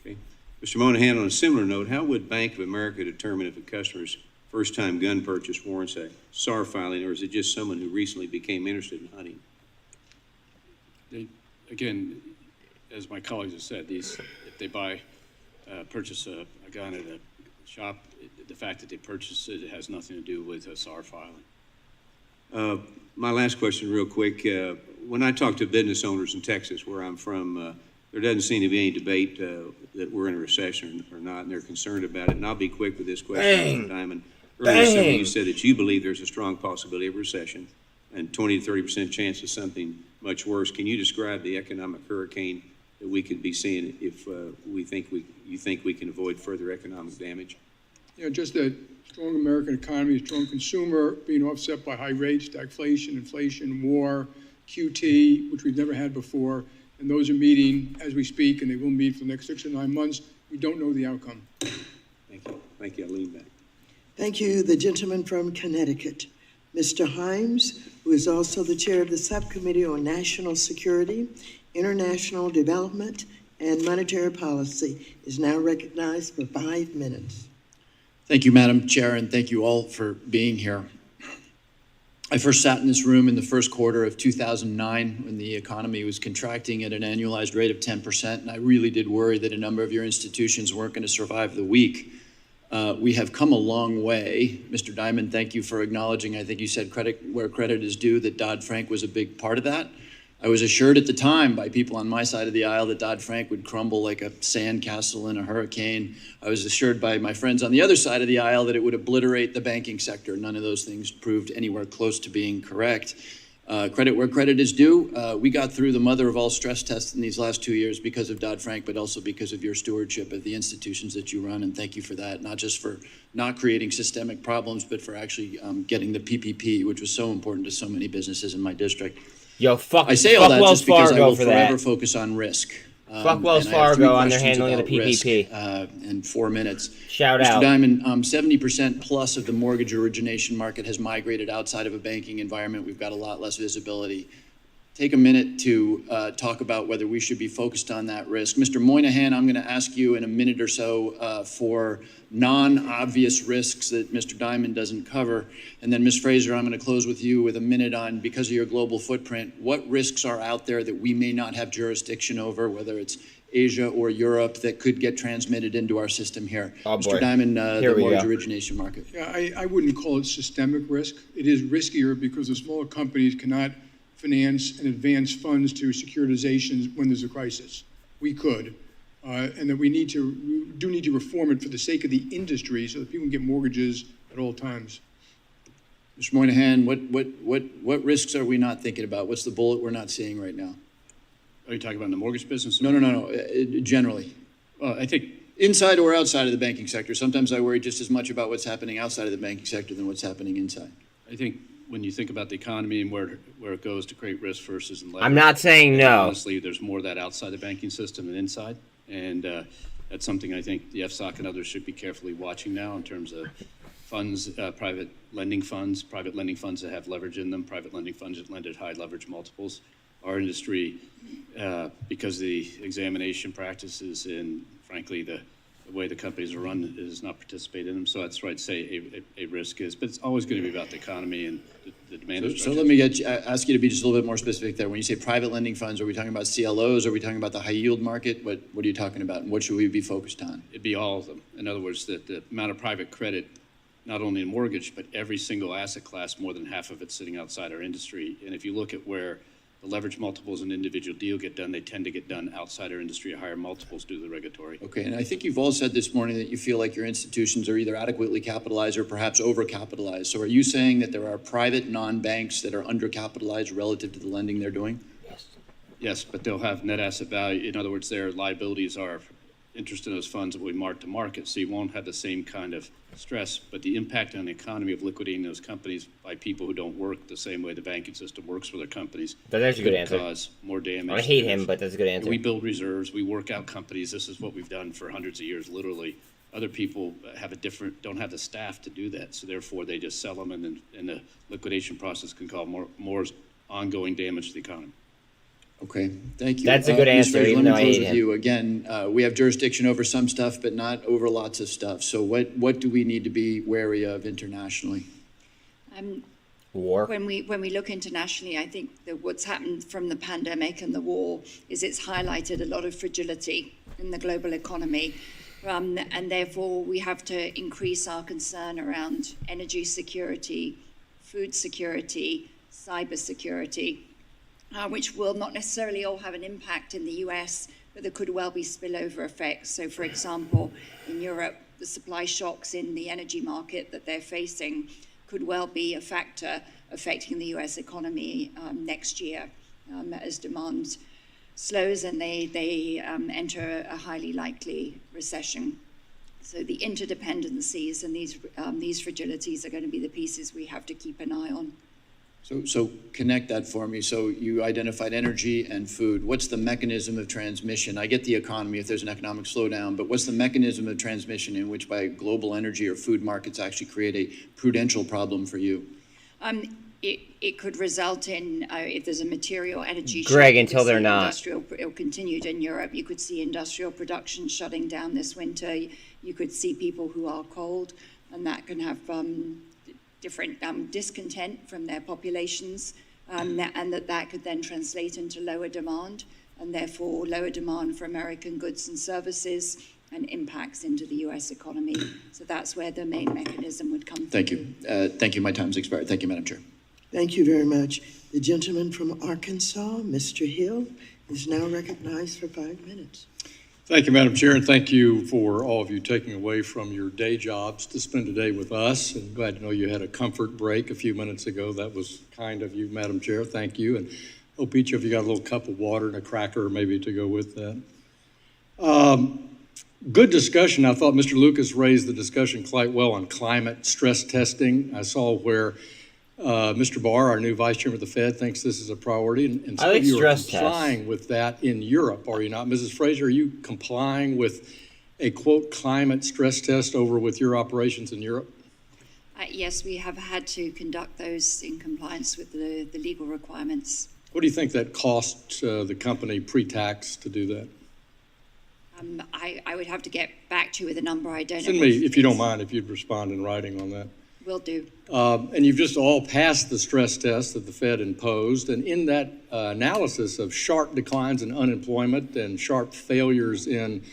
Okay. Mr. Moynihan, on a similar note, how would Bank of America determine if a customer's first-time gun purchase warrants a SAR filing, or is it just someone who recently became interested in hunting? Again, as my colleagues have said, if they purchase a gun at a shop, the fact that they purchase it has nothing to do with a SAR filing. My last question real quick. When I talk to business owners in Texas, where I'm from, there doesn't seem to be any debate that we're in a recession or not, and they're concerned about it. And I'll be quick with this question, Mr. Diamond. Earlier this summer, you said that you believe there's a strong possibility of recession and 20 to 30% chance of something much worse. Can you describe the economic hurricane that we could be seeing if you think we can avoid further economic damage? Just a strong American economy, a strong consumer being offset by high rates, stagflation, inflation, war, QT, which we've never had before, and those are meeting as we speak, and they will meet for the next 6 or 9 months. We don't know the outcome. Thank you. Thank you. I'll lean back. Thank you. The gentleman from Connecticut, Mr. Himes, who is also the chair of the Subcommittee on National Security, International Development, and Monetary Policy, is now recognized for 5 minutes. Thank you, Madam Chair, and thank you all for being here. I first sat in this room in the first quarter of 2009 when the economy was contracting at an annualized rate of 10%, and I really did worry that a number of your institutions weren't going to survive the week. We have come a long way. Mr. Diamond, thank you for acknowledging, I think you said credit where credit is due, that Dodd-Frank was a big part of that. I was assured at the time by people on my side of the aisle that Dodd-Frank would crumble like a sandcastle in a hurricane. I was assured by my friends on the other side of the aisle that it would obliterate the banking sector. None of those things proved anywhere close to being correct. Credit where credit is due. We got through the mother of all stress tests in these last 2 years because of Dodd-Frank, but also because of your stewardship of the institutions that you run, and thank you for that, not just for not creating systemic problems, but for actually getting the PPP, which was so important to so many businesses in my district. Yo, fuck! I say all fuck that Wells just because Fargo I will for forever that. focus on risk. Fuck Wells Fargo on their handling of the PPP. In 4 minutes. Shout Mr. out. Diamond, 70% plus of the mortgage origination market has migrated outside of a banking environment. We've got a lot less visibility. Take a minute to talk about whether we should be focused on that risk. Mr. Moynihan, I'm going to ask you in a minute or so for non-obvious risks that Mr. Diamond doesn't cover. And then Ms. Fraser, I'm going to close with you with a minute on, because of your global footprint, what risks are out there that we may not have jurisdiction over, whether it's Asia or Europe, that could get transmitted into our system here. Oh, Mr. boy. Diamond, Here the we mortgage go. origination market. Yeah, I wouldn't call it systemic risk. It is riskier because the smaller companies cannot finance and advance funds to securitizations when there's a crisis. We could. And that we do need to reform it for the sake of the industry so that people can get mortgages at all times. Mr. Moynihan, what risks are we not thinking about? What's the bullet we're not seeing right now? Are you talking about in the mortgage business? No. Generally. I think inside or outside of the banking sector. Sometimes I worry just as much about what's happening outside of the banking sector than what's happening inside. I think when you think about the economy and where it goes to create risk versus in leverage, I'm not saying no. Honestly, there's more of that outside the banking system than inside, and that's something I think the FSOC and others should be carefully watching now in terms of funds, private lending funds that have leverage in them, private lending funds that lend at high leverage multiples. Our industry, because of the examination practices and frankly the way the companies are run, does not participate in them. So that's right to say a risk is, but it's always going to be about the economy and the demand. So let me ask you to be just a little bit more specific there. When you say private lending funds, are we talking about CLOs? Are we talking about the high yield market? What are you talking about, and what should we be focused on? It'd be all of them. In other words, the amount of private credit, not only in mortgage, but every single asset class, more than half of it sitting outside our industry. And if you look at where the leverage multiples in individual deal get done, they tend to get done outside our industry at higher multiples due to the regulatory. Okay, and I think you've all said this morning that you feel like your institutions are either adequately capitalized or perhaps overcapitalized. So are you saying that there are private non-banks that are undercapitalized relative to the lending they're doing? Yes, but they'll have net asset value. In other words, their liabilities are interest in those funds that we mark to market, so you won't have the same kind of stress, but the impact on the economy of liquidating those companies by people who don't work the same way the banking system works for their companies. That's a good answer. Cause more damage. I hate him, but that's a good answer. We build reserves, we work out companies. This is what we've done for hundreds of years, literally. Other people don't have the staff to do that, so therefore they just sell them, and the liquidation process can cause more ongoing damage to the economy. Okay, thank you. That's a good answer, Fraser, even let though me I close hate with him. you. Again, we have jurisdiction over some stuff, but not over lots of stuff. So what do we need to be wary of internationally? War. When we look internationally, I think that what's happened from the pandemic and the war is it's highlighted a lot of fragility in the global economy. And therefore, we have to increase our concern around energy security, food security, cyber security, which will not necessarily all have an impact in the US, but there could well be spillover effects. So, for example, in Europe, the supply shocks in the energy market that they're facing could well be a factor affecting the US economy next year as demand slows and they enter a highly likely recession. So the interdependencies and these fragilities are going to be the pieces we have to keep an eye on. So connect that for me. So you identified energy and food. What's the mechanism of transmission? I get the economy if there's an economic slowdown, but what's the mechanism of transmission in which by global energy or food markets actually create a prudential problem for you? It could result in, if there's a material energy Greg, shock, until they're not. It'll continue in Europe. You could see industrial production shutting down this winter. You could see people who are cold, and that can have different discontent from their populations, and that could then translate into lower demand, and therefore lower demand for American goods and services, and impacts into the U.S. economy. So that's where the main mechanism would come from. Thank you. Thank you. My time's expired. Thank you, Madam Chair. Thank you very much. The gentleman from Arkansas, Mr. Hill, is now recognized for 5 minutes. Thank you, Madam Chair, and thank you for all of you taking away from your day jobs to spend today with us. And glad to know you had a comfort break a few minutes ago. That was kind of you, Madam Chair. Thank you. And hope each of you got a little cup of water and a cracker maybe to go with that. Good discussion. I thought Mr. Lucas raised the discussion quite well on climate stress testing. I saw where Mr. Barr, our new Vice Chairman of the Fed, thinks this is a priority, and some of you are complying with that in Europe, are you not? Mrs. Fraser, are you complying with a, quote, climate stress test over with your operations in Europe? Yes, we have had to conduct those in compliance with the legal requirements. What do you think that costs the company pre-tax to do that? I would have to get back to you with a number. I don't know. Send me, if you don't mind, if you'd respond in writing on that. Will do. And you've just all passed the stress test that the Fed imposed. And in that analysis of sharp declines in unemployment and sharp failures in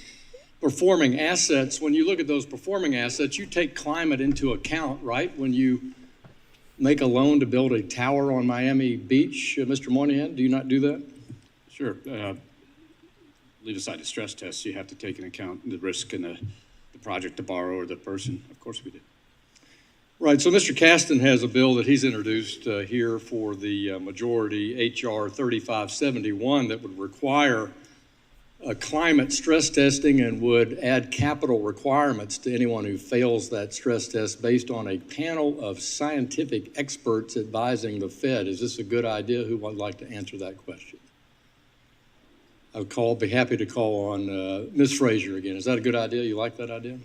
performing assets, when you look at those performing assets, you take climate into account, right? When you make a loan to build a tower on Miami Beach, Mr. Moynihan, do you not do that? Sure. Leave aside the stress tests, you have to take into account the risk and the project, the borrower, the person. Of course we do. Right, so Mr. Caston has a bill that he's introduced here for the majority, H.R. 3571, that would require climate stress testing and would add capital requirements to anyone who fails that stress test based on a panel of scientific experts advising the Fed. Is this a good idea? Who would like to answer that question? Be happy to call on Ms. Fraser again. Is that a good idea? You like that idea?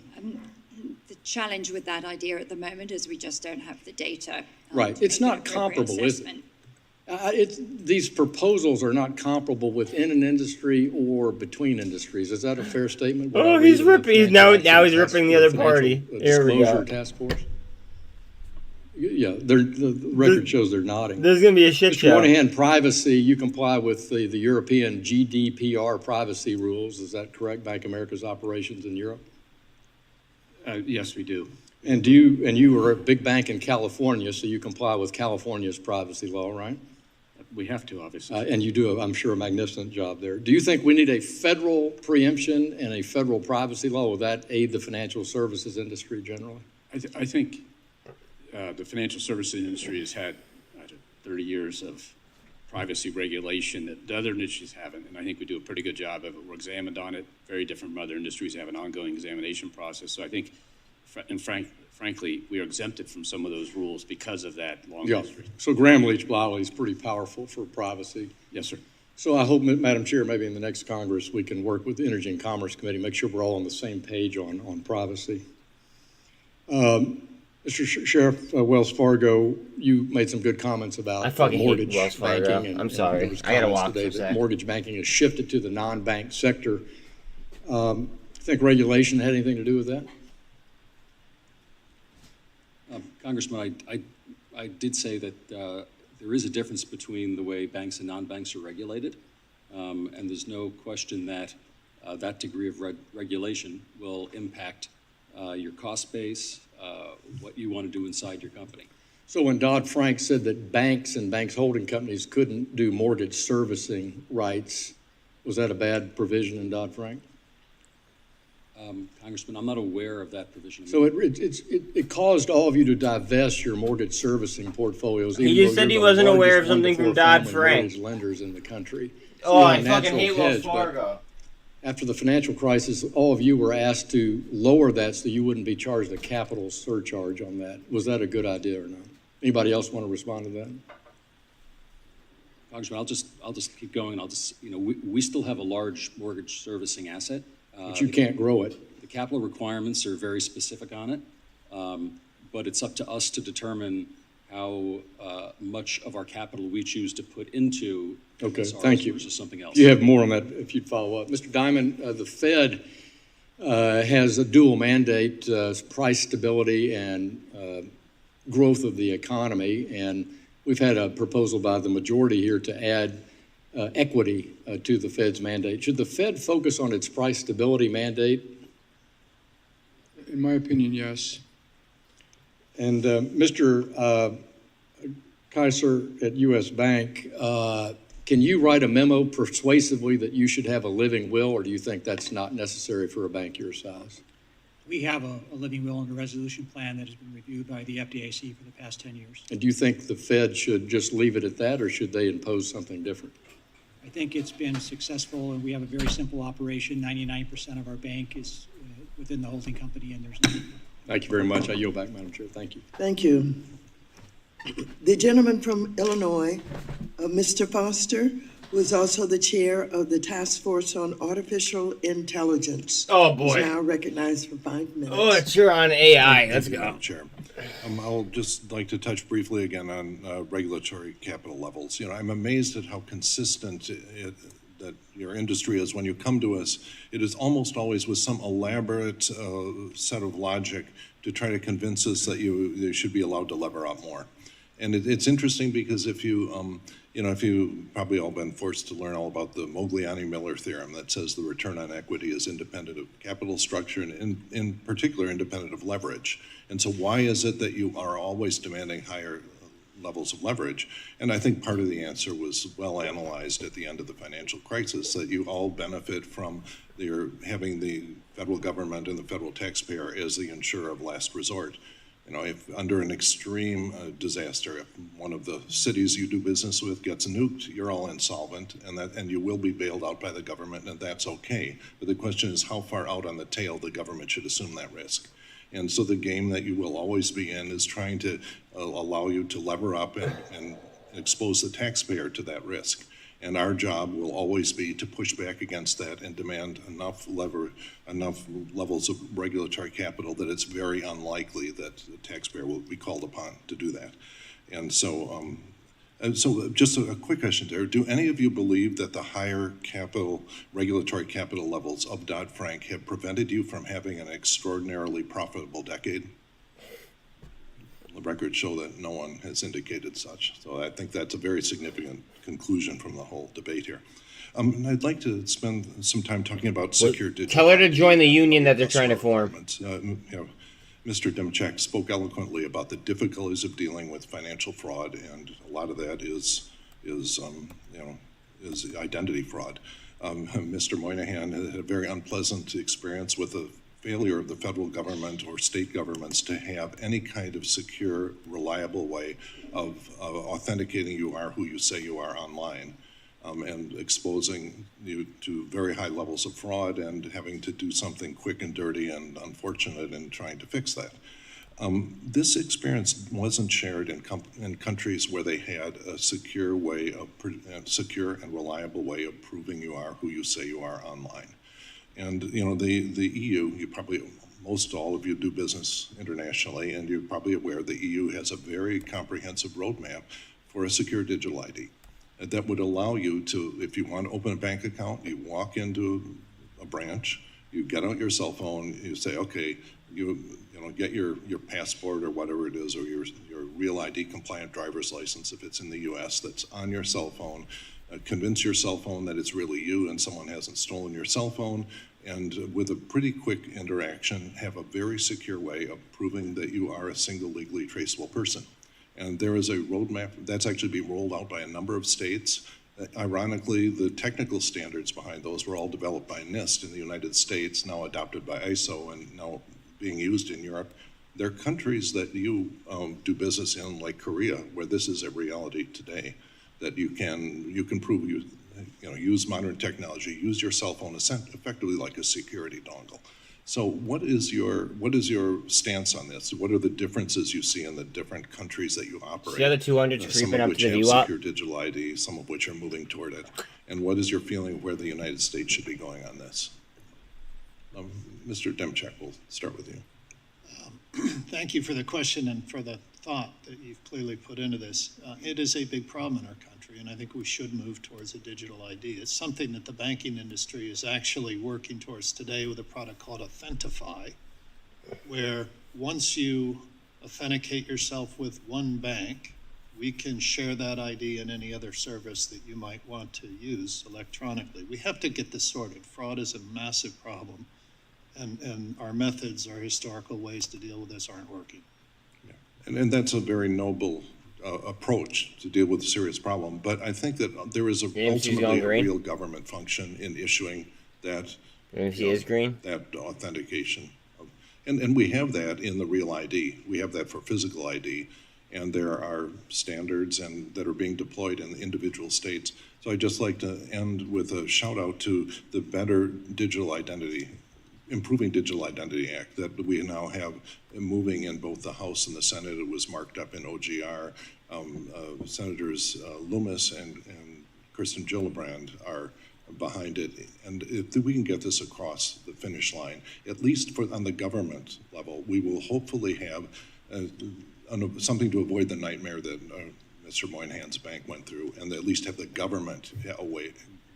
The challenge with that idea at the moment is we just don't have the data. Right. It's not comparable, is it? These proposals are not comparable within an industry or between industries. Is that a fair statement? Oh, he's ripping. Now he's ripping the other party. Here we go. Task force. Yeah, the record shows they're nodding. There's going to be a shit show. On one hand, privacy, you comply with the European GDPR privacy rules. Is that correct? Bank of America's operations in Europe? Yes, we do. And you are a big bank in California, so you comply with California's privacy law, right? We have to, obviously. And you do, I'm sure, a magnificent job there. Do you think we need a federal preemption and a federal privacy law? Will that aid the financial services industry generally? I think the financial services industry has had 30 years of privacy regulation that the other industries haven't, and I think we do a pretty good job of it. We're examined on it. Very different from other industries have an ongoing examination process. So I think, and frankly, we are exempted from some of those rules because of that long history. So Graham Leach-Bliley is pretty powerful for privacy. Yes, sir. So I hope, Madam Chair, maybe in the next Congress, we can work with the Energy and Commerce Committee, make sure we're all on the same page on privacy. Mr. Sheriff, Wells Fargo, you made some good comments about mortgage banking. I'm sorry. I got to walk for a second. Mortgage banking has shifted to the non-bank sector. Think regulation had anything to do with that? Congressman, I did say that there is a difference between the way banks and non-banks are regulated, and there's no question that that degree of regulation will impact your cost base, what you want to do inside your company. So when Dodd-Frank said that banks and banks holding companies couldn't do mortgage servicing rights, was that a bad provision in Dodd-Frank? Congressman, I'm not aware of that provision. So it caused all of you to divest your mortgage servicing portfolios. He just said he wasn't aware of something from Dodd-Frank. Lenders in the country. Oh, I fucking hate Wells Fargo. After the financial crisis, all of you were asked to lower that so you wouldn't be charged a capital surcharge on that. Was that a good idea or not? Anybody else want to respond to that? Congressman, I'll just keep going. We still have a large mortgage servicing asset. But you can't grow it. The capital requirements are very specific on it, but it's up to us to determine how much of our capital we choose to put into thank you. versus something else. You have more on that if you'd follow up. Mr. Diamond, the Fed has a dual mandate, price stability and growth of the economy, and we've had a proposal by the majority here to add equity to the Fed's mandate. Should the Fed focus on its price stability mandate? In my opinion, yes. And Mr. Kaiser at U.S. Bank, can you write a memo persuasively that you should have a living will, or do you think that's not necessary for a bank your size? We have a living will and a resolution plan that has been reviewed by the FDIC for the past 10 years. And do you think the Fed should just leave it at that, or should they impose something different? I think it's been successful, and we have a very simple operation. 99% of our bank is within the holding company, and there's no... Thank you very much. I yield back, Madam Chair. Thank you. Thank you. The gentleman from Illinois, Mr. Foster, who is also the chair of the Task Force on Artificial Intelligence. Oh, boy. Is now recognized for 5 minutes. Oh, it's sure on AI. Let's go. Madam Chair. I'll just like to touch briefly again on regulatory capital levels. I'm amazed at how consistent that your industry is when you come to us. It is almost always with some elaborate set of logic to try to convince us that you should be allowed to lever up more. And it's interesting because if you probably all been forced to learn all about the Mogliani-Miller theorem that says the return on equity is independent of capital structure and in particular independent of leverage. And so why is it that you are always demanding higher levels of leverage? And I think part of the answer was well analyzed at the end of the financial crisis, that you all benefit from having the federal government and the federal taxpayer as the insurer of last resort. If under an extreme disaster, if one of the cities you do business with gets nuked, you're all insolvent, and you will be bailed out by the government, and that's okay. But the question is how far out on the tail the government should assume that risk. And so the game that you will always be in is trying to allow you to lever up and expose the taxpayer to that risk. And our job will always be to push back against that and demand enough levels of regulatory capital that it's very unlikely that the taxpayer will be called upon to do that. And so, just a quick question there. Do any of you believe that the higher regulatory capital levels of Dodd-Frank have prevented you from having an extraordinarily profitable decade? The records show that no one has indicated such. So I think that's a very significant conclusion from the whole debate here. And I'd like to spend some time talking about secure digital. Tell her to join the union that they're trying to form. Mr. Demchak spoke eloquently about the difficulties of dealing with financial fraud, and a lot of that is identity fraud. Mr. Moynihan had a very unpleasant experience with the failure of the federal government or state governments to have any kind of secure, reliable way of authenticating you are who you say you are online, and exposing you to very high levels of fraud and having to do something quick and dirty and unfortunate in trying to fix that. This experience wasn't shared in countries where they had a secure and reliable way of proving you are who you say you are online. And the EU, most all of you do business internationally, and you're probably aware the EU has a very comprehensive roadmap for a secure digital ID that would allow you to, if you want to open a bank account, you walk into a branch, you get out your cell phone, you say, okay, you get your passport or whatever it is, or your Real ID compliant driver's license if it's in the US that's on your cell phone. Convince your cell phone that it's really you and someone hasn't stolen your cell phone, and with a pretty quick interaction, have a very secure way of proving that you are a single legally traceable person. And there is a roadmap that's actually being rolled out by a number of states. Ironically, the technical standards behind those were all developed by NIST in the United States, now adopted by ISO and now being used in Europe. There are countries that you do business in, like Korea, where this is a reality today, that you can prove use modern technology, use your cell phone effectively like a security dongle. So what is your stance on this? What are the differences you see in the different countries that you operate? See how the 200's creeping up to the VWAP? Secure digital ID, some of which are moving toward it. And what is your feeling of where the United States should be going on this? Mr. Demchak, we'll start with you. Thank you for the question and for the thought that you've clearly put into this. It is a big problem in our country, and I think we should move towards a digital ID. It's something that the banking industry is actually working towards today with a product called Authentify, where once you authenticate yourself with one bank, we can share that ID in any other service that you might want to use electronically. We have to get this sorted. Fraud is a massive problem. And our methods, our historical ways to deal with this aren't working. Yeah. And that's a very noble approach to deal with a serious problem. But I think that there is ultimately a real government function in issuing that, that authentication. And we have that in the real ID. We have that for physical ID. And there are standards that are being deployed in individual states. So I'd just like to end with a shout out to the Better Digital Identity Improving Digital Identity Act that we now have moving in both the House and the Senate. It was marked up in OGR. Senators Loomis and Kirsten Gillibrand are behind it. And if we can get this across the finish line, at least on the government level, we will hopefully have something to avoid the nightmare that Mr. Moynihan's bank went through, and at least have the government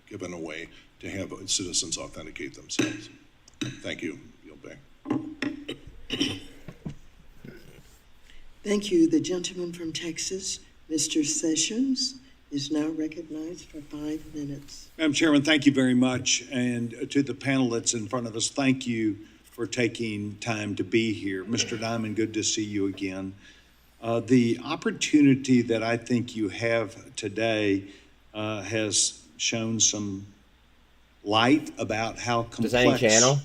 given a way to have citizens authenticate themselves. Thank you. Yield back. Thank you. The gentleman from Texas, Mr. Sessions, is now recognized for 5 minutes. Madam Chairman, thank you very much. And to the panelists in front of us, thank you for taking time to be here. Mr. Diamond, good to see you again. The opportunity that I think you have today has shown some light about how complex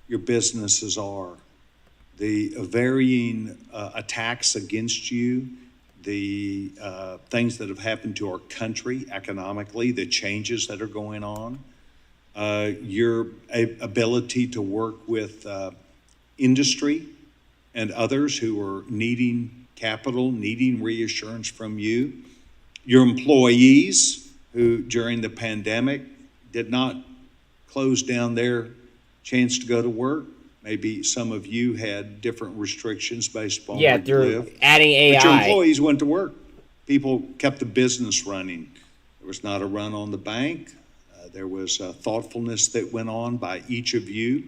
your businesses are. The varying attacks against you, the things that have happened to our country economically, the changes that are going on, your ability to work with industry and others who are needing capital, needing reassurance from you, your employees who during the pandemic did not close down their chance to go to work. Maybe some of you had different restrictions based upon where you live. Adding AI. But your employees went to work. People kept the business running. There was not a run on the bank. There was thoughtfulness that went on by each of you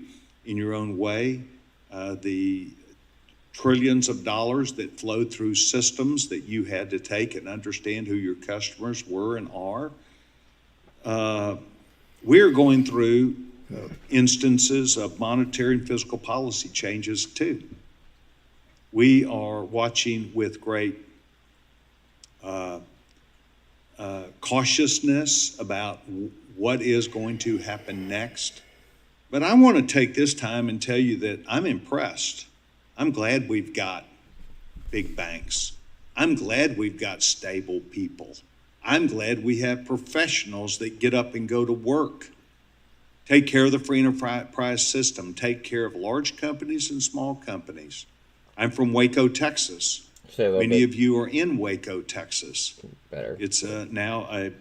in your own way. The trillions of dollars that flowed through systems that you had to take and understand who your customers were and are. We're going through instances of monetary and fiscal policy changes too. We are watching with great cautiousness about what is going to happen next. But I want to take this time and tell you that I'm impressed. I'm glad we've got big banks. I'm glad we've got stable people. I'm glad we have professionals that get up and go to work. Take care of the free enterprise system. Take care of large companies and small companies. I'm from Waco, Texas. Many of you are in Waco, Texas. It's now a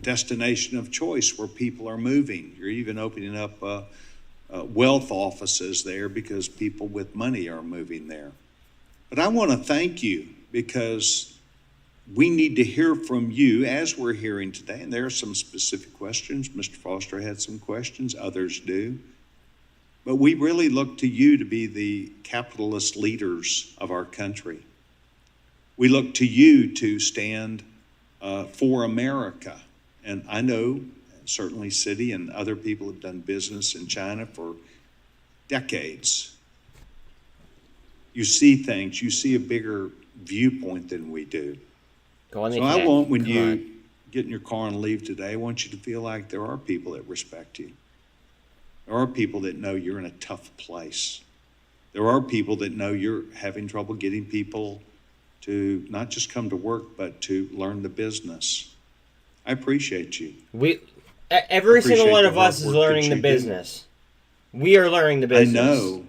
destination of choice where people are moving. You're even opening up wealth offices there because people with money are moving there. But I want to thank you because we need to hear from you as we're hearing today. And there are some specific questions. Mr. Foster had some questions, others do. But we really look to you to be the capitalist leaders of our country. We look to you to stand for America. And I know certainly Citi and other people have done business in China for decades. You see things, you see a bigger viewpoint than we do. So I want when you get in your car and leave today, I want you to feel like there are people that respect you. There are people that know you're in a tough place. There are people that know you're having trouble getting people to not just come to work, but to learn the business. I appreciate you. Every single one of us is learning the business. We are learning the business. I know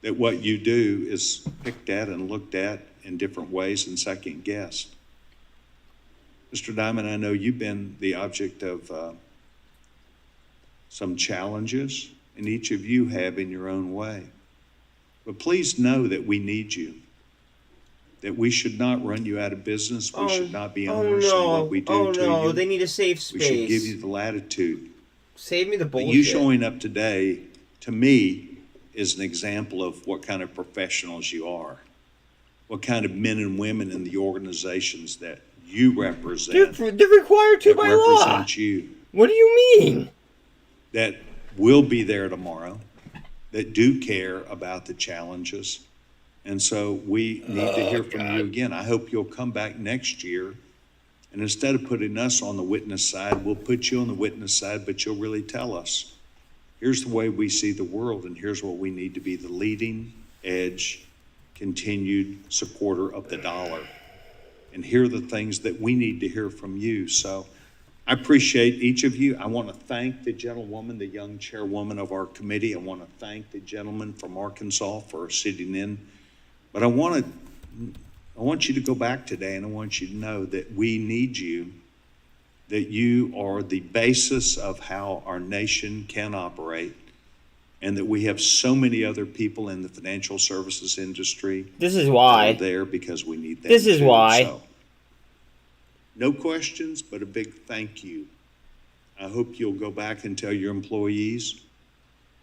that what you do is picked at and looked at in different ways and second guessed. Mr. Diamond, I know you've been the object of some challenges, and each of you have in your own way. But please know that we need you, that we should not run you out of business. We should not be owners of what we do to you. They need a safe space. We should give you the latitude. Save me the bullshit. But you showing up today, to me, is an example of what kind of professionals you are, what kind of men and women in the organizations that you represent. They're required to by law. Represent you. What do you mean? That will be there tomorrow, that do care about the challenges. And so we need to hear from you again. I hope you'll come back next year, and instead of putting us on the witness side, we'll put you on the witness side, but you'll really tell us, here's the way we see the world, and here's what we need to be the leading edge, continued supporter of the dollar. And here are the things that we need to hear from you. So I appreciate each of you. I want to thank the gentlewoman, the young chairwoman of our committee. I want to thank the gentleman from Arkansas for sitting in. But I want you to go back today, and I want you to know that we need you, that you are the basis of how our nation can operate, and that we have so many other people in the financial services industry. This is why. That are there because we need them. This is why. So, no questions, but a big thank you. I hope you'll go back and tell your employees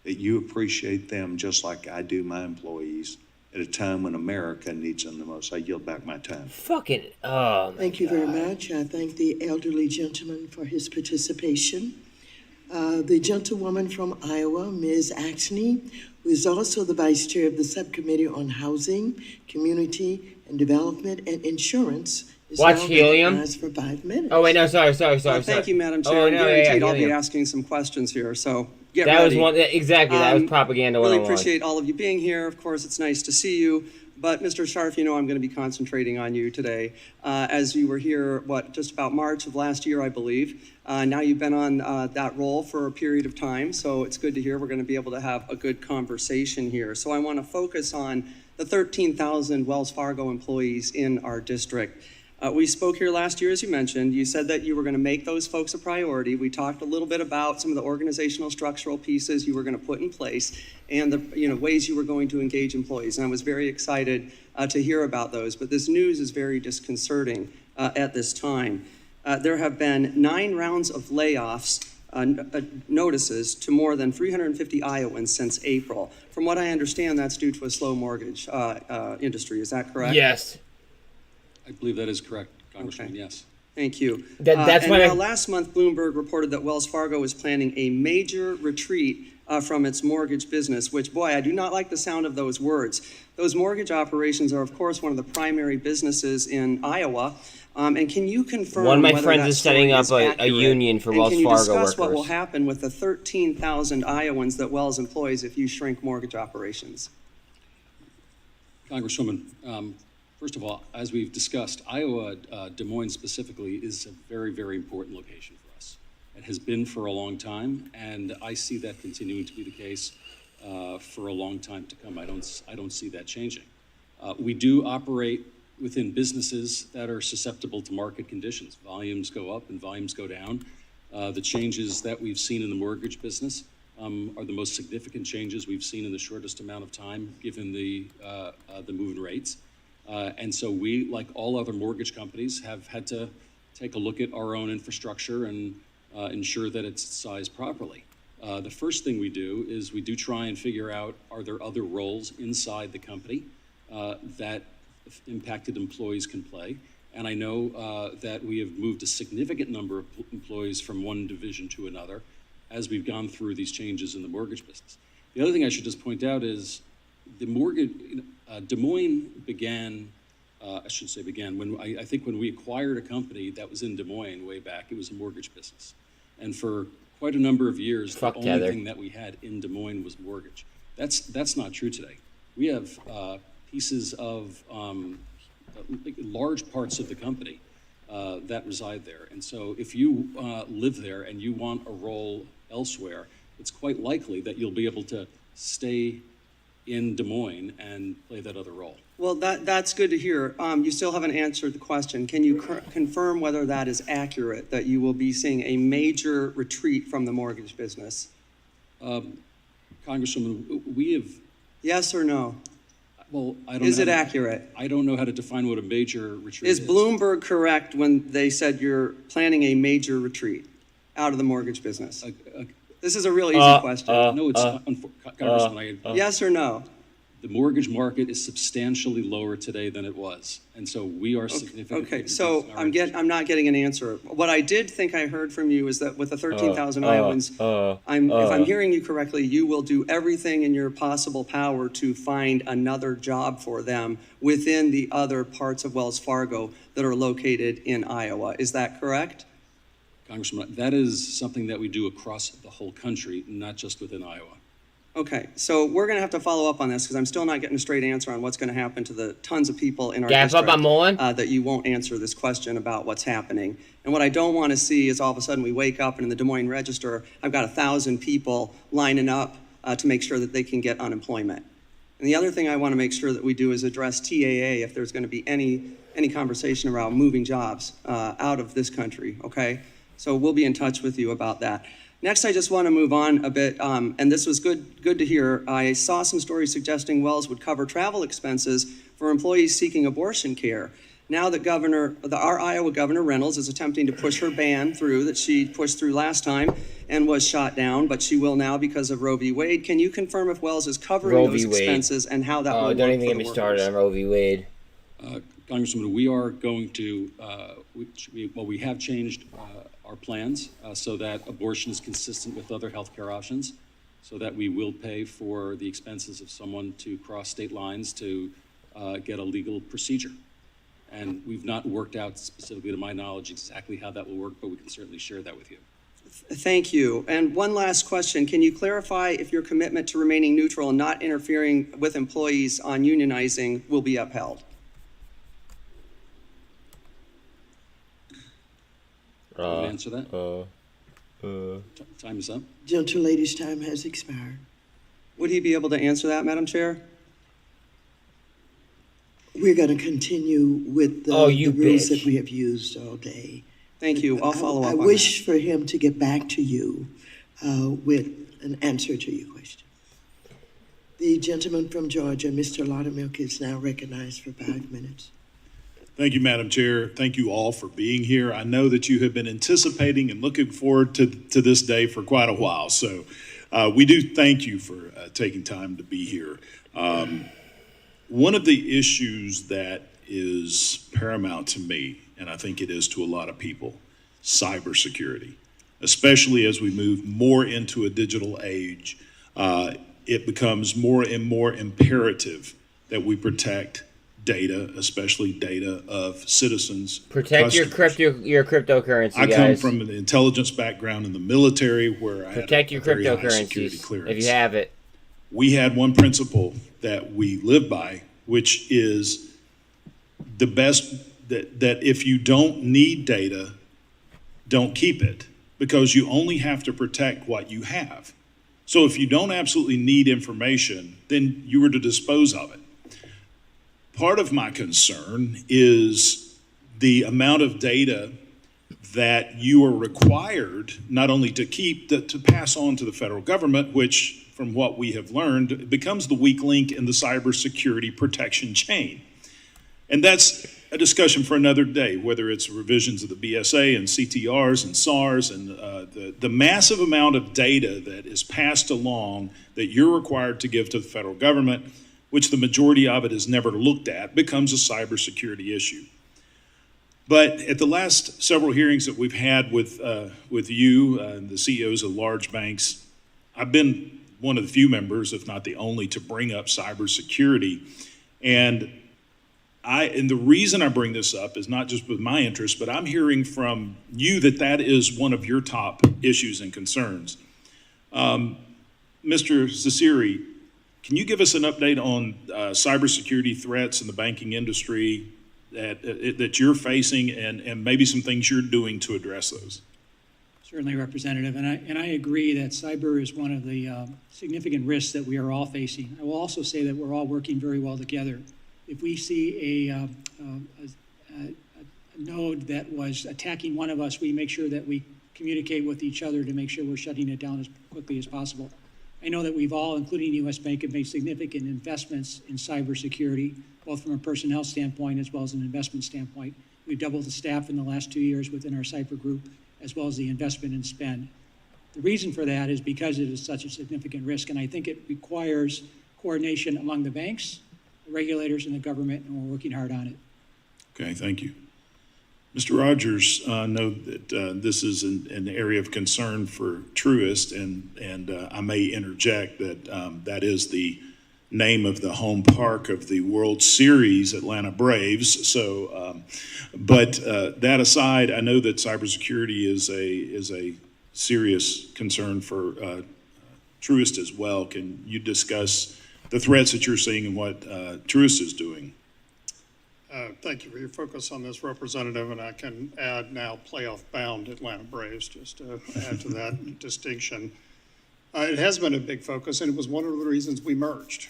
that you appreciate them just like I do my employees at a time when America needs them the most. I yield back my time. Fucking, Thank you very much. I thank the elderly gentleman for his participation. The gentlewoman from Iowa, Ms. Axney, who is also the vice chair of the subcommittee on housing, community and development and insurance, is Watch now helium. recognized for 5 minutes. Oh wait, no, sorry. Thank you, Madam Chair. I'm guaranteed I'll be asking some questions here, so get ready. That was one, exactly, that was propaganda 101. Really appreciate all of you being here. Of course, it's nice to see you. But Mr. Scharf, you know I'm going to be concentrating on you today. As you were here, just about March of last year, I believe. Now you've been on that role for a period of time, so it's good to hear. We're going to be able to have a good conversation here. So I want to focus on the 13,000 Wells Fargo employees in our district. We spoke here last year, as you mentioned. You said that you were going to make those folks a priority. We talked a little bit about some of the organizational structural pieces you were going to put in place and the ways you were going to engage employees. And I was very excited to hear about those. But this news is very disconcerting at this time. There have been 9 rounds of layoffs notices to more than 350 Iowans since April. From what I understand, that's due to a slow mortgage industry. Is that correct? Yes. I believe that is correct, Congressman, Okay. yes. Thank you. That's and why now last month, Bloomberg reported that Wells Fargo is planning a major retreat from its mortgage business, which, boy, I do not like the sound of those words. Those mortgage operations are, of course, one of the primary businesses in Iowa. And can you confirm one of my whether friends that is setting story up is a accurate? union for And Wells can you Fargo discuss workers. what will happen with the 13,000 Iowans that Wells employs if you shrink mortgage operations? Congresswoman, first of all, as we've discussed, Iowa, Des Moines specifically, is a very, very important location for us. It has been for a long time, and I see that continuing to be the case for a long time to come. I don't see that changing. We do operate within businesses that are susceptible to market conditions. Volumes go up and volumes go down. The changes that we've seen in the mortgage business are the most significant changes we've seen in the shortest amount of time, given the move in rates. And so we, like all other mortgage companies, have had to take a look at our own infrastructure and ensure that it's sized properly. The first thing we do is we do try and figure out, are there other roles inside the company that impacted employees can play? And I know that we have moved a significant number of employees from one division to another as we've gone through these changes in the mortgage business. The other thing I should just point out is the mortgage, Des Moines began I should say began, when I think when we acquired a company that was in Des Moines way back, it was a mortgage business. And for quite a number of years, the only thing that we had in Des Moines was mortgage. That's not true today. We have pieces of large parts of the company that reside there. And so if you live there and you want a role elsewhere, it's quite likely that you'll be able to stay in Des Moines and play that other role. Well, that's good to hear. You still haven't answered the question. Can you confirm whether that is accurate, that you will be seeing a major retreat from the mortgage business? Congresswoman, we have... Yes or no? Well, I don't Is it accurate? I don't know how to define what a major retreat is. Is Bloomberg correct when they said you're planning a major retreat out of the mortgage business? This is a real easy question. No, it's not. Congressman, yes or no? The mortgage market is substantially lower today than it was, and so we are significantly. Okay, so I'm not getting an answer. What I did think I heard from you is that with the 13,000 Iowans, if I'm hearing you correctly, you will do everything in your possible power to find another job for them within the other parts of Wells Fargo that are located in Iowa. Is that correct? Congressman, that is something that we do across the whole country, not just within Iowa. Okay, so we're going to have to follow up on this because I'm still not getting a straight answer on what's going to happen to the tons of people in our district that you won't answer this question about what's happening. And what I don't want to see is all of a sudden we wake up and in the Des Moines Register, I've got 1,000 people lining up to make sure that they can get unemployment. And the other thing I want to make sure that we do is address TAA if there's going to be any conversation around moving jobs out of this country, okay? So we'll be in touch with you about that. Next, I just want to move on a bit, and this was good to hear. I saw some stories suggesting Wells would cover travel expenses for employees seeking abortion care. Now that our Iowa Governor Reynolds is attempting to push her ban through that she pushed through last time and was shot down, but she will now because of Roe v. Wade. Can you confirm if Wells is covering those expenses and how that will work? Don't even get me started on Roe v. Wade. Congressman, we are going to, we have changed our plans so that abortion is consistent with other healthcare options, so that we will pay for the expenses of someone to cross state lines to get a legal procedure. And we've not worked out specifically, to my knowledge, exactly how that will work, but we can certainly share that with you. Thank you. And one last question. Can you clarify if your commitment to remaining neutral and not interfering with employees on unionizing will be upheld? Answer that? Time is up. Gentleman's time has expired. Would he be able to answer that, Madam Chair? We're going to continue with the rules that we have used all day. Thank you. I'll follow up on that. I wish for him to get back to you with an answer to your question. The gentleman from Georgia, Mr. Laudermilk, is now recognized for 5 minutes. Thank you, Madam Chair. Thank you all for being here. I know that you have been anticipating and looking forward to this day for quite a while. So we do thank you for taking time to be here. One of the issues that is paramount to me, and I think it is to a lot of people, cybersecurity. Especially as we move more into a digital age, it becomes more and more imperative that we protect data, especially data of citizens. Protect your cryptocurrency, I come from an intelligence background in the military where I protect your cryptocurrencies if you have it. We had one principle that we live by, which is the best, that if you don't need data, don't keep it, because you only have to protect what you have. So if you don't absolutely need information, then you were to dispose of it. Part of my concern is the amount of data that you are required not only to keep, to pass on to the federal government, which from what we have learned becomes the weak link in the cybersecurity protection chain. And that's a discussion for another day, whether it's revisions of the BSA and CTRs and SARs and the massive amount of data that is passed along that you're required to give to the federal government, which the majority of it is never looked at, becomes a cybersecurity issue. But at the last several hearings that we've had with you and the CEOs of large banks, I've been one of the few members, if not the only, to bring up cybersecurity. And and the reason I bring this up is not just with my interest, but I'm hearing from you that is one of your top issues and concerns. Mr. Zasiri, can you give us an update on cybersecurity threats in the banking industry that you're facing, and maybe some things you're doing to address those? Certainly, Representative, and I agree that cyber is one of the significant risks that we are all facing. I will also say that we're all working very well together. If we see a node that was attacking one of us, we make sure that we communicate with each other to make sure we're shutting it down as quickly as possible. I know that we've all, including the U.S. Bank, have made significant investments in cybersecurity, both from a personnel standpoint as well as an investment standpoint. We've doubled the staff in the last 2 years within our cyber group, as well as the investment and spend. The reason for that is because it is such a significant risk, and I think it requires coordination among the banks, the regulators, and the government, and we're working hard on it. Okay, thank you. Mr. Rogers, I know that this is an area of concern for Truist, and I may interject that that is the name of the home park of the World Series Atlanta Braves. So, but that aside, I know that cybersecurity is a serious concern for Truist as well. Can you discuss the threats that you're seeing and what Truist is doing? Thank you for your focus on this, Representative, and I can add now playoff-bound Atlanta Braves, just to add to that distinction. It has been a big focus, and it was one of the reasons we merged,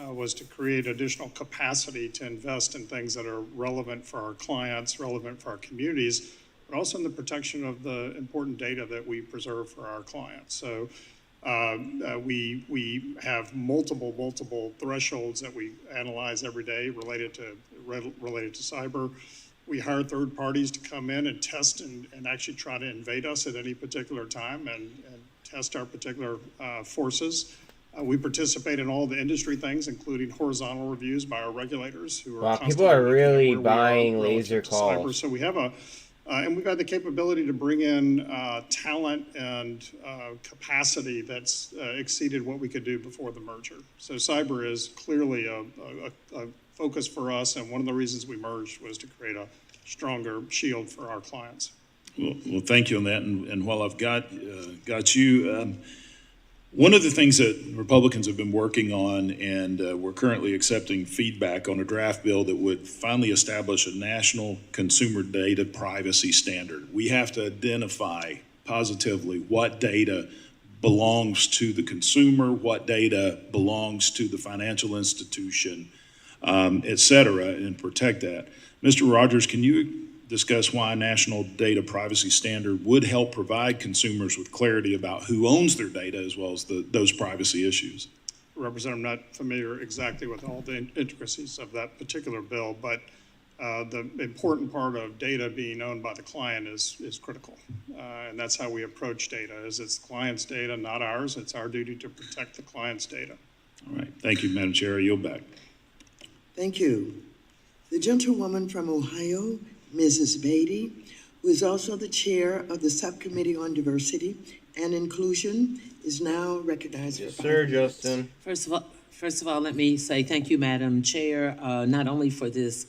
was to create additional capacity to invest in things that are relevant for our clients, relevant for our communities, but also in the protection of the important data that we preserve for our clients. So we have multiple thresholds that we analyze every day related to cyber. We hire third parties to come in and test and actually try to invade us at any particular time and test our particular forces. We participate in all the industry things, including horizontal reviews by our regulators who are people are really buying laser calls. So we have and we've had the capability to bring in talent and capacity that's exceeded what we could do before the merger. So cyber is clearly a focus for us, and one of the reasons we merged was to create a stronger shield for our clients. Well, thank you on that. And while I've got you, one of the things that Republicans have been working on, and we're currently accepting feedback on a draft bill that would finally establish a national consumer data privacy standard. We have to identify positively what data belongs to the consumer, what data belongs to the financial institution, et cetera, and protect that. Mr. Rogers, can you discuss why a national data privacy standard would help provide consumers with clarity about who owns their data as well as those privacy issues? Representative, I'm not familiar exactly with all the intricacies of that particular bill, but the important part of data being owned by the client is critical. And that's how we approach data, is it's the client's data, not ours. It's our duty to protect the client's data. All right. Thank you, Madam Chair. I yield back. Thank you. The gentlewoman from Ohio, Mrs. Beatty, who is also the chair of the Subcommittee on Diversity and Inclusion, is now recognized. Yes, sir, Justin. First of all, let me say thank you, Madam Chair, not only for this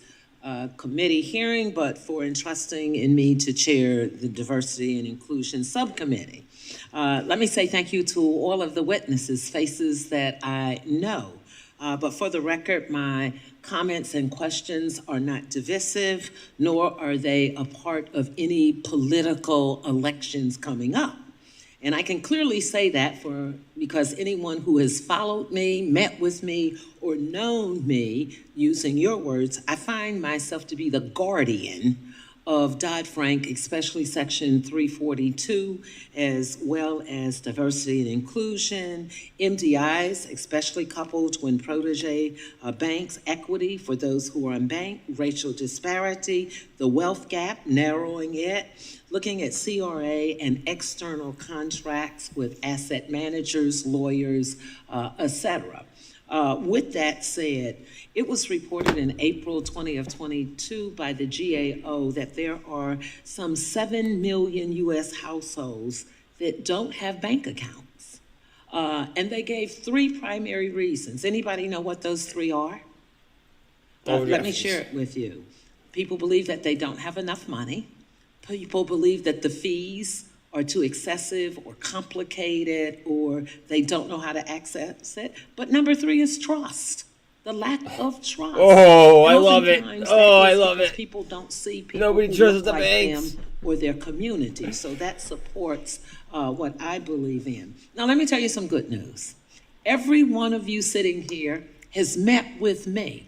committee hearing, but for entrusting in me to chair the Diversity and Inclusion Subcommittee. Let me say thank you to all of the witnesses, faces that I know. But for the record, my comments and questions are not divisive, nor are they a part of any political elections coming up. And I can clearly say that because anyone who has followed me, met with me, or known me, using your words, I find myself to be the guardian of Dodd-Frank, especially Section 342, as well as diversity and inclusion, MDIs, especially coupled when protege banks, equity for those who are unbanked, racial disparity, the wealth gap, narrowing it, looking at CRA and external contracts with asset managers, lawyers, etc. With that said, it was reported in April 2022 by the GAO that there are some 7 million U.S. households that don't have bank accounts. And they gave 3 primary reasons. Anybody know what those 3 are? Let me share it with you. People believe that they don't have enough money. People believe that the fees are too excessive or complicated, or they don't know how to access it. But number 3 is trust. The lack of trust. Oh, I love it. Oftentimes, Oh, that I is love because it. people don't see people Nobody who trusts look the like banks. them or their community. So that supports what I believe in. Now, let me tell you some good news. Every one of you sitting here has met with me.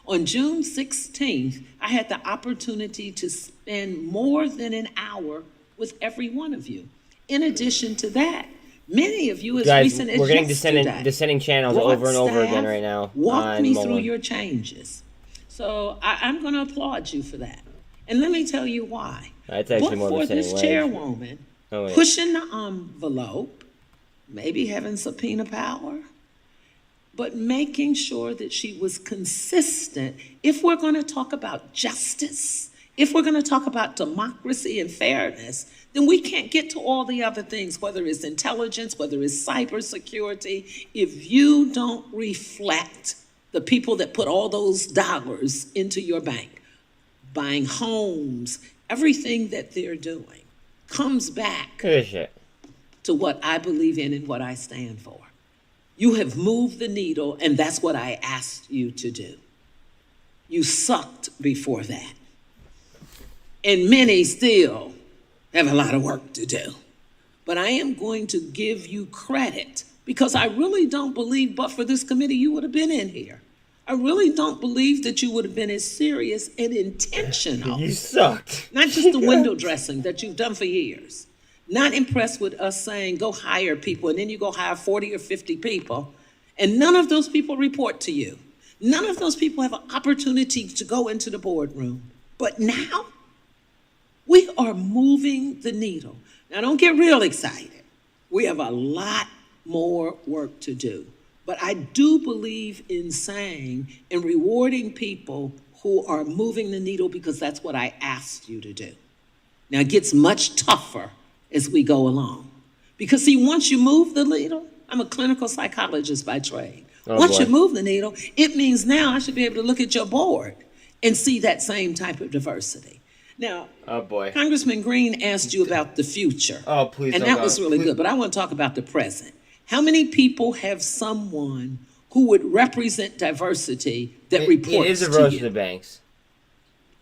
On June 16th, I had the opportunity to spend more than an hour with every one of you. In addition to that, many of you as Guys, recent as we're getting yesterday descending channels brought over and over staff, again right now. Walk me through MULN. your changes. So I'm going to applaud you for that. And let me tell you why. That's actually more of a for this descending wedge. chairwoman Oh, wait. pushing the envelope, maybe having subpoena power, but making sure that she was consistent. If we're going to talk about justice, if we're going to talk about democracy and fairness, then we can't get to all the other things, whether it's intelligence, whether it's cybersecurity, if you don't reflect the people that put all those dollars into your bank, buying homes, everything that they're doing comes back to what I believe in and what I stand for. You have moved the needle, and that's what I asked you to do. You sucked before that. And many still have a lot of work to do. But I am going to give you credit because I really don't believe, but for this committee, you would have been in here. I really don't believe that you would have been as serious and intentional. You sucked. Not just the window dressing that you've done for years. Not impressed with us saying, go hire people, and then you go hire 40 or 50 people, and none of those people report to you. None of those people have an opportunity to go into the boardroom. But now, we are moving the needle. Now, don't get real excited. We have a lot more work to do. But I do believe in saying and rewarding people who are moving the needle because that's what I asked you to do. Now, it gets much tougher as we go along. Because, see, once you move the needle, I'm a clinical psychologist by trade. Once you move the needle, it means now I should be able to look at your board and see that same type of diversity. Now, Congressman Green asked you about the future. Oh, please and that was really good, but I want to talk about the present. How many people have someone who would represent diversity that reports to you? It is a roast of the banks.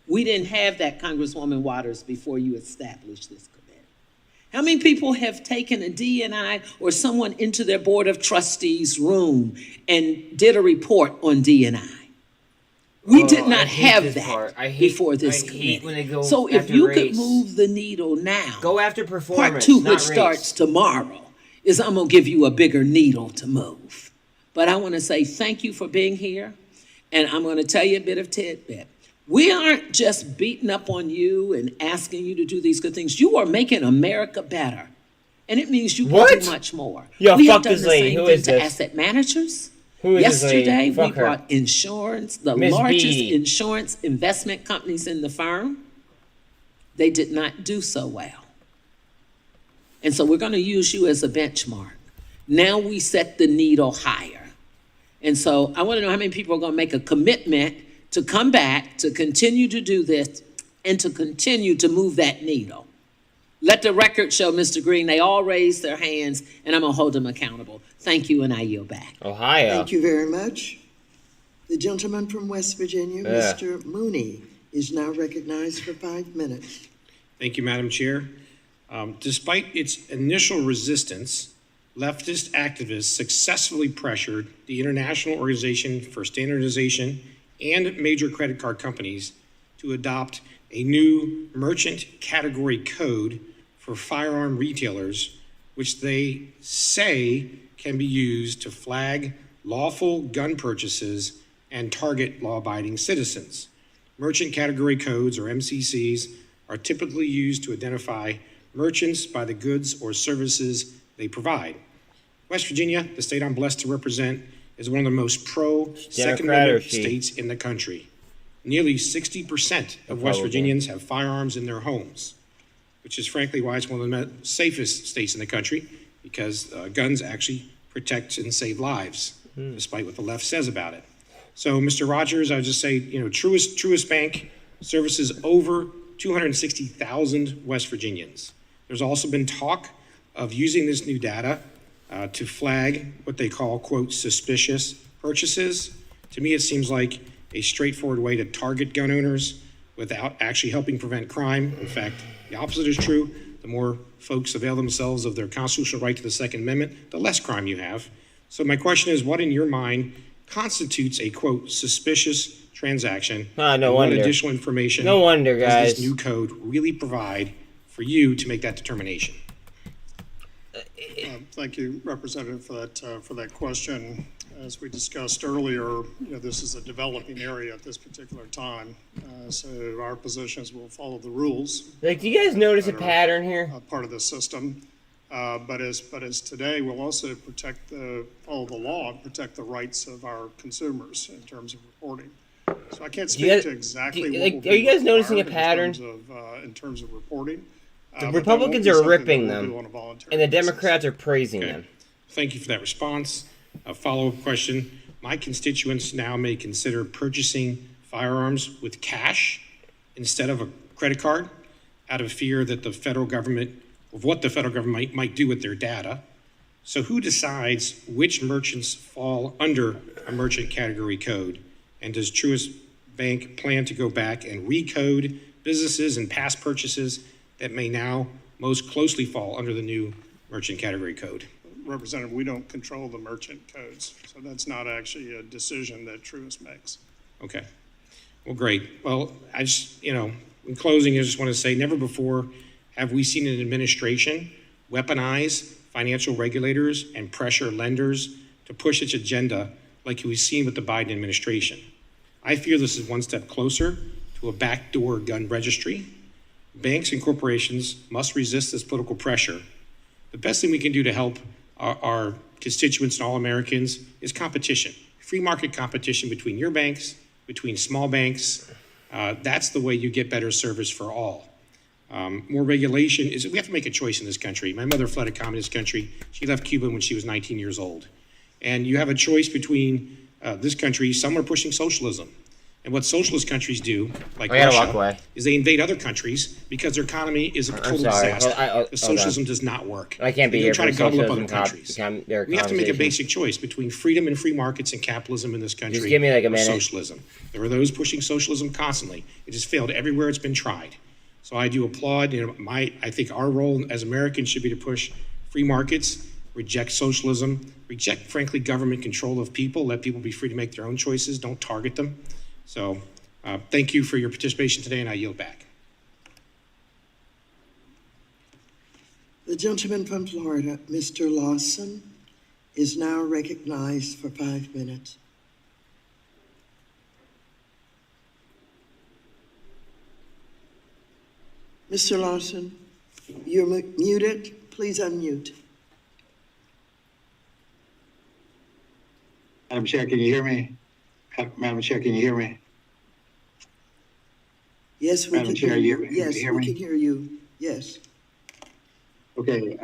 We didn't have that, Congresswoman Waters, before you established this committee. How many people have taken a D&I or someone into their board of trustees room and did a report on D&I? We did not have that before this committee. So if you could move the needle now, go after performance, part 2, not which race. starts tomorrow, is I'm going to give you a bigger needle to move. But I want to say thank you for being here, and I'm going to tell you a bit of tidbit. We aren't just beating up on you and asking you to do these good things. You are making America better, and it means you can do much more. Yo, we fuck have done this the lady. same Who thing is to this? asset managers. Who is this lady? Yesterday, we Fuck her. brought insurance, the Miss largest B. insurance investment companies in the firm. They did not do so well. And so we're going to use you as a benchmark. Now we set the needle higher. And so I want to know how many people are going to make a commitment to come back, to continue to do this, and to continue to move that needle. Let the record show, Mr. Green, they all raised their hands, and I'm going to hold them accountable. Thank you, and I yield back. Ohio. Thank you very much. The gentleman from West Virginia, Mr. Mooney, is now recognized for 5 minutes. Thank you, Madam Chair. Despite its initial resistance, leftist activists successfully pressured the International Organization for Standardization and major credit card companies to adopt a new merchant category code for firearm retailers, which they say can be used to flag lawful gun purchases and target law-abiding citizens. Merchant category codes, or MCCs, are typically used to identify merchants by the goods or services they provide. West Virginia, the state I'm blessed to represent, is one of the most pro-Second Amendment states in the country. Nearly 60% of West Virginians have firearms in their homes, which is frankly why it's one of the safest states in the country, because guns actually protect and save lives, despite what the left says about it. So, Mr. Rogers, I would just say, Truist Bank services over 260,000 West Virginians. There's also been talk of using this new data to flag what they call, quote, suspicious purchases. To me, it seems like a straightforward way to target gun owners without actually helping prevent crime. In fact, the opposite is true. The more folks avail themselves of their constitutional right to the Second Amendment, the less crime you have. So my question is, what in your mind constitutes a, quote, suspicious transaction? No wonder. What additional information guys. does this new code really provide for you to make that determination? Thank you, Representative, for that question. As we discussed earlier, this is a developing area at this particular time. So our positions will follow the rules. Do you guys notice a pattern here? Part of the system. But as today, we'll also follow the law and protect the rights of our consumers in terms of reporting. So I can't speak to exactly what will be are you guys noticing a pattern? In terms of reporting. The Republicans are ripping them, and the Democrats are praising them. Thank you for that response. A follow-up question. My constituents now may consider purchasing firearms with cash instead of a credit card out of fear that the federal government, of what the federal government might do with their data. So who decides which merchants fall under a merchant category code? And does Truist Bank plan to go back and recode businesses and past purchases that may now most closely fall under the new merchant category code? Representative, we don't control the merchant codes, so that's not actually a decision that Truist makes. Okay. Well, great. Well, I just, in closing, I just want to say never before have we seen an administration weaponize financial regulators and pressure lenders to push its agenda like we've seen with the Biden administration. I fear this is one step closer to a backdoor gun registry. Banks and corporations must resist this political pressure. The best thing we can do to help our constituents and all Americans is competition, free market competition between your banks, between small banks. That's the way you get better service for all. More regulation we have to make a choice in this country. My mother fled a communist country. She left Cuba when she was 19 years old. And you have a choice between this country. Some are pushing socialism. And what socialist countries do, like Russia, is they invade other countries because their economy is a total disaster. Socialism does not work. I can't be here trying for to gobble up socialism other countries. We have to make a basic choice between freedom and free markets and capitalism in this country. Just give me like a minute. Socialism. There are those pushing socialism constantly. It has failed everywhere it's been tried. So I do applaud. I think our role as Americans should be to push free markets, reject socialism, reject, frankly, government control of people. Let people be free to make their own choices. Don't target them. So thank you for your participation today, and I yield back. The gentleman from Florida, Mr. Lawson, is now recognized for 5 minutes. Mr. Lawson, you're muted. Please unmute. Madam Chair, can you hear me? Madam Chair, can you hear me? Yes, we can hear you. Yes, we can hear you. Yes. Okay.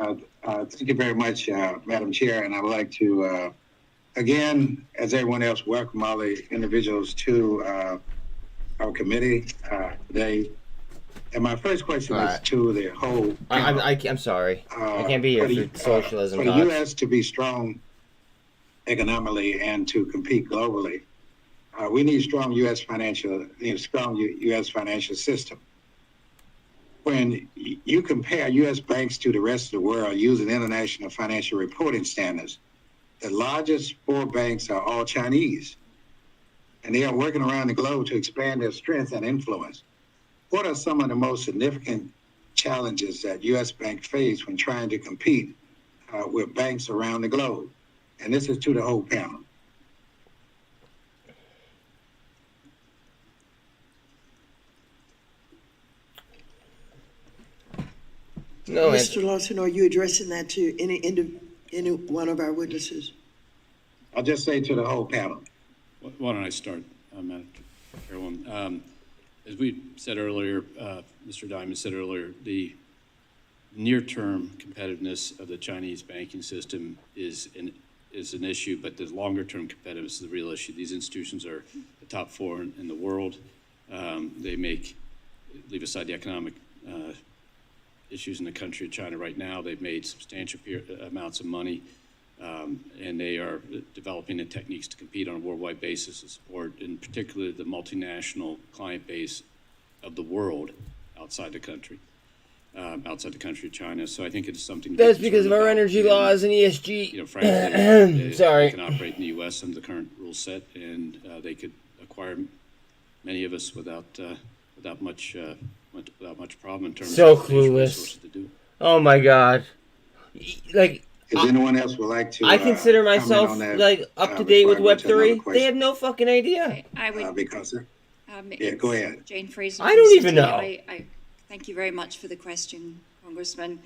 Thank you very much, Madam Chair. And I would like to, again, as everyone else, welcome all the individuals to our committee today. And my first question is to the whole. I'm sorry. I can't be here for socialism. For the U.S. to be strong economically and to compete globally, we need strong U.S. financial system. When you compare U.S. banks to the rest of the world using international financial reporting standards, the largest 4 banks are all Chinese, and they are working around the globe to expand their strength and influence. What are some of the most significant challenges that U.S. banks face when trying to compete with banks around the globe? And this is to the whole panel. No, Mr. Lawson, are you addressing that to any one of our witnesses? I'll just say to the whole panel. Why don't I start, Madam Chairwoman? As we said earlier, Mr. Diamond said earlier, the near-term competitiveness of the Chinese banking system is an is an issue, but the longer-term competitiveness is the real issue. These institutions are the top 4 in the world. They leave aside the economic issues in the country of China right now, they've made substantial amounts of money, and they are developing the techniques to compete on a worldwide basis to support, in particular, the multinational client base of the world outside the country of China. So I think it's something. That's because of our energy laws and ESG. You know, frankly, Sorry. They can operate in the U.S. under the current rule set, and they could acquire many of us without much problem in terms So of financial clueless. resources to do. Oh my God. Like, If anyone else would like to, I consider comment myself on that, like up to date before with I go to another Web3. They question? have no fucking idea. I would. Because, yeah, go ahead. Jane Fraser. I from don't even Citi. know. I thank you very much for the question, Congressman.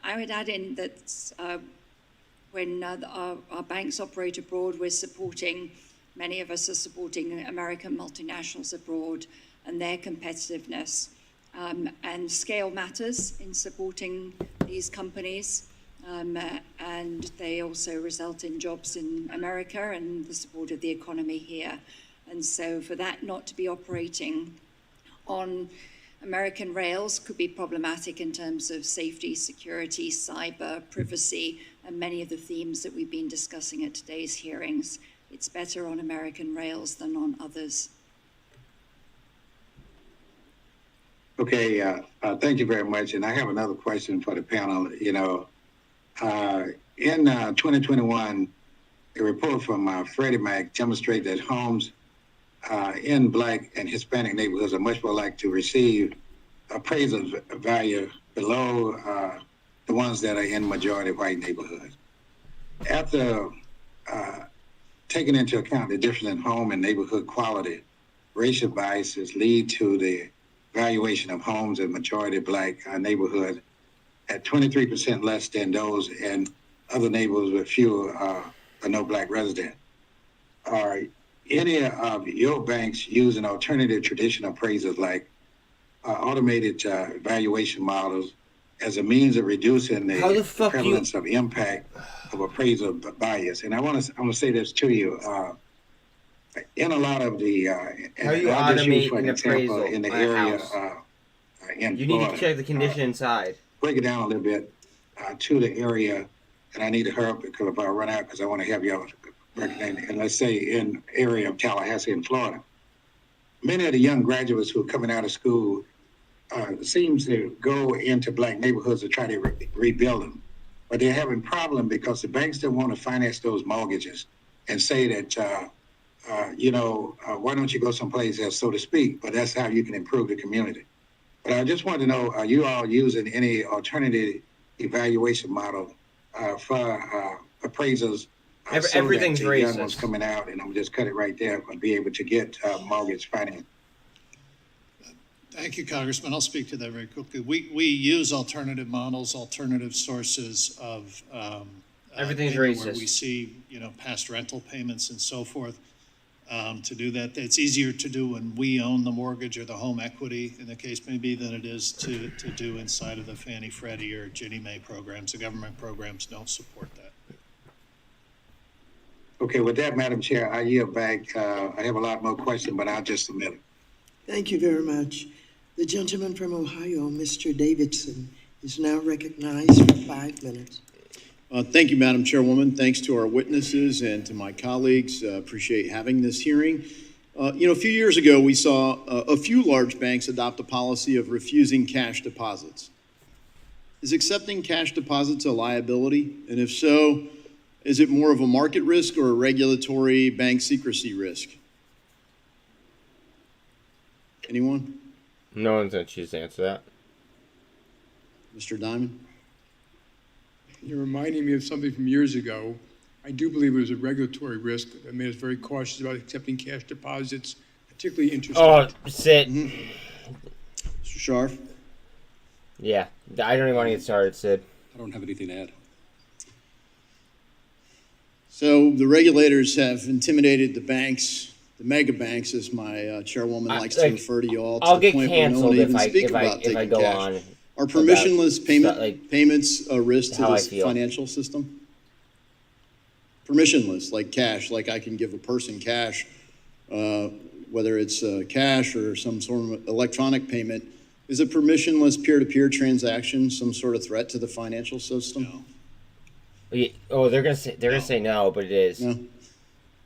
I would add in that when our banks operate abroad, many of us are supporting American multinationals abroad and their competitiveness. And scale matters in supporting these companies. And they also result in jobs in America and the support of the economy here. And so for that not to be operating on American rails could be problematic in terms of safety, security, cyber, privacy, and many of the themes that we've been discussing at today's hearings. It's better on American rails than on others. Okay, thank you very much. And I have another question for the panel. You know, in 2021, a report from Freddie Mac demonstrated that homes in Black and Hispanic neighborhoods are much more likely to receive appraisal value below the ones that are in majority white neighborhoods. After taking into account the difference in home and neighborhood quality, racial biases lead to the valuation of homes in majority Black neighborhood at 23% less than those in other neighborhoods with fewer or no Black residents. Are any of your banks using alternative traditional appraisals like automated valuation models as a means of reducing the prevalence of impact of appraisal bias? And I want to say this to you. In a lot of the, How you automate an appraisal in the on a area house? in You need Florida, to check the condition inside. break it down a little bit to the area, and I need to hurry up because if I run out, because I want to have y'all recommend. And let's say in area of Tallahassee in Florida, many of the young graduates who are coming out of school seems to go into Black neighborhoods to try to rebuild them, but they're having problem because the banks don't want to finance those mortgages and say that why don't you go someplace else, so to speak, but that's how you can improve the community. But I just want to know, are you all using any alternative evaluation model for appraisals? Everything's so that the young ones racist. coming out, and I'm just cut it right there, and be able to get mortgage finance. Thank you, Congressman. I'll speak to that very quickly. We use alternative models, alternative sources of Everything's data racist. where we see, past rental payments and so forth. To do that, it's easier to do when we own the mortgage or the home equity, in the case may be, than it is to do inside of the Fannie, Freddie, or Ginnie Mae programs. The government programs don't support that. Okay, with that, Madam Chair, I yield back. I have a lot more questions, but I'll just submit them. Thank you very much. The gentleman from Ohio, Mr. Davidson, is now recognized for 5 minutes. Thank you, Madam Chairwoman. Thanks to our witnesses and to my colleagues. Appreciate having this hearing. A few years ago, we saw a few large banks adopt a policy of refusing cash deposits. Is accepting cash deposits a liability? And if so, is it more of a market risk or a regulatory bank secrecy risk? Anyone? No one's going to choose to answer that. Mr. Diamond? You're reminding me of something from years ago. I do believe it was a regulatory risk that made us very cautious about accepting cash deposits, particularly interest. Oh, Sid. Mr. Scharf? Yeah, I don't even want to get started, Sid. I don't have anything to add. So the regulators have intimidated the banks, the mega banks, as my chairwoman likes to refer to you all. I'll to get the point where no canceled one if even I speak about if I taking go cash. on. Are permissionless payments a risk to how I this feel. financial system? permissionless, like cash, like I can give a person cash, whether it's cash or some sort of electronic payment. Is a permissionless peer-to-peer transaction some sort of threat to the financial system? No. Oh, they're gonna say no, but it is. No.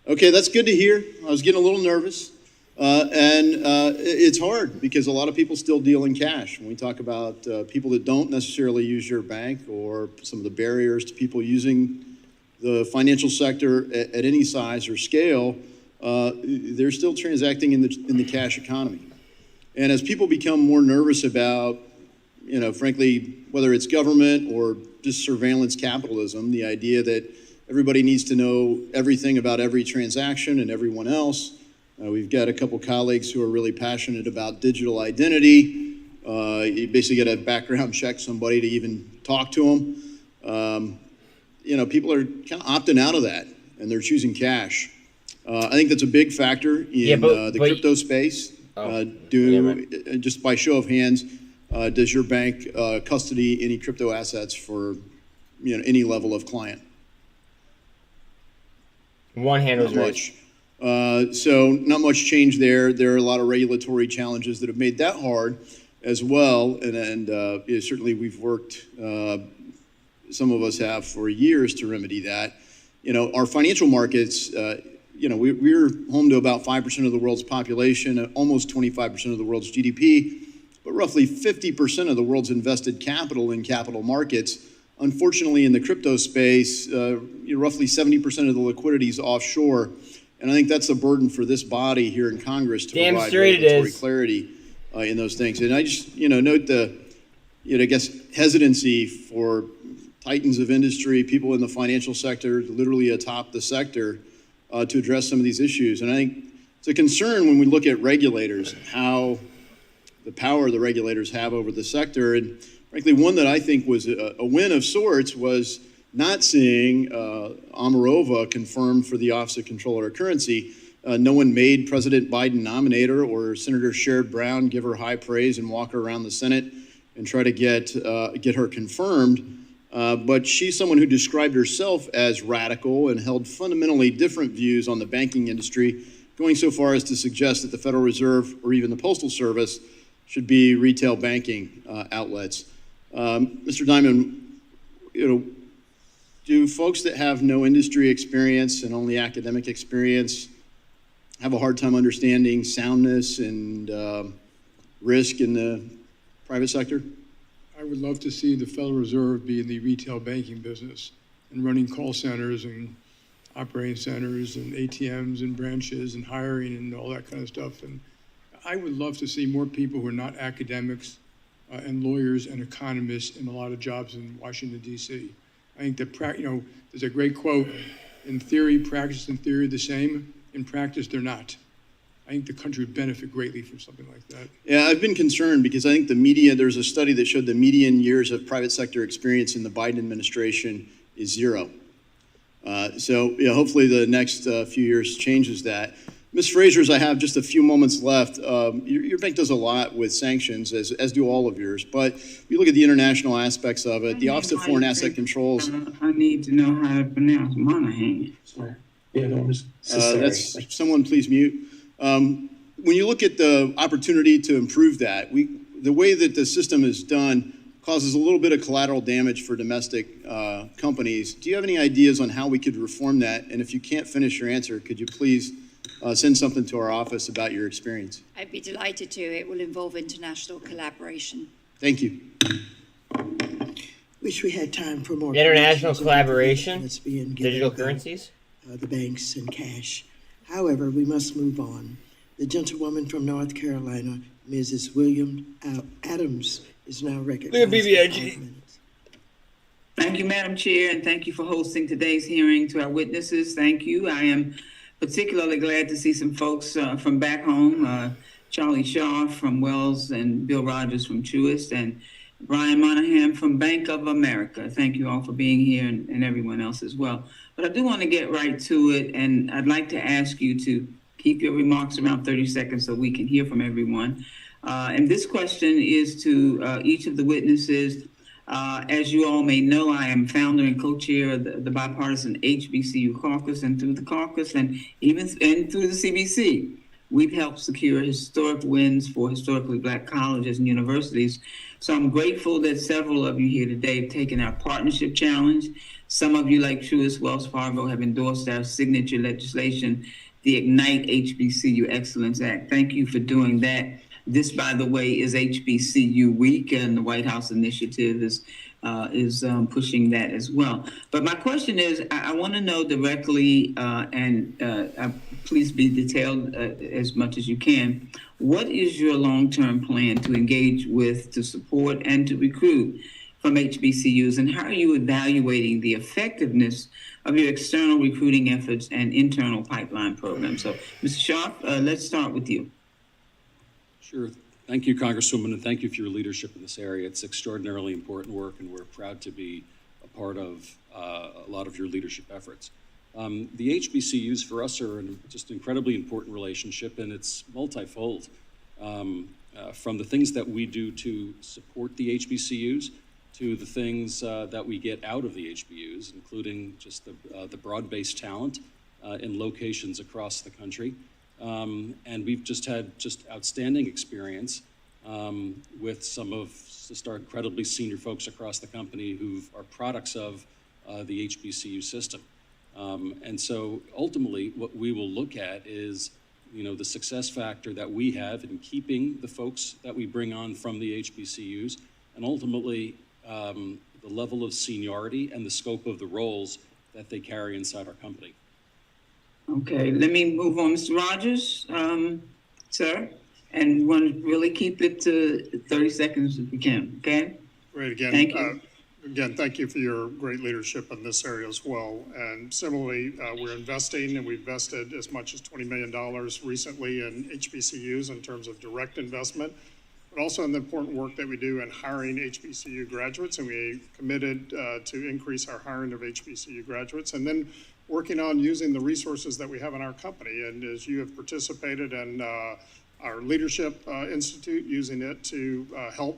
Okay, that's good to hear. I was getting a little nervous. It's hard because a lot of people still deal in cash. When we talk about people that don't necessarily use your bank, or some of the barriers to people using the financial sector at any size or scale, they're still transacting in the cash economy. And as people become more nervous about, frankly, whether it's government or just surveillance capitalism, the idea that everybody needs to know everything about every transaction and everyone else. We've got a couple colleagues who are really passionate about digital identity. You basically got to background check somebody to even talk to them. People are kind of opting out of that, and they're choosing cash. I think that's a big factor in the crypto space. Just by show of hands, does your bank custody any crypto assets for any level of client? One hand was raised. So not much change there. There are a lot of regulatory challenges that have made that hard as well. And certainly we've worked, some of us have for years to remedy that. Our financial markets, we're home to about 5% of the world's population, almost 25% of the world's GDP, but roughly 50% of the world's invested capital in capital markets. Unfortunately, in the crypto space, roughly 70% of the liquidity is offshore. And I think that's a burden for this body here in Congress to provide regulatory clarity in those things. And I just, note the, hesitancy for titans of industry, people in the financial sector, literally atop the sector, to address some of these issues. And I think it's a concern when we look at regulators, how the power the regulators have over the sector. And frankly, one that I think was a win of sorts was not seeing Omarova confirmed for the Office of Comptroller of Currency. No one made President Biden nominate her, or Senator Sherrod Brown give her high praise and walk her around the Senate and try to get her confirmed. But she's someone who described herself as radical and held fundamentally different views on the banking industry, going so far as to suggest that the Federal Reserve or even the Postal Service should be retail banking outlets. Mr. Diamond, do folks that have no industry experience and only academic experience have a hard time understanding soundness and risk in the private sector? I would love to see the Federal Reserve be in the retail banking business and running call centers and operating centers and ATMs and branches and hiring and all that kind of stuff. And I would love to see more people who are not academics and lawyers and economists in a lot of jobs in Washington, D.C. I think that, there's a great quote, in theory, practice and theory are the same. In practice, they're not. I think the country would benefit greatly from something like that. Yeah, I've been concerned because I think there's a study that showed the median years of private sector experience in the Biden administration is 0. So hopefully the next few years changes that. Ms. Fraser, I have just a few moments left. Your bank does a lot with sanctions, as do all of yours. But you look at the international aspects of it, the Office of Foreign Asset Controls. I need to know how to pronounce Monahan. Sorry. Yeah, no, I'm that's someone please mute. When you look at the opportunity to improve that, the way that the system is done causes a little bit of collateral damage for domestic companies. Do you have any ideas on how we could reform that? And if you can't finish your answer, could you please send something to our office about your experience? I'd be delighted to. It will involve international collaboration. Thank you. Wish we had time for more. International collaboration, digital currencies? The banks and cash. However, we must move on. The gentlewoman from North Carolina, Mrs. William Adams, is now recognized. Look at BBIG. Thank you, Madam Chair, and thank you for hosting today's hearing. To our witnesses, thank you. I am particularly glad to see some folks from back home, Charlie Shaw from Wells and Bill Rogers from Truist, and Brian Monahan from Bank of America. Thank you all for being here, and everyone else as well. But I do want to get right to it, and I'd like to ask you to keep your remarks around 30 seconds so we can hear from everyone. And this question is to each of the witnesses. As you all may know, I am founder and co-chair of the bipartisan HBCU caucus, and through the caucus and through the CBC, we've helped secure historic wins for historically Black colleges and universities. So I'm grateful that several of you here today have taken our partnership challenge. Some of you, like Truist Wells Fargo, have endorsed our signature legislation, the Ignite HBCU Excellence Act. Thank you for doing that. This, by the way, is HBCU Week, and the White House Initiative is pushing that as well. But my question is, I want to know directly, and please be detailed as much as you can, what is your long-term plan to engage with, to support, and to recruit from HBCUs, and how are you evaluating the effectiveness of your external recruiting efforts and internal pipeline programs? So, Mr. Scharf, let's start with you. Sure. Thank you, Congresswoman, and thank you for your leadership in this area. It's extraordinarily important work, and we're proud to be a part of a lot of your leadership efforts. The HBCUs for us are just an incredibly important relationship, and it's multifold. From the things that we do to support the HBCUs to the things that we get out of the HBCUs, including just the broad-based talent in locations across the country. And we've just had outstanding experience with some of just our incredibly senior folks across the company who are products of the HBCU system. And so ultimately what we will look at is, the success factor that we have in keeping the folks that we bring on from the HBCUs, and ultimately the level of seniority and the scope of the roles that they carry inside our company. Okay, let me move on. Mr. Rogers, sir, and we want to really keep it to 30 seconds if we can, okay? Great, again. Thank you. Again, thank you for your great leadership in this area as well. And similarly, we're investing, and we've invested as much as $20 million recently in HBCUs in terms of direct investment, but also in the important work that we do in hiring HBCU graduates. And we committed to increase our hiring of HBCU graduates, and then working on using the resources that we have in our company. And as you have participated in our Leadership Institute, using it to help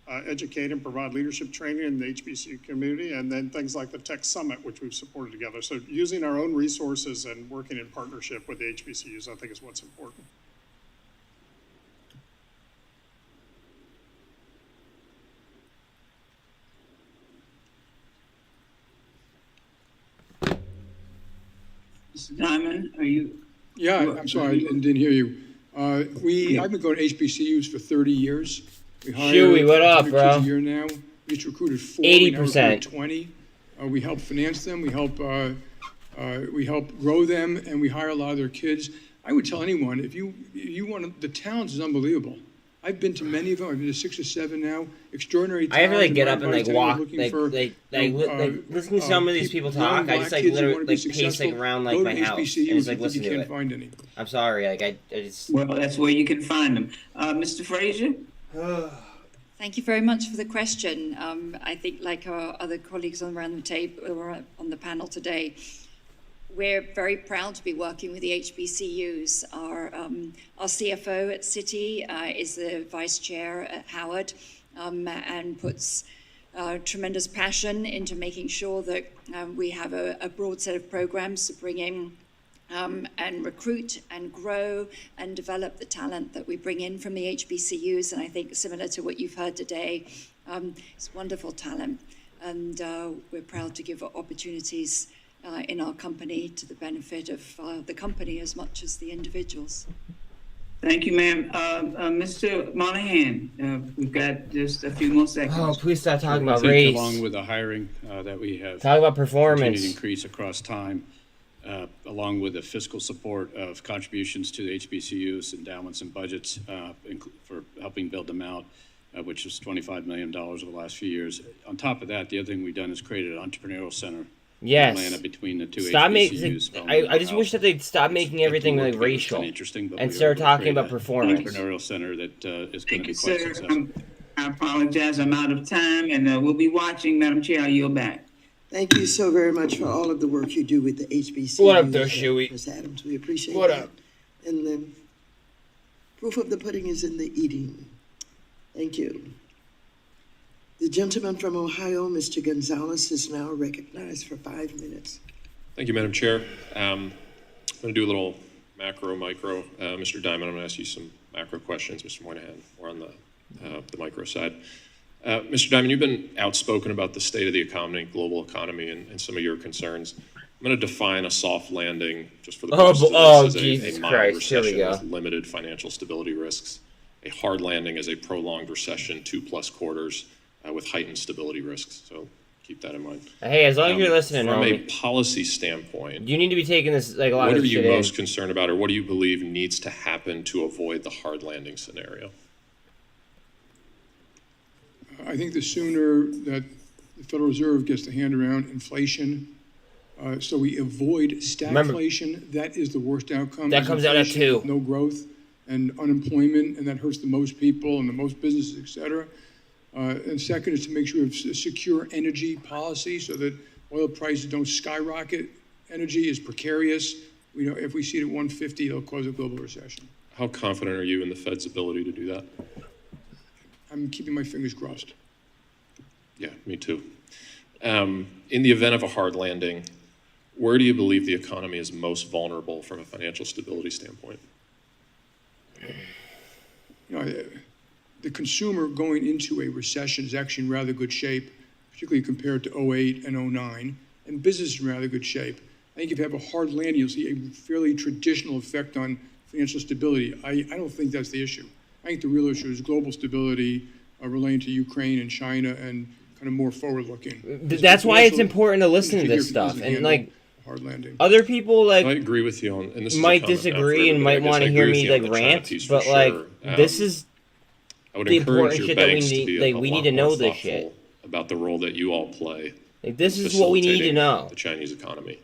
educate and provide leadership training in the HBCU community, and then things like the Tech Summit, which we've supported together. So using our own resources and working in partnership with the HBCUs, I think, is what's important. Mr. Diamond, are you? Yeah, I'm sorry, I didn't hear you. I've been going to HBCUs for 30 years. We hire Shuey, what up, kids bro? a year now. We just recruited 4. 80%. 20. We help finance them. We help grow them, and we hire a lot of their kids. I would tell anyone, if you want the talent is unbelievable. I've been to many of them. I've been to 6 or 7 now. Extraordinary talent. I have to get up and walk, listen to some of these people talk. I just literally pace around my house and just listen to it. Find any. I'm sorry, I just. Well, that's where you can find them. Mr. Frazier? Thank you very much for the question. I think, like our other colleagues around the table or on the panel today, we're very proud to be working with the HBCUs. Our CFO at Citi is the vice chair at Howard and puts tremendous passion into making sure that we have a broad set of programs to bring in and recruit and grow and develop the talent that we bring in from the HBCUs. And I think similar to what you've heard today, it's wonderful talent. And we're proud to give opportunities in our company to the benefit of the company as much as the individuals. Thank you, ma'am. Mr. Monahan, we've got just a few more seconds. Oh, please stop talking about I think race. along with the hiring that we have. Talk about performance. Continued increase across time, along with the fiscal support of contributions to the HBCUs, endowments and budgets for helping build them out, which is $25 million over the last few years. On top of that, the other thing we've done is created an entrepreneurial center. Yes. In Atlanta between the two Stop HBCUs. I just wish that they'd stop making everything racial and start talking about performance. Entrepreneurial center that is going to be quite successful. I apologize, I'm out of time, and we'll be watching. Madam Chair, I yield back. Thank you so very much for all of the work you do with the HBCUs. What up there, Shuey? Ms. Adams, we appreciate what that. Up? And the proof of the pudding is in the eating. Thank you. The gentleman from Ohio, Mr. Gonzalez, is now recognized for 5 minutes. Thank you, Madam Chair. I'm going to do a little macro, micro. Mr. Diamond, I'm going to ask you some macro questions. Mr. Moynihan, more on the micro side. Mr. Diamond, you've been outspoken about the state of the economy, global economy, and some of your concerns. I'm going to define a soft landing, just for the purpose of this, as a mild recession with limited financial stability risks. A hard landing is a prolonged recession, 2+ quarters, with heightened stability risks. So keep that in mind. Hey, as long as you're listening, from homie. a policy standpoint, you need to be taking this like a lot what of are you shit most in. concerned about, or what do you believe needs to happen to avoid the hard landing scenario? I think the sooner that the Federal Reserve gets the hand around inflation, so we avoid stagflation, that is the worst outcome. That comes out at 2. No growth and unemployment, and that hurts the most people and the most businesses, et cetera. And second is to make sure we have a secure energy policy so that oil prices don't skyrocket. Energy is precarious. We know if we see it at 150, it'll cause a global recession. How confident are you in the Fed's ability to do that? I'm keeping my fingers crossed. Yeah, me too. In the event of a hard landing, where do you believe the economy is most vulnerable from a financial stability standpoint? You know, the consumer going into a recession is actually in rather good shape, particularly compared to 08 and 09, and business is in rather good shape. I think if you have a hard landing, you'll see a fairly traditional effect on financial stability. I don't think that's the issue. I think the real issue is global stability relating to Ukraine and China and kind of more forward-looking. That's why it's important to listen to this stuff. And like, hard landing. Other people like I agree with you on, and this might disagree and might want to hear me like rant, but like this is I would the encourage important your shit that we banks to need. be Like we need to know this shit about the role that you all play. Like this is what we need to know. The Chinese economy.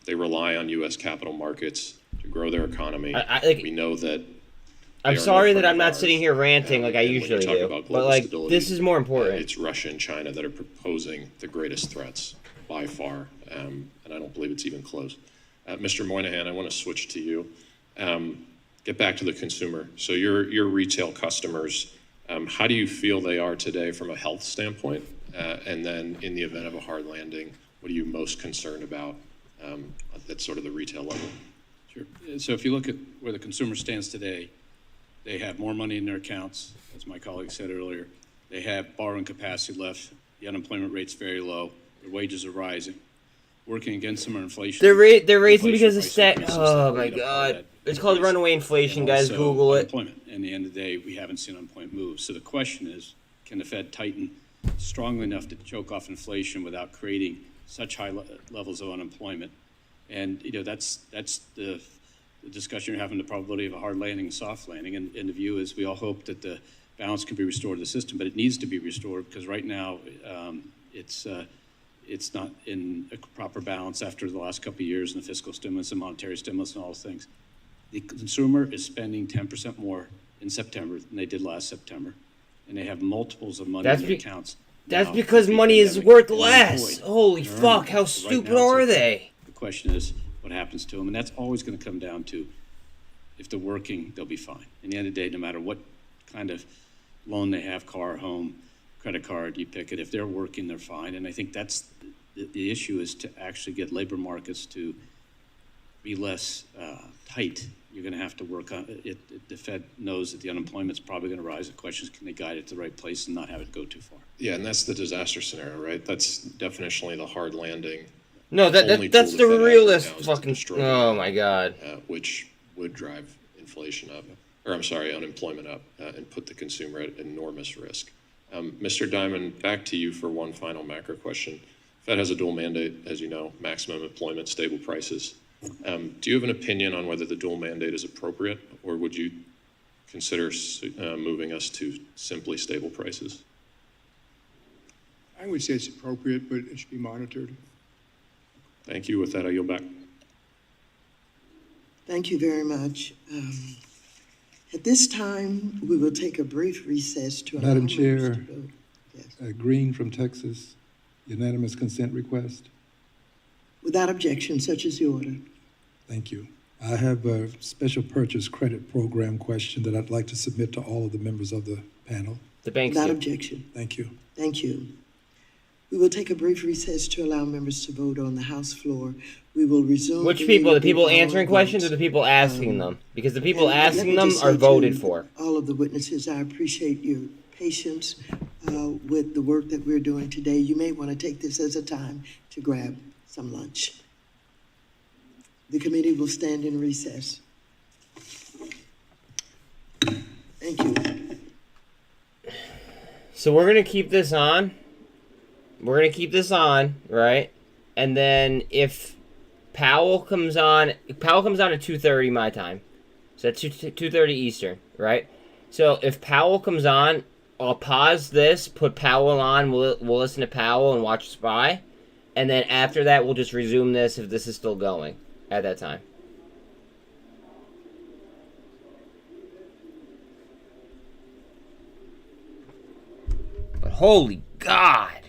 They rely on U.S. capital markets to grow their economy. We know that. I'm sorry that I'm not sitting here ranting like I usually do, but like this is more important. It's Russia and China that are proposing the greatest threats by far, and I don't believe it's even close. Mr. Moynihan, I want to switch to you. Get back to the consumer. So your retail customers, how do you feel they are today from a health standpoint? And then in the event of a hard landing, what are you most concerned about at sort of the retail level? Sure. So if you look at where the consumer stands today, they have more money in their accounts, as my colleague said earlier. They have borrowing capacity left. The unemployment rate's very low. Their wages are rising. Working against them are inflation. They're raising because of oh my God. It's called runaway inflation, guys. Google it. Unemployment. And at the end of the day, we haven't seen unemployment move. So the question is, can the Fed tighten strongly enough to choke off inflation without creating such high levels of unemployment? And that's the discussion you're having, the probability of a hard landing and soft landing. And the view is we all hope that the balance can be restored to the system, but it needs to be restored because right now it's not in a proper balance after the last couple of years and the fiscal stimulus and monetary stimulus and all those things. The consumer is spending 10% more in September than they did last September, and they have multiples of money in their accounts. That's because money is worth less. Holy fuck, how stupid are they? The question is what happens to them, and that's always going to come down to if they're working, they'll be fine. In the end of the day, no matter what kind of loan they have, car, home, credit card, you pick it, if they're working, they're fine. And I think that's the issue is to actually get labor markets to be less tight. You're going to have to work on it. The Fed knows that the unemployment's probably going to rise. The question is, can they guide it to the right place and not have it go too far? Yeah, and that's the disaster scenario, right? That's definitionally the hard landing. No, that's the realist fucking. Oh my God. Which would drive inflation up, or I'm sorry, unemployment up, and put the consumer at enormous risk. Mr. Diamond, back to you for one final macro question. Fed has a dual mandate, as you know, maximum employment, stable prices. Do you have an opinion on whether the dual mandate is appropriate, or would you consider moving us to simply stable prices? I would say it's appropriate, but it should be monitored. Thank you. With that, I yield back. Thank you very much. At this time, we will take a brief recess to allow Madam members Chair, to vote. Yes. Green from Texas, unanimous consent request. Without objection, such is the order. Thank you. I have a special purchase credit program question that I'd like to submit to all of the members of the panel. The banks Without do. objection. Thank you. Thank you. We will take a brief recess to allow members to vote on the House floor. We will resume. Which people? The people answering questions or the people asking them? Because the people asking them are voted for. All of the witnesses, I appreciate your patience with the work that we're doing today. You may want to take this as a time to grab some lunch. The committee will stand in recess. Thank you. So we're going to keep this on. We're going to keep this on, right? And then if Powell comes on at 2:30 my time. So that's 2:30 Eastern, right? So if Powell comes on, I'll pause this, put Powell on, we'll listen to Powell and watch SPY. And then after that, we'll just resume this if this is still going at that time. But holy God.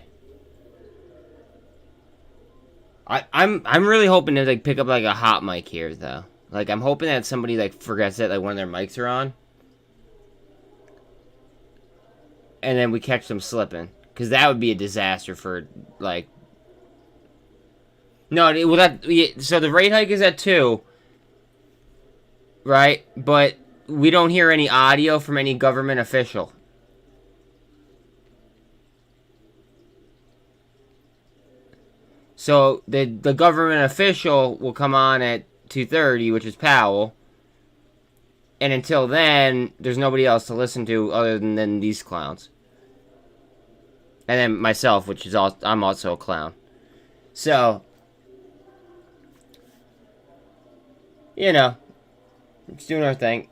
I'm really hoping to like pick up like a hot mic here though. Like I'm hoping that somebody like forgets that like one of their mics are on. And then we catch them slipping. Because that would be a disaster for like... No, so the rate hike is at 2. Right? But we don't hear any audio from any government official. So the government official will come on at 2:30, which is Powell. And until then, there's nobody else to listen to other than these clowns. And then myself, which is I'm also a clown. So, you know, it's doing our thing.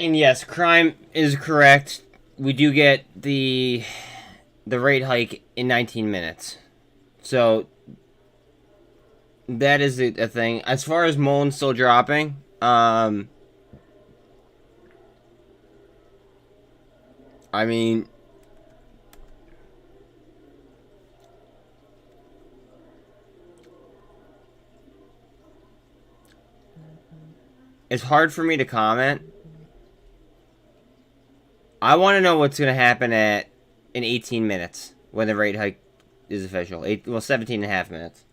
And yes, crime is correct. We do get the rate hike in 19 minutes. So that is a thing. As far as MULN still dropping, I mean, it's hard for me to comment. I want to know what's going to happen in 18 minutes when the rate hike is official. 17 and a half minutes.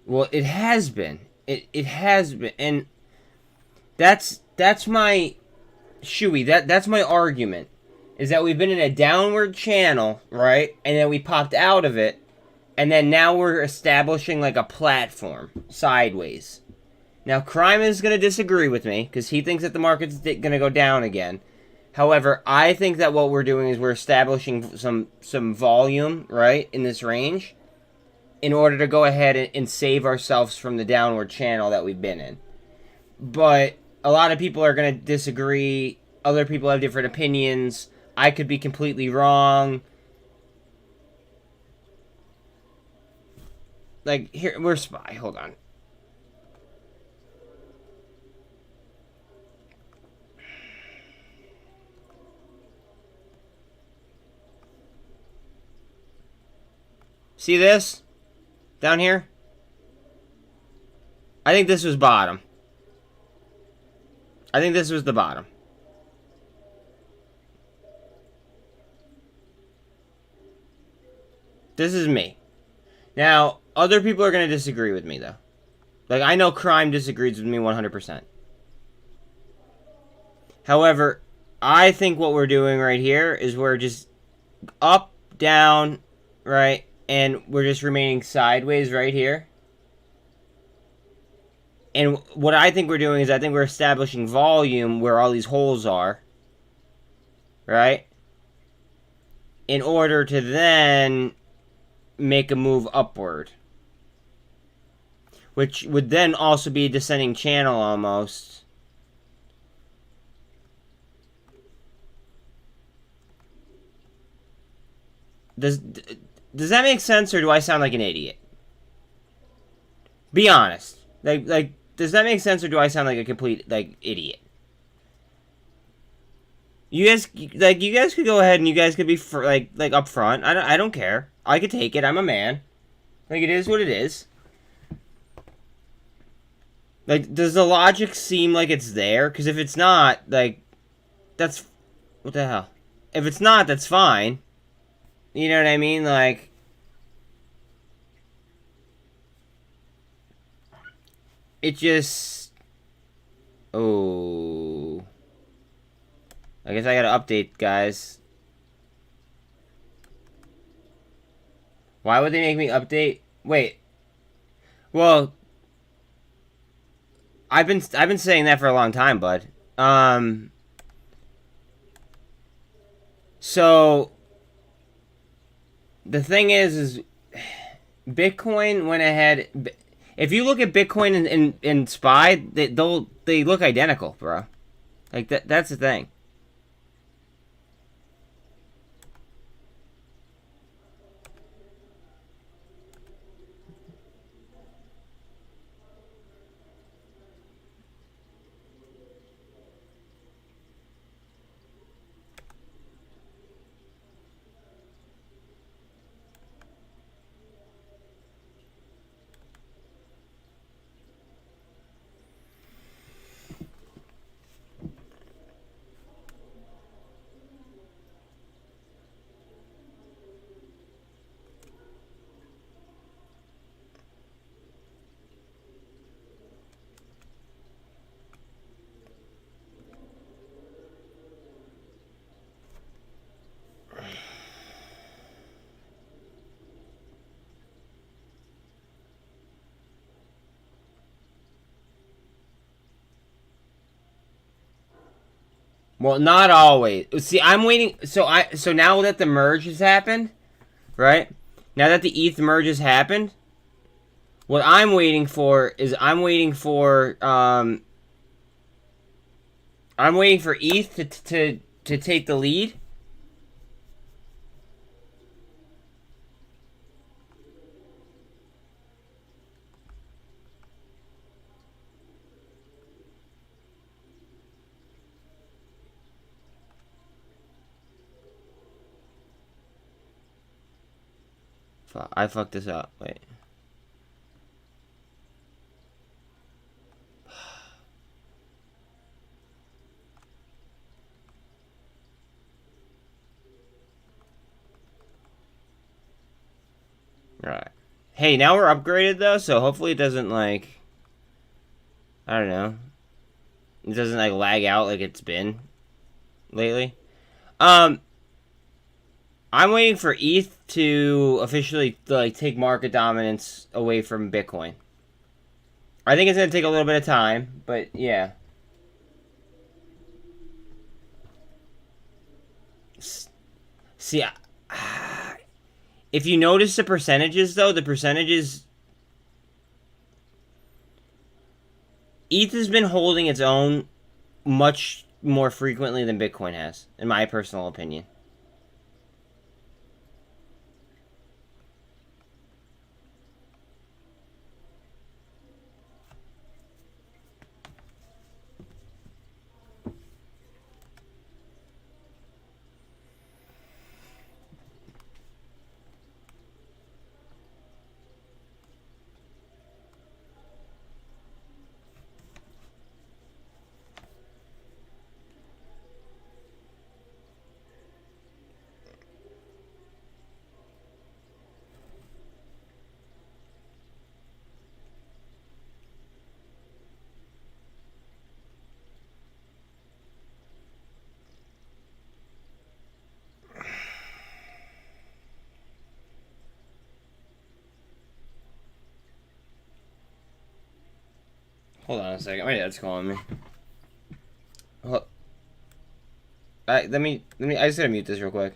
Well, it has been. It has been. And that's my shooey. That's my argument. Is that we've been in a downward channel, right? And then we popped out of it. And then now we're establishing like a platform sideways. Now, Crime is going to disagree with me, because he thinks that the market's going to go down again. However, I think that what we're doing is we're establishing some volume, right, in this range, in order to go ahead and save ourselves from the downward channel that we've been in. But a lot of people are going to disagree. Other people have different opinions. I could be completely wrong. Like, here, where's SPY? Hold on. See this? Down here? I think this was bottom. I think this was the bottom. This is me. Now, other people are going to disagree with me, though. Like, I know crime disagrees with me 100%. However, I think what we're doing right here is we're just up, down, right? And we're just remaining sideways right here. And what I think we're doing is I think we're establishing volume where all these holes are. Right? In order to then make a move upward. Which would then also be a descending channel almost. Does that make sense, or do I sound like an idiot? Be honest. Like, does that make sense, or do I sound like a complete, like, idiot? You guys could go ahead and you guys could be like up front. I don't care. I could take it. I'm a man. Like, it is what it is. Like, does the logic seem like it's there? Because if it's not, like, that's... What the hell? If it's not, that's fine. You know what I mean? Like... It just... Oh... I guess I gotta update, guys. Why would they make me update? Wait. Well... I've been saying that for a long time, bud. So the thing is Bitcoin went ahead. If you look at Bitcoin and SPY, they look identical, bro. Like that's the thing. Well, not always. See, I'm waiting. So now that the merge has happened, right? Now that the ETH merge has happened, what I'm waiting for is I'm waiting for ETH to take the lead. I fucked this up. Wait. Right. Hey, now we're upgraded though, so hopefully it doesn't like... I don't know. It doesn't like lag out like it's been lately. I'm waiting for ETH to officially like take market dominance away from Bitcoin. I think it's gonna take a little bit of time, but yeah. See, if you notice the percentages though, the percentages, ETH has been holding its own much more frequently than Bitcoin has, in my personal opinion. Hold on a second. My dad's calling me. Let me. I just gotta mute this real quick.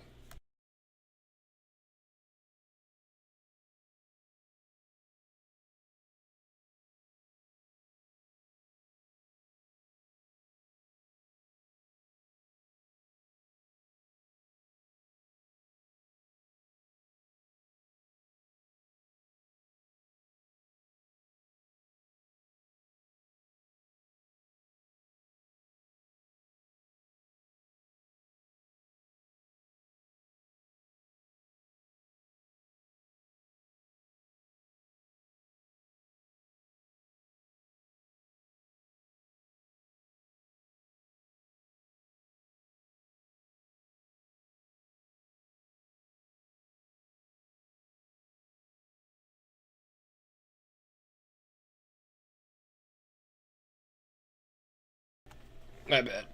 My bad.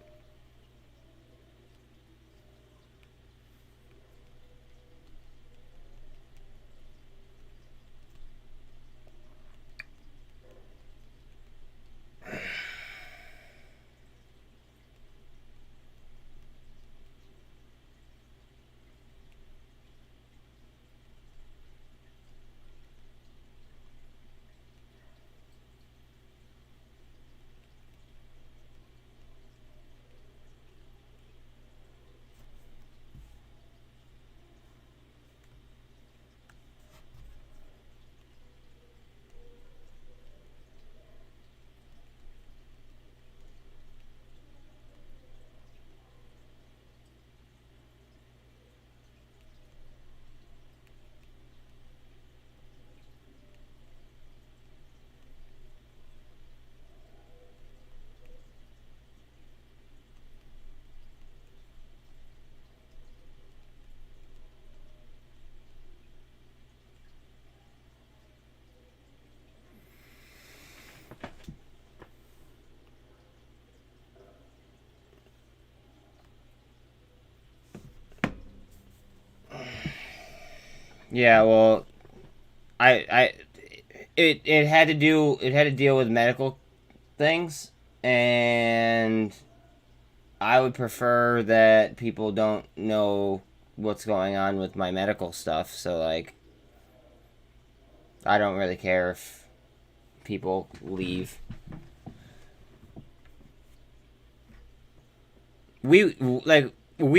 Yeah, well, it had to deal with medical things, and I would prefer that people don't know what's going on with my medical stuff. So like, I don't really care if people leave. We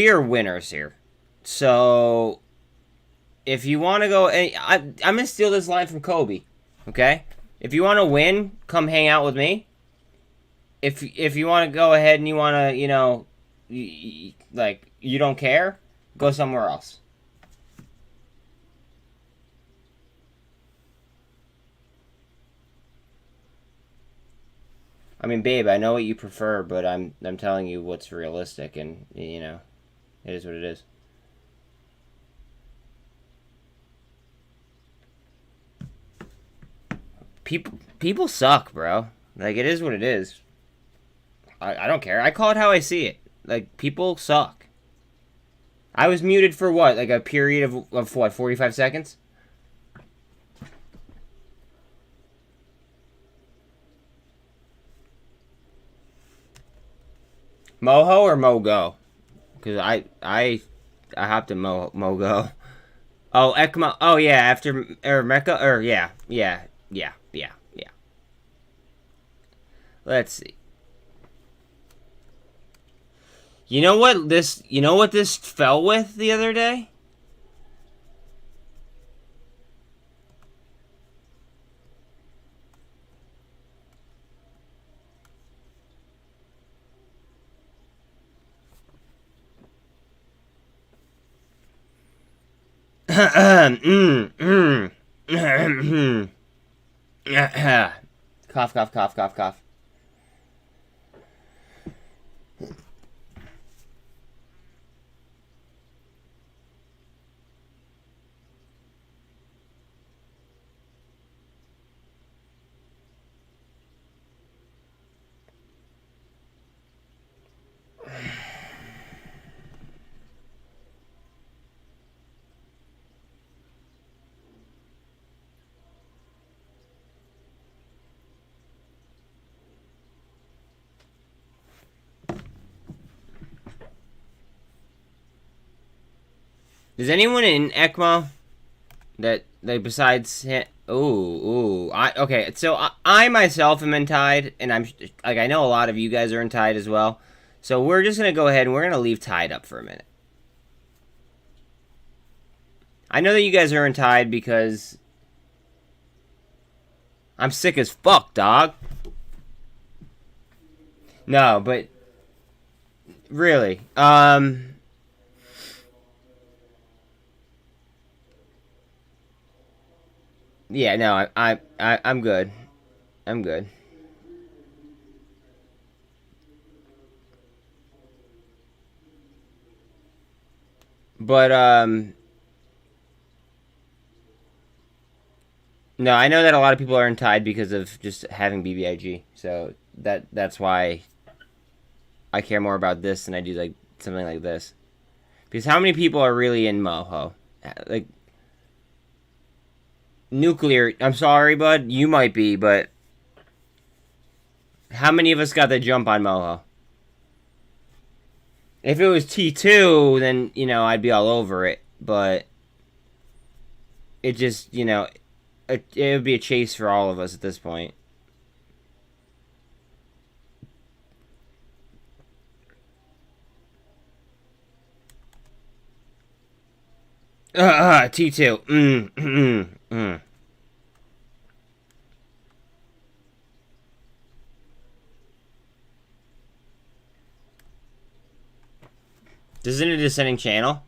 are winners here, so. If you want to go, I'm going to steal this line from Kobe, okay? If you want to win, come hang out with me. If you want to go ahead and you want to, you don't care, go somewhere else. I mean, babe, I know what you prefer, but I'm telling you what's realistic, and, it is what it is. People suck, bro. Like, it is what it is. I don't care. I call it how I see it. Like, people suck. I was muted for what? Like a period of what, 45 seconds? Moho or Mogo? Because I have to Mogo. Oh, ECMO. Oh, yeah, after, or Mecca, or, yeah. Let's see. You know what this fell with the other day? Cough, cough, cough, cough, cough. Is anyone in ECMO that like besides him? Ooh. Okay. So I myself am in TYDE, and I'm like I know a lot of you guys are in TYDE as well. So we're just gonna go ahead and we're gonna leave TYDE up for a minute. I know that you guys are in TYDE because I'm sick as fuck, dog. No, but really, yeah, no, I'm good. I'm good. But no, I know that a lot of people are in TYDE because of just having BBIG. So that's why I care more about this than I do like something like this. Because how many people are really in Moho? Like nuclear. I'm sorry, bud. You might be, but how many of us got the jump on Moho? If it was T2, then, you know, I'd be all over it. But it just, you know, it would be a chase for all of us at this point. T2. This isn't a descending channel.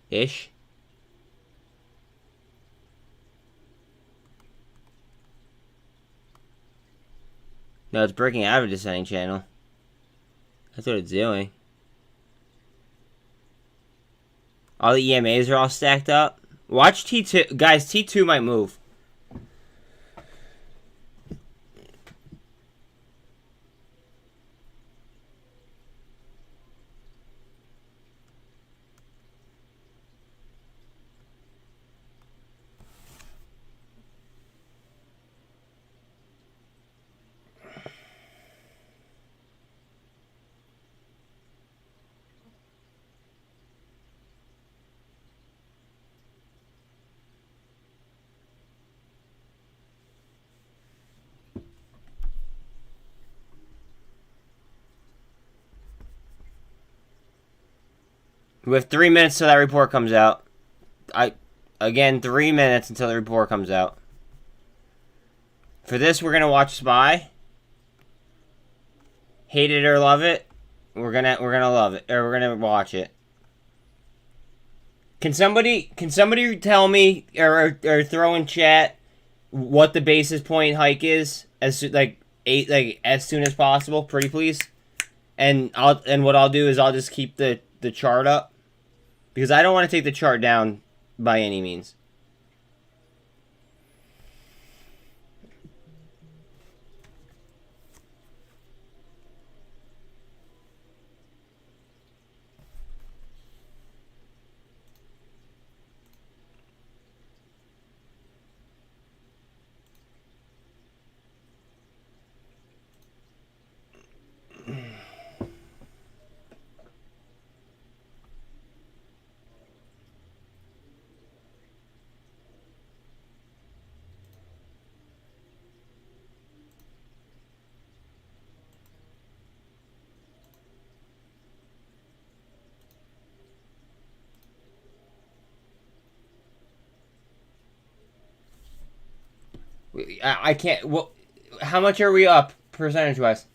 Ish. No, it's breaking out of a descending channel. That's what it's doing. All the EMAs are all stacked up. Watch T2. Guys, T2 might move. We have 3 minutes till that report comes out. Again, 3 minutes until the report comes out. For this, we're gonna watch SPY. Hate it or love it, we're gonna love it, or we're gonna watch it. Can somebody tell me or throw in chat what the basis point hike is as soon as possible, pretty please? And what I'll do is I'll just keep the chart up. Because I don't want to take the chart down by any means. I can't. Well, how much are we up percentage wise?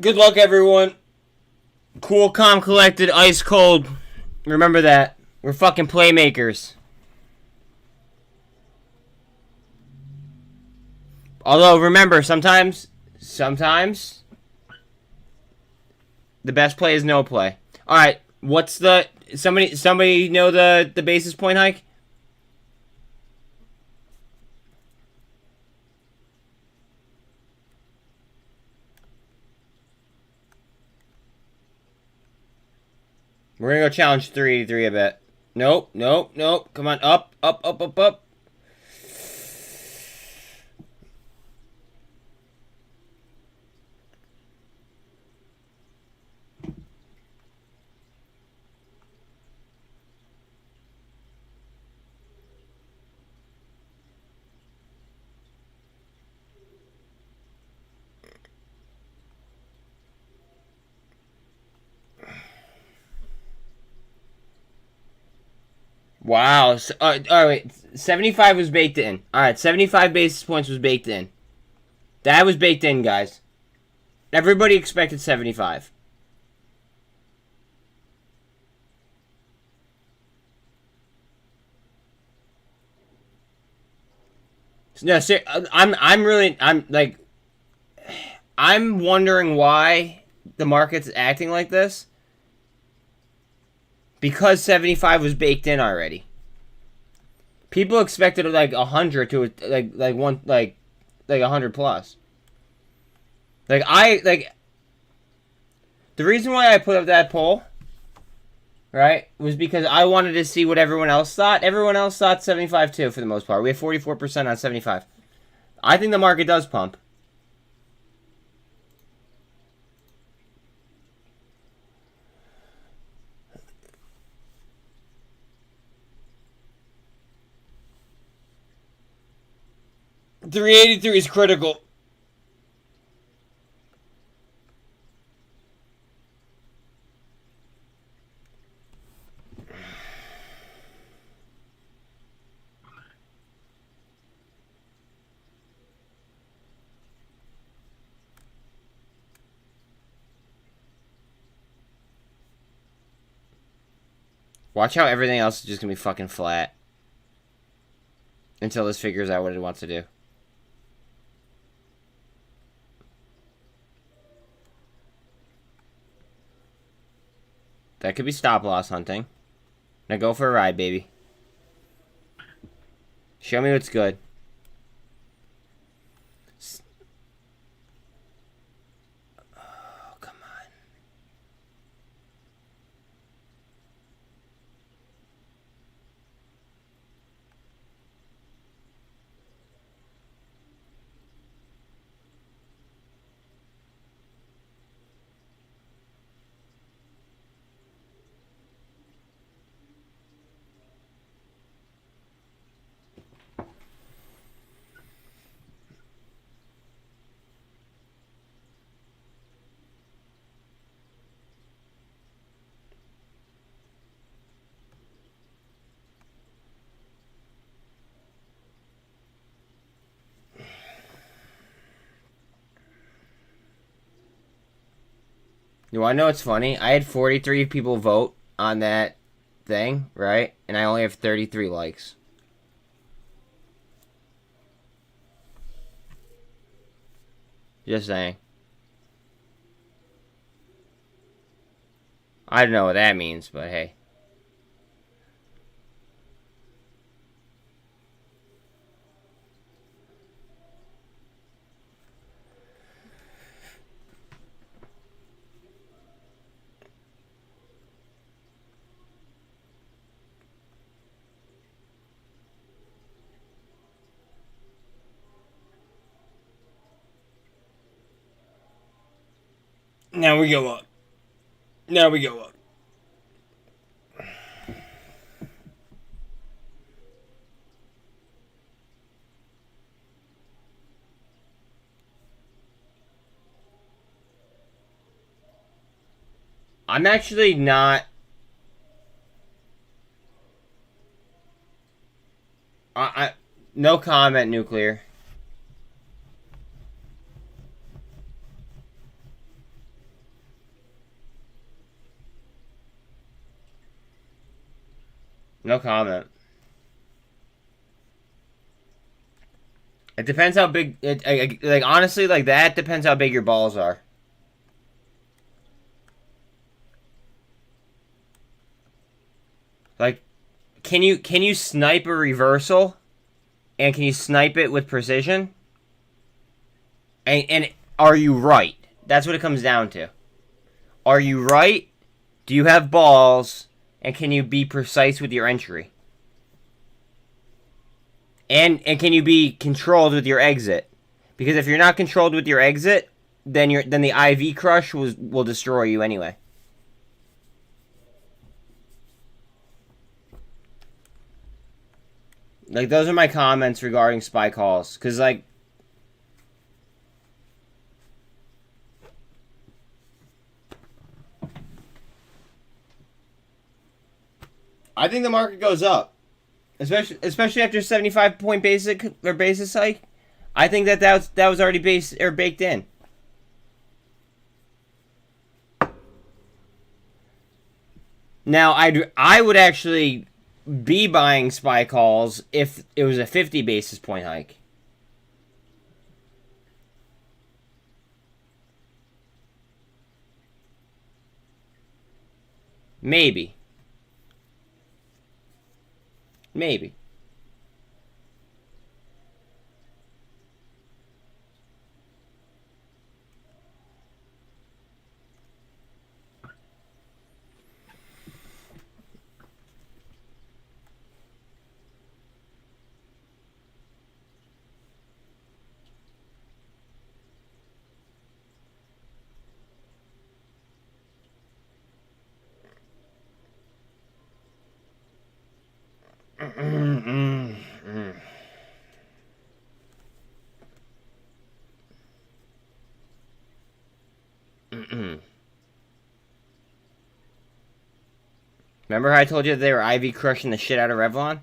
Good luck, everyone. Cool, calm, collected, ice cold. Remember that. We're fucking playmakers. Although, remember, sometimes the best play is no play. All right, what's the somebody know the basis point hike? We're gonna go challenge 383 a bit. Nope. Come on, up. Wow. So, all right, 75 was baked in. All right, 75 basis points was baked in. That was baked in, guys. Everybody expected 75. No, I'm wondering why the market's acting like this. Because 75 was baked in already. People expected like 100 to like 100 plus. The reason why I put up that poll, right, was because I wanted to see what everyone else thought. Everyone else thought 75 too, for the most part. We have 44% on 75. I think the market does pump. $383 is critical. Watch how everything else is just gonna be fucking flat. Until this figures out what it wants to do. That could be stop loss hunting. Now go for a ride, baby. Show me what's good. Oh, come on. You want to know what's funny? I had 43 people vote on that thing, right? And I only have 33 likes. Just saying. I don't know what that means, but hey. Now we go up. Now we go up. I'm actually not... no comment, Nuclear. No comment. It depends how big. Like honestly, like that depends how big your balls are. Like, can you snipe a reversal, and can you snipe it with precision? And are you right? That's what it comes down to. Are you right? Do you have balls? And can you be precise with your entry? And can you be controlled with your exit? Because if you're not controlled with your exit, then the IV crush will destroy you anyway. Like, those are my comments regarding SPY calls. Because, like, I think the market goes up, especially after 75-point basis hike. I think that was already baked in. Now I would actually be buying SPY calls if it was a 50 basis point hike. Maybe. Remember how I told you that they were IV crushing the shit out of Revlon?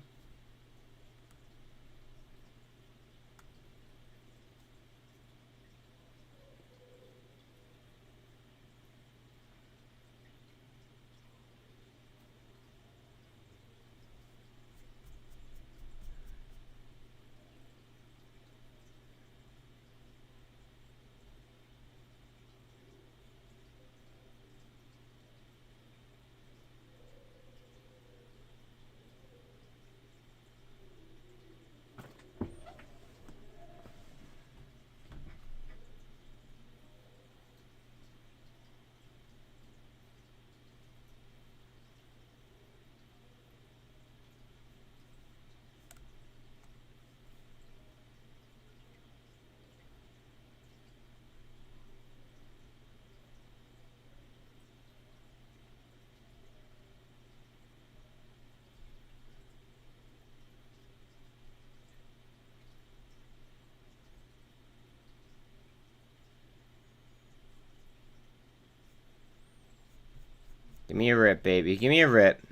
Give me a rip, baby. Give me a rip.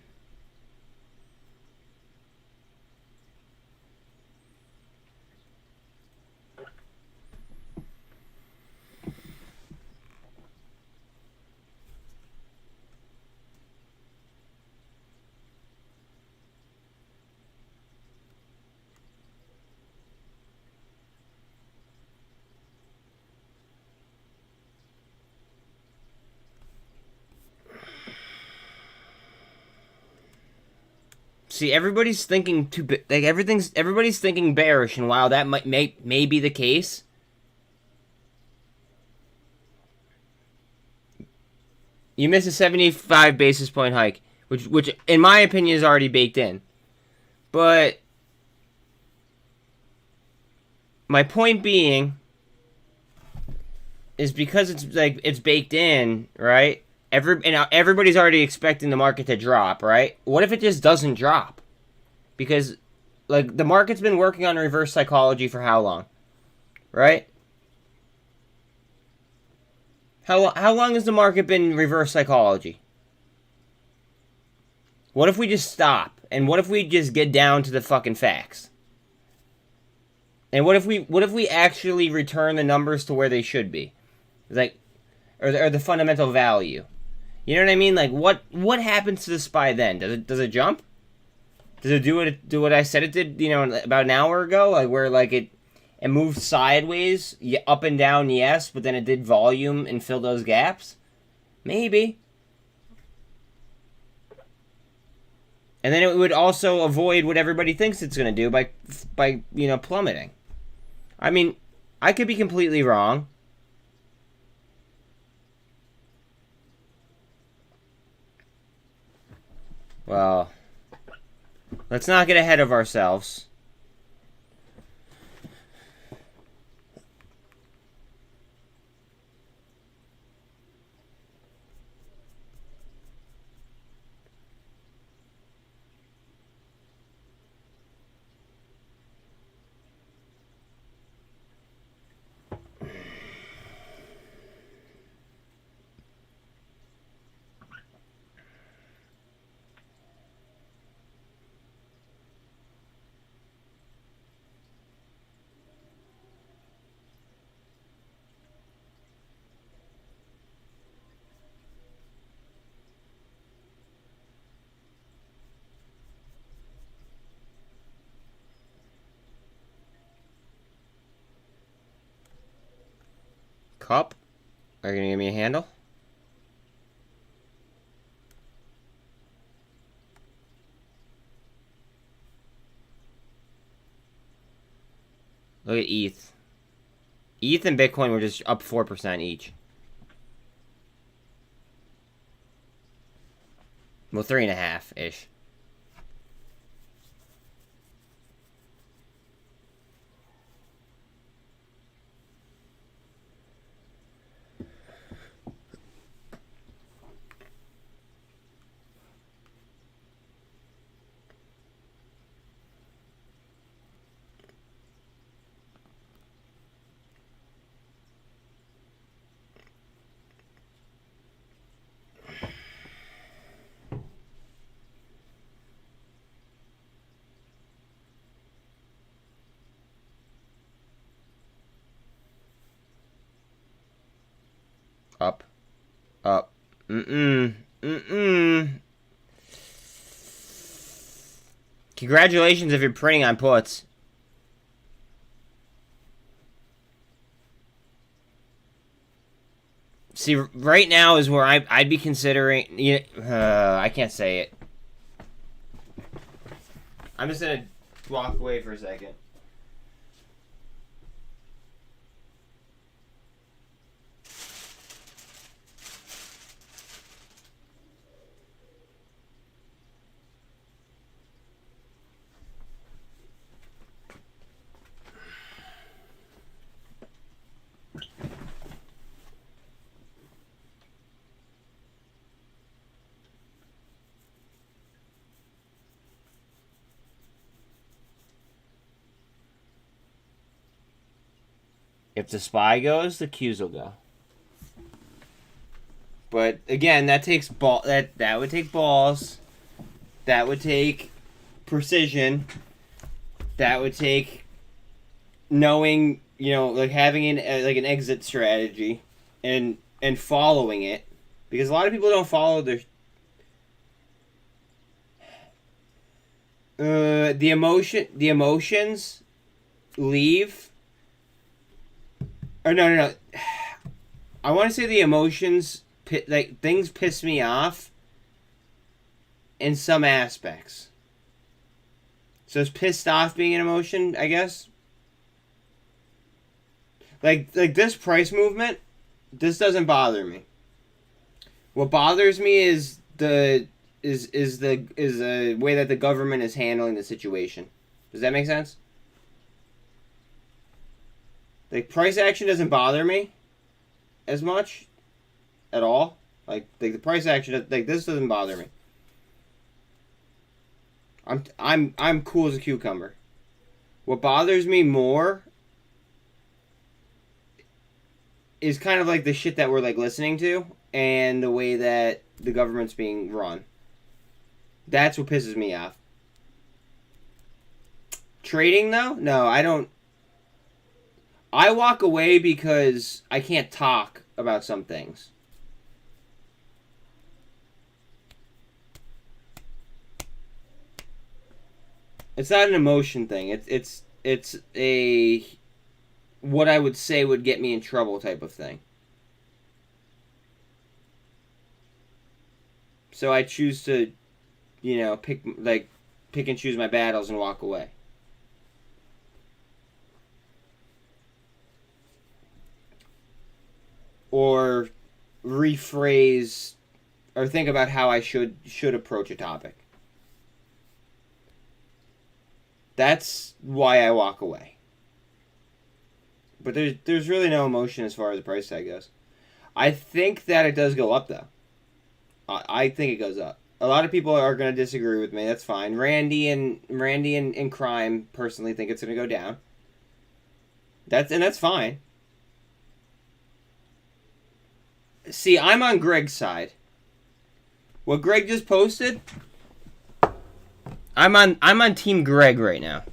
See, everybody's thinking everybody's thinking bearish, and while that may be the case, you miss a 75 basis point hike, which in my opinion is already baked in. But my point being is because it's baked in, right? Everybody's already expecting the market to drop, right? What if it just doesn't drop? Because, like, the market's been working on reverse psychology for how long? Right? How long has the market been reverse psychology? What if we just stop? And what if we just get down to the fucking facts? And what if we actually return the numbers to where they should be? Like, or the fundamental value. You know what I mean? Like, what happens to the SPY then? Does it jump? Does it do what I said it did, about an hour ago? Like where like it moved sideways, up and down, yes, but then it did volume and fill those gaps? Maybe. And then it would also avoid what everybody thinks it's going to do by plummeting. I mean, I could be completely wrong. Well, let's not get ahead of ourselves. Cup? Are you going to give me a handle? Look at ETH. ETH and Bitcoin were just up 4% each. Well, 3.5-ish. Up. Up. Congratulations if you're printing on puts. See, right now is where I'd be considering... I can't say it. I'm just going to walk away for a second. If the SPY goes, the Qs will go. But again, that takes that would take balls. That would take precision. That would take knowing, like having an exit strategy and following it, because a lot of people don't follow their the emotions leave. Or no. I want to say the emotions, like, things piss me off in some aspects. So is pissed off being an emotion, I guess? Like this price movement, this doesn't bother me. What bothers me is the way that the government is handling the situation. Does that make sense? Like, price action doesn't bother me as much at all. Like the price action, like, this doesn't bother me. I'm cool as a cucumber. What bothers me more is kind of like the shit that we're like listening to and the way that the government's being run. That's what pisses me off. Trading though? No, I don't. I walk away because I can't talk about some things. It's not an emotion thing. It's a what I would say would get me in trouble type of thing. So I choose to, pick and choose my battles and walk away. Or rephrase or think about how I should approach a topic. That's why I walk away. But there's really no emotion as far as the price tag goes. I think that it does go up, though. I think it goes up. A lot of people are going to disagree with me. That's fine. Randy and Crime personally think it's going to go down. That's fine. See, I'm on Greg's side. What Greg just posted, I'm on Team Greg right now.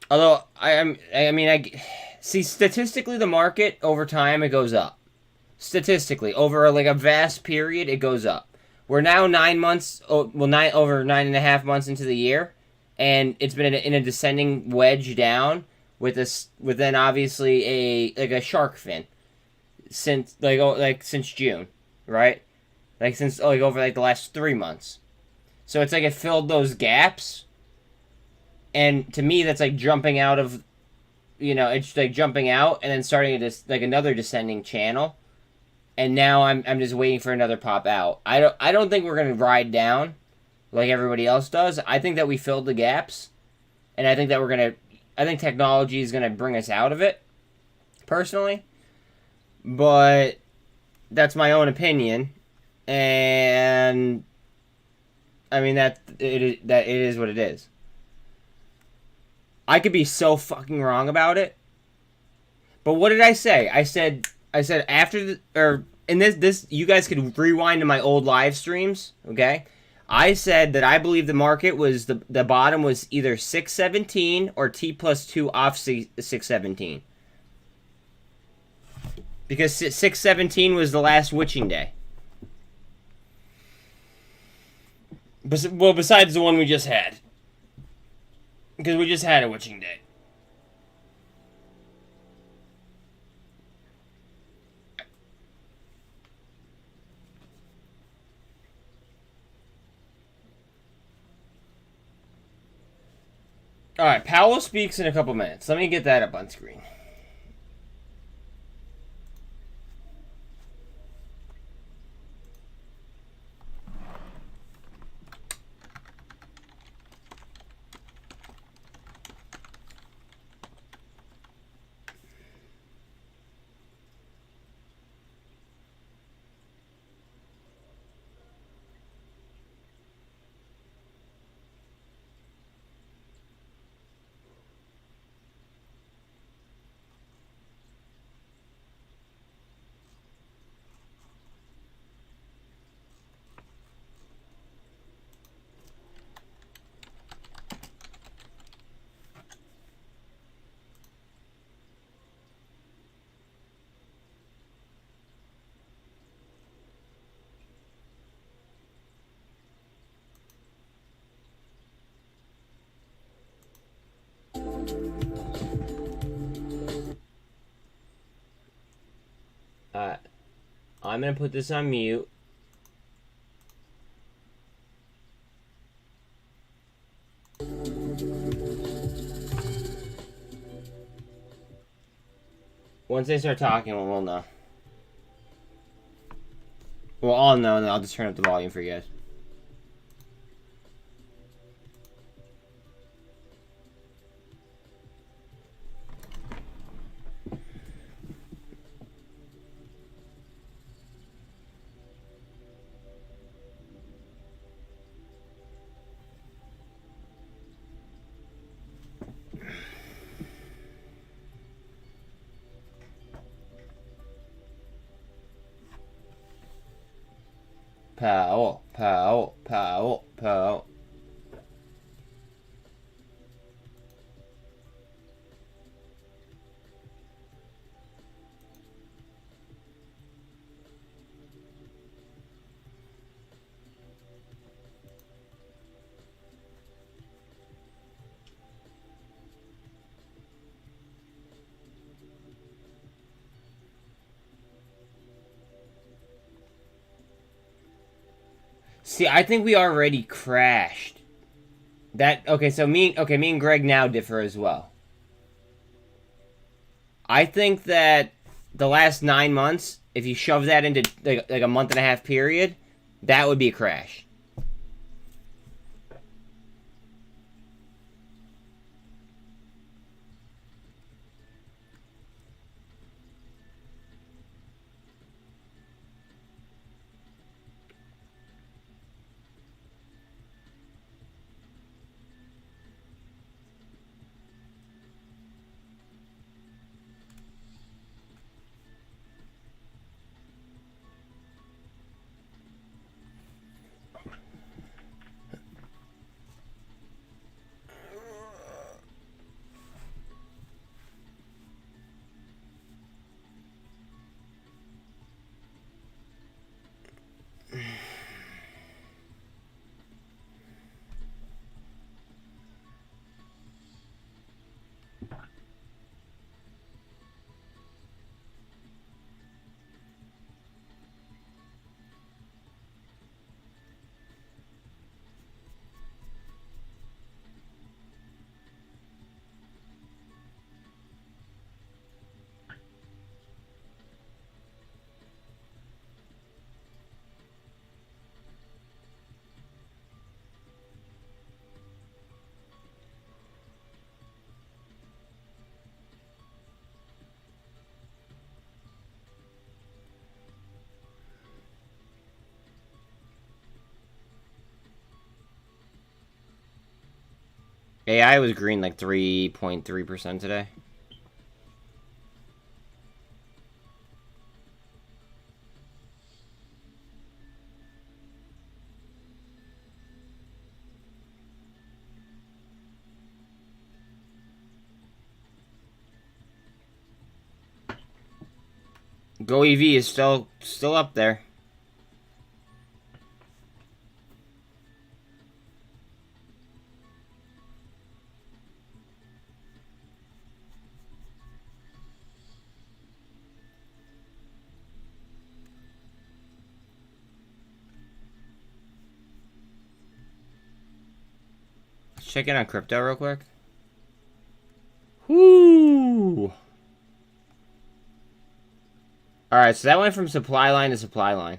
Although I see statistically the market over time it goes up. Statistically, over a vast period, it goes up. We're now 9 months, over 9.5 months into the year, and it's been in a descending wedge down with then obviously a shark fin since since June, right? Since over the last 3 months. So it's it filled those gaps. And to me, that's jumping out of, it's jumping out and then starting another descending channel. And now I'm just waiting for another pop out. I don't think we're gonna ride down like everybody else does. I think that we filled the gaps, and I think that I think technology is gonna bring us out of it, personally. But that's my own opinion, and that it is what it is. I could be so fucking wrong about it. But what did I say? I said after this you guys could rewind to my old live streams, okay? I said that I believe the market was the bottom was either 617 or T+2 off 617. Because 617 was the last witching day. Well, besides the one we just had. Because we just had a witching day. Alright, Powell speaks in a couple minutes. Let me get that up on screen. I'm going to put this on mute. Once they start talking, we'll know. Well, I'll know, and then I'll just turn up the volume for you guys. Powell, Powell, Powell, Powell. See, I think we already crashed. So me and Greg now differ as well. I think that the last 9 months, if you shove that into like a month and a half period, that would be a crash. AI was green like 3.3% today. Go EV is still up there. Check in on crypto real quick. Whoo! Alright, so that went from supply line to supply line.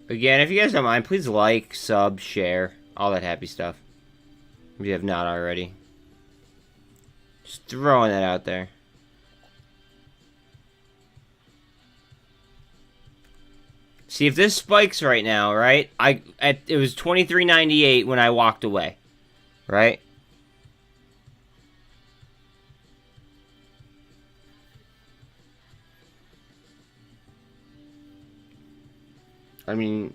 Again, if you guys don't mind, please like, sub, share, all that happy stuff. If you have not already. Just throwing that out there. See, if this spikes right now, right? It was 23.98 when I walked away, right? I mean,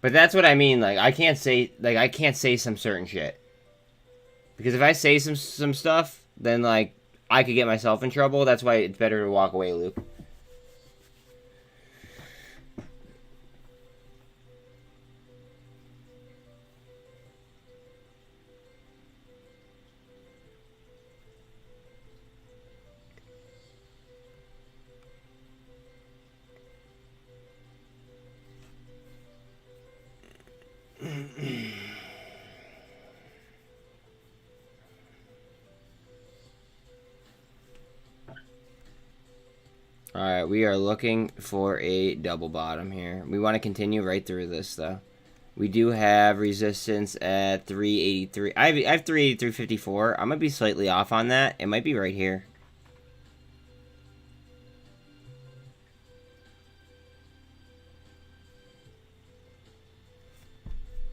but that's what I mean. Like, I can't say some certain shit, because if I say some stuff, then like I could get myself in trouble. That's why it's better to walk away, Luke. Alright, we are looking for a double bottom here. We want to continue right through this, though. We do have resistance at 383. I have 383.54. I might be slightly off on that. It might be right here.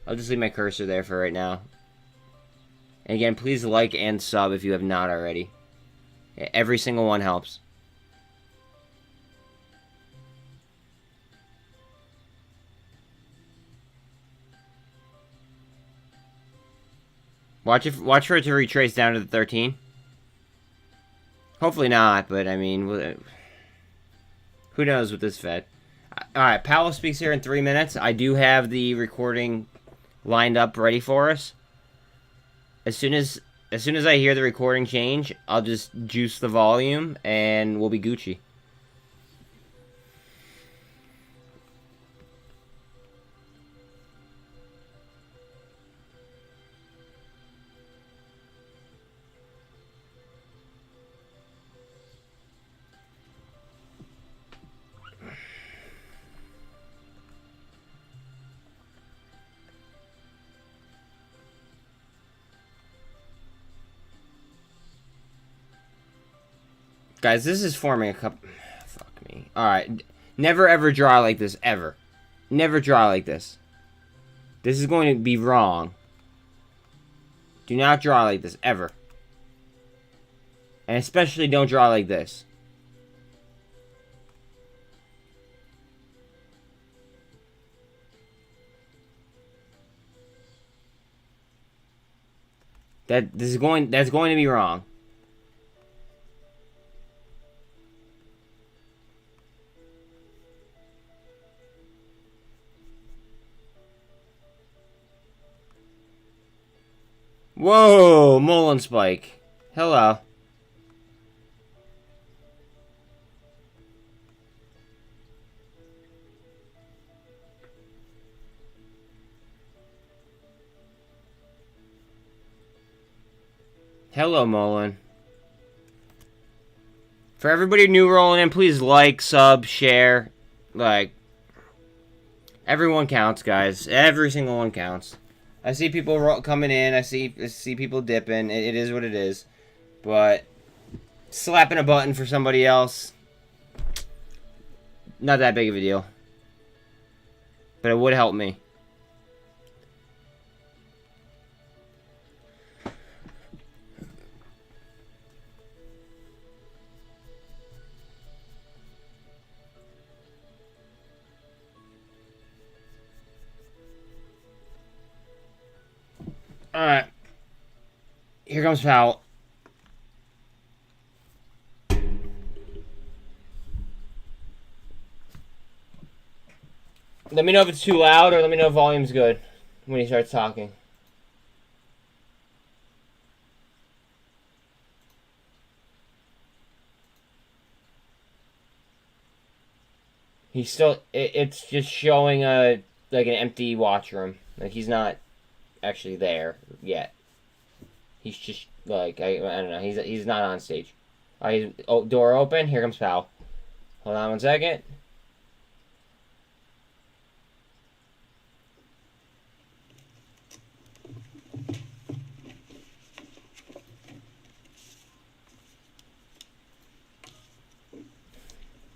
I'll just leave my cursor there for right now. And again, please like and sub if you have not already. Every single one helps. Watch for it to retrace down to the 13. Hopefully not, but I mean, who knows with this Fed. Alright, Powell speaks here in 3 minutes. I do have the recording lined up ready for us. As soon as I hear the recording change, I'll just juice the volume and we'll be Gucci. Guys, this is forming a cup. Fuck me. Alright. Never ever draw like this, ever. Never draw like this. This is going to be wrong. Do not draw like this, ever. And especially don't draw like this. That's going to be wrong. Whoa, MULN spike. Hello. Hello, MULN. For everybody new rolling in, please like, sub, share. Like, everyone counts, guys. Every single one counts. I see people coming in. I see people dipping. It is what it is. But slapping a button for somebody else, not that big of a deal. But it would help me. Alright. Here comes Powell. Let me know if it's too loud, or let me know if volume's good when he starts talking. He's still. It's just showing like an empty watch room. Like he's not actually there yet. He's just like I don't know. He's not on stage. Door open. Here comes Powell. Hold on 1 second.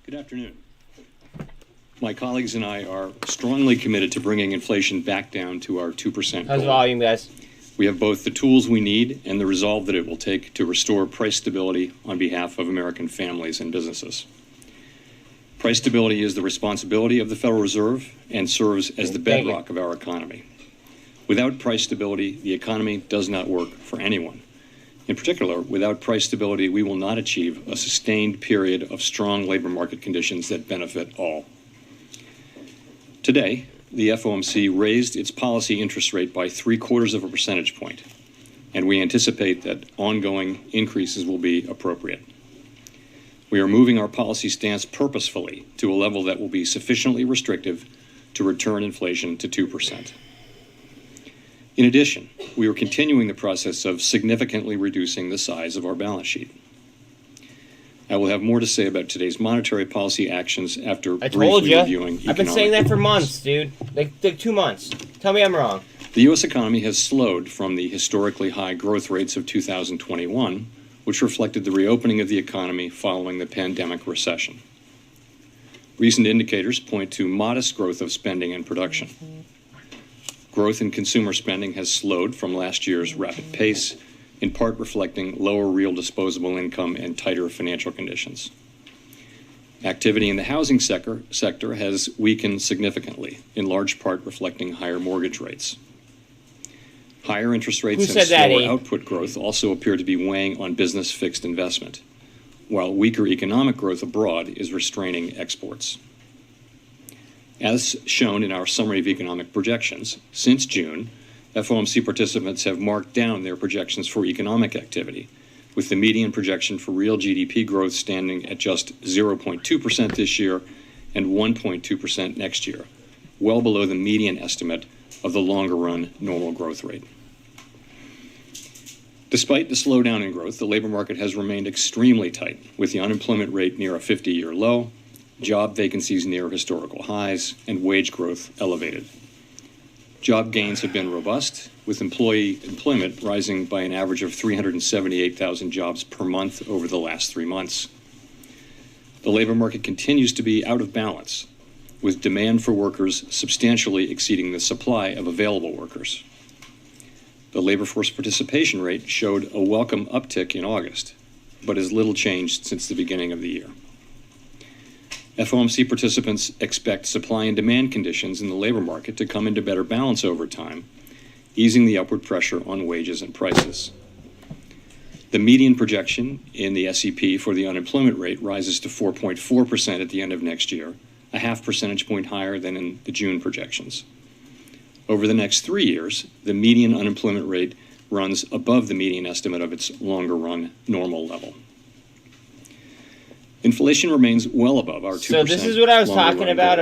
Good afternoon. My colleagues and I are strongly committed to bringing inflation back down to our 2% How's goal. volume, guys? We have both the tools we need and the resolve that it will take to restore price stability on behalf of American families and businesses. Price stability is the responsibility of the Federal Reserve and serves as the bedrock of our economy. Without price stability, the economy does not work for anyone. In particular, without price stability, we will not achieve a sustained period of strong labor market conditions that benefit all. Today, the FOMC raised its policy interest rate by 0.75 percentage point, and we anticipate that ongoing increases will be appropriate. We are moving our policy stance purposefully to a level that will be sufficiently restrictive to return inflation to 2%. In addition, we are continuing the process of significantly reducing the size of our balance sheet. I will have more to say about today's monetary policy actions after briefly reviewing economic I've been saying that for reports. months, dude. Like 2 months. Tell me I'm wrong. The U.S. economy has slowed from the historically high growth rates of 2021, which reflected the reopening of the economy following the pandemic recession. Recent indicators point to modest growth of spending and production. Growth in consumer spending has slowed from last year's rapid pace, in part reflecting lower real disposable income and tighter financial conditions. Activity in the housing sector has weakened significantly, in large part reflecting higher mortgage rates. Higher interest rates and slower output growth also appear to be weighing on business fixed investment, while weaker economic growth abroad is restraining exports. As shown in our summary of economic projections, since June, FOMC participants have marked down their projections for economic activity, with the median projection for real GDP growth standing at just 0.2% this year and 1.2% next year, well below the median estimate of the longer-run normal growth rate. Despite the slowdown in growth, the labor market has remained extremely tight, with the unemployment rate near a 50-year low, job vacancies near historical highs, and wage growth elevated. Job gains have been robust, with employment rising by an average of 378,000 jobs per month over the last 3 months. The labor market continues to be out of balance, with demand for workers substantially exceeding the supply of available workers. The labor force participation rate showed a welcome uptick in August, but has little changed since the beginning of the year. FOMC participants expect supply and demand conditions in the labor market to come into better balance over time, easing the upward pressure on wages and prices. The median projection in the SEP for the unemployment rate rises to 4.4% at the end of next year, a 0.5 percentage point higher than in the June projections. Over the next 3 years, the median unemployment rate runs above the median estimate of its longer-run normal level. Inflation remains well above our 2%. So this is what I was talking about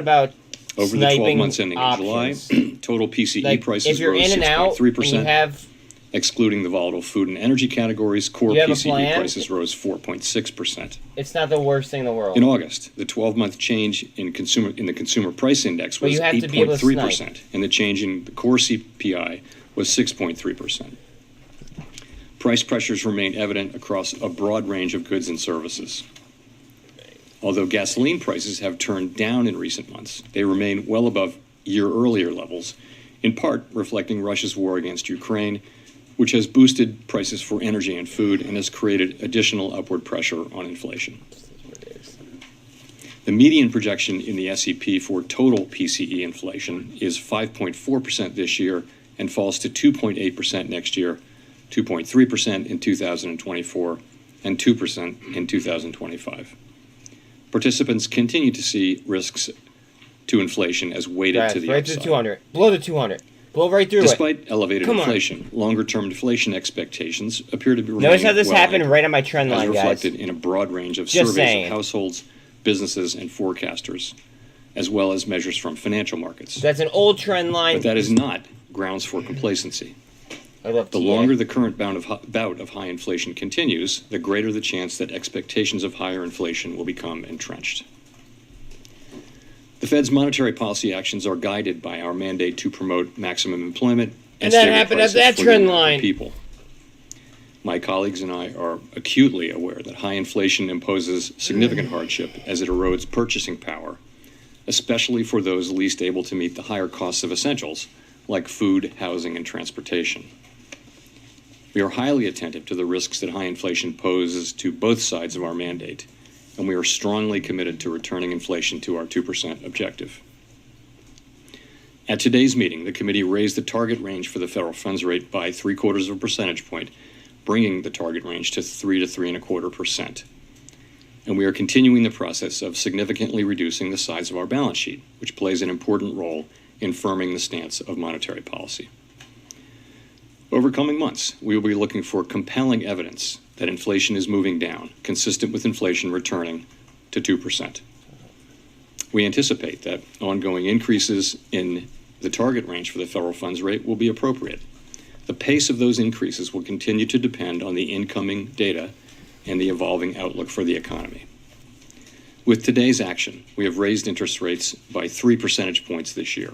over the 12 months ending in July, total PCE prices rose 6.3%. Excluding the volatile food and energy categories, core PCE prices rose 4.6%. It's not the worst thing in the world. In August, the 12-month change in the consumer price index was 8.3%, and the change in the core CPI was 6.3%. Price pressures remain evident across a broad range of goods and services. Although gasoline prices have turned down in recent months, they remain well above year-earlier levels, in part reflecting Russia's war against Ukraine, which has boosted prices for energy and food and has created additional upward pressure on inflation. The median projection in the SEP for total PCE inflation is 5.4% this year and falls to 2.8% next year, 2.3% in 2024, and 2% in 2025. Participants continue to see risks to inflation as weighted to the right upside. to 200. Below the 200. Blow right through Despite it. elevated inflation, longer-term inflation expectations appear to be remaining Notice how this well happened anchored, right on my trend line, as guys. reflected in a broad range of Just surveys saying. of households, businesses, and forecasters. as well as measures from financial markets. That's an old trend line. But that is not grounds for complacency. The longer the current bout of high inflation continues, the greater the chance that expectations of higher inflation will become entrenched. The Fed's monetary policy actions are guided by our mandate to promote maximum employment and that stable happened at prices that for trend the American line. people. My colleagues and I are acutely aware that high inflation imposes significant hardship as it erodes purchasing power, especially for those least able to meet the higher costs of essentials like food, housing, and transportation. We are highly attentive to the risks that high inflation poses to both sides of our mandate, and we are strongly committed to returning inflation to our 2% objective. At today's meeting, the committee raised the target range for the federal funds rate by 0.75 percentage point, bringing the target range to 3 to 3.25%. And we are continuing the process of significantly reducing the size of our balance sheet, which plays an important role in firming the stance of monetary policy. Over coming months, we will be looking for compelling evidence that inflation is moving down, consistent with inflation returning to 2%. We anticipate that ongoing increases in the target range for the federal funds rate will be appropriate. The pace of those increases will continue to depend on the incoming data and the evolving outlook for the economy. With today's action, we have raised interest rates by 3 percentage points this year.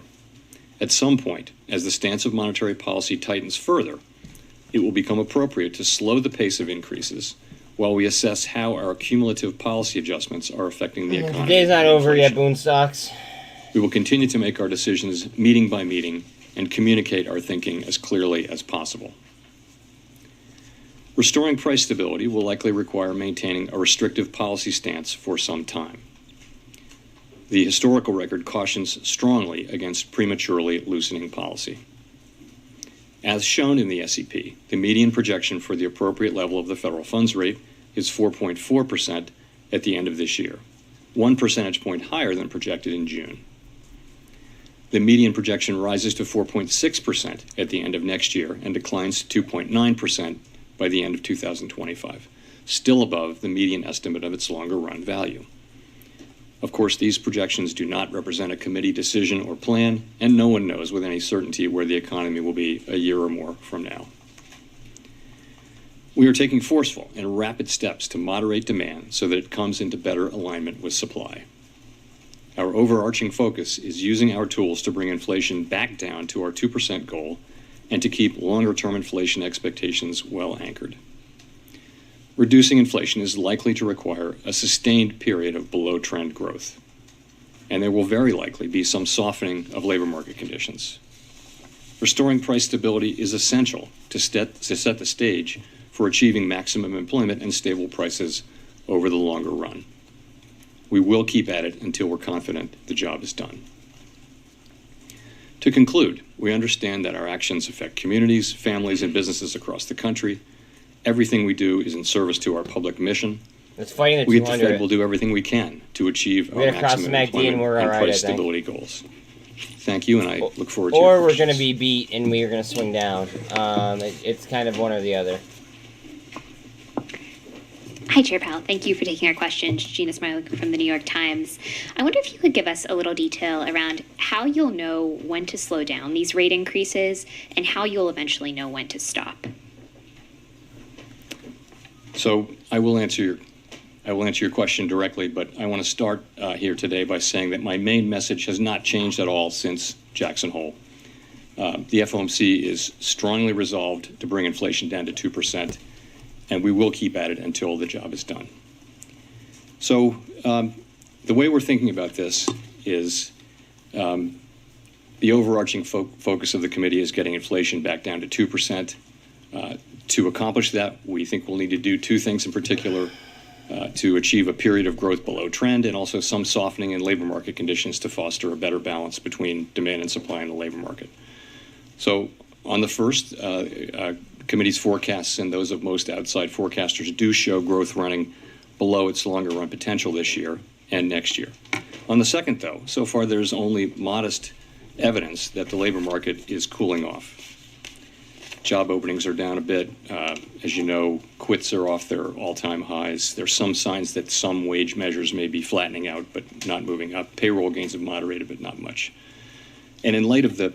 At some point, as the stance of monetary policy tightens further, it will become appropriate to slow the pace of increases while we assess how our cumulative policy adjustments are affecting the economy. The day's not over yet, Boonstocks. We will continue to make our decisions meeting by meeting and communicate our thinking as clearly as possible. Restoring price stability will likely require maintaining a restrictive policy stance for some time. The historical record cautions strongly against prematurely loosening policy. As shown in the SEP, the median projection for the appropriate level of the federal funds rate is 4.4% at the end of this year, 1 percentage point higher than projected in June. The median projection rises to 4.6% at the end of next year and declines to 2.9% by the end of 2025, still above the median estimate of its longer run value. Of course, these projections do not represent a committee decision or plan, and no one knows with any certainty where the economy will be a year or more from now. We are taking forceful and rapid steps to moderate demand so that it comes into better alignment with supply. Our overarching focus is using our tools to bring inflation back down to our 2% goal and to keep longer-term inflation expectations well anchored. Reducing inflation is likely to require a sustained period of below-trend growth, and there will very likely be some softening of labor market conditions. Restoring price stability is essential to set the stage for achieving maximum employment and stable prices over the longer run. We will keep at it until we're confident the job is done. To conclude, we understand that our actions affect communities, families, and businesses across the country. Everything we do is in service to our public mission. It's fighting the 200. We at the Fed will do everything we can to achieve our maximum employment and price stability goals. Thank you, and I look forward to your questions. Or we're going to be beat and we are going to swing down. It's kind of one or the other. Hi, Chair Powell. Thank you for taking our questions. Gina Smiley from the New York Times. I wonder if you could give us a little detail around how you'll know when to slow down these rate increases and how you'll eventually know when to stop. So I will answer your question directly, but I want to start here today by saying that my main message has not changed at all since Jackson Hole. The FOMC is strongly resolved to bring inflation down to 2%, and we will keep at it until the job is done. So the way we're thinking about this is the overarching focus of the committee is getting inflation back down to 2%. To accomplish that, we think we'll need to do two things in particular to achieve a period of growth below trend and also some softening in labor market conditions to foster a better balance between demand and supply in the labor market. So on the first, committee's forecasts and those of most outside forecasters do show growth running below its longer run potential this year and next year. On the second, though, so far there's only modest evidence that the labor market is cooling off. job openings are down a bit. As you know, quits are off their all-time highs. There's some signs that some wage measures may be flattening out, but not moving up. Payroll gains have moderated, but not much. And in light of the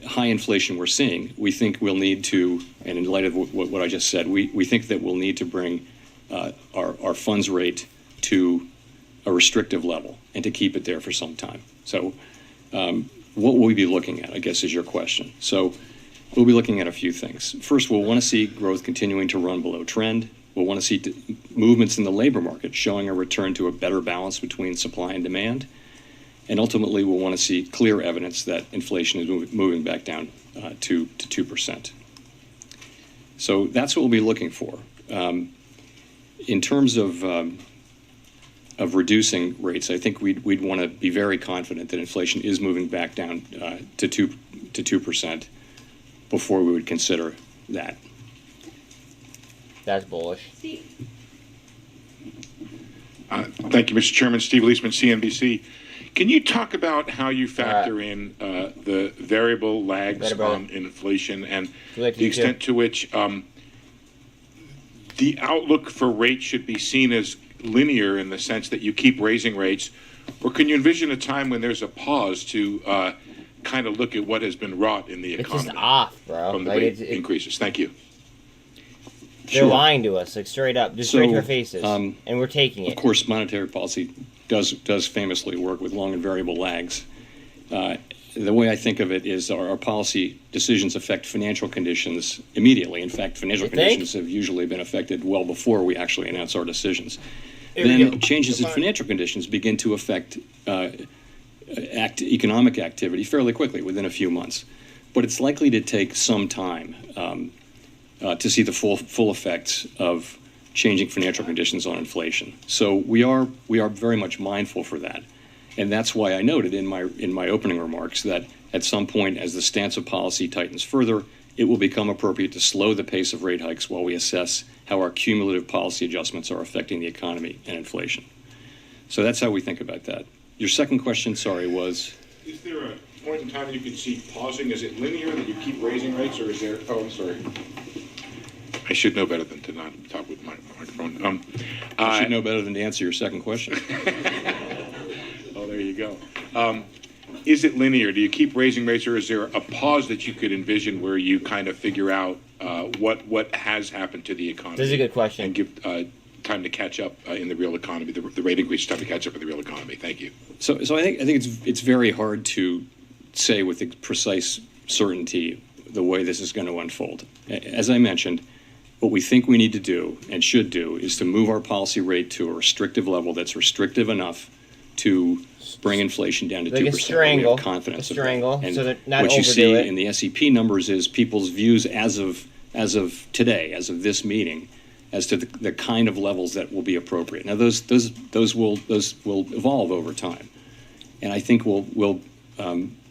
high inflation we're seeing, we think we'll need to, and in light of what I just said, we think that we'll need to bring our funds rate to a restrictive level and to keep it there for some time. So what will we be looking at, I guess, is your question. So we'll be looking at a few things. First, we'll want to see growth continuing to run below trend. We'll want to see movements in the labor market showing a return to a better balance between supply and demand. And ultimately, we'll want to see clear evidence that inflation is moving back down to 2%. So that's what we'll be looking for. In terms of reducing rates, I think we'd want to be very confident that inflation is moving back down to 2% before we would consider that. That's bullish. Thank you, Mr. Chairman. Steve Leisman, CNBC. Can you talk about how you factor in the variable lags on inflation and the extent to which the outlook for rates should be seen as linear in the sense that you keep raising rates, or can you envision a time when there's a pause to kind of look at what has been wrought in the economy? It's just off, bro. From the rate increases. Thank you. They're lying to us, like straight up, just straight to our faces, and we're taking it. Of course, monetary policy does famously work with long and variable lags. The way I think of it is our policy decisions affect financial conditions immediately. In fact, financial conditions have usually been affected well before we actually announce our decisions. Then changes in financial conditions begin to affect economic activity fairly quickly, within a few months. But it's likely to take some time to see the full effects of changing financial conditions on inflation. So we are very much mindful for that. And that's why I noted in my opening remarks that at some point, as the stance of policy tightens further, it will become appropriate to slow the pace of rate hikes while we assess how our cumulative policy adjustments are affecting the economy and inflation. So that's how we think about that. Your second question, sorry, was? Is there a point in time you can see pausing? Is it linear that you keep raising rates, or is there? Oh, I'm sorry. I should know better than to not talk with my microphone. I should know better than to answer your second question. Oh, there you go. Is it linear? Do you keep raising rates, or is there a pause that you could envision where you kind of figure out what has happened to the economy? This is a good question. And give time to catch up in the real economy, the rate increase time to catch up in the real economy. Thank you. So I think it's very hard to say with precise certainty the way this is going to unfold. As I mentioned, what we think we need to do and should do is to move our policy rate to a restrictive level that's restrictive enough to bring inflation down to 2%. We have confidence of that. And so that not what you overdo see it. in the SEP numbers is people's views as of today, as of this meeting, as to the kind of levels that will be appropriate. Now those will evolve over time, and I think we'll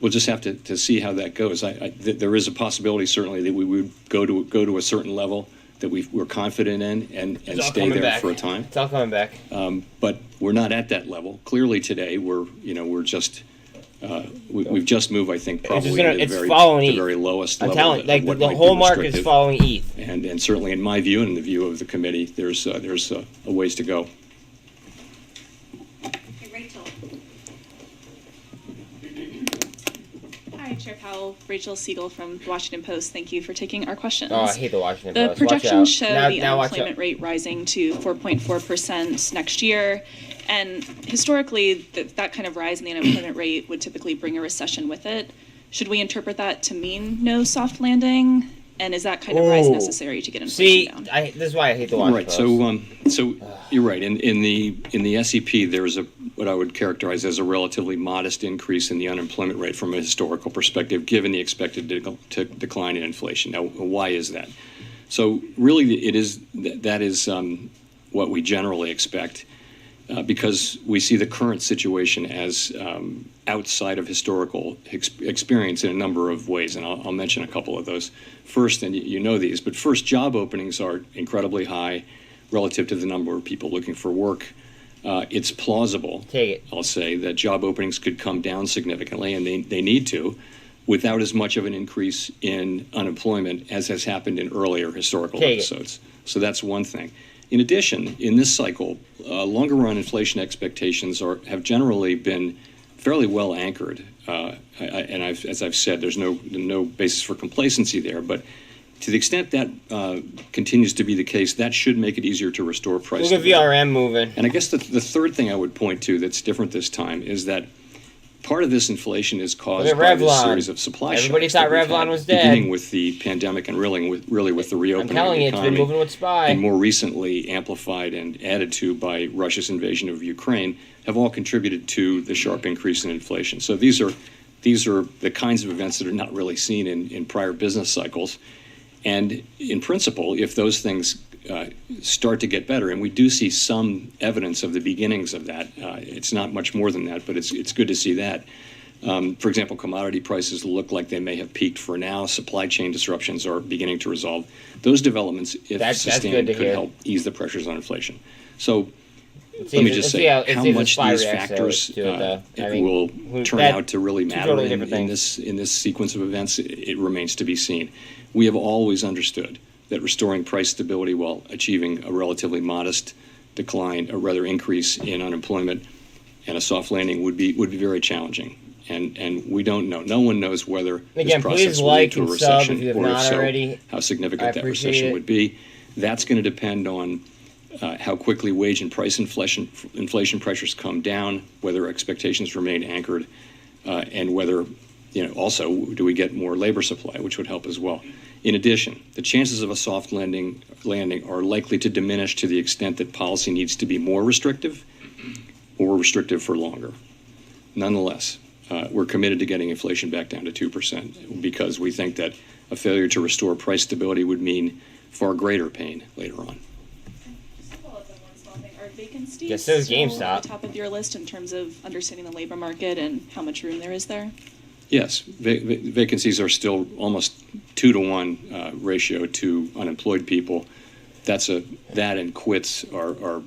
just have to see how that goes. There is a possibility certainly that we would go to a certain level that we're confident in and stay there for a time. It's all coming back. But we're not at that level. Clearly today we've just moved, I think, probably to the very lowest level. I'm telling you, the whole market is following ETH. And certainly in my view and in the view of the committee, there's a ways to go. Hi, Chair Powell. Rachel Siegel from the Washington Post. Thank you for taking our questions. Oh, I hate the Washington Post. The projections show the unemployment rate rising to 4.4% next year. And historically, that kind of rise in the unemployment rate would typically bring a recession with it. Should we interpret that to mean no soft landing? And is that kind of rise necessary to get inflation down? This is why I hate the Washington Post. Right. So you're right. In the SEP, there's what I would characterize as a relatively modest increase in the unemployment rate from a historical perspective, given the expected decline in inflation. Now, why is that? So really, that is what we generally expect, because we see the current situation as outside of historical experience in a number of ways, and I'll mention a couple of those. First, and you know these, but first, job openings are incredibly high relative to the number of people looking for work. It's plausible, I'll say, that job openings could come down significantly, and they need to, without as much of an increase in unemployment as has happened in earlier historical episodes. So that's one thing. In addition, in this cycle, longer run inflation expectations have generally been fairly well anchored. As I've said, there's no basis for complacency there, but to the extent that continues to be the case, that should make it easier to restore price. Look at VRM moving. And I guess the third thing I would point to that's different this time is that part of this inflation is caused by this series of supply shocks. Everybody thought Revlon was dead. Beginning with the pandemic and really with the reopening I'm telling of the you, economy. it's been moving with SPY. And more recently amplified and added to by Russia's invasion of Ukraine have all contributed to the sharp increase in inflation. So these are the kinds of events that are not really seen in prior business cycles. And in principle, if those things start to get better, and we do see some evidence of the beginnings of that, it's not much more than that, but it's good to see that. For example, commodity prices look like they may have peaked for now. Supply chain disruptions are beginning to resolve. Those developments, if sustained, could help ease the pressures on inflation. So let me just say how much these factors will turn out to really matter in this sequence of events, it remains to be seen. We have always understood that restoring price stability while achieving a relatively modest decline, a rather increase in unemployment and a soft landing would be very challenging. And we don't know. No one knows whether this process will lead to a recession, or if so, how significant that recession would be. That's going to depend on how quickly wage and price inflation pressures come down, whether expectations remain anchored, and whether, also do we get more labor supply, which would help as well. In addition, the chances of a soft landing are likely to diminish to the extent that policy needs to be more restrictive or restrictive for longer. Nonetheless, we're committed to getting inflation back down to 2% because we think that a failure to restore price stability would mean far greater pain later on. Are vacancies Yes, so still at the top of your list in terms of understanding the labor market and how much room there is there? Yes, vacancies are still almost 2-to-1 ratio to unemployed people. That and quits are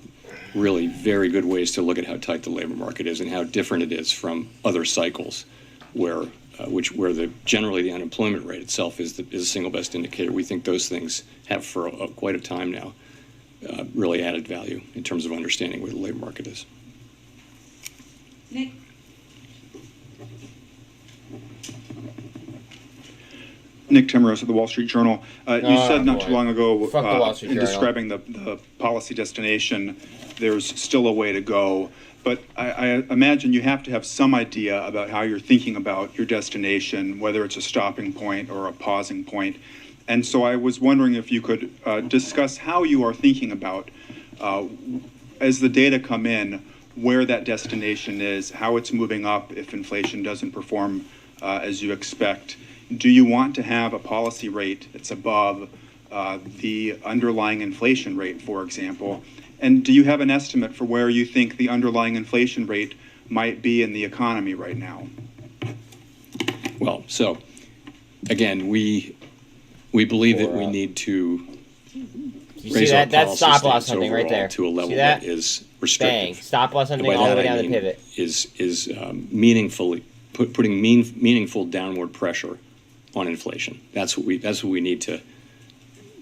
really very good ways to look at how tight the labor market is and how different it is from other cycles, where generally the unemployment rate itself is the single best indicator. We think those things have for quite a time now really added value in terms of understanding where the labor market is. Nick. Nick Timmeros of the Wall Street Journal. You said not too long ago in describing the policy destination, there's still a way to go. But I imagine you have to have some idea about how you're thinking about your destination, whether it's a stopping point or a pausing point. And so I was wondering if you could discuss how you are thinking about, as the data come in, where that destination is, how it's moving up if inflation doesn't perform as you expect. Do you want to have a policy rate that's above the underlying inflation rate, for example? And do you have an estimate for where you think the underlying inflation rate might be in the economy right now? Well, so again, we believe that we need to raise our policy stop loss stance hunting right there. To a level that is restrictive. Bang. Stop loss hunting all the way down the pivot. Is meaningfully putting meaningful downward pressure on inflation. That's what we need to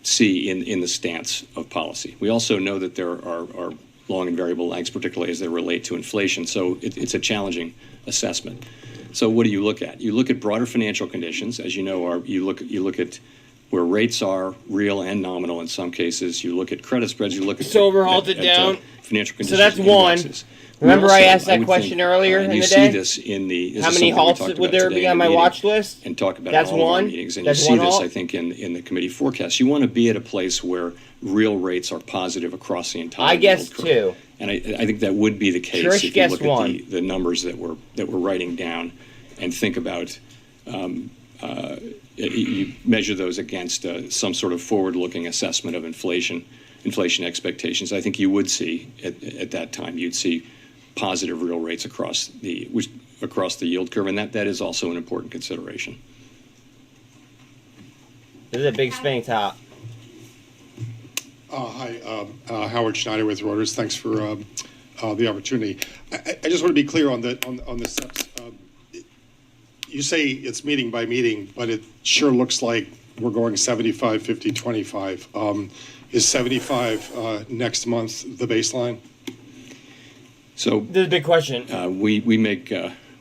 see in the stance of policy. We also know that there are long and variable lags, particularly as they relate to inflation. So it's a challenging assessment. So what do you look at? You look at broader financial conditions, as you know. You look at where rates are, real and nominal in some cases. You look at credit spreads. You look at halted down. Financial conditions. So that's one. Remember I asked that question earlier in the day? You see this in the... How many halts would there be on my watch list? And talk about all of our meetings. And you see this, I think, in the committee forecast. You want to be at a place where real rates are positive across the entire yield curve. two. And I think that would be the case if you look at the numbers that we're writing down and think about... you measure those against some sort of forward-looking assessment of inflation expectations. I think you would see at that time, you'd see positive real rates across the yield curve, and that is also an important consideration. This is a big spinning top. Hi, Howard Schneider with Reuters. Thanks for the opportunity. I just want to be clear on the steps. you say it's meeting by meeting, but it sure looks like we're going 75, 50, 25. Is 75 next month the baseline? So This is a big question. we make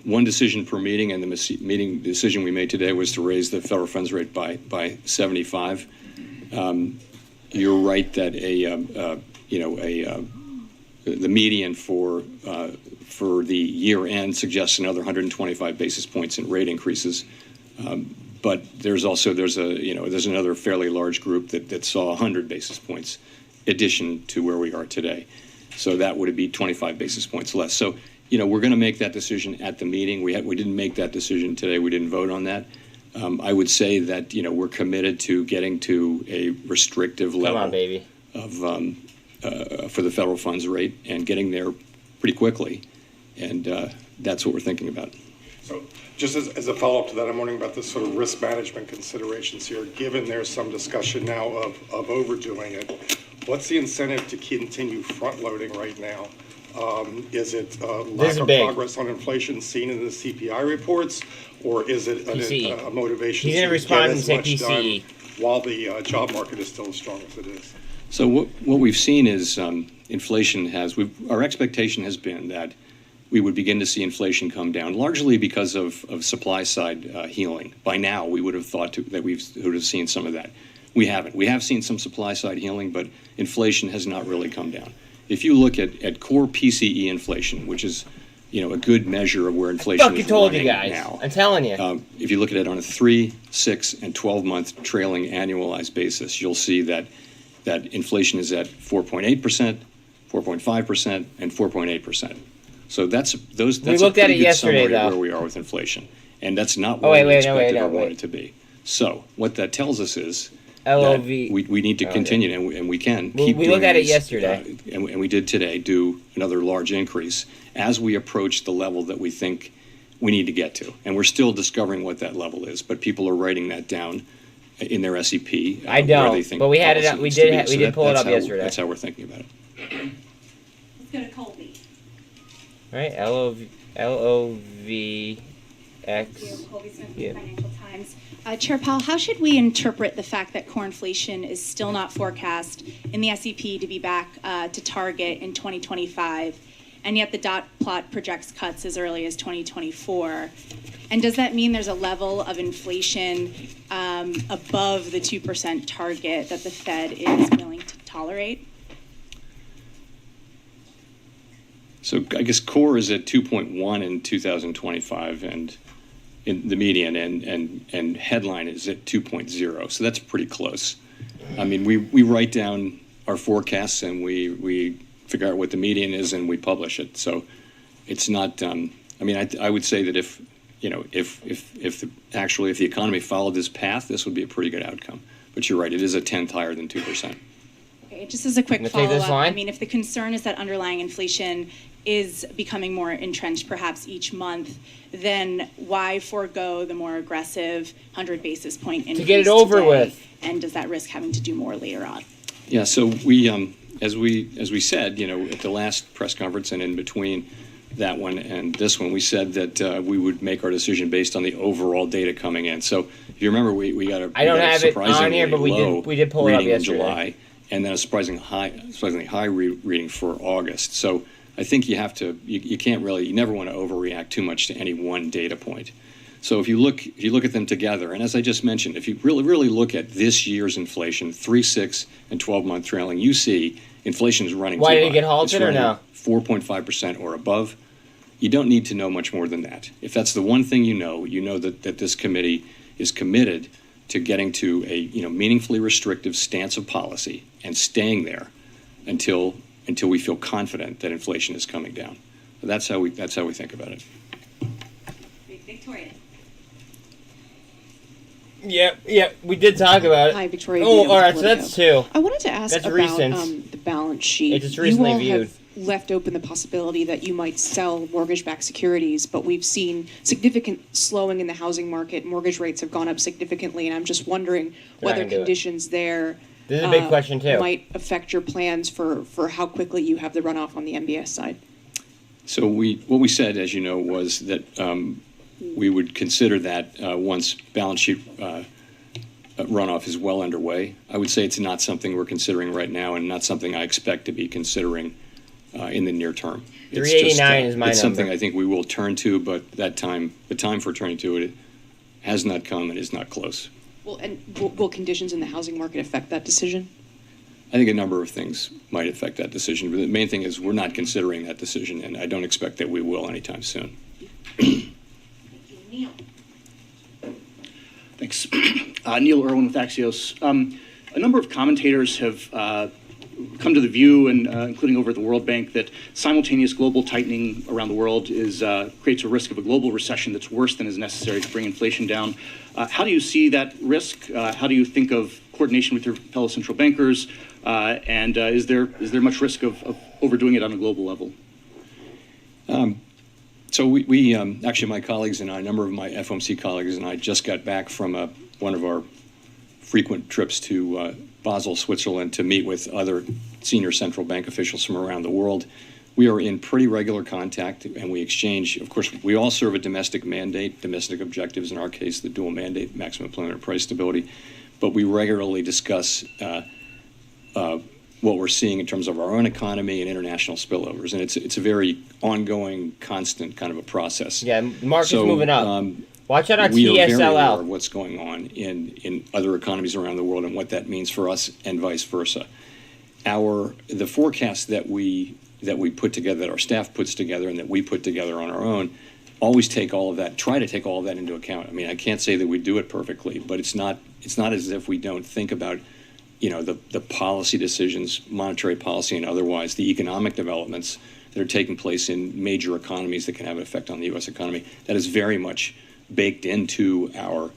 one decision per meeting, and the meeting decision we made today was to raise the federal funds rate by 75. You're right that the median for the year end suggests another 125 basis points in rate increases. But there's another fairly large group that saw 100 basis points addition to where we are today. So that would be 25 basis points less. So, we're going to make that decision at the meeting. We didn't make that decision today. We didn't vote on that. I would say that, we're committed to getting to a restrictive level Come on, baby. of for the federal funds rate and getting there pretty quickly. And that's what we're thinking about. So just as a follow-up to that, I'm wondering about the sort of risk management considerations here. Given there's some discussion now of overdoing it, what's the incentive to continue front-loading right now? Is it lack of progress on inflation seen in the CPI reports, or is it a motivation to get as much done while the job market is still as strong as it is? So what we've seen is inflation our expectation has been that we would begin to see inflation come down, largely because of supply side healing. By now, we would have thought that we would have seen some of that. We haven't. We have seen some supply side healing, but inflation has not really come down. If you look at core PCE inflation, which is a good measure of where inflation is running now. I'm telling you. If you look at it on a 3, 6, and 12-month trailing annualized basis, you'll see that inflation is at 4.8%, 4.5%, and 4.8%. So that's a pretty good summary of where we are with inflation, and that's not where we expected or wanted to be. So what that tells us is that we need to continue, and we can keep doing. We looked at it yesterday, and we did today do another large increase as we approach the level that we think we need to get to, and we're still discovering what that level is. But people are writing that down in their SEP. I don't, but we had it up. We did pull it up yesterday. That's how we're thinking about it. Let's go to Colby. Right, LOVX. Colby Smith from Financial Times. Chair Powell, how should we interpret the fact that core inflation is still not forecast in the SEP to be back to target in 2025, and yet the dot plot projects cuts as early as 2024? And does that mean there's a level of inflation above the 2% target that the Fed is willing to tolerate? So I guess core is at 2.1 in 2025, and in the median, and headline is at 2.0. So that's pretty close. I mean, we write down our forecasts and we figure out what the median is and we publish it. So it's not. I would say that if the economy followed this path, this would be a pretty good outcome. But you're right, it is a tenth higher than 2%. Okay, just as a quick follow-up, I mean, if the concern is that underlying inflation is becoming more entrenched perhaps each month, then why forego the more aggressive 100 basis point increase to get it over today? with? And does that risk having to do more later on? Yeah, so we, as we said, at the last press conference and in between that one and this one, we said that we would make our decision based on the overall data coming in. So if you remember, we got a I don't have it on here, but we did pull it up yesterday in July, and then a surprisingly high reading for August. So I think you never want to overreact too much to any one data point. So if you look at them together, and as I just mentioned, if you really look at this year's inflation, 3, 6, and 12-month trailing, you see inflation is running. Why did it get halted or no? 4.5% or above. You don't need to know much more than that. If that's the one thing you know that this committee is committed to getting to a meaningfully restrictive stance of policy and staying there until we feel confident that inflation is coming down. So that's how we think about it. Victoria. Yeah, we did talk about it. Hi, Victoria. Oh, all right, so that's two. I wanted to ask about the balance sheet. It's just recently you all viewed. Have left open the possibility that you might sell mortgage-backed securities, but we've seen significant slowing in the housing market. Mortgage rates have gone up significantly, and I'm just wondering whether conditions there this is a big question too. Might affect your plans for how quickly you have the runoff on the MBS side. So what we said, as you know, was that we would consider that once balance sheet runoff is well underway. I would say it's not something we're considering right now, and not something I expect to be considering in the near term. 389 is my number. It's something I think we will turn to, but the time for turning to it has not come and is not close. Well, and will conditions in the housing market affect that decision? I think a number of things might affect that decision, but the main thing is we're not considering that decision, and I don't expect that we will anytime soon. Neil. Thanks. Neil Irwin with Axios. A number of commentators have come to the view, and including over at the World Bank, that simultaneous global tightening around the world creates a risk of a global recession that's worse than is necessary to bring inflation down. How do you see that risk? How do you think of coordination with your fellow central bankers? And is there much risk of overdoing it on a global level? So we actually, my colleagues and I, a number of my FOMC colleagues and I just got back from one of our frequent trips to Basel, Switzerland, to meet with other senior central bank officials from around the world. We are in pretty regular contact, and we exchange. Of course, we all serve a domestic mandate, domestic objectives, in our case, the dual mandate, maximum employment and price stability. But we regularly discuss what we're seeing in terms of our own economy and international spillovers. And it's a very ongoing, constant kind of a process. Yeah, market's moving up. Watch out on we are very aware TSLL. of what's going on in other economies around the world and what that means for us and vice versa. The forecast that we put together, that our staff puts together and that we put together on our own, always take all of that, try to take all of that into account. I mean, I can't say that we do it perfectly, but it's not as if we don't think about, the policy decisions, monetary policy and otherwise, the economic developments that are taking place in major economies that can have an effect on the U.S. economy. That is very much baked into our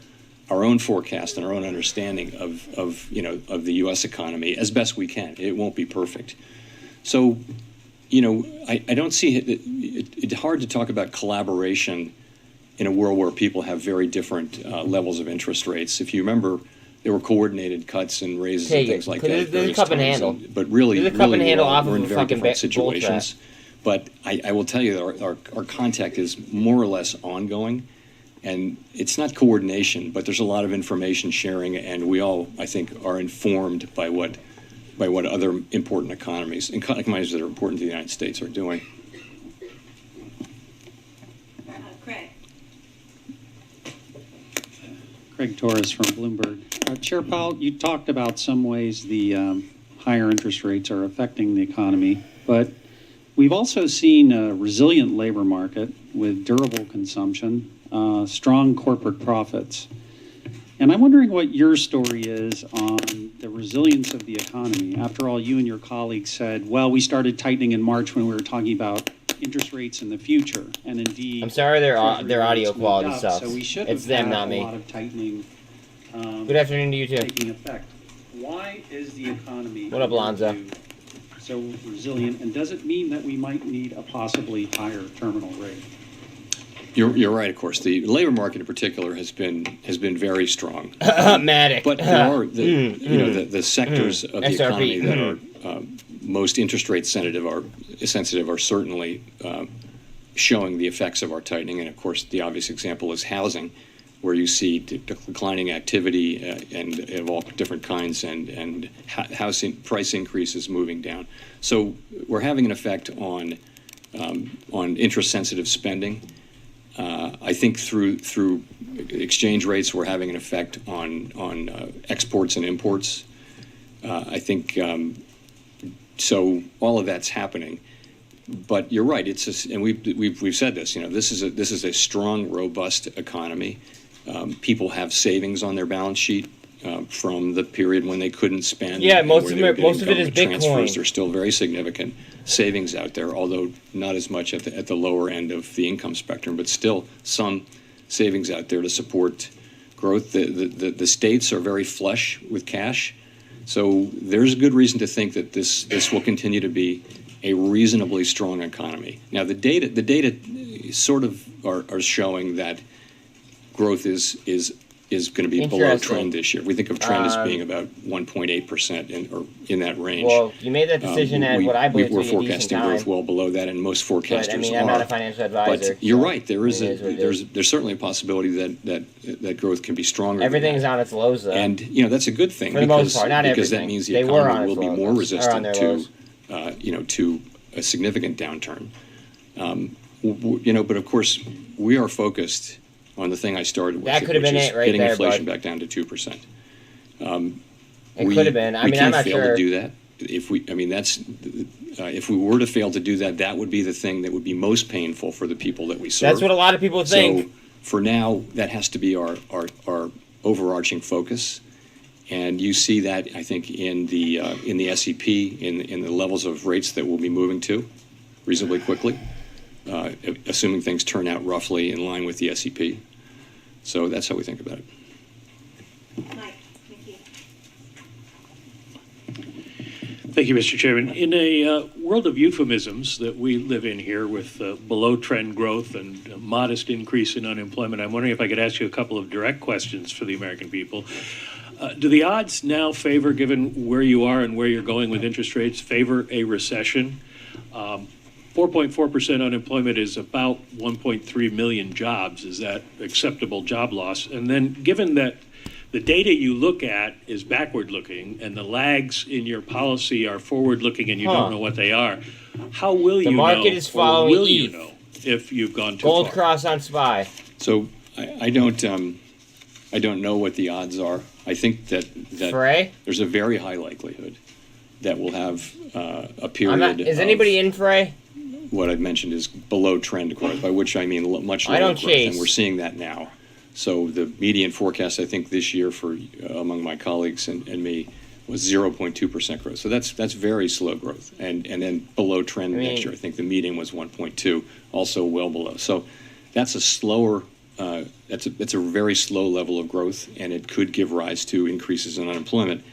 own forecast and our own understanding of the U.S. economy as best we can. It won't be perfect. So, I don't see it's hard to talk about collaboration in a world where people have very different levels of interest rates. If you remember, there were coordinated cuts and raises and things like that. There's a cup and handle. But really, there's a cup and handle off we're of in a very fucking different situations. But I will tell you that our contact is more or less ongoing. And it's not coordination, but there's a lot of information sharing, and we all, I think, are informed by what other important economies that are important to the United States are doing. Craig Torres from Bloomberg. Chair Powell, you talked about some ways the higher interest rates are affecting the economy, but we've also seen a resilient labor market with durable consumption, strong corporate profits. And I'm wondering what your story is on the resilience of the economy. After all, you and your colleagues said, well, we started tightening in March when we were talking about interest rates in the future, and indeed, I'm sorry, their audio quality sucks. So we should it's have them, had not a me. lot of tightening. Good afternoon to you too. Taking effect. Why is the economy what up, Lonzo? So resilient, and does it mean that we might need a possibly higher terminal rate? You're right, of course. The labor market in particular has been very strong. Matic. But there are the sectors of the SRP. economy that are most interest rate sensitive are certainly showing the effects of our tightening. And of course, the obvious example is housing, where you see declining activity and of all different kinds, and housing price increases moving down. So we're having an effect on interest-sensitive spending. I think through exchange rates, we're having an effect on exports and imports. I think so. All of that's happening. But you're right. And we've said this. This is a strong, robust economy. People have savings on their balance sheet from the period when they couldn't spend. Yeah, most of it is Bitcoin. Transfers. Bitcoin. There's still very significant savings out there, although not as much at the lower end of the income spectrum, but still some savings out there to support growth. The states are very flush with cash, so there's a good reason to think that this will continue to be a reasonably strong economy. Now, the data sort of are showing that growth is is going to be below trend this year. We think of trend as being about 1.8% or in that range. Well, you made that decision at what I believe to be a decent forecasting time. growth well below that, and most forecasters But, I mean, are. I'm not a financial advisor. But you're so right. There's certainly a possibility that growth can be stronger. Everything's on its lows, though. And that's a good thing for the most part, not because everything. that means the They were economy on will its be lows, more or resistant on their to lows. to a significant downturn. But of course we are focused on the thing I started with. That could have been which is it right getting there, inflation bud. back down to 2%. It could have been. I mean, I'm not we can't fail sure. to do that. If we were to fail to do that, that would be the thing that would be most painful for the people that we serve. That's what a lot of people think. So for now, that has to be our overarching focus. And you see that, I think, in the SEP, in the levels of rates that we'll be moving to reasonably quickly, assuming things turn out roughly in line with the SEP. So that's how we think about it. Thank you, Mr. Chairman. In a world of euphemisms that we live in here with below-trend growth and a modest increase in unemployment, I'm wondering if I could ask you a couple of direct questions for the American people. Do the odds now favor, given where you are and where you're going with interest rates, favor a recession? 4.4% unemployment is about 1.3 million jobs. Is that acceptable job loss? And then given that the data you look at is backward-looking and the lags in your policy are forward-looking and you don't know what they are, how will you know? The market is following will you ETH. know if you've gone too Gold far? cross on SPY. So I don't know what the odds are. I think that Frey? there's a very high likelihood that we'll have a period. Is anybody in Frey? What I've mentioned is below trend growth, by which I mean much lower I don't growth, chase. and we're seeing that now. So the median forecast, I think, this year for among my colleagues and me was 0.2% growth. So that's very slow growth, and then below trend next year. I think the median was 1.2, also well below. So that's a slower. That's a very slow level of growth, and it could give rise to increases in unemployment.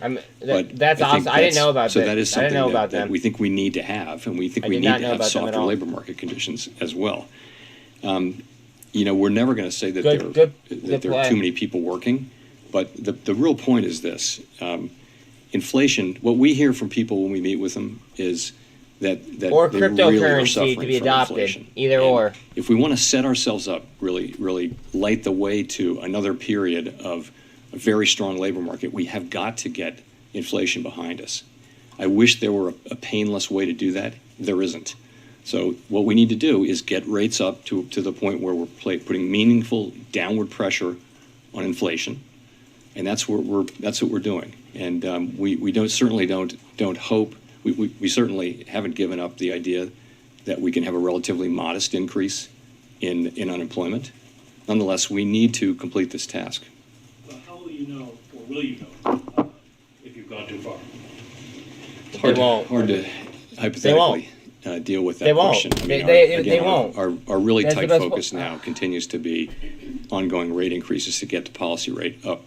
That's awesome. I didn't know about so that. that is I didn't something know about that them. we think we need to have, and we think I we did need not to know have about them at softer all. labor market conditions as well. We're never going to say that there are too many people working, but the real point is this: inflation. What we hear from people when we meet with them is that or they really are cryptocurrency suffering to be from adopted. inflation. Either And or. if we want to set ourselves up, really light the way to another period of a very strong labor market, we have got to get inflation behind us. I wish there were a painless way to do that. There isn't. So what we need to do is get rates up to the point where we're putting meaningful downward pressure on inflation, and that's what we're doing. And we certainly don't hope. We certainly haven't given up the idea that we can have a relatively modest increase in unemployment. Nonetheless, we need to complete this task. But how will you know, or will you know, if you've gone too far? It's They won't. hard to hypothetically deal with that They won't. question. I mean, They won't. Our really That's tight the best focus now continues to be ongoing rate increases to get the policy rate up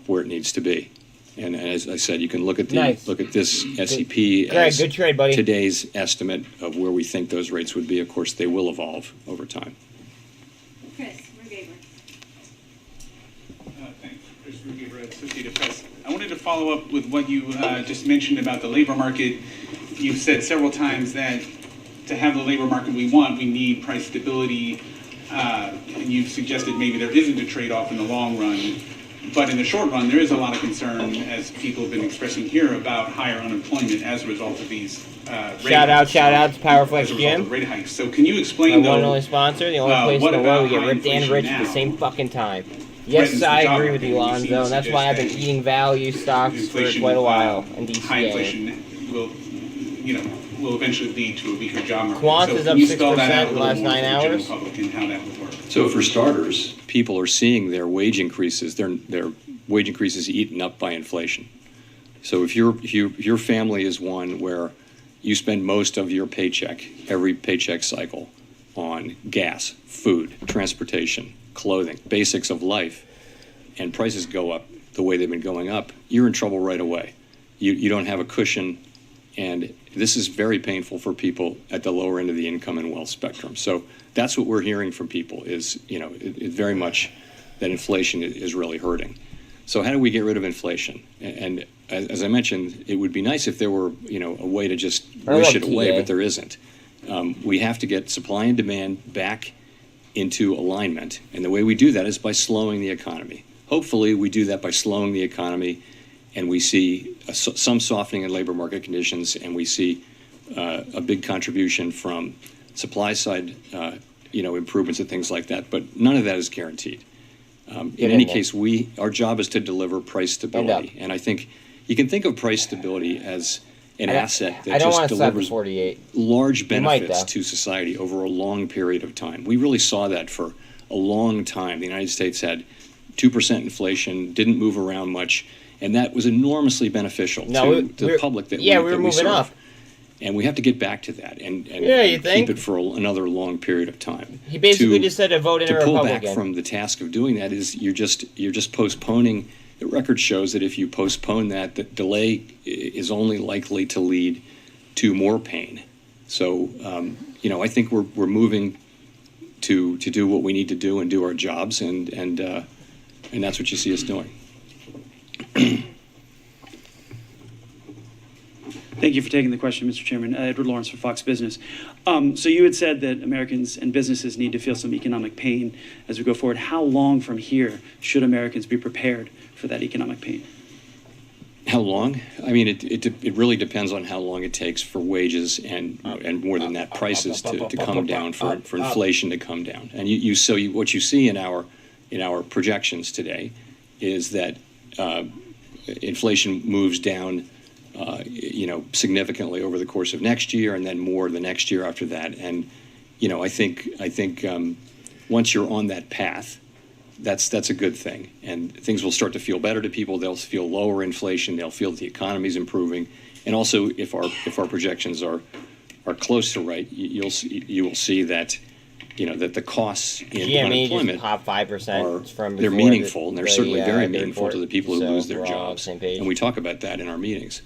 where it needs to be. And as I said, you can look at this SEP as good trade, buddy. today's estimate of where we think those rates would be. Of course, they will evolve over time. Thanks. Chris Rugaber, Associated Press. I wanted to follow up with what you just mentioned about the labor market. You've said several times that to have the labor market we want, we need price stability, and you've suggested maybe there isn't a trade-off in the long run. But in the short run, there is a lot of concern, as people have been expressing here, about higher unemployment as a result of these rate hikes. Shout out to Powerflex As a result Gym. of rate hikes. So can you explain, My one and though, only sponsor, the only place what in the world we about get high ripped and inflation rich at the now same fucking time. Yes, threatens the I job agree with you, market? You seem Lonzo, to and that's why I've been suggest eating value stocks for inflation, quite a while in high DCA. inflation will eventually lead to a weaker job market. Quant So is can up you 6% spell that out a in the little last more 9 for the general hours? public and how that would work? So for starters, people are seeing their wage increases, their wage increases eaten up by inflation. So if your family is one where you spend most of your paycheck, every paycheck cycle, on gas, food, transportation, clothing, basics of life, and prices go up the way they've been going up, you're in trouble right away. You don't have a cushion, and this is very painful for people at the lower end of the income and wealth spectrum. So that's what we're hearing from people is, it very much that inflation is really hurting. So how do we get rid of inflation? And as I mentioned, it would be nice if there were, a way to just wish it away, but there isn't. We have to get supply and demand back into alignment. And the way we do that is by slowing the economy. Hopefully, we do that by slowing the economy, and we see some softening in labor market conditions, and we see a big contribution from supply side, improvements and things like that. But none of that is guaranteed. In any case, our job is to deliver price stability. And I think you can think of price stability as an asset that just delivers large benefits to society over a long period of time. We really saw that for a long time. The United States had 2% inflation, didn't move around much, and that was enormously beneficial to the public that we serve. And we have to get back to that and keep it for another long period of time. He basically just said to vote in a Republican. To pull back from the task of doing that is you're just postponing. The record shows that if you postpone that, the delay is only likely to lead to more pain. So, I think we're moving to do what we need to do and do our jobs, and that's what you see us doing. Thank you for taking the question, Mr. Chairman. Edward Lawrence for Fox Business. So you had said that Americans and businesses need to feel some economic pain as we go forward. How long from here should Americans be prepared for that economic pain? How long? I mean, it really depends on how long it takes for wages and more than that, prices to come down, for inflation to come down. And what you see in our projections today is that inflation moves down significantly over the course of next year, and then more the next year after that. And I think once you're on that path, that's a good thing, and things will start to feel better to people. They'll feel lower inflation. They'll feel that the economy's improving, and also if our projections are close to right, you will see that that the costs in GME unemployment just 5% they're meaningful, and they're certainly very meaningful to the people who lose their jobs. And we talk about that in our meetings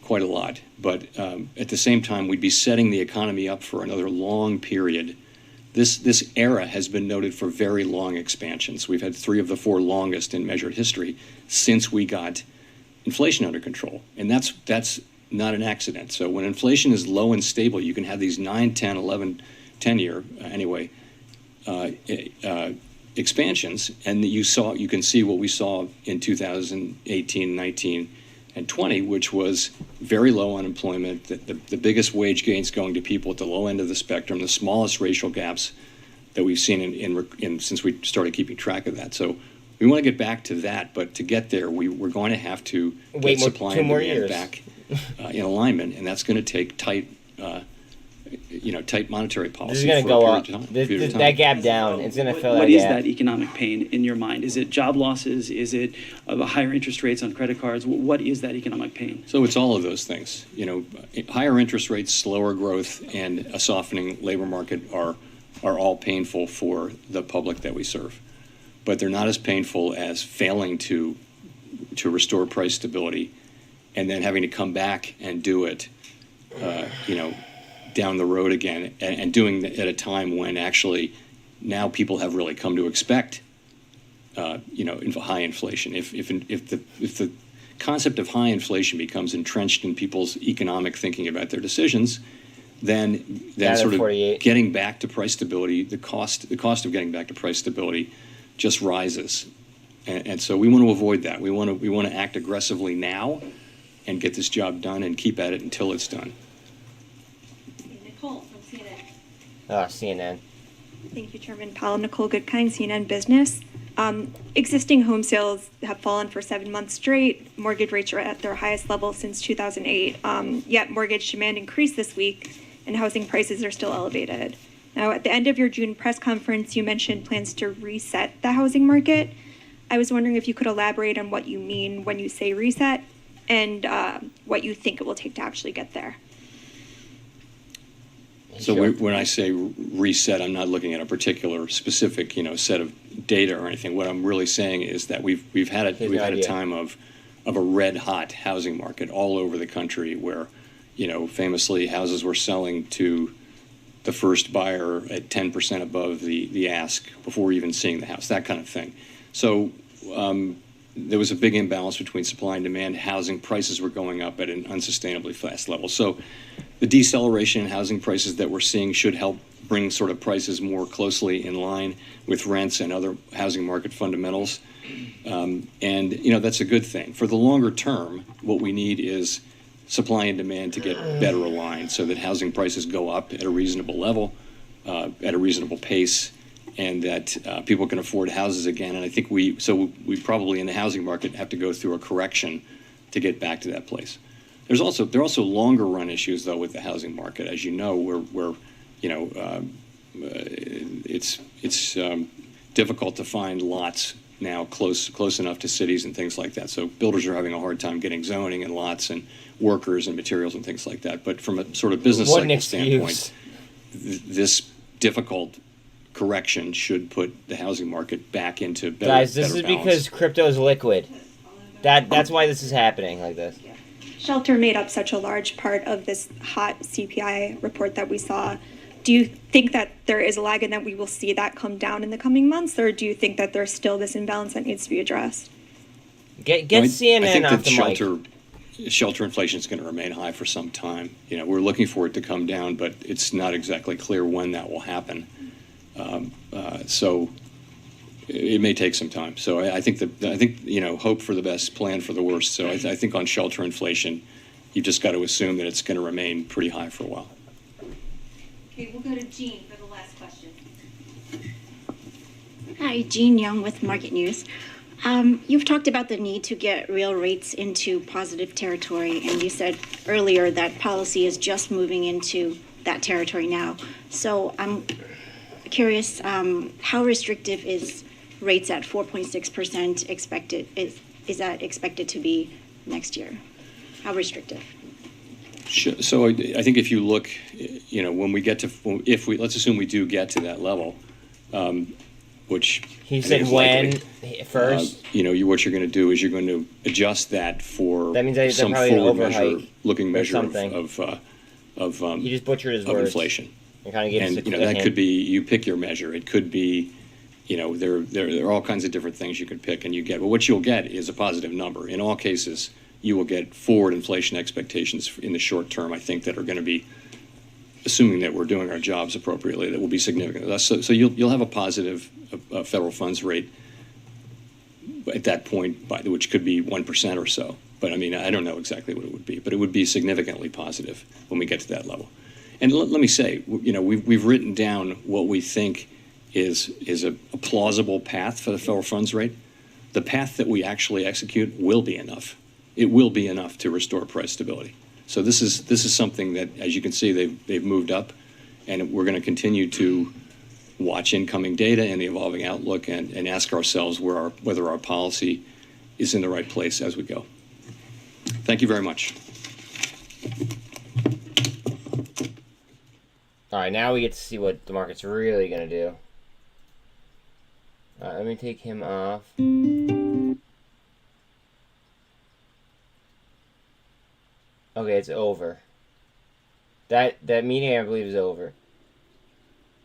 quite a lot. But at the same time, we'd be setting the economy up for another long period. This era has been noted for very long expansions. We've had 3 of the 4 longest in measured history since we got inflation under control. And that's not an accident. So when inflation is low and stable, you can have these 9, 10, 11, 10-year expansions, and you can see what we saw in 2018, 19, and 20, which was very low unemployment, the biggest wage gains going to people at the low end of the spectrum, the smallest racial gaps that we've seen in since we started keeping track of that. So we want to get back to that, but to get there, we're going to have to get supply and demand back in alignment, and that's going to take tight monetary policy. This is going to go up. That gap down, it's going to fill that gap. What is that economic pain in your mind? Is it job losses? Is it higher interest rates on credit cards? What is that economic pain? So it's all of those things. Higher interest rates, slower growth, and a softening labor market are all painful for the public that we serve. But they're not as painful as failing to restore price stability and then having to come back and do it, down the road again, and doing it at a time when actually now people have really come to expect, high inflation. If the concept of high inflation becomes entrenched in people's economic thinking about their decisions, then sort of getting back to price stability, the cost of getting back to price stability just rises, and so we want to avoid that. We want to act aggressively now and get this job done and keep at it until it's done. Nicole from CNN. CNN. Thank you, Chairman Powell. Nicole Goodkind, CNN Business. Existing home sales have fallen for 7 months straight. Mortgage rates are at their highest level since 2008. Yet mortgage demand increased this week, and housing prices are still elevated. Now, at the end of your June press conference, you mentioned plans to reset the housing market. I was wondering if you could elaborate on what you mean when you say reset, and what you think it will take to actually get there. So when I say reset, I'm not looking at a particular specific, set of data or anything. What I'm really saying is that we've had a time of a red hot housing market all over the country where, famously houses were selling to the first buyer at 10% above the ask before even seeing the house, that kind of thing. So there was a big imbalance between supply and demand. Housing prices were going up at an unsustainably fast level. So the deceleration in housing prices that we're seeing should help bring sort of prices more closely in line with rents and other housing market fundamentals. And, you know, that's a good thing. For the longer term, what we need is supply and demand to get better aligned so that housing prices go up at a reasonable level, at a reasonable pace, and that people can afford houses again. And I think we probably in the housing market have to go through a correction to get back to that place. There are also longer run issues though with the housing market, as you know, where you know it's difficult to find lots now close enough to cities and things like that. So builders are having a hard time getting zoning and lots and workers and materials and things like that. But from a sort of business cycle standpoint, this difficult correction should put the housing market back into better. Guys, this is balance. because crypto is liquid. That's why this is happening like this. Shelter made up such a large part of this hot CPI report that we saw. Do you think that there is a lag and that we will see that come down in the coming months, or do you think that there's still this imbalance that needs to be addressed? Get CNN I think off that the mic. Shelter inflation is going to remain high for some time. You know, we're looking for it to come down, but it's not exactly clear when that will happen. So it may take some time. So I think you know, hope for the best, plan for the worst. So I think on shelter inflation, you've just got to assume that it's going to remain pretty high for a while. Okay, we'll go to Jean for the last question. Hi, Jean Young with Market News. You've talked about the need to get real rates into positive territory, and you said earlier that policy is just moving into that territory now. So I'm curious, how restrictive is rates at 4.6% expected? Is that expected to be next year? How restrictive? So I think if you look, you know, when we get to, let's assume we do get to that level, which he said when first, you know, what you're going to do is you're going to adjust that for that means some forward-looking measure of he just butchered his of words. Inflation. And you know, that could be, you pick your measure. It could be, you know, there are all kinds of different things you could pick and you get. But what you'll get is a positive number. In all cases, you will get forward inflation expectations in the short term, I think, that are going to be, assuming that we're doing our jobs appropriately, that will be significant. So you'll have a positive federal funds rate at that point, which could be 1% or so. But I mean, I don't know exactly what it would be, but it would be significantly positive when we get to that level. And let me say, you know, we've written down what we think is a plausible path for the federal funds rate. The path that we actually execute will be enough. It will be enough to restore price stability. So this is something that, as you can see, they've moved up, and we're going to continue to watch incoming data and the evolving outlook and ask ourselves whether our policy is in the right place as we go. Thank you very much. All right, now we get to see what the market's really going to do. All right, let me take him off. Okay, it's over. That meeting, I believe, is over.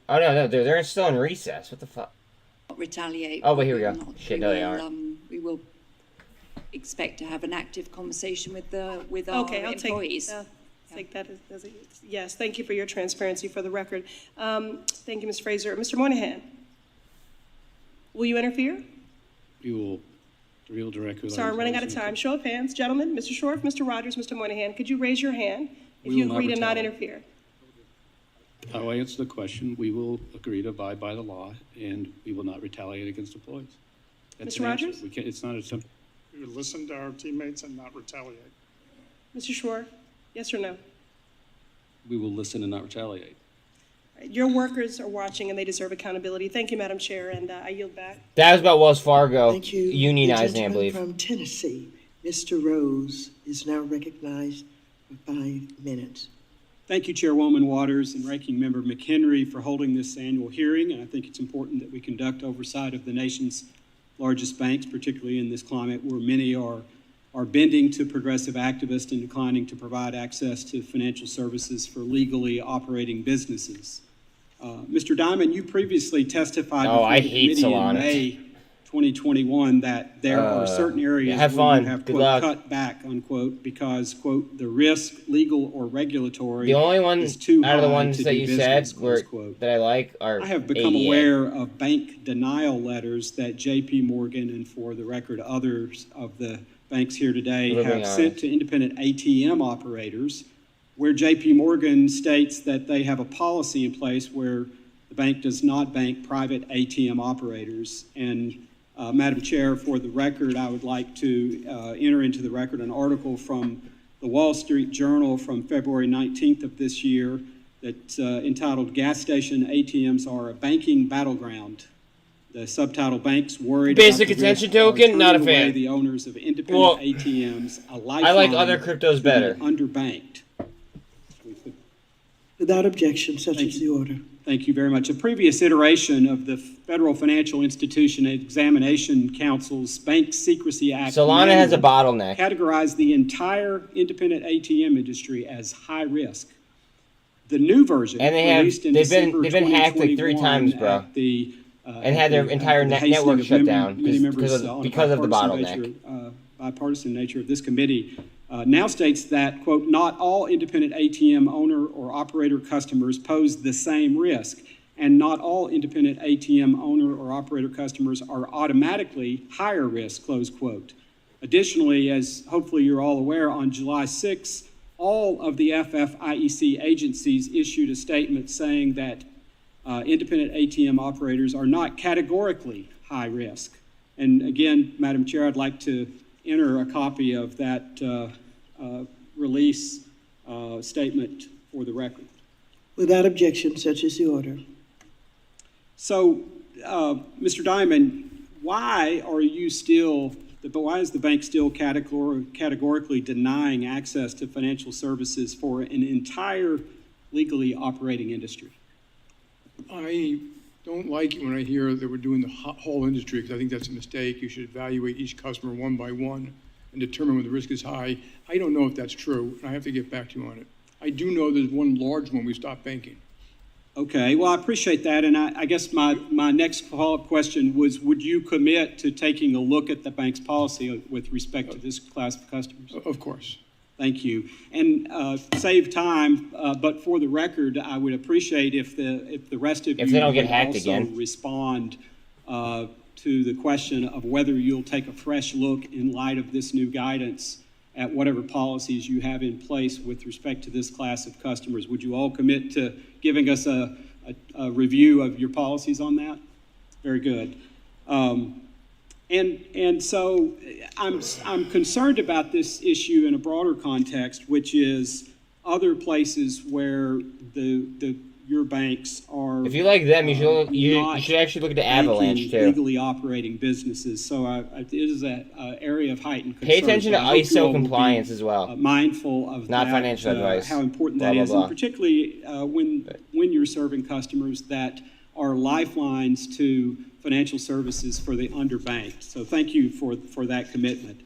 Oh, no, they're still in recess. What the fuck? Retaliate. Oh, but here we go. Shit, no, they aren't. We will expect to have an active conversation with our employees. Take that as a yes. Thank you for your transparency for the record. Thank you, Ms. Fraser. Mr. Moynihan, will you interfere? We will direct with. Sorry, I'm running out of time. Show of hands, gentlemen. Mr. Shorf, Mr. Rogers, Mr. Moynihan, could you raise your hand if you agree to not interfere? How I answer the question, we will agree to abide by the law, and we will not retaliate against employees. Mr. Rogers? It's not a simple. We would listen to our teammates and not retaliate. Mr. Shorf, yes or no? We will listen and not retaliate. Your workers are watching and they deserve accountability. Thank you, Madam Chair, and I yield back. That was about Wells Fargo. Thank you. Unionizing, I believe. From Tennessee, Mr. Rose is now recognized for 5 minutes. Thank you, Chairwoman Waters and Ranking Member McHenry, for holding this annual hearing. And I think it's important that we conduct oversight of the nation's largest banks, particularly in this climate where many are bending to progressive activists and declining to provide access to financial services for legally operating businesses. Mr. Diamond, you previously testified Oh, before I the hate committee Solana. in May 2021 that there are certain areas have where fun. you have, Good quote, luck. cut back, unquote, because, quote, the risk, legal or regulatory, The only one is too out of the high ones to that do you business, said close were quote. that I like are I have become ADA. aware of bank denial letters that J.P. Morgan and, for the record, others of the banks here today We're have being sent honest. to independent ATM operators, where J.P. Morgan states that they have a policy in place where the bank does not bank private ATM operators. And Madam Chair, for the record, I would like to enter into the record an article from the Wall Street Journal from February 19th of this year that's entitled "Gas Station ATMs Are a Banking Battleground." The subtitle, "Banks Worried Basic About the attention Risk Are token, not a Turning Away fan. the Owners of independent Well, ATMs, a lifeline I like other cryptos to better. the underbanked." Without objection, such is the order. Thank you very much. A previous iteration of the Federal Financial Institution Examination Council's Bank Secrecy Act Solana has a manual bottleneck. categorized the entire independent ATM industry as high risk. The new version, And they have released in they've been December hacked like 3 2021 times, bro. at the, And had their entire at the hastening network of shut many down members on a because of the bipartisan bottleneck. bipartisan nature of this committee, now states that, quote, "Not all independent ATM owner or operator customers pose the same risk, and not all independent ATM owner or operator customers are automatically higher risk," close quote. Additionally, as hopefully you're all aware, on July 6th, all of the FFIEC agencies issued a statement saying that independent ATM operators are not categorically high risk. And again, Madam Chair, I'd like to enter a copy of that release statement for the record. Without objection, such is the order. So, Mr. Diamond, why is the bank still categorically denying access to financial services for an entire legally operating industry? I don't like it when I hear that we're doing the whole industry, because I think that's a mistake. You should evaluate each customer one by one and determine when the risk is high. I don't know if that's true, and I have to get back to you on it. I do know there's one large one we stopped banking. Okay, well, I appreciate that, and I guess my next follow-up question was, would you commit to taking a look at the bank's policy with respect to this class of customers? Of course. Thank you. And save time, but for the record, I would appreciate if the rest of you they don't get would hacked also again. respond to the question of whether you'll take a fresh look in light of this new guidance at whatever policies you have in place with respect to this class of customers. Would you all commit to giving us a review of your policies on that? Very good. And so I'm concerned about this issue in a broader context, which is other places where your banks are. If you like them, you should actually look at the Avalanche too. Legally operating businesses, so it is an area of heightened concern. Pay attention to So I hope you all ISO will compliance be, as well. Mindful of Not that, financial advice. how important Blah, that blah, is, blah. and particularly when you're serving customers that are lifelines to financial services for the underbanked. So thank you for that commitment.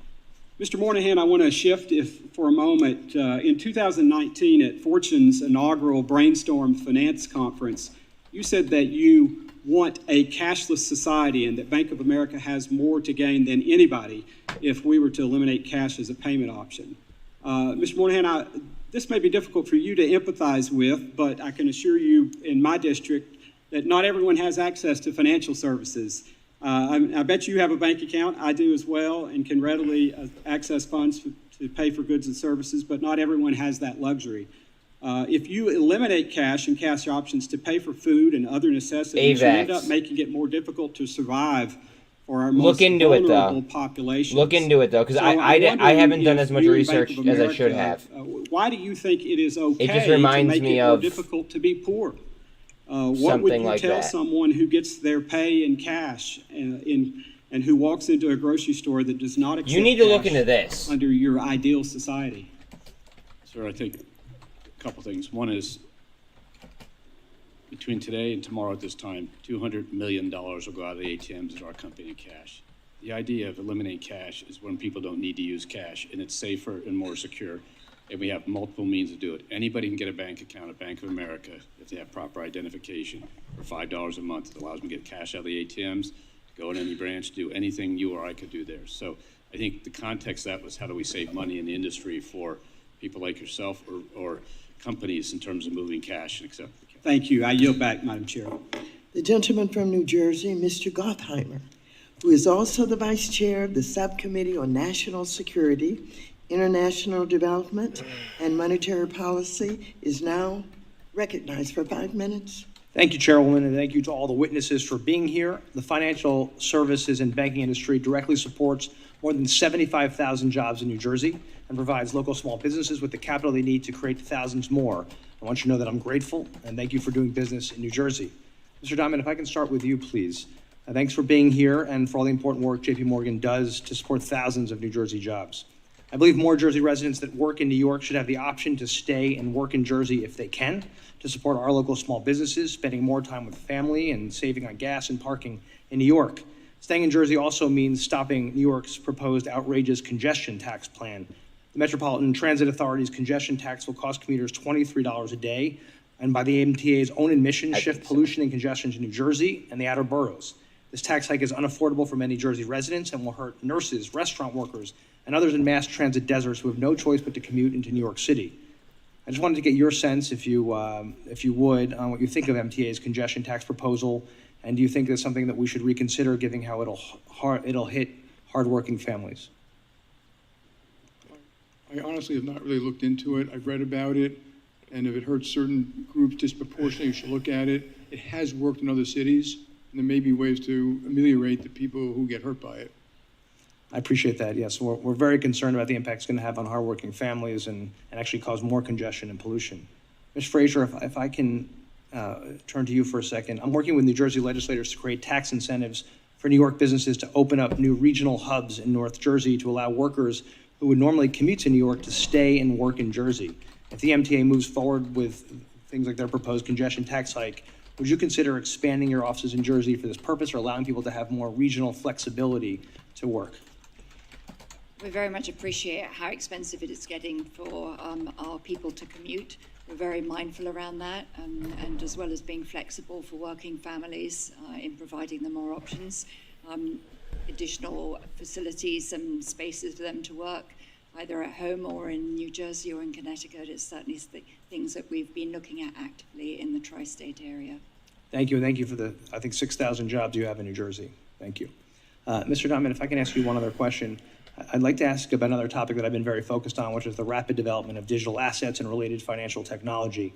Mr. Moynihan, I want to shift for a moment. In 2019 at Fortune's inaugural Brainstorm Finance Conference, you said that you want a cashless society and that Bank of America has more to gain than anybody if we were to eliminate cash as a payment option. Mr. Moynihan, this may be difficult for you to empathize with, but I can assure you in my district that not everyone has access to financial services. I bet you have a bank account. I do as well, and can readily access funds to pay for goods and services, but not everyone has that luxury. If you eliminate cash and cash options to pay for food and other necessities, you end up making it more difficult to survive for our most vulnerable populations. Look into it, though, because So I haven't done as much you and research Bank of as I should America, have. Why do you think it is okay It just reminds to make me it more of difficult to be poor? What something would you like tell that. someone who gets their pay in cash and who walks into a grocery store that does not accept You need to look cash into this. under your ideal society? Sir, I think a couple things. One is, between today and tomorrow at this time, $200 million will go out of the ATMs in our company in cash. The idea of eliminating cash is when people don't need to use cash, and it's safer and more secure. and we have multiple means to do it. Anybody can get a bank account at Bank of America if they have proper identification for $5 a month. It allows them to get cash out of the ATMs, go in any branch, do anything you or I could do there. So I think the context of that was how do we save money in the industry for people like yourself or companies in terms of moving cash and accepting cash. Thank you. I yield back, Madam Chair. The gentleman from New Jersey, Mr. Gottheimer, who is also the Vice Chair of the Subcommittee on National Security, International Development, and Monetary Policy, is now recognized for 5 minutes. Thank you, Chairwoman, and thank you to all the witnesses for being here. The financial services and banking industry directly supports more than 75,000 jobs in New Jersey and provides local small businesses with the capital they need to create thousands more. I want you to know that I'm grateful, and thank you for doing business in New Jersey. Mr. Diamond, if I can start with you, please. Thanks for being here and for all the important work JP Morgan does to support thousands of New Jersey jobs. I believe more Jersey residents that work in New York should have the option to stay and work in Jersey if they can, to support our local small businesses, spending more time with family and saving on gas and parking in New York. Staying in Jersey also means stopping New York's proposed outrageous congestion tax plan. The Metropolitan Transit Authority's congestion tax will cost commuters $23 a day, and by the MTA's own admission, shift pollution and congestion to New Jersey and the outer boroughs. This tax hike is unaffordable for many Jersey residents and will hurt nurses, restaurant workers, and others in mass transit deserts who have no choice but to commute into New York City. I just wanted to get your sense, if you would, on what you think of MTA's congestion tax proposal, and do you think it's something that we should reconsider, given how it'll hit hardworking families? I honestly have not really looked into it. I've read about it, and if it hurts certain groups disproportionately, you should look at it. It has worked in other cities, and there may be ways to ameliorate the people who get hurt by it. I appreciate that, yes. We're very concerned about the impact it's going to have on hardworking families and actually cause more congestion and pollution. Ms. Fraser, if I can turn to you for a second. I'm working with New Jersey legislators to create tax incentives for New York businesses to open up new regional hubs in North Jersey to allow workers who would normally commute to New York to stay and work in Jersey. If the MTA moves forward with things like their proposed congestion tax hike, would you consider expanding your offices in Jersey for this purpose or allowing people to have more regional flexibility to work? We very much appreciate how expensive it is getting for our people to commute. We're very mindful around that, and as well as being flexible for working families in providing them more options, additional facilities and spaces for them to work, either at home or in New Jersey or in Connecticut, is certainly things that we've been looking at actively in the tri-state area. Thank you, and thank you for the, I think, 6,000 jobs you have in New Jersey. Thank you. Mr. Diamond, if I can ask you one other question. I'd like to ask about another topic that I've been very focused on, which is the rapid development of digital assets and related financial technology.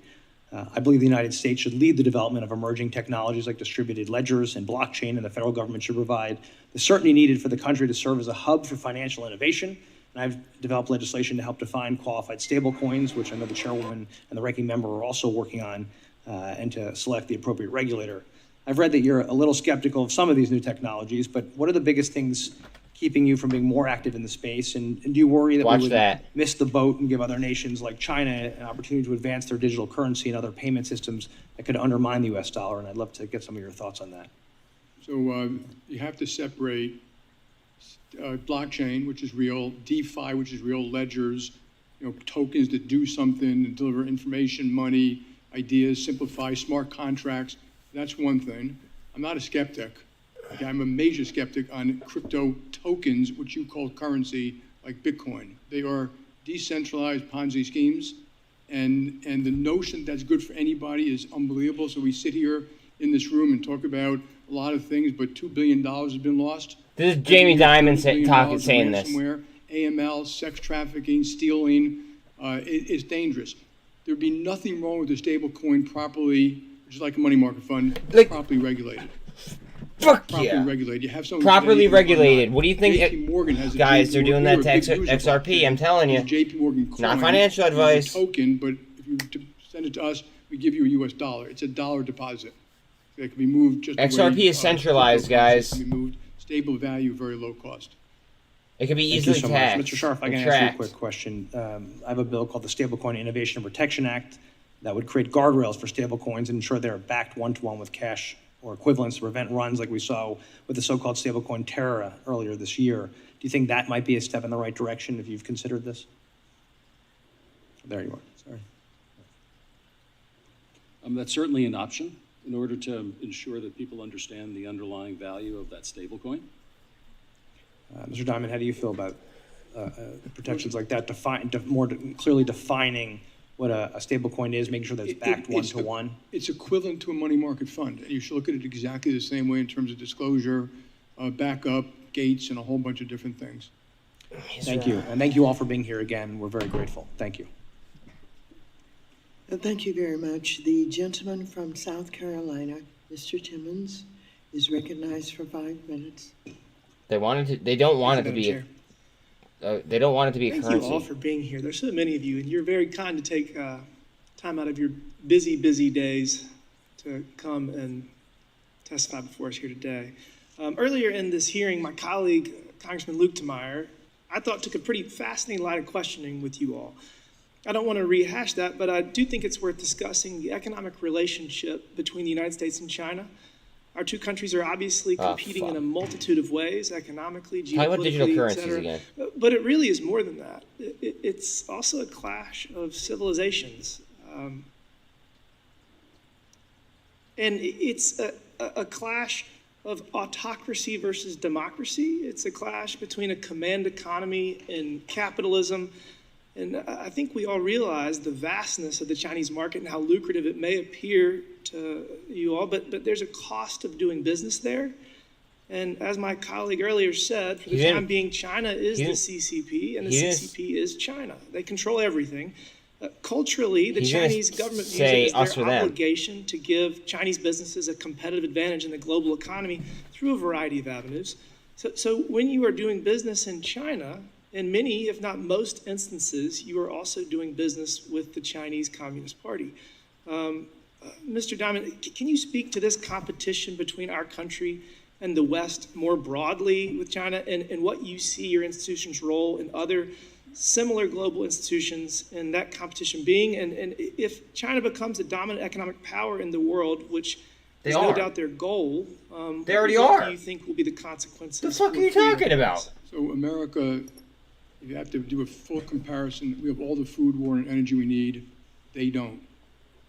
I believe the United States should lead the development of emerging technologies like distributed ledgers and blockchain, and the federal government should provide the certainty needed for the country to serve as a hub for financial innovation. And I've developed legislation to help define qualified stablecoins, which I know the chairwoman and the ranking member are also working on, and to select the appropriate regulator. I've read that you're a little skeptical of some of these new technologies, but what are the biggest things keeping you from being more active in the space? And do you worry that we would miss the boat and give other nations like China an opportunity to advance their digital currency and other payment systems that could undermine the U.S. dollar? And I'd love to get some of your thoughts on that. So you have to separate blockchain, which is real, DeFi, which is real, ledgers, tokens that do something and deliver information, money, ideas, simplify, smart contracts. That's one thing. I'm not a skeptic. Okay, I'm a major skeptic on crypto tokens, which you call currency, like Bitcoin. They are decentralized Ponzi schemes, and the notion that's good for anybody is unbelievable. So we sit here in this room and talk about a lot of things, but $2 billion has been lost. This is Jamie Dimon saying this. AML, sex trafficking, stealing, is dangerous. There'd be nothing wrong with a stable coin properly, which is like a money market fund, properly regulated. Regulated. You have someone properly regulated. What do you think? JP Morgan has guys, they're doing that to XRP. I'm telling you. JP Morgan coin, not financial advice. Token, but if you send it to us, we give you a US dollar. It's a dollar deposit. It can be moved just. XRP is centralized, guys. It can be moved, stable value, very low cost. It can be easily taxed. Mr. Scharf, I can ask you a quick question. I have a bill called the Stablecoin Innovation and Protection Act that would create guardrails for stablecoins and ensure they're backed one-to-one with cash or equivalents to prevent runs like we saw with the so-called stablecoin Terra earlier this year. Do you think that might be a step in the right direction if you've considered this? There you are. Sorry. That's certainly an option in order to ensure that people understand the underlying value of that stablecoin. Mr. Diamond, how do you feel about protections like that, more clearly defining what a stablecoin is, making sure that it's backed one-to-one? It's equivalent to a money market fund, and you should look at it exactly the same way in terms of disclosure, backup, gates, and a whole bunch of different things. Thank you, and thank you all for being here again. We're very grateful. Thank you. Thank you very much. The gentleman from South Carolina, Mr. Timmons, is recognized for 5 minutes. They don't want it to be. They don't want it to be a currency. Thank you all for being here. There's so many of you, and you're very kind to take time out of your busy days to come and testify before us here today. Earlier in this hearing, my colleague, Congressman Luke Temeyer, I thought took a pretty fascinating line of questioning with you all. I don't want to rehash that, but I do think it's worth discussing the economic relationship between the United States and China. Our two countries are obviously competing in a multitude of ways, economically, geopolitically, talk about digital currencies et again. But it really is more than that. It's also a clash of civilizations. And it's a clash of autocracy versus democracy. It's a clash between a command economy and capitalism. And I think we all realize the vastness of the Chinese market and how lucrative it may appear to you all, but there's a cost of doing business there. And as my colleague earlier said, for the time being, China is the CCP, and the CCP is China. They control everything. Culturally, the Chinese government views it as their obligation to give Chinese businesses a competitive advantage in the global economy through a variety of avenues. So when you are doing business in China, in many, if not most instances, you are also doing business with the Chinese Communist Party. Mr. Diamond, can you speak to this competition between our country and the West more broadly with China, and what you see your institution's role in other similar global institutions in that competition being? And if China becomes a dominant economic power in the world, which is no doubt their goal, they already what are. do you think will be the consequences? The fuck are you talking about? So America, if you have to do a full comparison, we have all the food, water, and energy we need. They don't.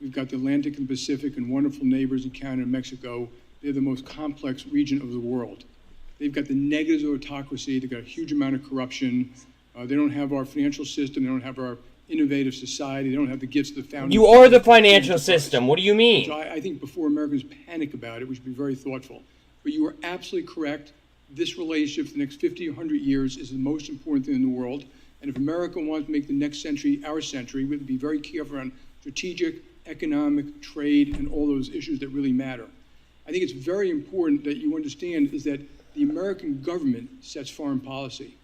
We've got the Atlantic and Pacific and wonderful neighbors in Canada and Mexico. They're the most complex region of the world. They've got the negatives of autocracy. They've got a huge amount of corruption. They don't have our financial system. They don't have our innovative society. They don't have the gifts of the founding. You are the financial system. What do you mean? So I think before Americans panic about it, we should be very thoughtful. But you are absolutely correct. This relationship for the next 50 or 100 years is the most important thing in the world. And if America wants to make the next century our century, we have to be very careful around strategic, economic, trade, and all those issues that really matter. I think it's very important that you understand is that the American government sets foreign policy.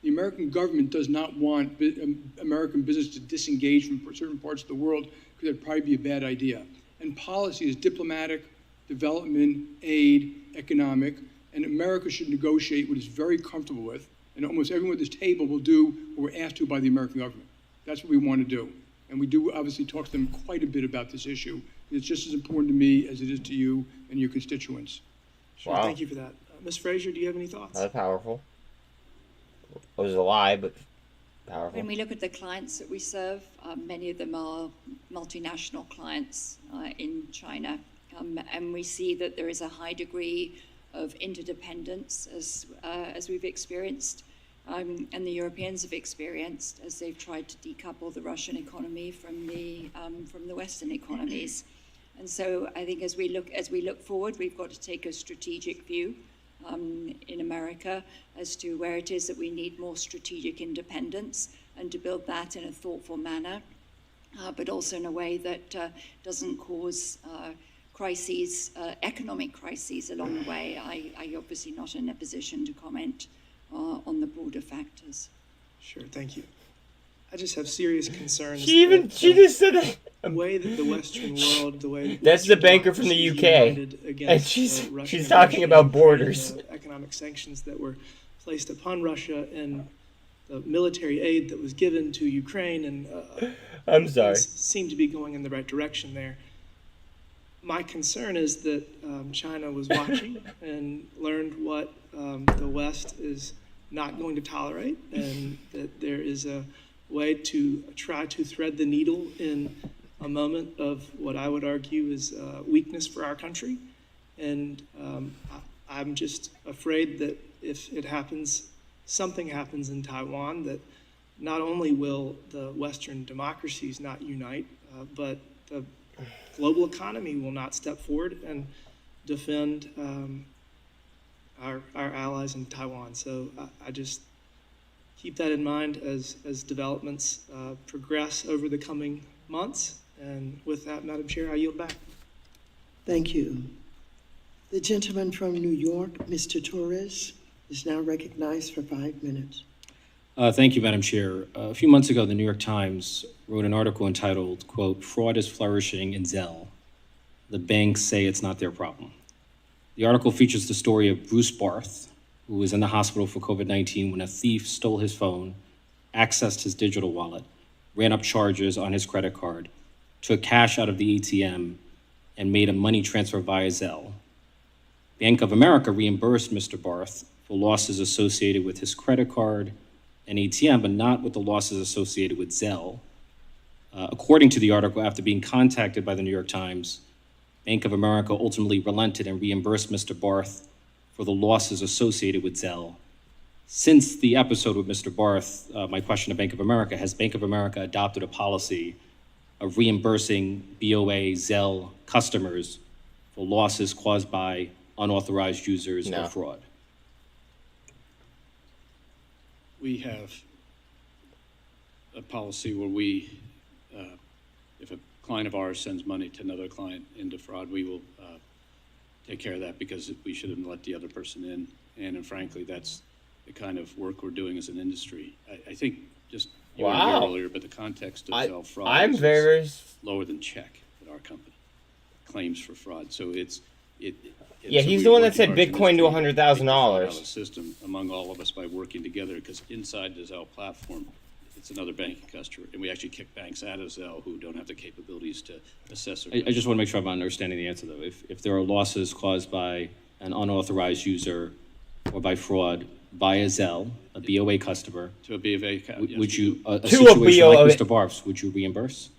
The American government does not want American business to disengage from certain parts of the world, because that'd probably be a bad idea. And policy is diplomatic, development, aid, economic, and America should negotiate what it's very comfortable with, and almost everyone at this table will do what we're asked to by the American government. That's what we want to do. And we do obviously talk to them quite a bit about this issue. It's just as important to me as it is to you and your constituents. Sure, wow. Thank you for that. Ms. Fraser, do you have any thoughts? That's powerful. It was a lie, but powerful. When we look at the clients that we serve, many of them are multinational clients in China, and we see that there is a high degree of interdependence as we've experienced, and the Europeans have experienced as they've tried to decouple the Russian economy from the Western economies. And so I think as we look forward, we've got to take a strategic view in America as to where it is that we need more strategic independence, and to build that in a thoughtful manner, but also in a way that doesn't cause crises, economic crises along the way. I obviously not in a position to comment on the broader factors. Sure, thank you. I just have serious concerns. She just said that. The way that the Western world, the way that that's the banker from the UK, and she's talking about borders. Economic sanctions that were placed upon Russia and the military aid that was given to Ukraine, and I'm sorry, seem to be going in the right direction there. My concern is that China was watching and learned what the West is not going to tolerate, and that there is a way to try to thread the needle in a moment of what I would argue is weakness for our country. And I'm just afraid that if it happens, something happens in Taiwan, that not only will the Western democracies not unite, but the global economy will not step forward and defend our allies in Taiwan. So I just keep that in mind as developments progress over the coming months. And with that, Madam Chair, I yield back. Thank you. The gentleman from New York, Mr. Torres, is now recognized for 5 minutes. Thank you, Madam Chair. A few months ago, the New York Times wrote an article entitled, quote, "Fraud is flourishing in Zelle. The banks say it's not their problem." The article features the story of Bruce Barth, who was in the hospital for COVID-19 when a thief stole his phone, accessed his digital wallet, ran up charges on his credit card, took cash out of the ATM, and made a money transfer via Zelle. Bank of America reimbursed Mr. Barth for losses associated with his credit card and ATM, but not with the losses associated with Zelle. According to the article, after being contacted by the New York Times, Bank of America ultimately relented and reimbursed Mr. Barth for the losses associated with Zelle. Since the episode with Mr. Barth, my question to Bank of America, has Bank of America adopted a policy of reimbursing BOA Zelle customers for losses caused by unauthorized users or fraud? We have a policy where we, if a client of ours sends money to another client into fraud, we will take care of that because we shouldn't let the other person in. And frankly, that's the kind of work we're doing as an industry. I think just you were here earlier, but the context of Zelle fraud is lower than check at our company. Claims for fraud. So yeah, he's the one that said Bitcoin to $100,000. System among all of us by working together, because inside the Zelle platform, it's another banking customer, and we actually kick banks out of Zelle who don't have the capabilities to assess. I just want to make sure I'm understanding the answer, though. If there are losses caused by an unauthorized user or by fraud via Zelle, a BOA customer, to a BOA account, would you a situation like Mr. Barf's, would you reimburse?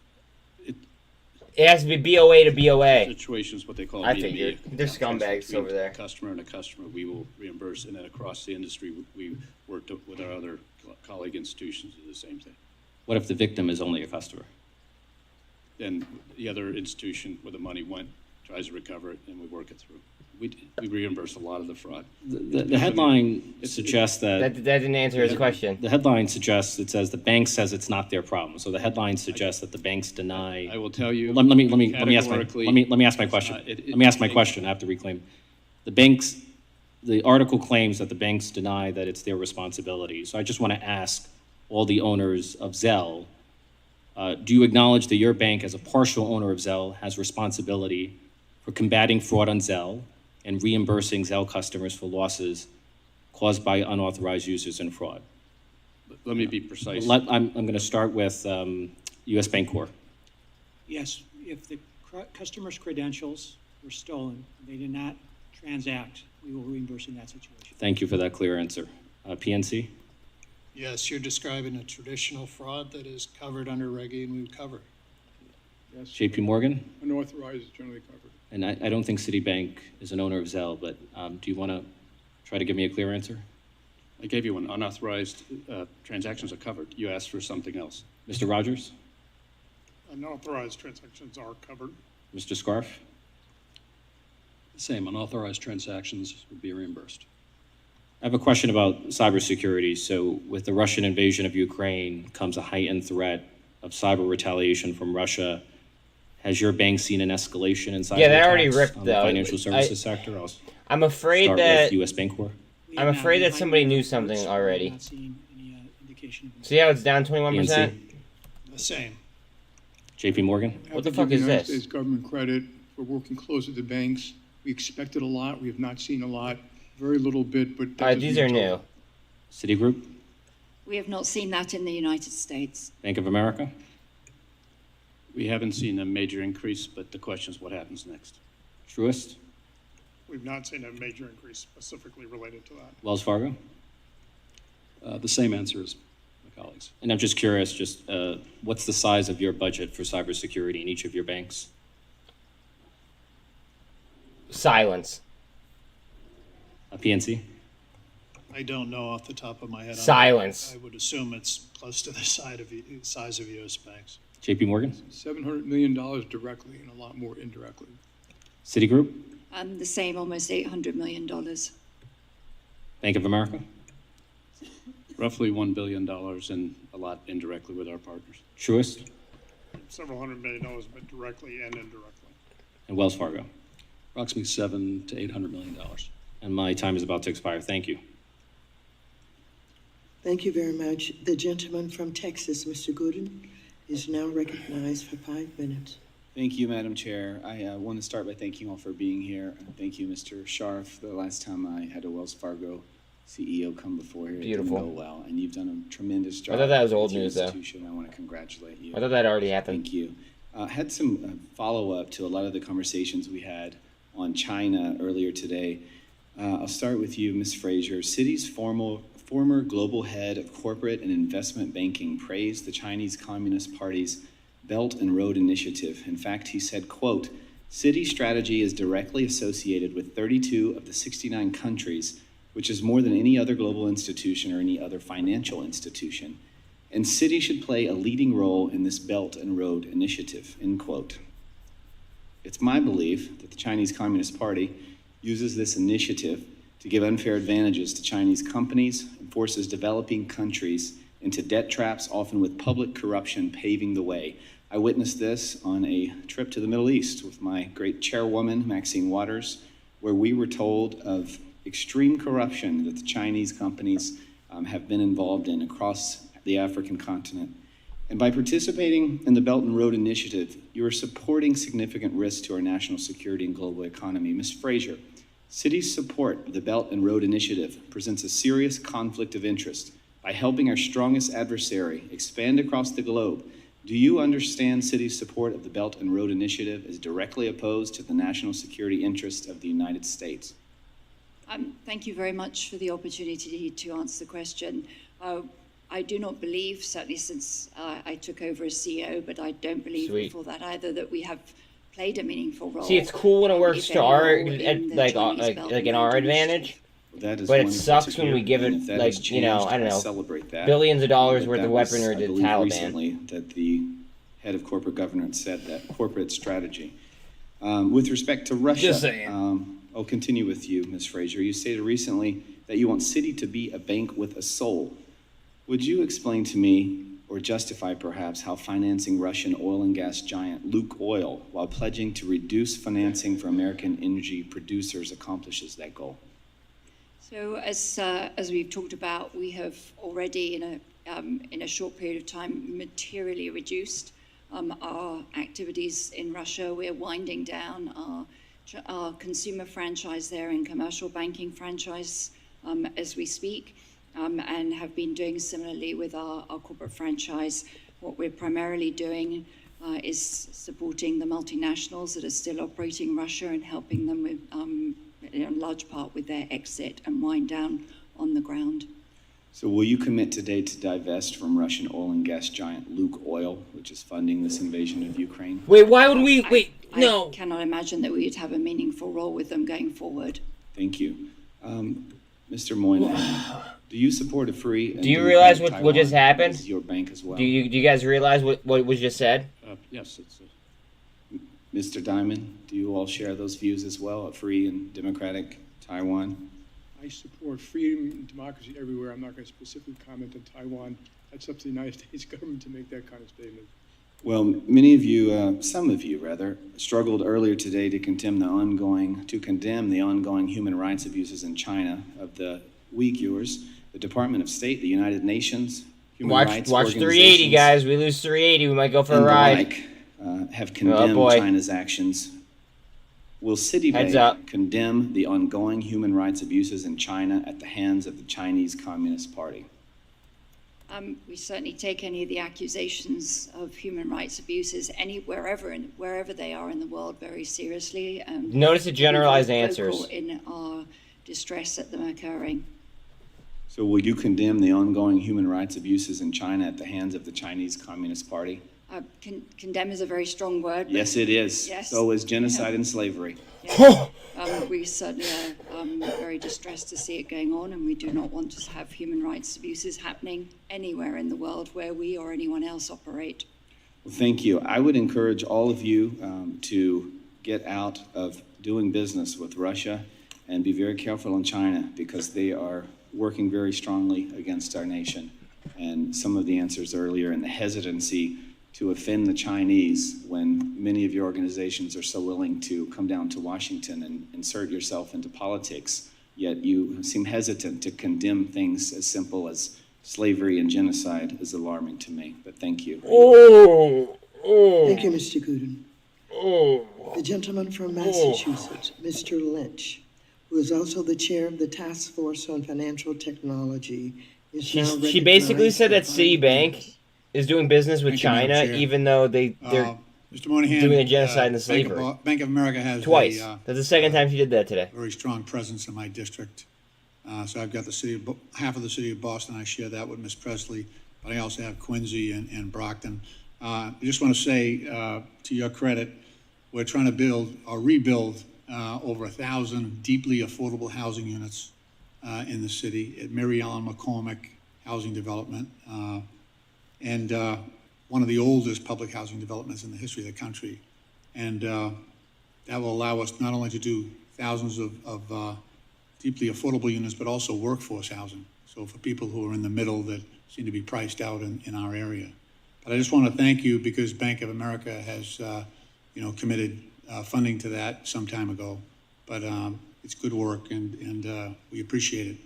It has to be BOA to BOA. Situations, what they call I B2B. figured. They're scumbags over there. A customer and a customer, we will reimburse, and then across the industry, we work with our other colleague institutions to do the same thing. What if the victim is only a customer? Then the other institution where the money went tries to recover it, and we work it through. We reimburse a lot of the fraud. The headline suggests that didn't answer his question. The headline suggests, it says the bank says it's not their problem. So the headline suggests that the banks deny. I will tell you. Let me ask my question. Let me ask my question. I have to reclaim. The article claims that the banks deny that it's their responsibility. So I just want to ask all the owners of Zelle, do you acknowledge that your bank, as a partial owner of Zelle, has responsibility for combating fraud on Zelle and reimbursing Zelle customers for losses caused by unauthorized users and fraud? Let me be precise. I'm going to start with U.S. Bancorp. Yes, if the customer's credentials were stolen, they did not transact, we will reimburse in that situation. Thank you for that clear answer. PNC? Yes, you're describing a traditional fraud that is covered under Reg E, and we would cover. Yes. JP Morgan? Unauthorized is generally covered. And I don't think Citibank is an owner of Zelle, but do you want to try to give me a clear answer? I gave you one. Unauthorized transactions are covered. You asked for something else. Mr. Rogers? Unauthorized transactions are covered. Mr. Scarf? The same, unauthorized transactions would be reimbursed. I have a question about cybersecurity. So with the Russian invasion of Ukraine comes a heightened threat of cyber retaliation from Russia. Has your bank seen an escalation in cyber they already attacks ripped on the financial services sector? I'm afraid start that with U.S. Bancorp. I'm afraid that somebody knew something already. Not seen any indication of See how it's down 21%? The same. JP Morgan? What the fuck is United this? States government credit. We're working close with the banks. We expected a lot. We have not seen a lot. Very little bit, but All right, these are new. Citigroup? We have not seen that in the United States. Bank of America? We haven't seen a major increase, but the question is what happens next. Truist? We've not seen a major increase specifically related to that. Wells Fargo? The same answer as colleagues. And I'm just curious, what's the size of your budget for cybersecurity in each of your banks? Silence. PNC? I don't know off the top of my head. Silence. I would assume it's close to the size of U.S. banks. JP Morgan? $700 million directly and a lot more indirectly. Citigroup? The same, almost $800 million. Bank of America? Roughly $1 billion and a lot indirectly with our partners. Truist? Several $100 million, but directly and indirectly. And Wells Fargo? Approximately $700 to $800 million. And my time is about to expire. Thank you. Thank you very much. The gentleman from Texas, Mr. Gooden, is now recognized for 5 minutes. Thank you, Madam Chair. I want to start by thanking you all for being here. And thank you, Mr. Scharf. The last time I had a Wells Fargo CEO come before here, Beautiful. It didn't go well, and you've done a tremendous job. I thought that was old with your news, though. institution. I want to congratulate you. I thought that already happened. Thank you. Had some follow-up to a lot of the conversations we had on China earlier today. I'll start with you, Ms. Fraser. Citi's former global head of corporate and investment banking praised the Chinese Communist Party's Belt and Road Initiative. In fact, he said, quote, Citi's strategy is directly associated with 32 of the 69 countries, which is more than any other global institution or any other financial institution. And Citi should play a leading role in this Belt and Road Initiative, end quote. It's my belief that the Chinese Communist Party uses this initiative to give unfair advantages to Chinese companies and forces developing countries into debt traps, often with public corruption paving the way. I witnessed this on a trip to the Middle East with my great chairwoman, Maxine Waters, where we were told of extreme corruption that the Chinese companies have been involved in across the African continent. And by participating in the Belt and Road Initiative, you are supporting significant risks to our national security and global economy. Ms. Fraser, Citi's support of the Belt and Road Initiative presents a serious conflict of interest. By helping our strongest adversary expand across the globe, do you understand Citi's support of the Belt and Road Initiative as directly opposed to the national security interests of the United States? Thank you very much for the opportunity to answer the question. I do not believe, certainly since I took over as CEO, but I don't believe before that either, that we have played a meaningful role. See, it's cool when it works to our like in our advantage. That is but it wonderful sucks to when hear. we give And it if that like has you know changed, I don't know celebrate that. billions of dollars But worth that of was, weaponry I to the believe, Taliban. recently that the head of corporate governance said that corporate strategy. With respect to Russia, Just saying. I'll continue with you, Ms. Fraser. You stated recently that you want Citi to be a bank with a soul. Would you explain to me, or justify perhaps, how financing Russian oil and gas giant Lukoil while pledging to reduce financing for American energy producers accomplishes that goal? So as we've talked about, we have already in a short period of time materially reduced our activities in Russia. We're winding down our consumer franchise there and commercial banking franchise as we speak, and have been doing similarly with our corporate franchise. What we're primarily doing is supporting the multinationals that are still operating in Russia and helping them with, in large part with their exit and wind down on the ground. So will you commit today to divest from Russian oil and gas giant Lukoil, which is funding this invasion of Ukraine? Wait, why would we? No. I cannot imagine that we would have a meaningful role with them going forward. Thank you. Mr. Moynihan, do you support a free and Do you realize what Taiwan just happened? as your bank as well? Do you guys realize what was just said? Yes, it's Mr. Diamond, do you all share those views as well, a free and democratic Taiwan? I support freedom and democracy everywhere. I'm not going to specifically comment on Taiwan. That's up to the United States government to make that kind of statement. Well, many of you, some of you rather, struggled earlier today to condemn the ongoing human rights abuses in China of the Uyghurs. The Department of State, the United Nations, human rights Watch 380, guys. We lose 380. We might go for a ride. Have condemned China's actions. Will Citibank condemn the ongoing human rights abuses in China at the hands of the Chinese Communist Party? We certainly take any of the accusations of human rights abuses wherever they are in the world very seriously. Notice the generalized we're very answers. vocal in our distress at them occurring. So will you condemn the ongoing human rights abuses in China at the hands of the Chinese Communist Party? Condemn is a very strong word. Yes, it is. Yes. So is genocide and slavery. We certainly are very distressed to see it going on, and we do not want to have human rights abuses happening anywhere in the world where we or anyone else operate. Well, thank you. I would encourage all of you to get out of doing business with Russia and be very careful in China, because they are working very strongly against our nation. And some of the answers earlier, and the hesitancy to offend the Chinese when many of your organizations are so willing to come down to Washington and insert yourself into politics, yet you seem hesitant to condemn things as simple as slavery and genocide, is alarming to me. But thank you. Thank you, Mr. Gooden. The gentleman from Massachusetts, Mr. Lynch, who is also the chair of the Task Force on Financial Technology, is now She basically recognized said that for 5 Citibank minutes. is doing business with Thank you, Madam China, Chair. even though they're Mr. Moynihan, doing a genocide and the Bank slavery. Bank of America has Twice. a That's the second time she did that today. very strong presence in my district. So I've got the city of half of the city of Boston. I share that with Ms. Presley, but I also have Quincy and Brockton. I just want to say, to your credit, we're trying to build or rebuild over 1,000 deeply affordable housing units in the city at Mary Ellen McCormick Housing Development, and one of the oldest public housing developments in the history of the country. And that will allow us not only to do thousands of deeply affordable units, but also workforce housing. So for people who are in the middle that seem to be priced out in our area. But I just want to thank you, because Bank of America has, committed funding to that some time ago. But it's good work, and we appreciate it.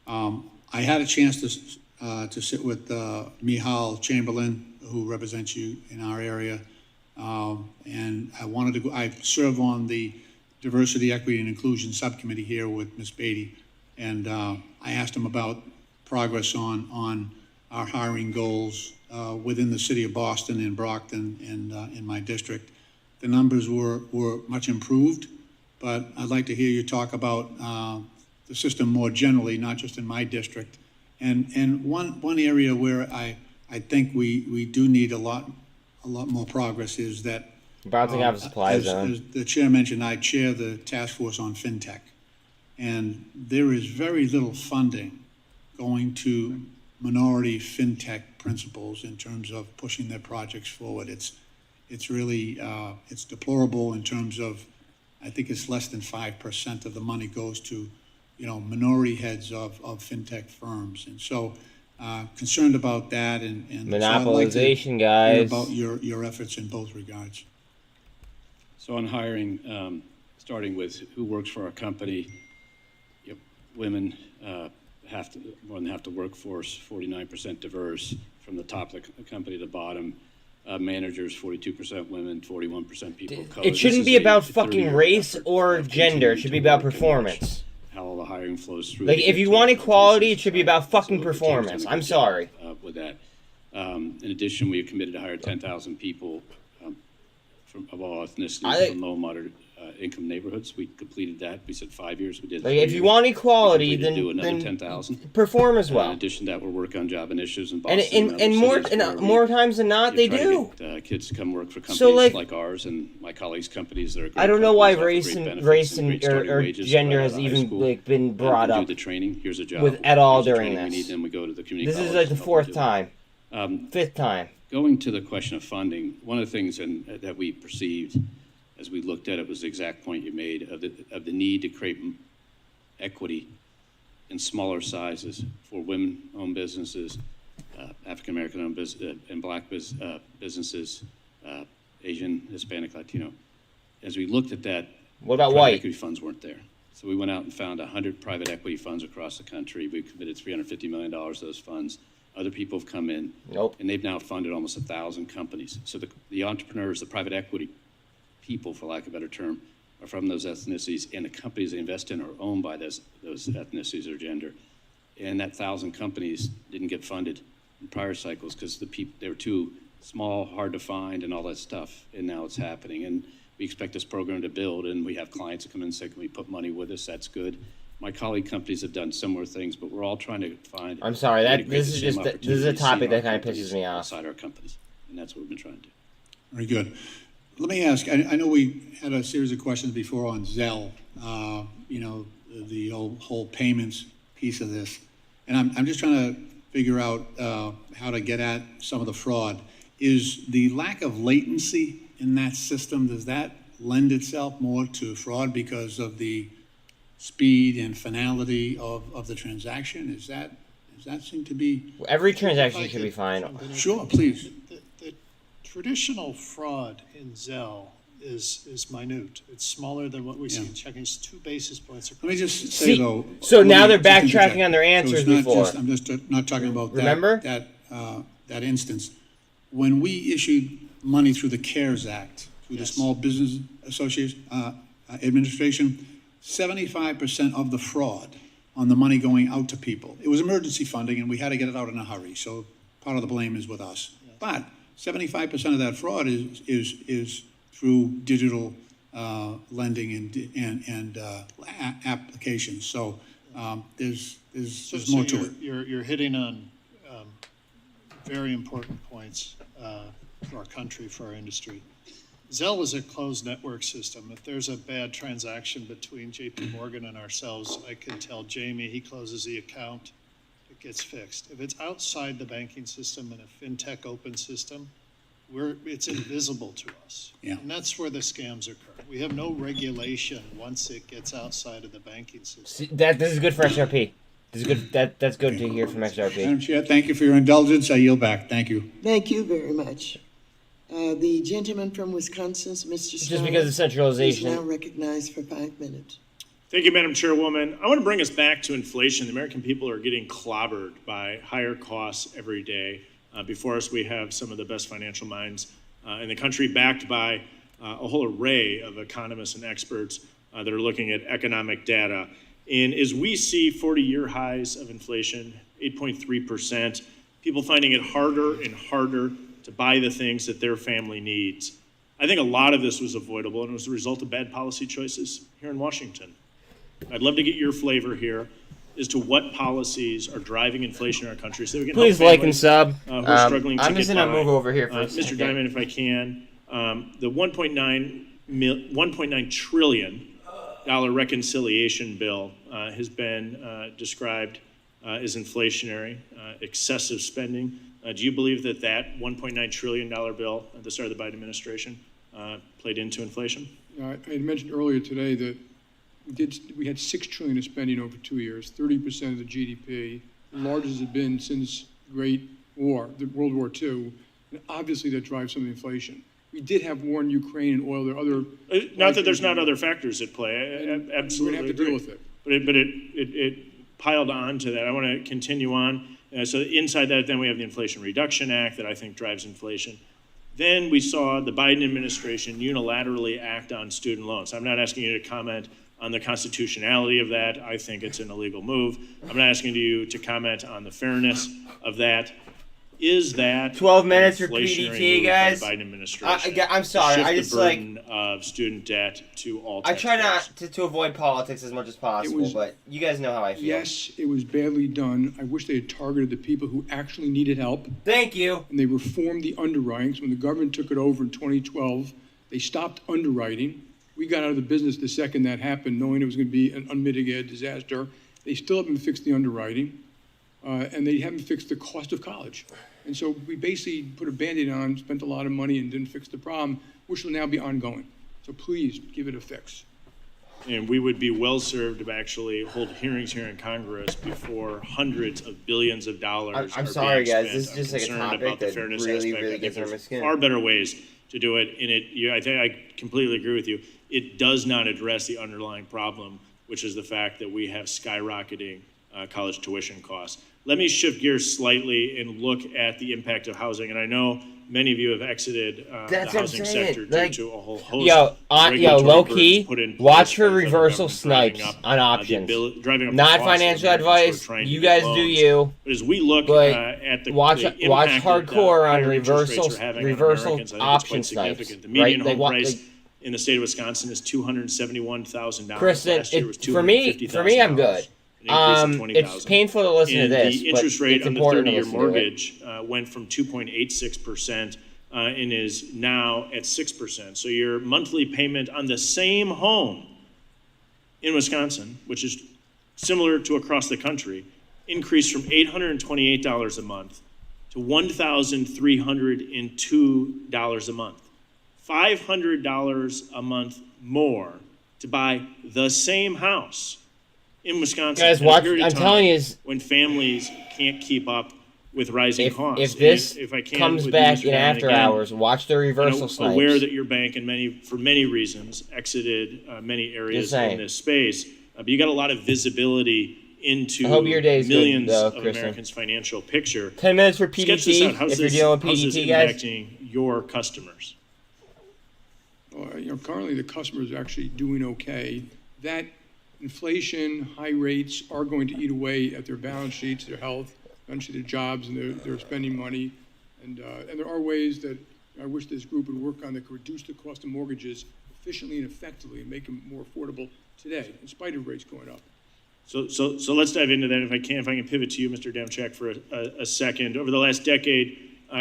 I had a chance to sit with Michal Chamberlain, who represents you in our area, and I wanted to go. I serve on the Diversity, Equity, and Inclusion Subcommittee here with Ms. Beatty, and I asked him about progress on our hiring goals within the city of Boston and Brockton and in my district. The numbers were much improved, but I'd like to hear you talk about the system more generally, not just in my district. And one area where I think we do need a lot more progress is that Bouncing off the supply as zone. the chair mentioned, I chair the task force on fintech, and there is very little funding going to minority fintech principals in terms of pushing their projects forward. It's really it's deplorable in terms of, I think it's less than 5% of the money goes to minority heads of fintech firms, and so concerned about that, and Monopolization, so I'd like to hear guys. about your efforts in both regards. So on hiring, starting with who works for our company, women more than half the workforce, 49% diverse from the top of the company to the bottom. Managers, 42% women, 41% people of color. It shouldn't be about fucking race or gender. It should be about performance. How all the hiring flows through. Like, if you want equality, it should be about fucking performance. I'm sorry. With that. In addition, we have committed to hire 10,000 people of all ethnicities from low and moderate income neighborhoods. We completed that. We said 5 years. We did. Like, if you want equality, then do another 10,000. Perform as well. In addition to that, we're working on job initiatives in And Boston. more times than not, they do. Get, kids to come work for companies So, like ours and my colleagues' companies that are. I don't know why race and gender has even been brought up. Do the training. Here's a job. With at all Here's the during training this. we need, then we go to the community. This is college like the and help fourth them do time, it. fifth time. Going to the question of funding, one of the things that we perceived as we looked at it was the exact point you made of the need to create equity in smaller sizes for women-owned businesses, African-American-owned and Black businesses, Asian, Hispanic, Latino. As we looked at that, what about private white? Equity funds weren't there. So we went out and found 100 private equity funds across the country. We committed $350 million to those funds. Other people have come in, and they've now funded almost 1,000 companies. So the entrepreneurs, the private equity people, for lack of a better term, are from those ethnicities, and the companies they invest in are owned by those ethnicities or gender. And that 1,000 companies didn't get funded in prior cycles because they were too small, hard to find, and all that stuff. And now it's happening. And we expect this program to build, and we have clients that come in and say, can we put money with us? That's good. My colleague companies have done similar things, but we're all trying to find. I'm sorry, a way to that create this the is same just this is a opportunities, topic same that kind of opportunities pisses me off. outside our companies, and that's what we've been trying to do. Very good. Let me ask, I know we had a series of questions before on Zelle, the whole payments piece of this. And I'm just trying to figure out how to get at some of the fraud. Is the lack of latency in that system, does that lend itself more to fraud because of the speed and finality of the transaction? Does that seem to be? Every transaction should be fine. Sure, please. The traditional fraud in Zelle is minute. It's smaller than what we see in checking. It's 2 basis points. Let me just say though. So now they're let me just backtracking interject. on their answers So it's not before. I'm just not talking about Remember? that instance. When we issued money through the CARES Act, through the Small Business Association Administration, 75% of the fraud on the money going out to people. It was emergency funding, and we had to get it out in a hurry. So part of the blame is with us. But 75% of that fraud is through digital lending and applications. So there's more to it. You're hitting on very important points for our country, for our industry. Zelle is a closed network system. If there's a bad transaction between JP Morgan and ourselves, I can tell Jamie, he closes the account, it gets fixed. If it's outside the banking system in a fintech open system, it's invisible to us. Yeah. And that's where the scams occur. We have no regulation once it gets outside of the banking system. See, this is good for XRP. This is good. That's good to hear from XRP. Madam Chair, thank you for your indulgence. I yield back. Thank you. Thank you very much. The gentleman from Wisconsin, Mr. Scott, Just because of centralization. is now recognized for 5 minutes. Thank you, Madam Chairwoman. I want to bring us back to inflation. The American people are getting clobbered by higher costs every day. Before us, we have some of the best financial minds in the country, backed by a whole array of economists and experts that are looking at economic data. And as we see 40-year highs of inflation, 8.3%, people finding it harder and harder to buy the things that their family needs. I think a lot of this was avoidable, and it was the result of bad policy choices here in Washington. I'd love to get your flavor here as to what policies are driving inflation in our country, so we can Please help like and families sub. who are struggling to I'm just get gonna by. move over here for a Mr. second. Diamond, if I can, the $1.9 trillion reconciliation bill has been described as inflationary, excessive spending. Do you believe that $1.9 trillion bill at the start of the Biden administration played into inflation? I had mentioned earlier today that we had $6 trillion of spending over 2 years, 30% of the GDP, the largest it's been since the Great War, the World War II, and obviously that drives some inflation. We did have war in Ukraine and oil. There are other. Not that there's not other factors at play. Absolutely, we're going to have to deal with it. But it piled on to that. I want to continue on. So inside that, then we have the Inflation Reduction Act that I think drives inflation. Then we saw the Biden administration unilaterally act on student loans. I'm not asking you to comment on the constitutionality of that. I think it's an illegal move. I'm not asking you to comment on the fairness of that. Is that 12 minutes for inflationary PDT, move guys? by the Biden administration? I'm sorry. To shift I just the burden of student debt to all I try taxpayers? not to avoid politics as much as possible, but you guys know how I feel. Yes, it was badly done. I wish they had targeted the people who actually needed help. Thank you. And they reformed the underwriting. So when the government took it over in 2012, they stopped underwriting. We got out of the business the second that happened, knowing it was going to be an unmitigated disaster. They still haven't fixed the underwriting, and they haven't fixed the cost of college. And so we basically put a Band-Aid on, spent a lot of money, and didn't fix the problem, which will now be ongoing. So please give it a fix. And we would be well-served to actually hold hearings here in Congress before hundreds of billions of dollars I'm are sorry, being guys. spent. This is I'm just like a concerned topic about the that fairness really, aspect. really I think gets under my there's skin. far better ways to do it. And I think I completely agree with you. It does not address the underlying problem, which is the fact that we have skyrocketing college tuition costs. Let me shift gears slightly and look at the impact of housing. And I know many of you have exited the housing sector due to a whole host of regulatory low burdens key, put in place watch by for the federal reversal government, driving snipes up, on options. driving up the Not cost of financial Americans who are advice. trying to You get guys do loans. you. But as we look But at the watch impact hardcore that on higher interest rates reversal are having on reversal Americans, I think it's option quite snipes. significant. The median Right? home price in the state of Wisconsin is $271,000. Kristen, Last year was for me, I'm good. It's painful to listen to this, the interest but rate it's on the important to 30-year listen to it. mortgage went from 2.86% and is now at 6%. So your monthly payment on the same home in Wisconsin, which is similar to across the country, increased from $828 a month to $1,302 a month. $500 a month more to buy the same house in Wisconsin. Guys, at a watch, period of I'm time telling you, when families can't keep up with rising costs. if this If I can, comes with back Mr. in Down after again, hours, watch the reversal snipes. aware that your bank, and for many reasons, exited many areas Just saying. in this space, but you got a lot of visibility into I hope your day's good, millions though, of Kristen. Americans' financial picture. 10 minutes for Sketch this PDT, out. How's if you're this- dealing with how's this PDT, guys. impacting your customers? Well, currently the customer is actually doing okay. That inflation, high rates are going to eat away at their balance sheets, their health, eventually their jobs, and their spending money. And there are ways that I wish this group would work on that could reduce the cost of mortgages efficiently and effectively and make them more affordable today, in spite of rates going up. So let's dive into that if I can pivot to you, Mr. Demchak, for a second. Over the last decade,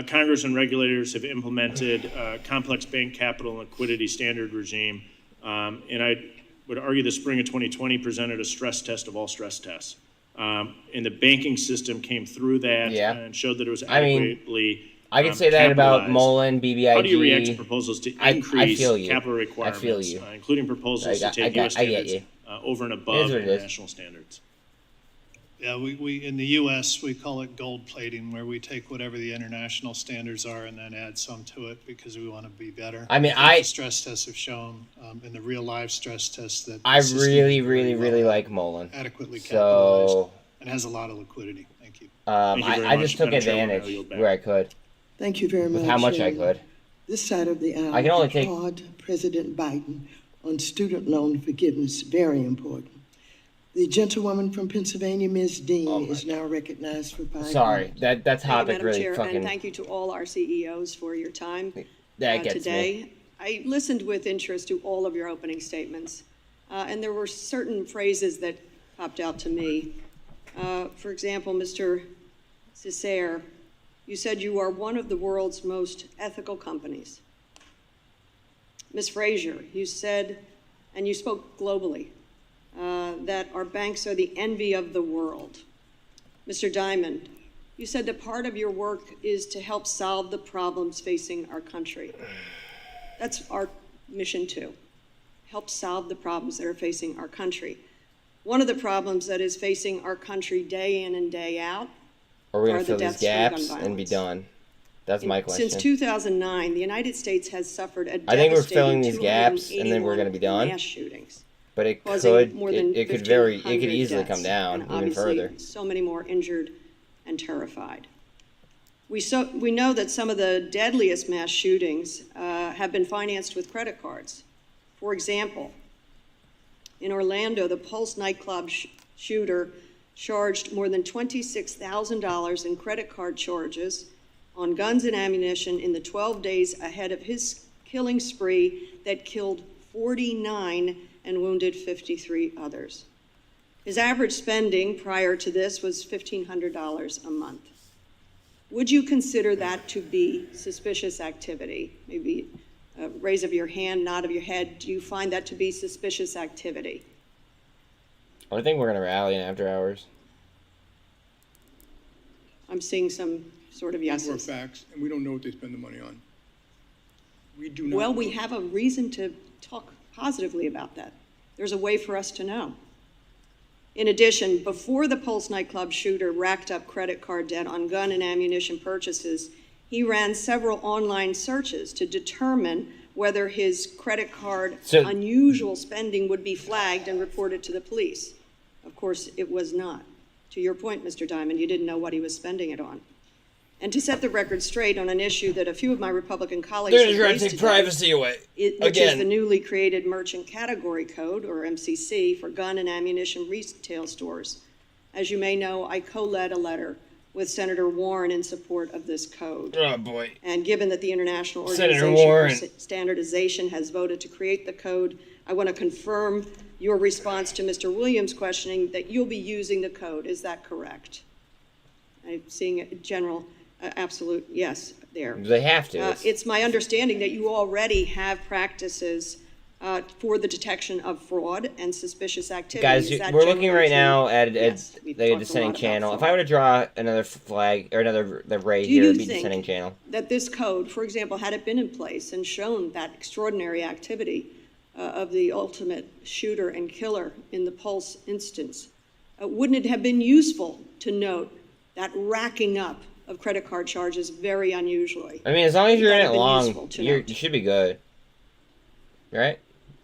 Congress and regulators have implemented a complex bank capital and liquidity standard regime. And I would argue the spring of 2020 presented a stress test of all stress tests. And the banking system came through that and showed that it was adequately I can say that about capitalized. MULN, BBIG. How do you react to proposals to increase capital requirements, I feel you. including proposals to take U.S. standards over and above international standards? Yeah, we in the U.S., we call it gold plating, where we take whatever the international standards are and then add some to it because we want to be better. I mean, the stress tests have shown in the real life stress tests that I really like MULN. Adequately capitalized So, and has a lot of liquidity. Thank you. I just took advantage where I could. Thank you very much. With how much I could. This side of the aisle, I can only take applaud President Biden on student loan forgiveness. Very important. The gentlewoman from Pennsylvania, Ms. Dean, is now recognized for 5 Sorry, minutes. that topic Madam really Chair, fucking. and thank you to all our CEOs for your time That gets today. me. I listened with interest to all of your opening statements, and there were certain phrases that popped out to me. For example, Mr. Cesare, you said you are one of the world's most ethical companies. Ms. Frazier, you said, and you spoke globally, that our banks are the envy of the world. Mr. Diamond, you said that part of your work is to help solve the problems facing our country. That's our mission too, help solve the problems that are facing our country. One of the problems that is facing our country day in and day out Are we going are to fill the these deaths from gun gaps and be violence. done? That's my question. Since 2009, the United States has suffered a I think we're devastating filling these gaps and then we're going to be done. mass shootings, But it causing could, more than it could 1,500 easily deaths, come down and even obviously further. so many more injured and terrified. We know that some of the deadliest mass shootings have been financed with credit cards. For example, in Orlando, the Pulse nightclub shooter charged more than $26,000 in credit card charges on guns and ammunition in the 12 days ahead of his killing spree that killed 49 and wounded 53 others. His average spending prior to this was $1,500 a month. Would you consider that to be suspicious activity? Maybe a raise of your hand, nod of your head. Do you find that to be suspicious activity? I think we're going to rally in after hours. I'm seeing some sort of These yeses. are facts, and we don't know what they spend the money on. We do not. Well, we have a reason to talk positively about that. There's a way for us to know. In addition, before the Pulse nightclub shooter racked up credit card debt on gun and ammunition purchases, he ran several online searches to determine whether his credit card unusual spending would be flagged and reported to the police. Of course, it was not. To your point, Mr. Diamond, you didn't know what he was spending it on. And to set the record straight on an issue that a few of my Republican colleagues They're have just trying raised to take today, privacy away. which is the Again. newly created Merchant Category Code, or MCC, for gun and ammunition retail stores. As you may know, I co-led a letter with Senator Warren in support of this code. Oh, boy. And given that the International Senator Organization Warren. for Standardization has voted to create the code, I want to confirm your response to Mr. Williams' questioning that you'll be using the code. Is that correct? I'm seeing a general absolute yes there. They have to. It's my understanding that you already have practices for the detection of fraud and suspicious activity. Guys, Is that we're looking generally right true? now at Yes, we've the talked a descending lot about channel. If fraud. I were to draw another flag or the ray Do here, you it'd be think descending channel. that this code, for example, had it been in place and shown that extraordinary activity of the ultimate shooter and killer in the Pulse instance, wouldn't it have been useful to note that racking up of credit card charges very unusually? I mean, as long as you're in it long, you you should be good. Right?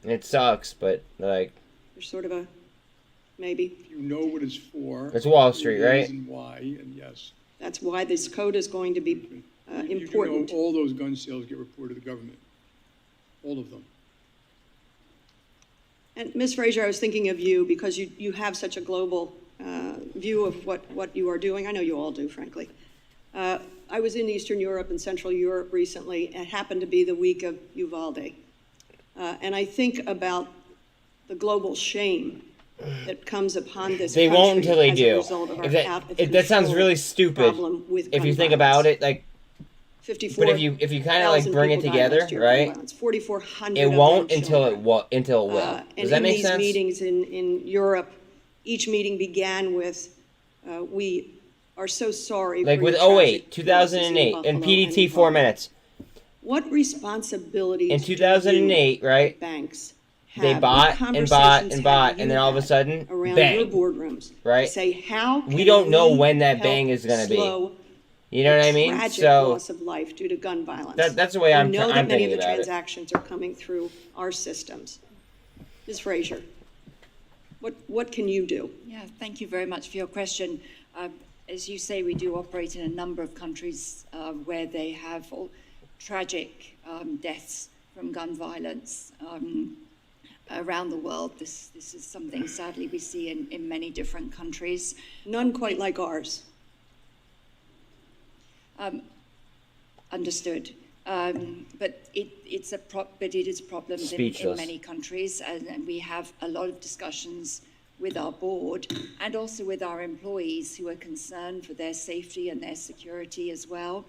It sucks, but like... There's sort of a maybe. You know what it's for. It's Wall Street, the right? reason why, and yes. That's why this code is going to be important. You know all those gun sales get reported to the government. All of them. And Ms. Fraser, I was thinking of you because you have such a global view of what you are doing. I know you all do, frankly. I was in Eastern Europe and Central Europe recently. It happened to be the week of Uvalde. And I think about the global shame that comes upon this They country won't until they as do. a result of our That sounds really stupid. If you think about it, like, but if you kind of like bring it together, right? 4,400. It won't until it will. Does that make sense? And in these meetings in Europe, each meeting began with, "We are so sorry." Like for with your 08, tragic 2008, losses in and Buffalo PDT 4 minutes. What responsibilities In 2008, right? Banks They have, bought what and bought conversations and bought, have and you then all of a had sudden, around bang. your boardrooms, Right? Say how We can don't know we when that help bang is going to be. slow You know what I mean? tragic So loss of life due to gun violence. that's the way I'm We know that I'm many of thinking the about it. transactions are coming through our systems. Ms. Fraser, what can you do? Yeah, thank you very much for your question. As you say, we do operate in a number of countries where they have tragic deaths from gun violence around the world. This is something, sadly, we see in many different countries. None quite like ours. Understood. But it is problems in many countries, and we have a lot of discussions with our board and also with our employees who are concerned for their safety and their security as well,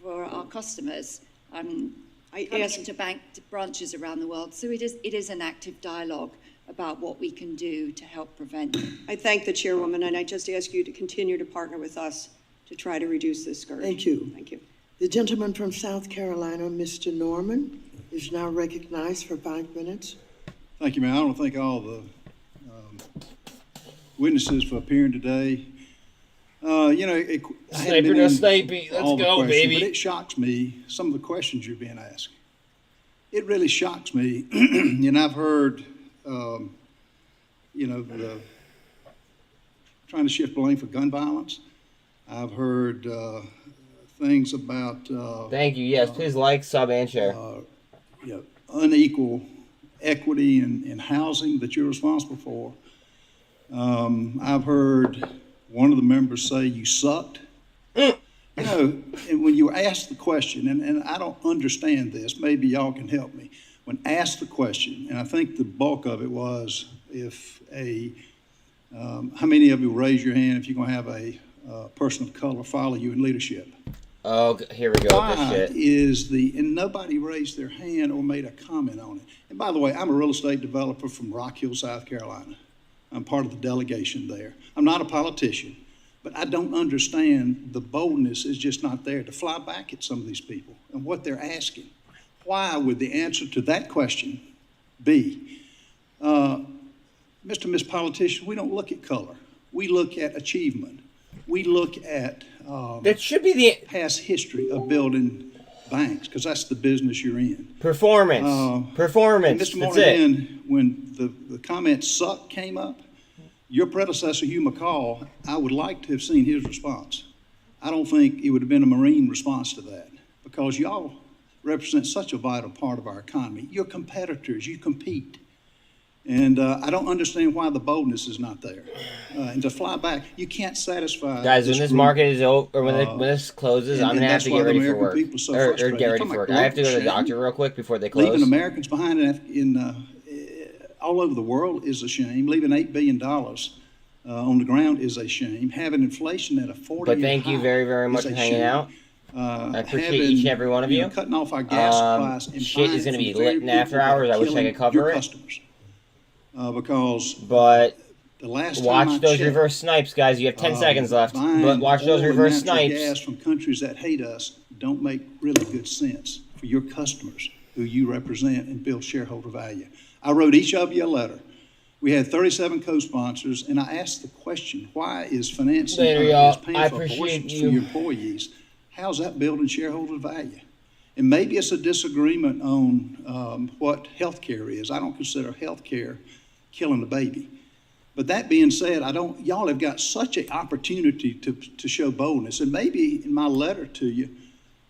for our customers. I ask into bank branches around the world, so it is an active dialogue about what we can do to help prevent. I thank the chairwoman, and I just ask you to continue to partner with us to try to reduce this scourge. Thank you. Thank you. The gentleman from South Carolina, Mr. Norman, is now recognized for 5 minutes. Thank you, ma'am. I want to thank all the witnesses for appearing today. Sniper, no snipey. Let's go, baby. But it shocks me, some of the questions you're being asked. It really shocks me. And I've heard, trying to shift blame for gun violence. I've heard things about... Thank you. Yes, please like, sub, and share. Unequal equity in housing that you're responsible for. I've heard one of the members say you sucked. And when you ask the question, and I don't understand this, maybe y'all can help me. When asked the question, and I think the bulk of it was how many of you raise your hand if you're going to have a person of color follow you in leadership? Oh, here we go with this shit. And nobody raised their hand or made a comment on it. And by the way, I'm a real estate developer from Rock Hill, South Carolina. I'm part of the delegation there. I'm not a politician, but I don't understand the boldness is just not there to fly back at some of these people and what they're asking. Why would the answer to that question be, Mr. and Ms. Politician, we don't look at color. We look at achievement. We look at that should be the past history of building banks, because that's the business you're in. Performance. Performance. Mr. That's Moynihan, when the comment "suck" came up, your predecessor, Hugh McCall, I would like to have seen his response. I don't think it would have been a Marine response to that, because y'all represent such a vital part of our economy. You're competitors. You compete. And I don't understand why the boldness is not there. And to fly back, you can't satisfy. Guys, when this group. market is over, or when this closes, and- I'm gonna and have to that's get why the ready for American work, people are so or frustrated. get You're ready talking for work. about I have to go to the global doctor shame. real quick before they close. Leaving Americans behind all over the world is a shame. Leaving $8 billion on the ground is a shame. Having inflation at a 40-year But thank you high very, very much is for a hanging shame. out. I appreciate Having, each and every one of you. Cutting off our gas supplies and Shit is buying going to be from the lit very in after people that hours. are I wish I killing could cover your it. customers. Because But the last time I watch those checked, reverse snipes, guys. You have 10 seconds left. buying But watch those oil and reverse natural snipes. gas from countries that hate us don't make really good sense for your customers who you represent and build shareholder value. I wrote each of you a letter. We had 37 co-sponsors, and I asked the question, why is financing Later, y'all. is paying I for appreciate abortions you. for your employees? How's that building shareholder value? And maybe it's a disagreement on what health care is. I don't consider health care killing a baby. But that being said, y'all have got such an opportunity to show boldness. And maybe in my letter to you,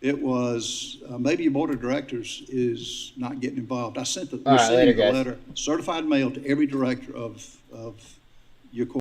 it was maybe your board of directors is not getting involved. I sent the All right, later, the guys. letter, certified mail to every director of your corporation.